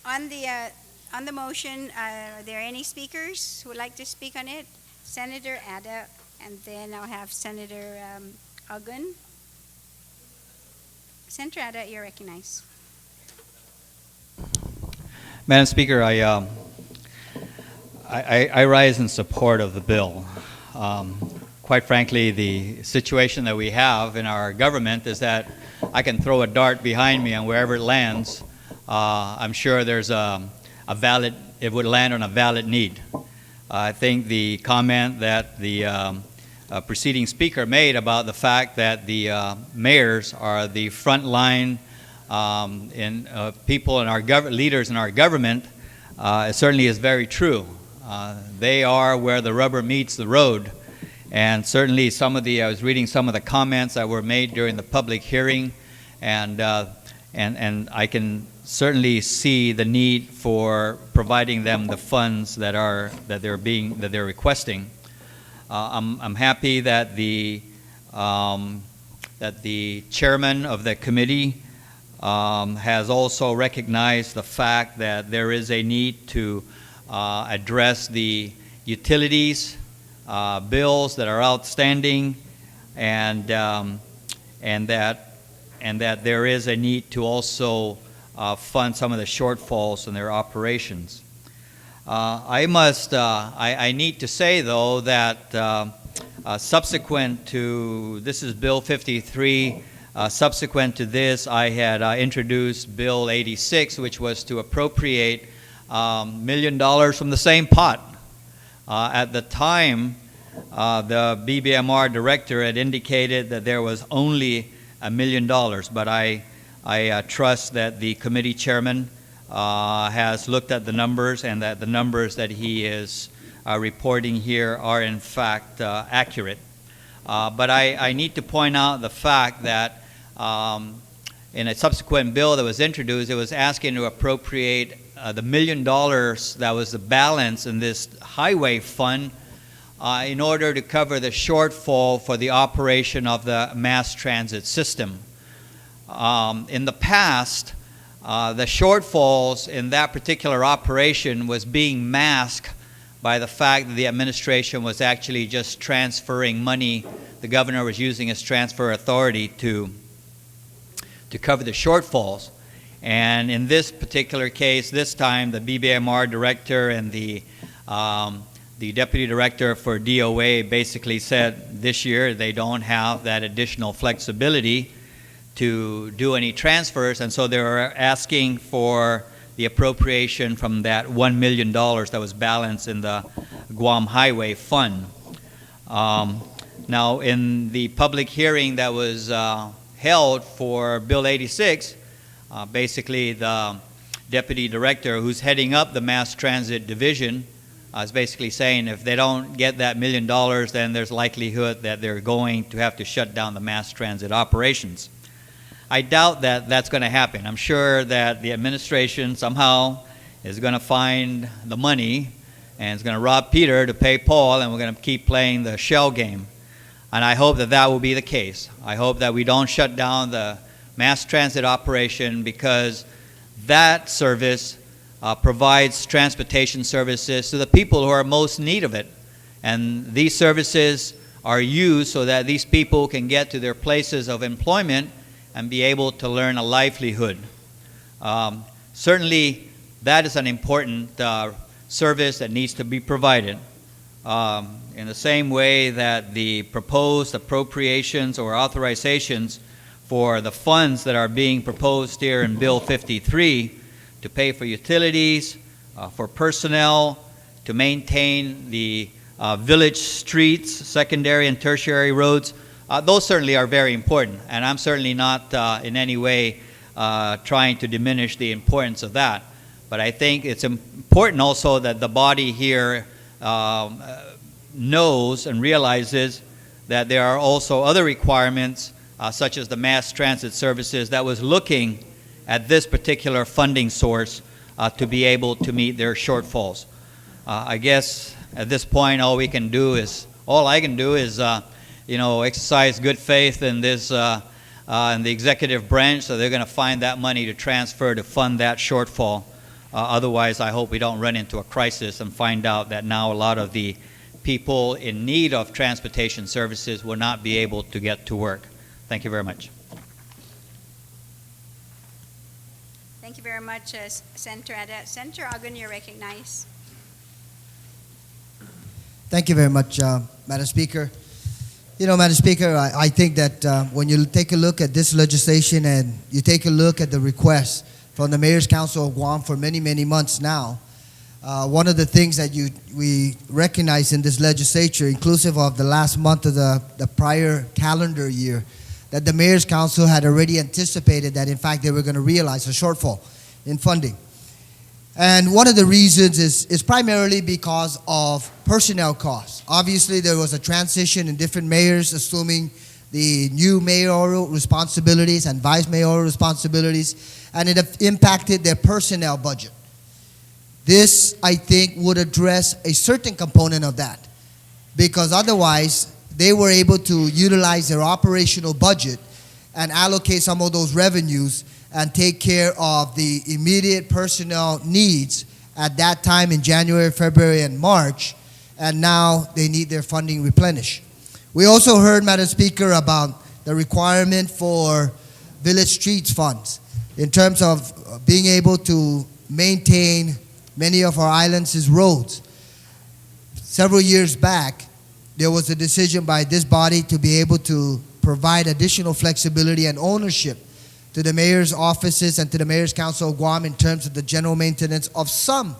On the motion, are there any speakers who would like to speak on it? Senator Ada, and then I'll have Senator Ugun. Senator Ada, you're recognized. Madam Speaker, I rise in support of the bill. Quite frankly, the situation that we have in our government is that I can throw a dart behind me and wherever it lands, I'm sure there's it would land on a valid need. I think the comment that the preceding speaker made about the fact that the mayors are the front line people in our leaders in our government, it certainly is very true. They are where the rubber meets the road. And certainly I was reading some of the comments that were made during the public hearing, and I can certainly see the need for providing them the funds that they're requesting. I'm happy that the chairman of the committee has also recognized the fact that there is a need to address the utilities bills that are outstanding, and that there is a need to also fund some of the shortfalls in their operations. I need to say though that subsequent to this is Bill 53. Subsequent to this, I had introduced Bill 86, which was to appropriate $1 million from the same pot. At the time, the BBMR director had indicated that there was only $1 million, but I trust that the committee chairman has looked at the numbers and that the numbers that he is reporting here are in fact accurate. But I need to point out the fact that in a subsequent bill that was introduced, it was asking to appropriate the $1 million that was the balance in this highway fund in order to cover the shortfall for the operation of the mass transit system. In the past, the shortfalls in that particular operation was being masked by the fact that the administration was actually just transferring money. The governor was using his transfer authority to cover the shortfalls. And in this particular case, this time, the BBMR director and the deputy director for DOA basically said this year they don't have that additional flexibility to do any transfers, and so they were asking for the appropriation from that $1 million that was balanced in the Guam Highway Fund. Now, in the public hearing that was held for Bill 86, basically the deputy director who's heading up the mass transit division is basically saying if they don't get that $1 million, then there's likelihood that they're going to have to shut down the mass transit operations. I doubt that that's going to happen. I'm sure that the administration somehow is going to find the money and is going to rob Peter to pay Paul, and we're going to keep playing the shell game. And I hope that that will be the case. I hope that we don't shut down the mass transit operation, because that service provides transportation services to the people who are most in need of it. And these services are used so that these people can get to their places of employment and be able to learn a livelihood. Certainly, that is an important service that needs to be provided. In the same way that the proposed appropriations or authorizations for the funds that are being proposed here in Bill 53 to pay for utilities, for personnel, to maintain the village streets, secondary and tertiary roads, those certainly are very important, and I'm certainly not in any way trying to diminish the importance of that. But I think it's important also that the body here knows and realizes that there are also other requirements, such as the mass transit services, that was looking at this particular funding source to be able to meet their shortfalls. I guess at this point all I can do is exercise good faith in this in the executive branch, so they're going to find that money to transfer to fund that shortfall. Otherwise, I hope we don't run into a crisis and find out that now a lot of the people in need of transportation services will not be able to get to work. Thank you very much. Thank you very much, Senator Ada. Senator Agun, you're recognized. Thank you very much, Madam Speaker. You know, Madam Speaker, I think that when you take a look at this legislation and you take a look at the request from the Mayor's Council of Guam for many, many months now, one of the things that we recognize in this legislature, inclusive of the last month of the prior calendar year, that the Mayor's Council had already anticipated that, in fact, they were going to realize a shortfall in funding. And one of the reasons is primarily because of personnel costs. Obviously, there was a transition in different mayors assuming the new mayoral responsibilities and vice mayoral responsibilities, and it impacted their personnel budget. This, I think, would address a certain component of that, because otherwise they were able to utilize their operational budget and allocate some of those revenues and take care of the immediate personnel needs at that time in January, February, and March, and now they need their funding replenished. We also heard, Madam Speaker, about the requirement for village streets funds in terms of being able to maintain many of our islands' roads. Several years back, there was a decision by this body to be able to provide additional flexibility and ownership to the mayor's offices and to the Mayor's Council of Guam in terms of the general maintenance of some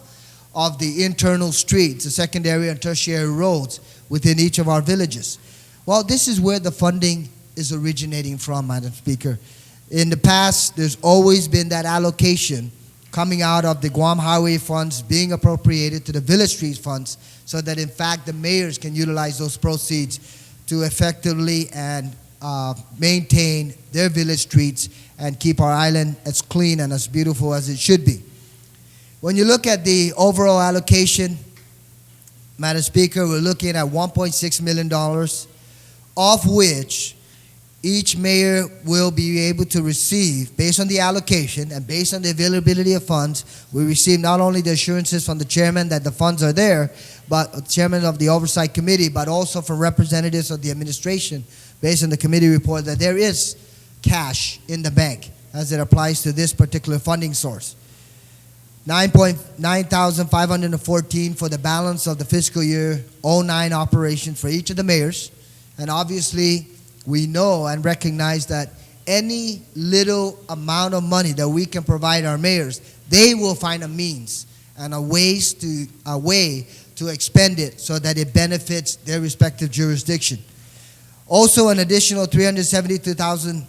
of the internal streets, the secondary and tertiary roads within each of our villages. Well, this is where the funding is originating from, Madam Speaker. In the past, there's always been that allocation coming out of the Guam Highway funds being appropriated to the village streets funds so that, in fact, the mayors can utilize those proceeds to effectively and maintain their village streets and keep our island as clean and as beautiful as it should be. When you look at the overall allocation, Madam Speaker, we're looking at $1.6 million, of which each mayor will be able to receive, based on the allocation and based on the availability of funds, we receive not only the assurances from the chairman that the funds are there, but chairman of the oversight committee, but also from representatives of the administration, based on the committee report, that there is cash in the bank as it applies to this particular funding source. 9,514 for the balance of the fiscal year 09 operations for each of the mayors. And obviously, we know and recognize that any little amount of money that we can provide our mayors, they will find a means and a way to expend it so that it benefits their respective jurisdiction. Also, an additional $372,000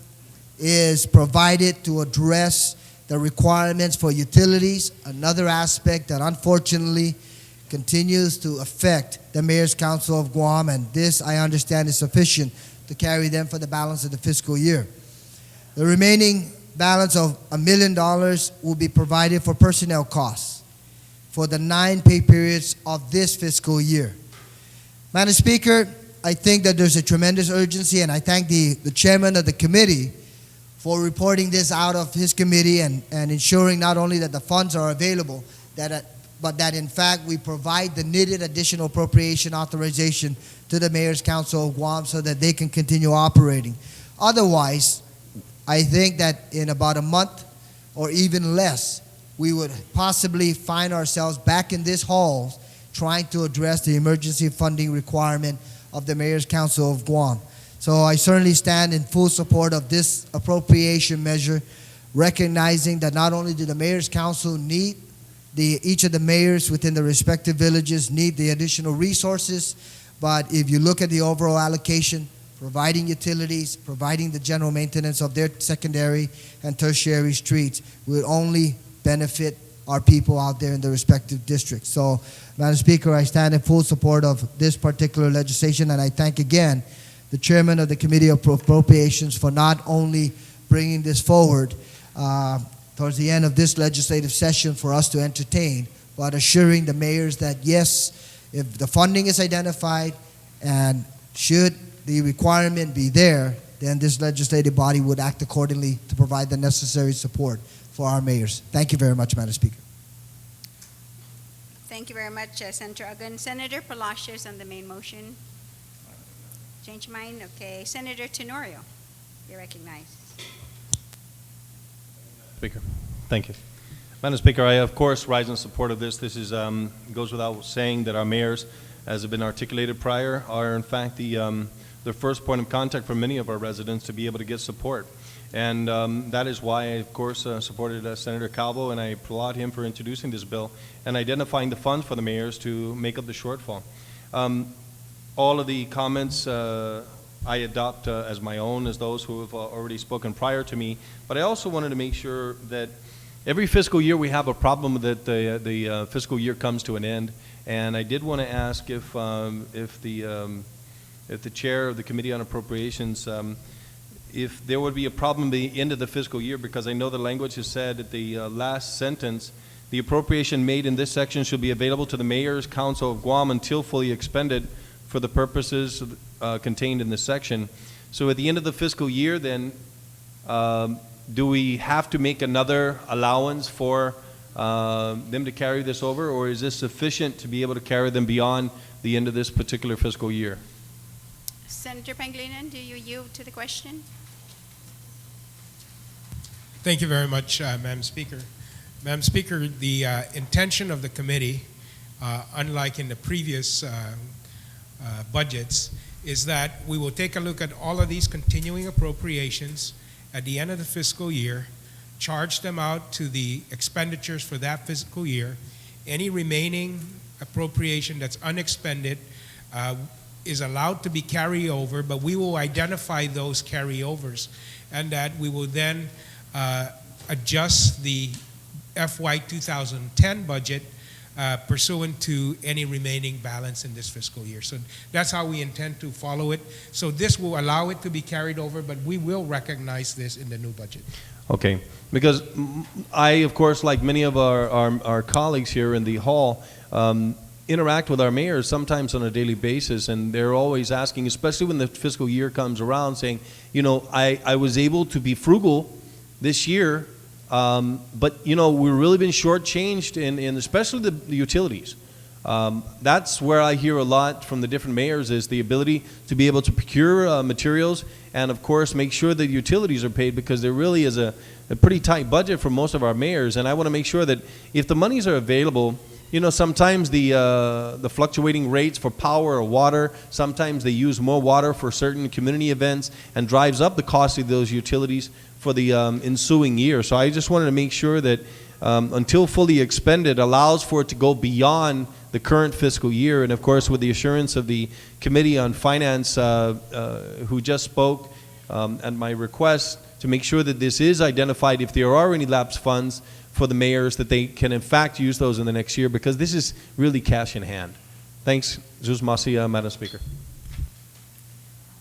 is provided to address the requirements for utilities, another aspect that unfortunately continues to affect the Mayor's Council of Guam, and this, I understand, is sufficient to carry them for the balance of the fiscal year. The remaining balance of $1 million will be provided for personnel costs for the 9 pay periods of this fiscal year. Madam Speaker, I think that there's a tremendous urgency, and I thank the chairman of the committee for reporting this out of his committee and ensuring not only that the funds are available, but that in fact we provide the needed additional appropriation authorization to the Mayor's Council of Guam so that they can continue operating. Otherwise, I think that in about a month or even less, we would possibly find ourselves back in this hall trying to address the emergency funding requirement of the Mayor's Council of Guam. So I certainly stand in full support of this appropriation measure, recognizing that not only do the Mayor's Council need each of the mayors within the respective villages need the additional resources, but if you look at the overall allocation, providing utilities, providing the general maintenance of their secondary and tertiary streets will only benefit our people out there in the respective districts. So, Madam Speaker, I stand in full support of this particular legislation, and I thank again the chairman of the Committee of Appropriations for not only bringing this forward towards the end of this legislative session for us to entertain, but assuring the mayors that yes, if the funding is identified and should the requirement be there, then this legislative body would act accordingly to provide the necessary support for our mayors. Thank you very much, Madam Speaker. Thank you very much, Senator Agun. Senator Palacios on the main motion. Change your mind? Okay. Senator Tenorio, you're recognized. Speaker. Thank you. Madam Speaker, I of course rise in support of this. This is goes without saying that our mayors, as have been articulated prior, are in fact the first point of contact for many of our residents to be able to get support. And that is why I, of course, supported Senator Calvo, and I applaud him for introducing this bill and identifying the funds for the mayors to make up the shortfall. All of the comments I adopt as my own, as those who have already spoken prior to me, but I also wanted to make sure that every fiscal year we have a problem that the fiscal year comes to an end, and I did want to ask if the chair of the Committee on Appropriations, if there would be a problem at the end of the fiscal year, because I know the language has said at the last sentence, the appropriation made in this section should be available to the Mayor's Council of Guam until fully expended for the purposes contained in this section. So at the end of the fiscal year, then, do we have to make another allowance for them to carry this over, or is this sufficient to be able to carry them beyond the end of this particular fiscal year? Senator Pangilinan, do you yield to the question? Thank you very much, Madam Speaker. Madam Speaker, the intention of the committee, unlike in the previous budgets, is that we will take a look at all of these continuing appropriations at the end of the fiscal year, charge them out to the expenditures for that fiscal year. Any remaining appropriation that's unexpended is allowed to be carried over, but we will identify those carryovers, and that we will then adjust the FY 2010 budget pursuant to any remaining balance in this fiscal year. So that's how we intend to follow it. So this will allow it to be carried over, but we will recognize this in the new budget. Okay, because I, of course, like many of our colleagues here in the hall, interact with our mayors sometimes on a daily basis, and they're always asking, especially when the fiscal year comes around, saying, you know, I was able to be frugal this year, but, you know, we've really been shortchanged in especially the utilities. That's where I hear a lot from the different mayors, is the ability to be able to procure materials and, of course, make sure that utilities are paid, because there really is a pretty tight budget for most of our mayors. And I want to make sure that if the monies are available, you know, sometimes the fluctuating rates for power or water, sometimes they use more water for certain community events and drives up the cost of those utilities for the ensuing year. So I just wanted to make sure that until fully expended allows for it to go beyond the current fiscal year. And of course, with the assurance of the Committee on Finance who just spoke at my request, to make sure that this is identified if there are any lapsed funds for the mayors, that they can in fact use those in the next year, because this is really cash in hand. Thanks, Zeus Masia, Madam Speaker.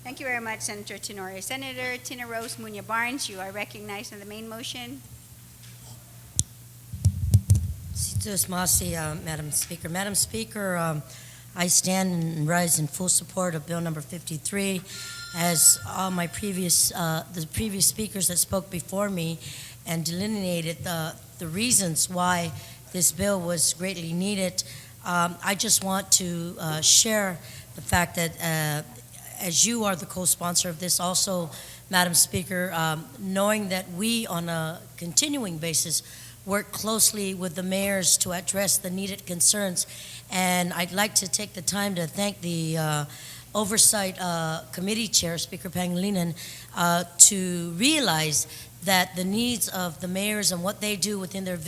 Thank you very much, Senator Tenorio. Senator Tina Rose Munya Barnes, you are recognized on the main motion. Madam Speaker. Madam Speaker, I stand and rise in full support of Bill number 53, as all my the previous speakers that spoke before me and delineated the reasons why this bill was greatly needed. I just want to share the fact that as you are the co-sponsor of this also, Madam Speaker, knowing that we on a continuing basis work closely with the mayors to address the needed concerns. And I'd like to take the time to thank the Oversight Committee Chair, Speaker Pangilinan, to realize that the needs of the mayors and what they do within their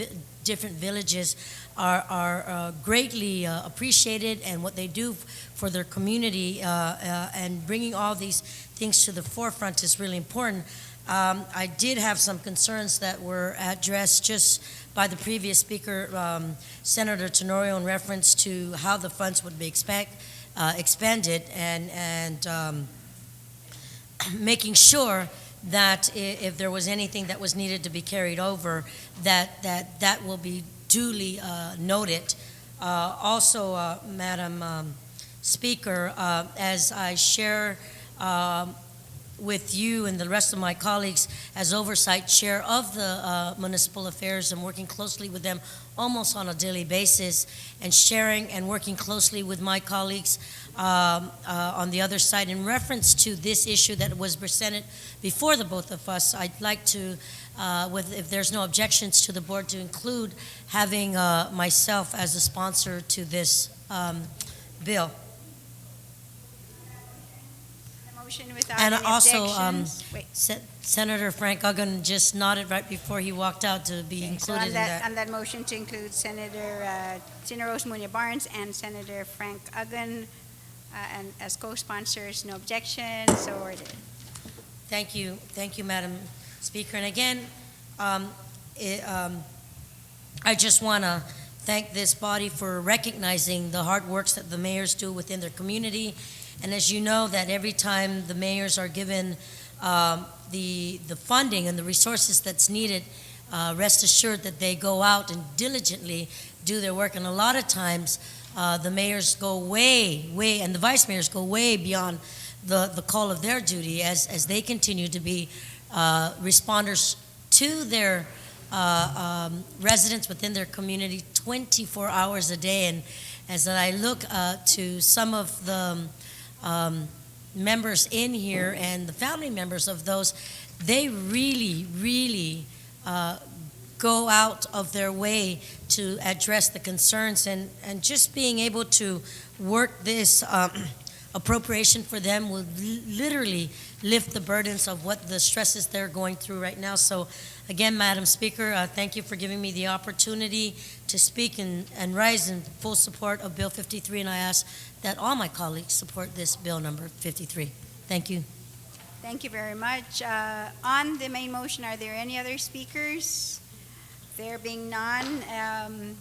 different villages are greatly appreciated, and what they do for their community and bringing all these things to the forefront is really important. I did have some concerns that were addressed just by the previous speaker, Senator Tenorio, in reference to how the funds would be expended, and making sure that if there was anything that was needed to be carried over, that will be duly noted. Also, Madam Speaker, as I share with you and the rest of my colleagues as oversight chair of the municipal affairs and working closely with them almost on a daily basis and sharing and working closely with my colleagues on the other side in reference to this issue that was presented before the both of us. I'd like to, if there's no objections to the board, to include having myself as a sponsor to this bill. Motion without And any also, objections. Wait. Senator Frank Uggan just nodded right before he walked out to be Okay, so included on in that, that. on that motion to include Senator Tina Rose Munya Barnes and Senator Frank Uggan and as co-sponsors, no objection, so ordered. Thank you, Madam Speaker. And again, I just want to thank this body for recognizing the hard works that the mayors do within their community. And as you know, that every time the mayors are given the funding and the resources that's needed, rest assured that they go out and diligently do their work. And a lot of times, the mayors go way, and the vice mayors go way beyond the call of their duty as they continue to be responders to their residents within their community 24 hours a day. And as I look to some of the members in here and the family members of those, they really, really go out of their way to address the concerns, and just being able to work this appropriation for them will literally lift the burdens of what the stresses they're going through right now. So again, Madam Speaker, thank you for giving me the opportunity to speak and rise in full support of Bill 53, and I ask that all my colleagues support this bill number 53. Thank you. Thank you very much. On the main motion, are there any other speakers? There being none,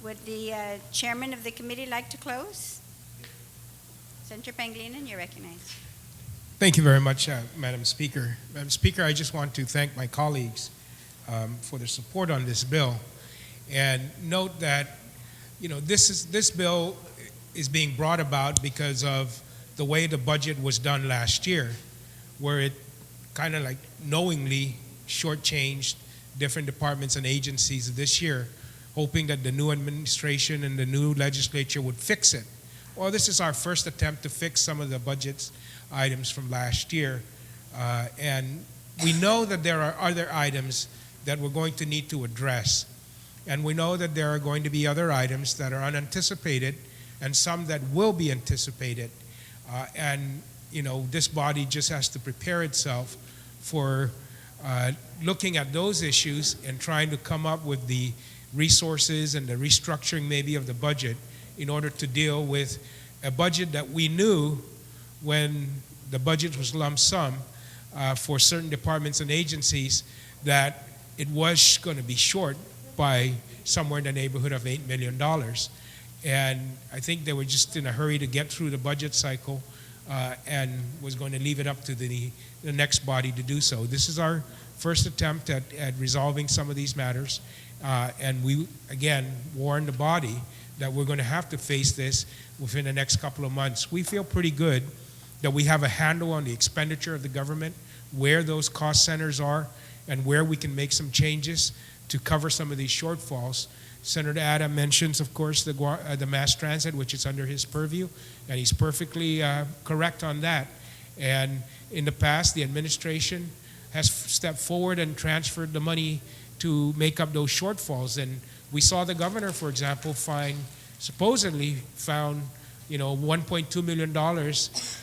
would the chairman of the committee like to close? Senator Pangilinan, you're recognized. Thank you very much, Madam Speaker. Madam Speaker, I just want to thank my colleagues for their support on this bill, and note that, you know, this bill is being brought about because of the way the budget was done last year, where it kind of like knowingly shortchanged different departments and agencies this year, hoping that the new administration and the new legislature would fix it. Well, this is our first attempt to fix some of the budget items from last year, and we know that there are other items that we're going to need to address, and we know that there are going to be other items that are unanticipated and some that will be anticipated, and you know, this body just has to prepare itself for looking at those issues and trying to come up with the resources and the restructuring maybe of the budget in order to deal with a budget that we knew when the budget was lump sum for certain departments and agencies that it was going to be short by somewhere in the neighborhood of $8 million. And I think they were just in a hurry to get through the budget cycle and was going to leave it up to the next body to do so. This is our first attempt at resolving some of these matters, and we, again, warn the body that we're going to have to face this within the next couple of months. We feel pretty good that we have a handle on the expenditure of the government, where those cost centers are, and where we can make some changes to cover some of these shortfalls. Senator Adam mentions, of course, the mass transit, which is under his purview, and he's perfectly correct on that. And in the past, the administration has stepped forward and transferred the money to make up those shortfalls. And we saw the governor, for example, supposedly found, you know, $1.2 million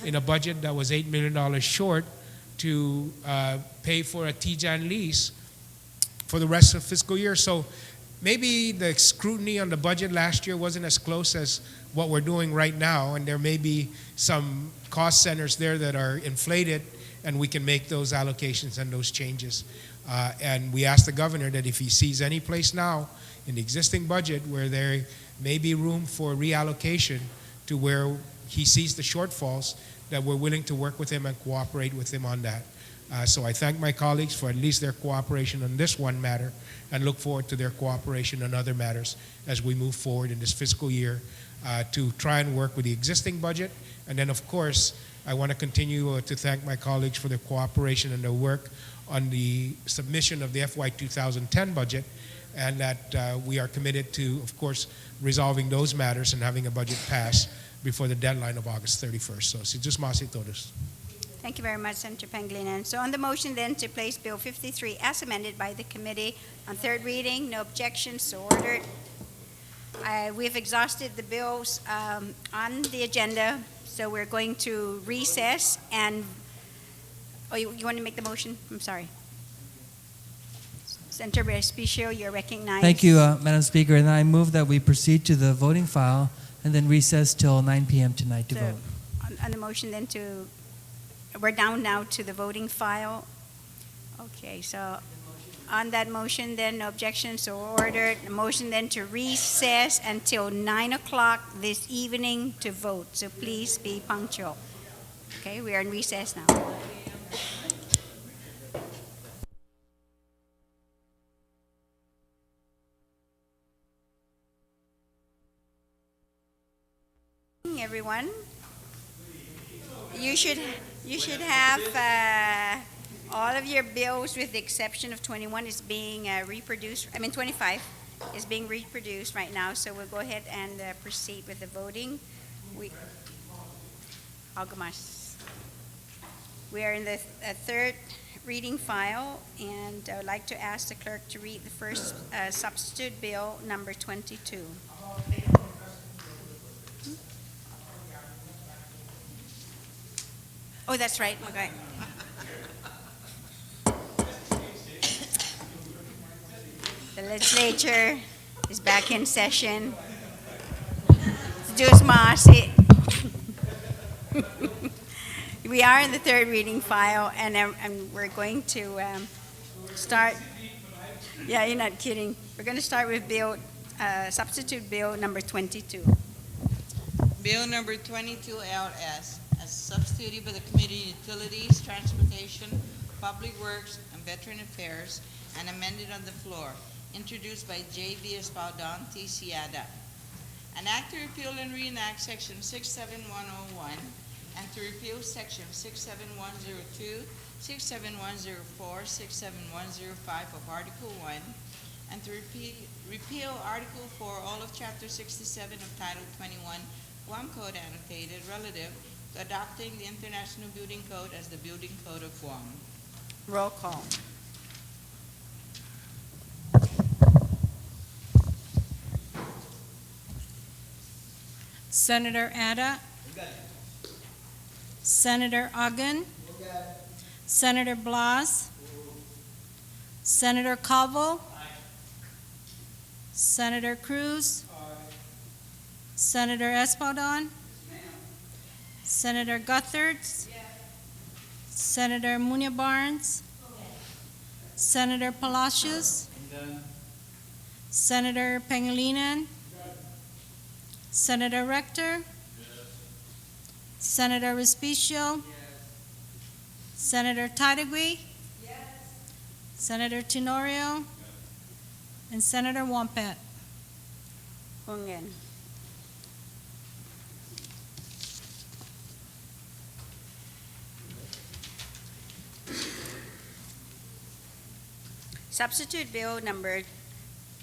in a budget that was $8 million short to pay for a TJAN lease for the rest of the fiscal year. So maybe the scrutiny on the budget last year wasn't as close as what we're doing right now, and there may be some cost centers there that are inflated, and we can make those allocations and those changes. And we asked the governor that if he sees any place now in the existing budget where there may be room for reallocation to where he sees the shortfalls, that we're willing to work with him and cooperate with him on that. So I thank my colleagues for at least their cooperation on this one matter, and look forward to their cooperation on other matters as we move forward in this fiscal year to try and work with the existing budget, and then of course I want to continue to thank my colleagues for their cooperation and their work on the submission of the FY 2010 budget, and that we are committed to, of course, resolving those matters and having a budget pass before the deadline of August 31st. So, si Diyos masi todos. Thank you very much, Senator Pangilinan. So on the motion then to place Bill 53 as amended by the committee on third reading, no objections, so ordered. We've exhausted the bills on the agenda, so we're going to recess and, oh, you want to make the motion? I'm sorry. Senator Respicio, you're recognized. Thank you, Madam Speaker. And I move that we proceed to the voting file and then recess till 9 p.m. tonight to So, vote. on the motion then to, we're down now to the voting file. Okay, so on that motion then, no objections, so ordered. A motion then to recess until 9 o'clock this evening to vote. So please be punctual. Okay, we are in recess now. Everyone, you should have all of your bills with the exception of 21 is being reproduced. 25 is being reproduced right now. So we'll go ahead and proceed with the voting. We are in the third reading file, and I would like to ask the clerk to read the first substitute bill number 22. Oh, that's right. Okay. The legislature is back in session. We are in the third reading file, and we're going to start. Yeah, you're not kidding. We're going to start with substitute bill number 22. Bill number 22 LS, as substituted by the Committee on Utilities, Transportation, Public Works, and Veteran Affairs, and amended on the floor, introduced by J.B. Espaldon, T. Ciada. An act to repeal and reenact Section 67101 and to repeal Section 67102, 67104, 67105 of Article 1, and to repeal Article 4, all of Chapter 67 of Title 21, Guam Code annotated relative to adopting the International Building Code as the Building Code of Guam. Roll call. Senator Ada, Senator Ogden, Senator Blas, Senator Calvo, Senator Cruz, Senator Espaldon, Senator Gutherds, Senator Munia Barnes, Senator Palacios, Senator Pangilinan, Senator Rector, Senator Respicio, Senator Tadagui, Senator Tenorio, and Senator Wampet. Hungen. Substitute bill number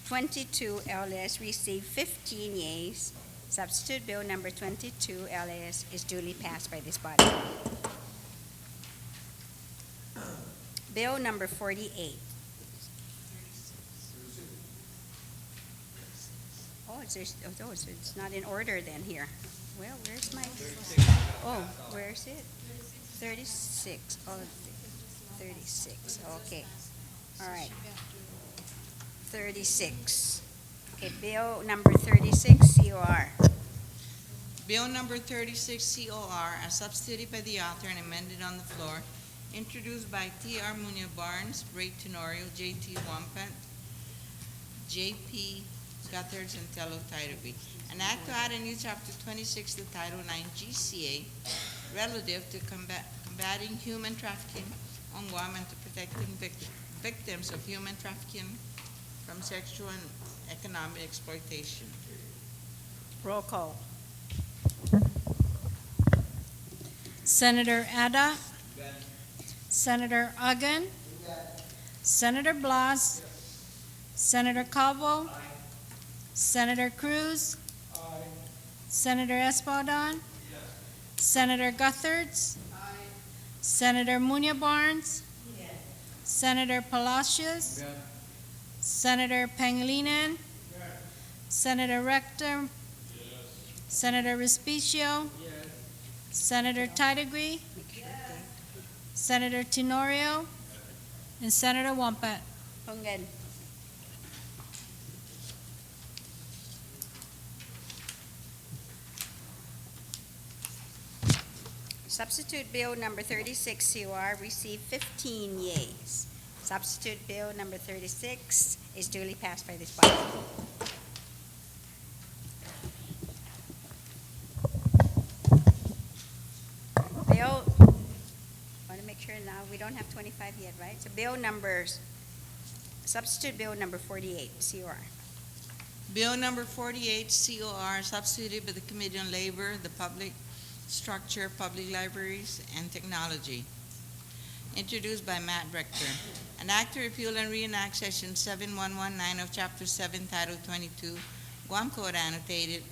22 LS received 15 yeas. Substitute bill number 22 LS is duly passed by this body. Bill number 48. It's not in order then here. Well, where's my, oh, where's it? 36, oh, 36, okay. All right. 36. Okay, bill number 36, COR. Bill number 36 COR, as substituted by the author and amended on the floor, introduced by T.R. Munia Barnes, Ray Tenorio, J.T. Wampet, J.P. Gutherds, and Tello Tyree. An act to add a new chapter 26 to Title 9 GCA relative to combating human trafficking on Guam and to protecting victims of human trafficking from sexual and economic exploitation. Roll call. Senator Ada, Senator Uggan, Senator Blas, Senator Calvo, Senator Cruz, Senator Espadon, Senator Gutherts, Senator Munya Barnes, Senator Palacios, Senator Pangilinan, Senator Rector, Senator Respicio, Senator Tidegree, Senator Tenorio, and Senator Wampat. Honggan. Substitute Bill number 36 COR received 15 yeas. Substitute Bill number 36 is duly passed by this body. Bill, want to make sure now, we don't have 25 yet, right? So bill numbers, substitute Bill number 48 COR. Bill number 48 COR, substituted by the Committee on Labor, the Public Structure, Public Libraries, and Technology. Introduced by Matt Rector. An act to repeal and reenact Section 7119 of Chapter 7, Title 22, Guam Code annotated,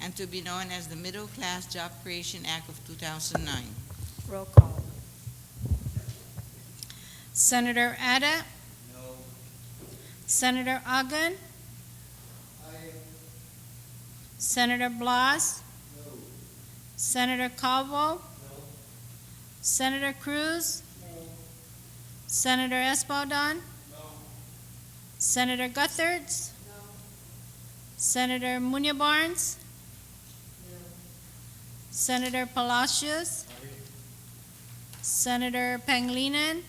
and to be known as the Middle Class Job Creation Act of 2009. Roll call. Senator Ada, No. Senator Uggan, Senator Blas, Senator Calvo, Senator Cruz, Senator Espadon, Senator Gutherts, Senator Munya Barnes, Senator Palacios, Senator Pangilinan,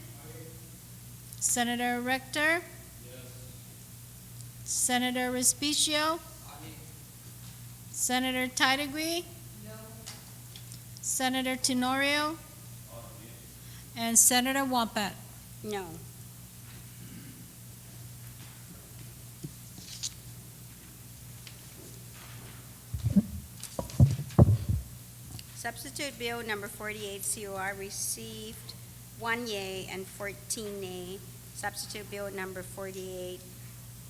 Senator Rector, Senator Respicio, Senator Tidegree, Senator Tenorio, and Senator Wampat. No. Substitute Bill number 48 COR received 1 yea and 14 nay. Substitute Bill number 48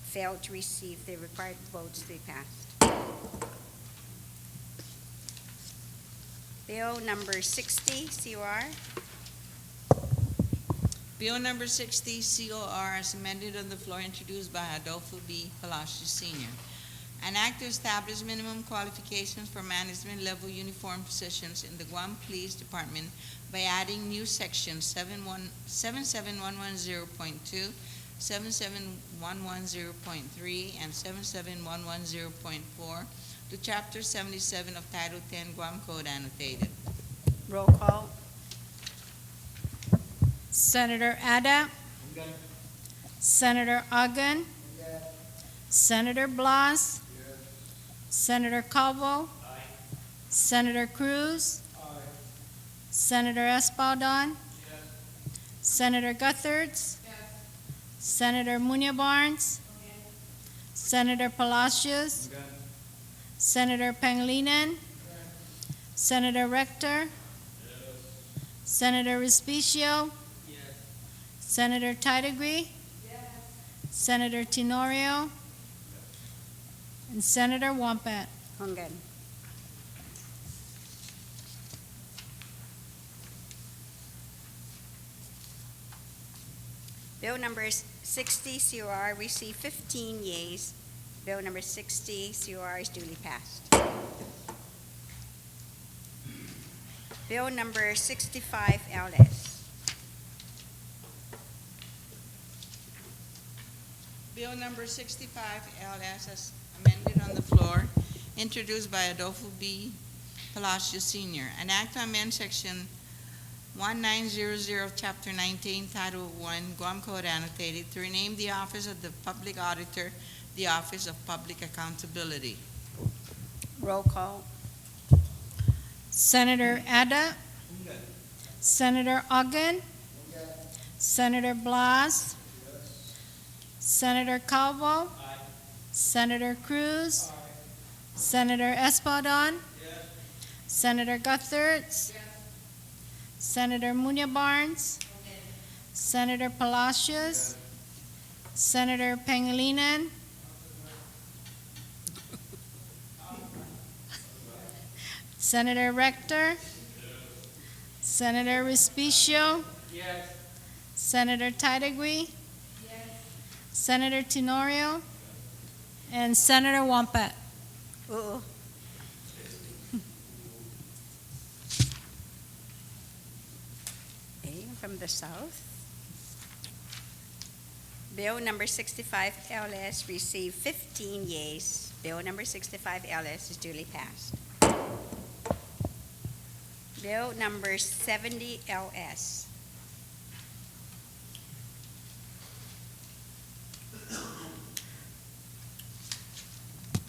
failed to receive the required votes to be passed. Bill number 60 COR. Bill number 60 COR, as amended on the floor, introduced by Adolfo B. Palacios Sr. An act to establish minimum qualifications for management level uniform positions in the Guam Police Department by adding new sections 77110.2, 77110.3, and 77110.4 to Chapter 77 of Title 10 Guam Code annotated. Roll call. Senator Ada, Senator Uggan, Senator Blas, Senator Calvo, Senator Cruz, Senator Espadon, Senator Gutherts, Senator Munya Barnes, Senator Palacios, Senator Pangilinan, Senator Rector, Senator Respicio, Senator Tidegree, Senator Tenorio, and Senator Wampat. Honggan. Bill number 60 COR received 15 yeas. Bill number 60 COR is duly passed. Bill number 65 LS. Bill number 65 LS, as amended on the floor, introduced by Adolfo B. Palacios Sr. An act to amend Section 1900 of Chapter 19, Title 1, Guam Code annotated, to rename the Office of the Public Auditor the Office of Public Accountability. Roll call. Senator Ada, Senator Uggan, Senator Blas, Senator Calvo, Senator Cruz, Senator Espadon, Senator Gutherts, Senator Munya Barnes, Senator Palacios, Senator Pangilinan, Senator Rector, Senator Respicio, Yes. Senator Titagui, Senator Tenorio, and Senator Wampat. Uh-oh. Okay, from the south. Bill number 65 LS received 15 yeas. Bill number 65 LS is duly passed. Bill number 70 LS.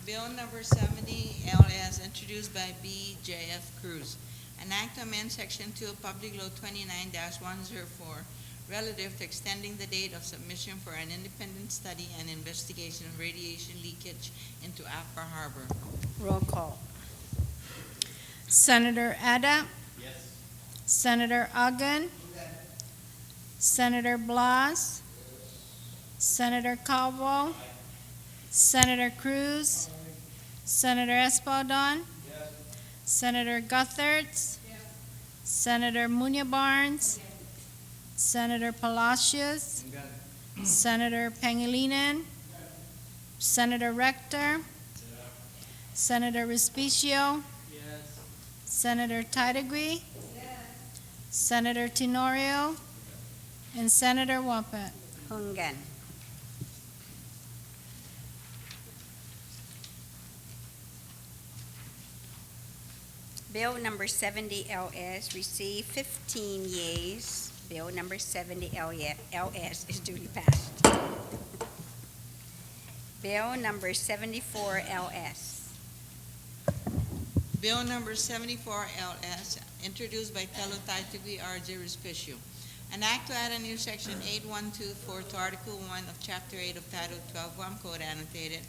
Bill number 70 LS, introduced by B.J.F. Cruz. An act to amend Section 2 of Public Law 29-104 relative to extending the date of submission for an independent study and investigation of radiation leakage into Apra Harbor. Roll call. Senator Ada, Yes. Senator Agan, Senator Blas, Senator Calvo, Senator Cruz, Senator Espadon, Senator Guthertz, Senator Munya Barnes, Senator Palacios, Senator Pangilinan, Senator Rector, Senator Respicio, Senator Titagui, Senator Tenorio, and Senator Wampat. Hungan. Bill number 70 LS received 15 yeas. Bill number 70 LS is duly passed. Bill number 74 LS. Bill number 74 LS, introduced by Telo Titagui R.J. Respicio. An act to add a new section 8124 to Article 1 of Chapter 8 of Title 12 Guam Code annotated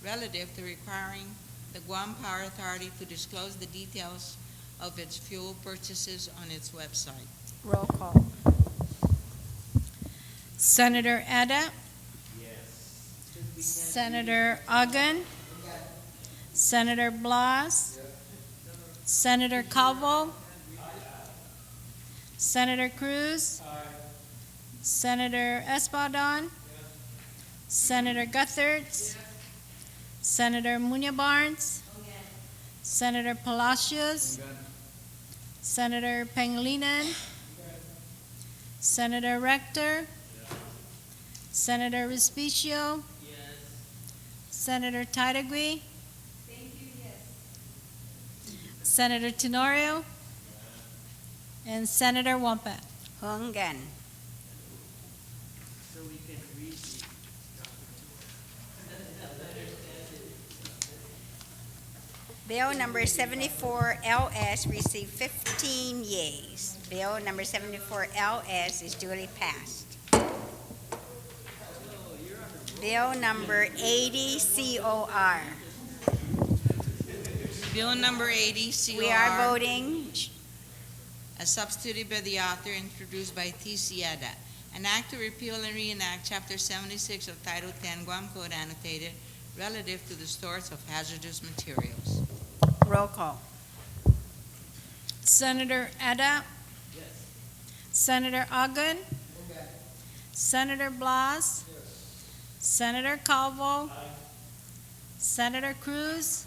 relative to requiring the Guam Power Authority to disclose the details of its fuel purchases on its website. Roll call. Senator Ada, Senator Agan, Senator Blas, Senator Calvo, Senator Cruz, Senator Espadon, Senator Guthertz, Senator Munya Barnes, Senator Palacios, Senator Pangilinan, Senator Rector, Senator Respicio, Senator Titagui, Senator Tenorio, and Senator Wampat. Hungan. So we can read the Bill number 74 LS received 15 yeas. Bill number 74 LS is duly passed. Bill number 80 COR. Bill number 80 COR. We are voting. As substituted by the author, introduced by T.C. Ada. An act to repeal and reenact Chapter 76 of Title 10 Guam Code annotated relative to the storage of hazardous materials. Roll call. Senator Ada, Senator Agan, Senator Blas, Senator Calvo, Senator Cruz,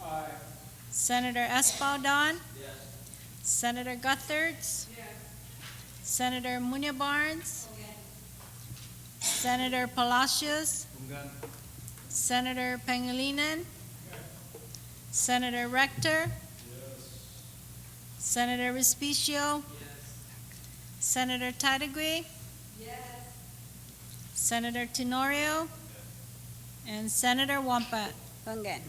Senator Espadon, Senator Guthertz, Senator Munya Barnes, Senator Palacios, Senator Pangilinan, Senator Rector, Senator Respicio, Senator Titagui, Senator Tenorio, and Senator Wampat. Hungan.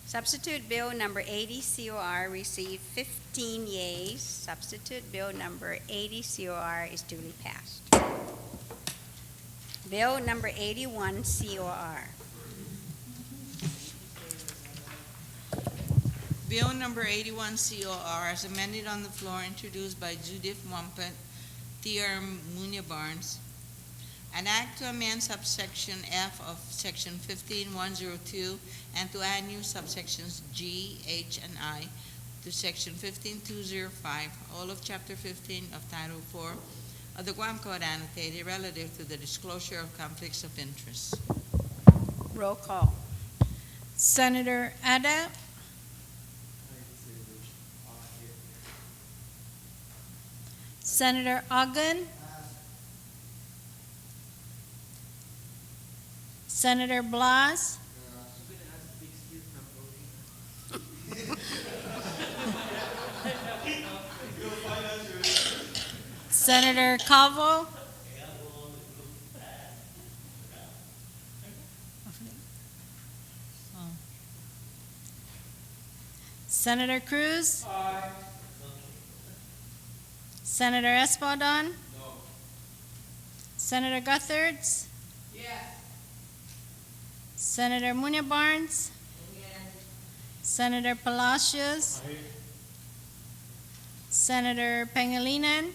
Substitute Bill number 80 COR received 15 yeas. Substitute Bill number 80 COR is duly passed. Bill number 81 COR. Bill number 81 COR as amended on the floor, introduced by Judith Wampet, T.R. Munya Barnes. An act to amend subsection F of section 15102 and to add new subsections G, H, and I to section 15205, all of chapter 15 of title 4 of the Guam Code annotated relative to the disclosure of conflicts of interest. Roll call. Senator Ada, Senator Ogden, Senator Blas, Senator Calvo, Senator Cruz, Senator Espadon, Senator Gutherds, Senator Munya Barnes, Senator Palacios, Senator Pangilinan,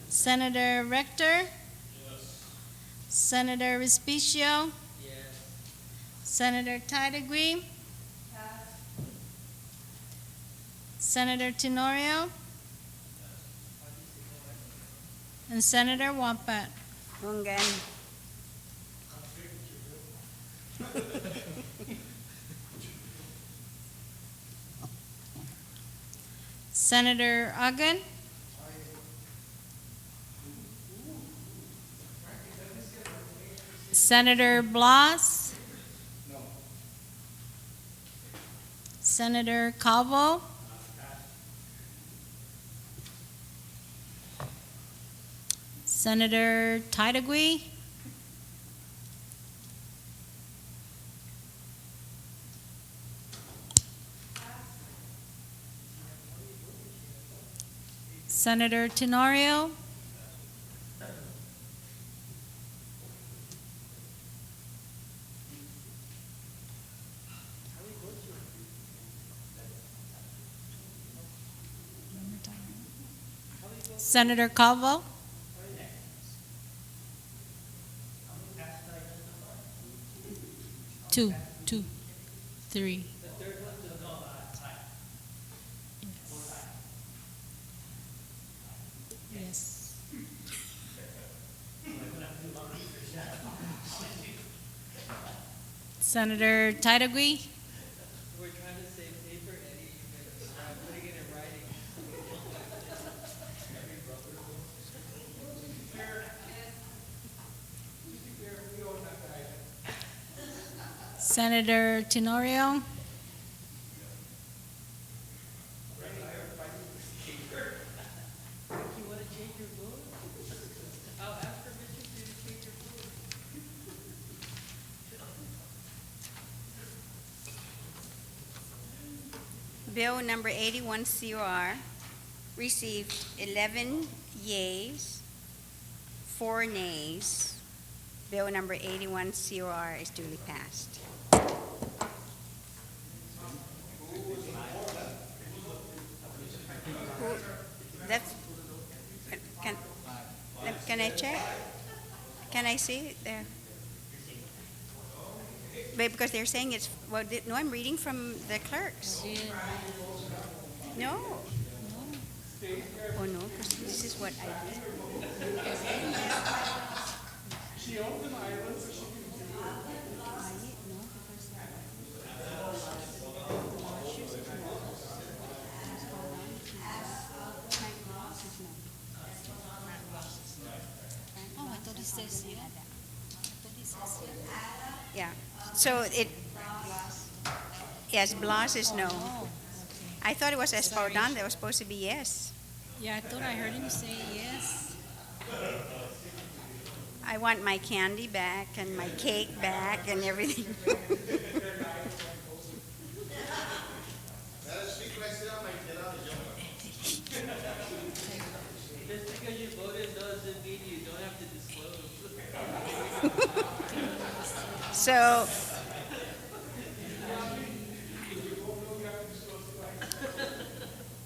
Senator Rector, Senator Respicio, Senator Tidegui, Senator Tenorio, and Senator Wampat. Mungan. Senator Ogden, Senator Blas, Senator Calvo, Senator Tidegui, Senator Tenorio, Senator Calvo, two, 3. Yes. Senator Tidegui, We're trying to save paper, Eddie, and putting it in writing. Senator Tenorio, You want to change your vote? I'll ask permission for you to change your vote. Bill number 81 COR received 11 yeas, 4 nays. Bill number 81 COR is duly passed. That's, can I check? Can I see it there? But because they're saying it's, well, no, I'm reading from the clerks. No. Oh, no, because this is what I did. She owns an island, so she can do Oh, I thought it says here. Yeah, so it, yes, Blas is no. I thought it was Espaldon that was supposed to be yes. Yeah, I thought I heard him say yes. I want my candy back and my cake back and everything. Just because you voted doesn't mean you don't have to disclose. So,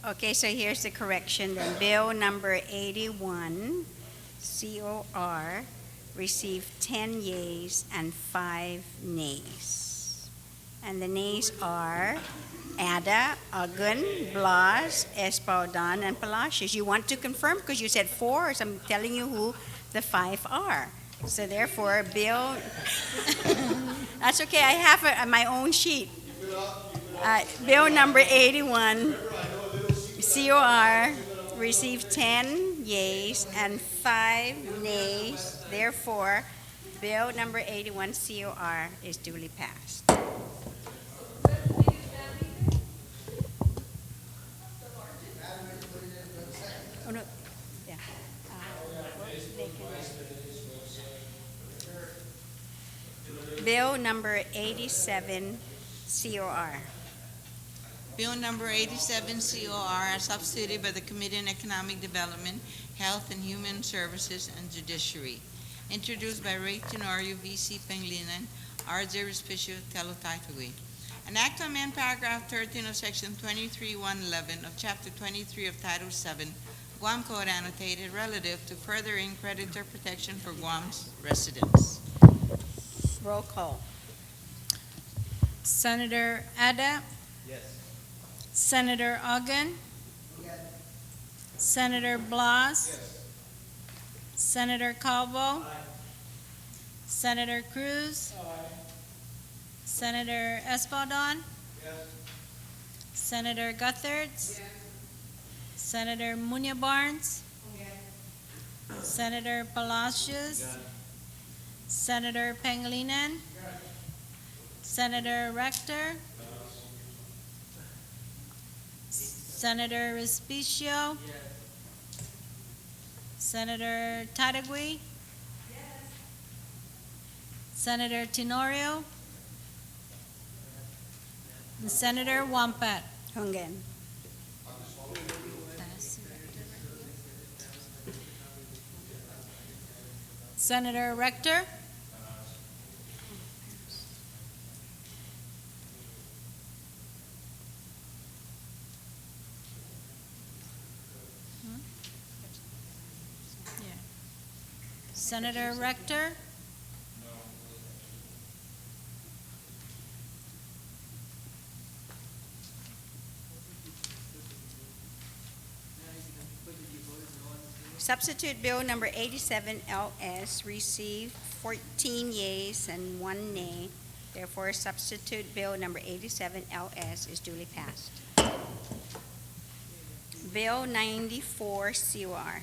okay, so here's the correction then. Bill number 81, COR, received 10 yeas and 5 nays. And the nays are Ada, Agun, Blas, Espaldon, and Palacios. You want to confirm because you said 4, so I'm telling you who the 5 are. So therefore, Bill, that's okay, I have my own sheet. Bill number 81, COR, received 10 yeas and 5 nays. Therefore, Bill number 81, COR, is duly passed. Oh, no. Yeah. Bill number 87, COR. Bill number 87 COR as substituted by the Committee on Economic Development, Health and Human Services, and Judiciary. Introduced by Ray Tenorio, VC Pangilinan, RJ Respicio, Telotaitui. An act to amend paragraph 13 of section 23.111 of chapter 23 of Title 7, Guam Code annotated relative to furthering creditor protection for Guam's residents. Roll call. Senator Ada. Yes. Senator Ogden. Senator Blas. Senator Calvo. Senator Cruz. Senator Espaldon. Senator Gutherds. Senator Munya Barnes. Senator Palacios. Senator Pangilinan. Senator Rector. Senator Respicio. Senator Tadagui. Senator Tenorio. And Senator Wampat. Hungan. Senator Rector. Senator Rector. Substitute Bill number 87 LS received 14 yeas and 1 nay. Therefore, substitute Bill number 87 LS is duly passed. Bill 94 COR.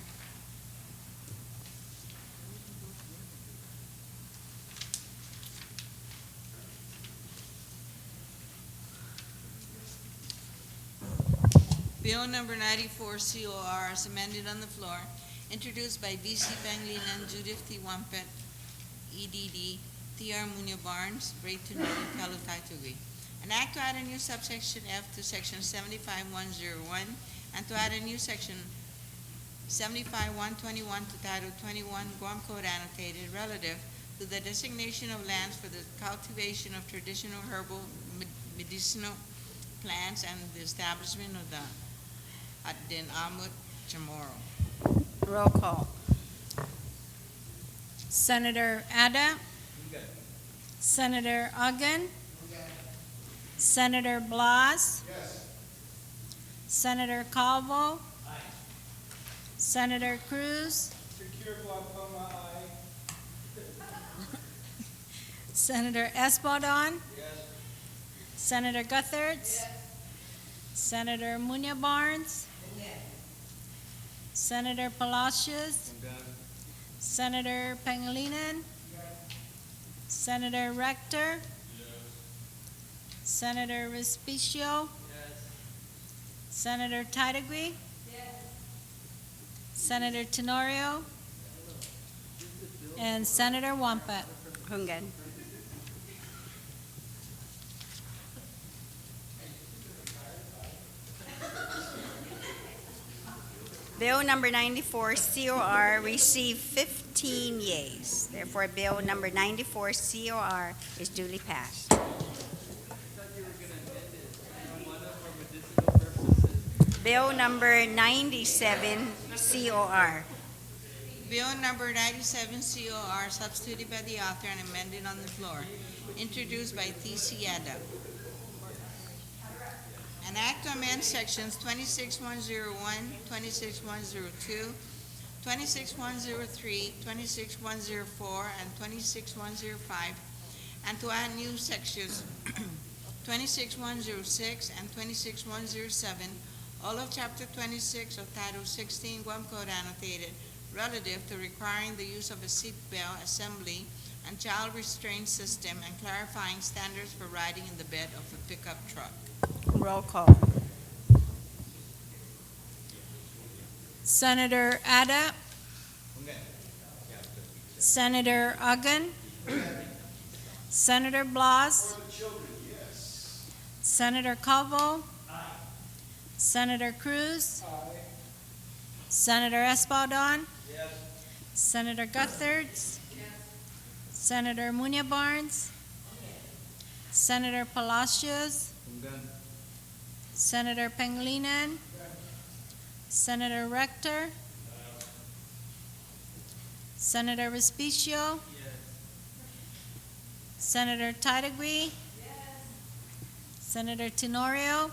Bill number 94 COR as amended on the floor, introduced by VC Pangilinan, Judith T. Wampet, EDD, TR Munya Barnes, Ray Tenorio, Telotaitui. An act to add a new subsection F to section 75101 and to add a new section 75121 to Title 21 Guam Code annotated relative to the designation of lands for the cultivation of traditional herbal medicinal plants and the establishment of the Adin Amut Chamorro. Roll call. Senator Ada. Senator Ogden. Senator Blas. Senator Calvo. Senator Cruz. Secure glaucoma, Senator Espaldon. Senator Gutherds. Senator Munya Barnes. Senator Palacios. Senator Pangilinan. Senator Rector. Senator Respicio. Senator Tadagui. Senator Tenorio. And Senator Wampat. Hungan. Bill number 94 COR received 15 yeas. Therefore, Bill number 94 COR is duly passed. Bill number 97 COR. Bill number 97 COR, substituted by the author and amended on the floor, introduced by T.C. Ada. An act to amend sections 26101, 26102, 26103, 26104, and 26105, and to add new sections 26106 and 26107, all of Chapter 26 of Title 16 Guam Code annotated, relative to requiring the use of a seatbelt assembly and child restraint system, and clarifying standards for riding in the bed of a pickup truck. Roll call. Senator Ada. Senator Uggan. Senator Blas. Senator Calvo. Senator Cruz. Senator Espaldon. Senator Gutherds. Senator Munya Barnes. Senator Palacios. Senator Pangilinan. Senator Rector. Senator Respicio. Senator Titagui. Senator Tenorio.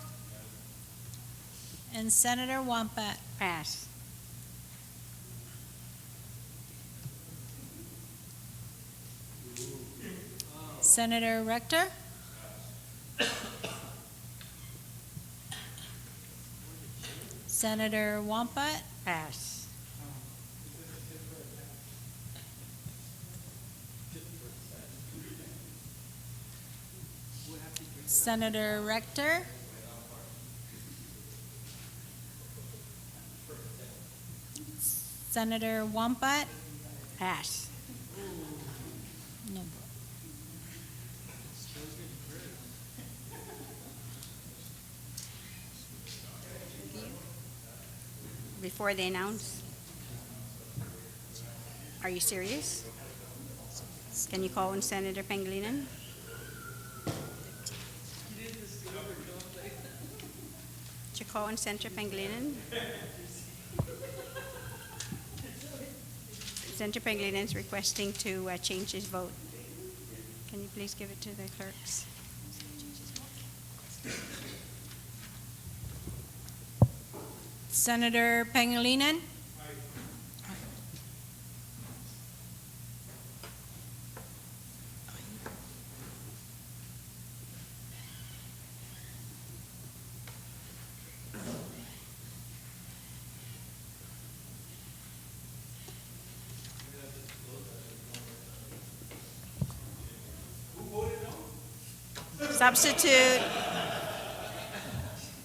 And Senator Wampat. Pass. Senator Rector. Senator Wampat. Pass. Senator Rector. Senator Wampat. Pass. No. Before they announce. Are you serious? Can you call in Senator Pangilinan? Did you call in Senator Pangilinan? Senator Pangilinan is requesting to change his vote. Can you please give it to the clerks? Senator Pangilinan.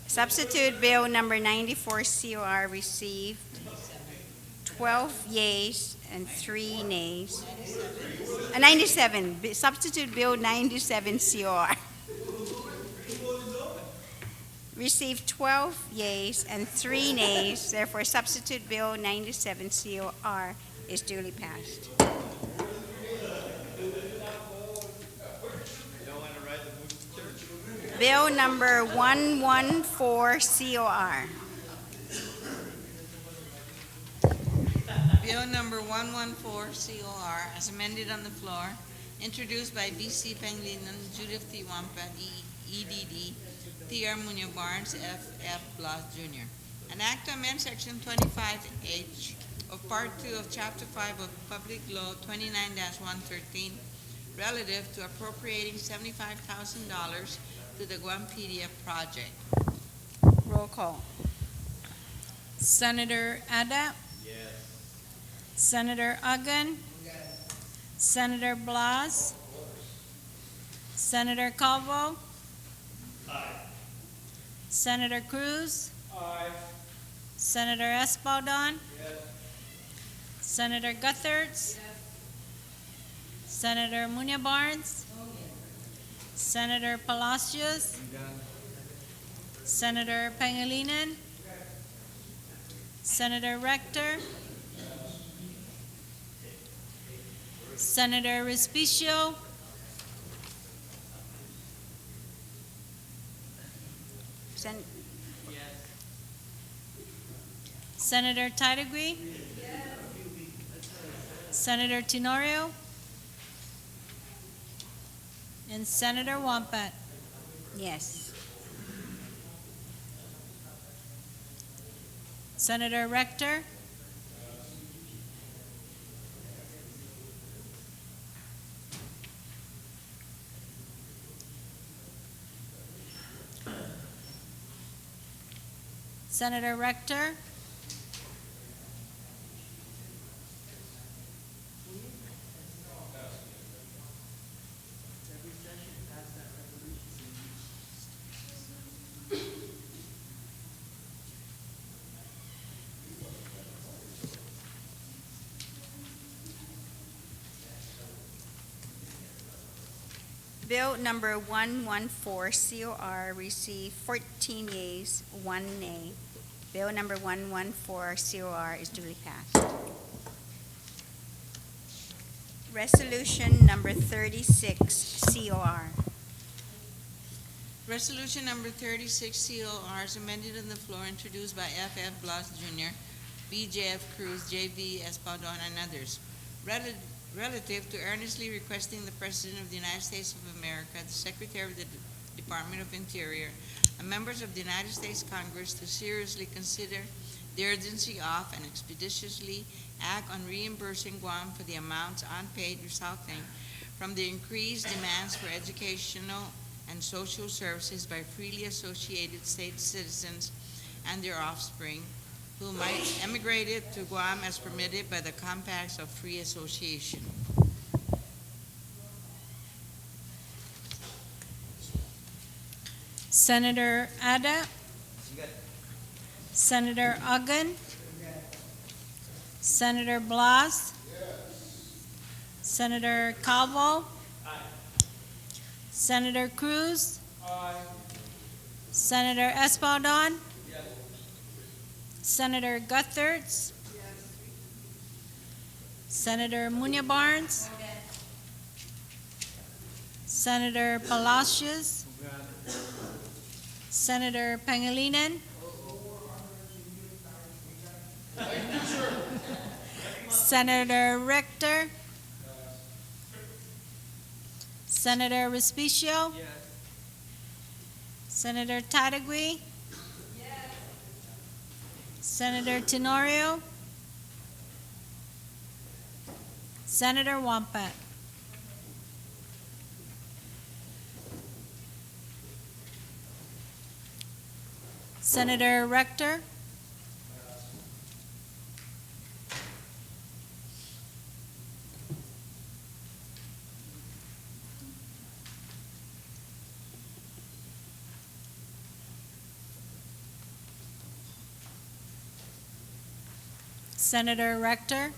Substitute Bill number 94 COR received 12 yeas and 3 nays. 97. Substitute Bill 97 COR received 12 yeas and 3 nays. Therefore, substitute Bill 97 COR is duly passed. Bill number 114 COR. Bill number 114 COR, as amended on the floor, introduced by B.C. Pangilinan, Judith T. Wampat, EDD, T.R. Munya Barnes, F.F. Blas, Jr. An act to amend Section 25H of Part 2 of Chapter 5 of Public Law 29-113, relative to appropriating $75,000 to the Guam PDF project. Roll call. Senator Ada. Senator Uggan. Senator Blas. Senator Calvo. Senator Cruz. Senator Espaldon. Senator Gutherds. Senator Munya Barnes. Senator Palacios. Senator Pangilinan. Senator Rector. Senator Respicio, Sen- Senator Titagui, Senator Tenorio, and Senator Wampat. yes. Senator Rector, Senator Rector, Bill number 114 COR received 14 yeas, 1 nay. Bill number 114 COR is duly passed. Resolution number 36 COR. Resolution number 36 COR is amended on the floor, introduced by F.F. Blas Jr., B.J.F. Cruz, J.V. Espadon, and others, relative to earnestly requesting the President of the United States of America, the Secretary of the Department of Interior, and members of the United States Congress to seriously consider the urgency of and expeditiously act on reimbursing Guam for the amounts unpaid resulting from the increased demands for educational and social services by freely associated state citizens and their offspring who might emigrated to Guam as permitted by the compacts of free association. Senator Ada, Senator Uggan, Senator Blas, Senator Calvo, Senator Cruz, Senator Espadon, Senator Guthertz, Senator Munya Barnes, Senator Palacios, Senator Pangilinan, Senator Rector, Senator Respicio, Senator Tadagui, Senator Tenorio, Senator Wampat. Senator Rector, Senator Rector,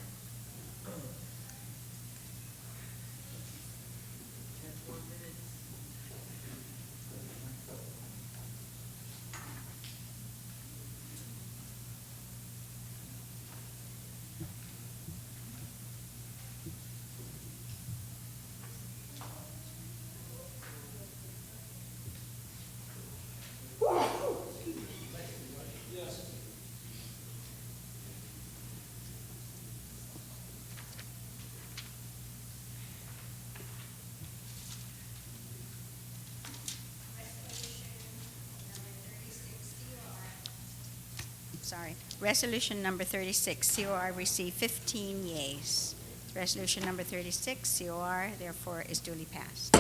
Resolution number 36 COR received 15 yeas. Resolution number 36 COR therefore is duly passed.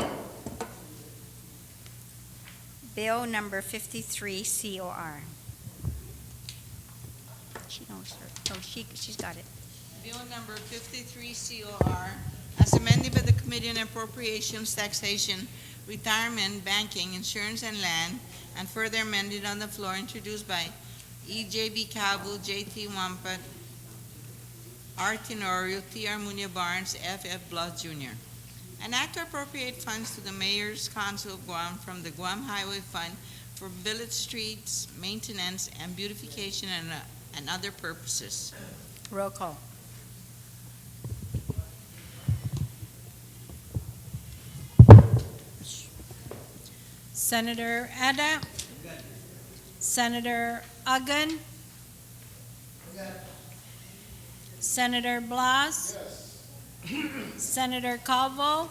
Bill number 53 COR. She knows her. Oh, she's got it. Bill number 53 COR, as amended by the Committee on Appropriations, Taxation, Retirement, Banking, Insurance, and Land, and further amended on the floor, introduced by E.J.B. Cabul, J.T. Wampat, R. Tenorio, T.R. Munya Barnes, F.F. Blas Jr. An act to appropriate funds to the Mayor's Council of Guam from the Guam Highway Fund for village streets, maintenance, and beautification and other purposes. Roll call. Senator Ada, Senator Agan, Senator Blas, Senator Calvo,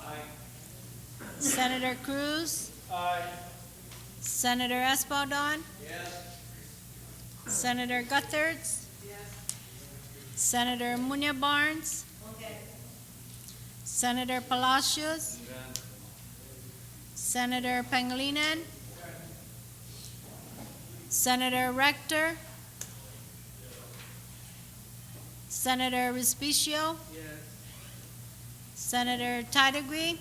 Senator Cruz, Senator Espadon, Senator Guthertz, Senator Munya Barnes, Senator Palacios, Senator Pangilinan, Senator Rector, Senator Respicio, Senator Tidegui,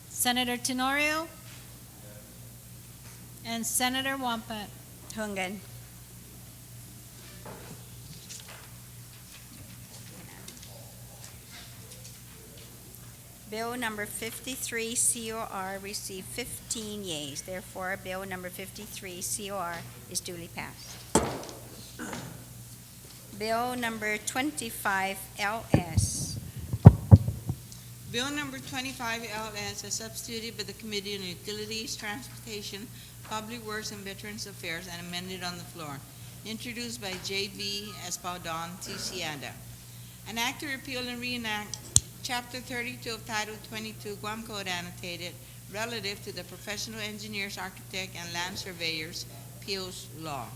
Senator Tenorio, and Senator Wampat. Hungan. Bill number 53 COR received 15 yeas. Therefore, Bill number 53 COR is duly passed. Bill number 25 LS. Bill number 25 LS is substituted by the Committee on Utilities, Transportation, Public Works, and Veterans Affairs and amended on the floor. Introduced by J.B. Espadon, Ticiada. An act to repeal and reenact Chapter 32 of Title 22 Guam Code annotated relative to the professional engineers, architect, and land surveyors, PO's law.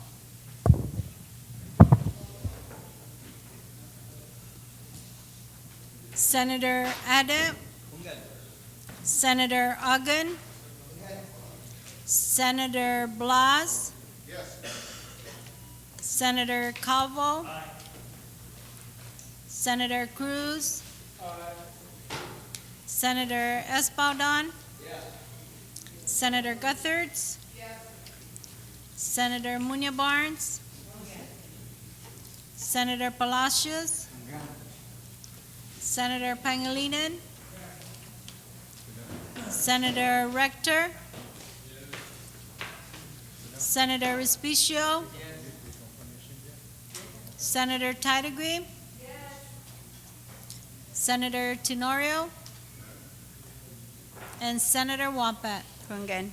Senator Ada, Senator Agan, Senator Blas, Senator Calvo, Senator Cruz, Senator Espadon, Senator Guthertz, Senator Munya Barnes, Senator Palacios, Senator Pangilinan, Senator Rector, Senator Respicio, Senator Tidegui, Senator Tenorio, and Senator Wampat. Hungan.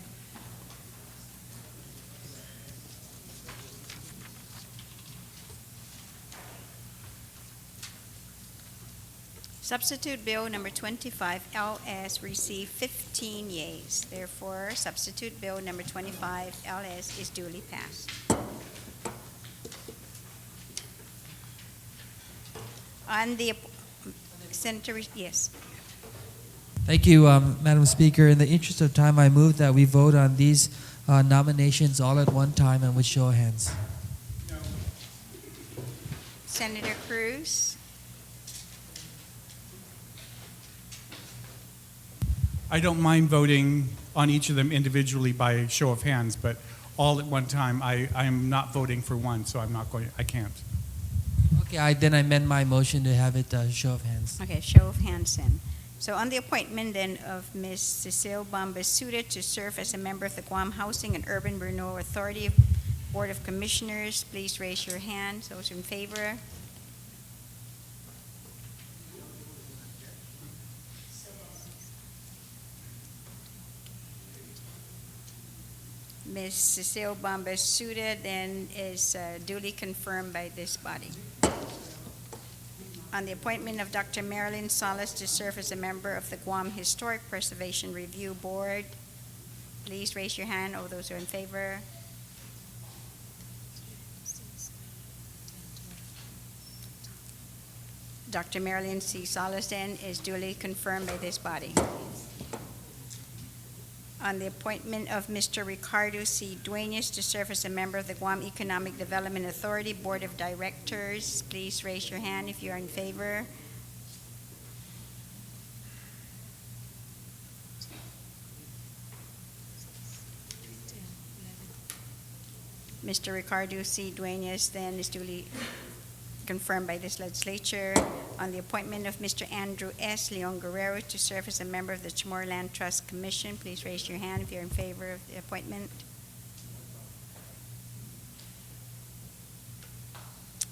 Substitute Bill number 25 LS received 15 yeas. Therefore, Substitute Bill number 25 LS is duly passed. On the Senator, yes. Thank you, Madam Speaker. In the interest of time, I move that we vote on these nominations all at one time and with show of hands. Senator Cruz. I don't mind voting on each of them individually by show of hands, but all at one time. I am not voting for one, so I can't. Okay, then I amend my motion to have it show of hands. Okay, show of hands then. So on the appointment then of Ms. Cecile Bambasuda to serve as a member of the Guam Housing and Urban Renewal Authority Board of Commissioners, please raise your hand. Those in favor? Ms. Cecile Bambasuda then is duly confirmed by this body. On the appointment of Dr. Marilyn Salas to serve as a member of the Guam Historic Preservation Review Board, please raise your hand. All those who are in favor. Dr. Marilyn C. Salas then is duly confirmed by this body. On the appointment of Mr. Ricardo C. Duenas to serve as a member of the Guam Economic Development Authority Board of Directors, please raise your hand if you are in favor. Mr. Ricardo C. Duenas then is duly confirmed by this legislature. On the appointment of Mr. Andrew S. Leon Guerrero to serve as a member of the Chamorro Land Trust Commission, please raise your hand if you're in favor of the appointment.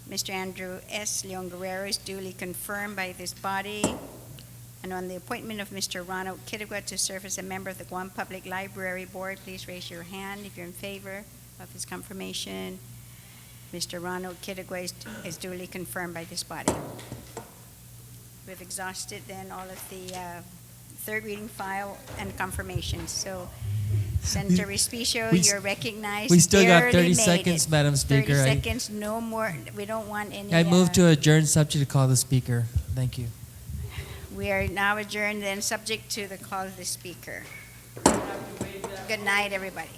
Mr. Andrew S. Leon Guerrero is duly confirmed by this body. And on the appointment of Mr. Ronald Kittigwa to serve as a member of the Guam Public Library Board, please raise your hand if you're in favor of his confirmation. Mr. Ronald Kittigwa is duly confirmed by this body. We've exhausted then all of the third reading file and confirmations. So, Senator Respicio, you're recognized. We still got 30 Barely made seconds, it. Madam Speaker. 30 seconds, no more. We don't want any. I move to adjourn subject to call the speaker. Thank you. We are now adjourned then, subject to the call of the speaker. Good night, everybody.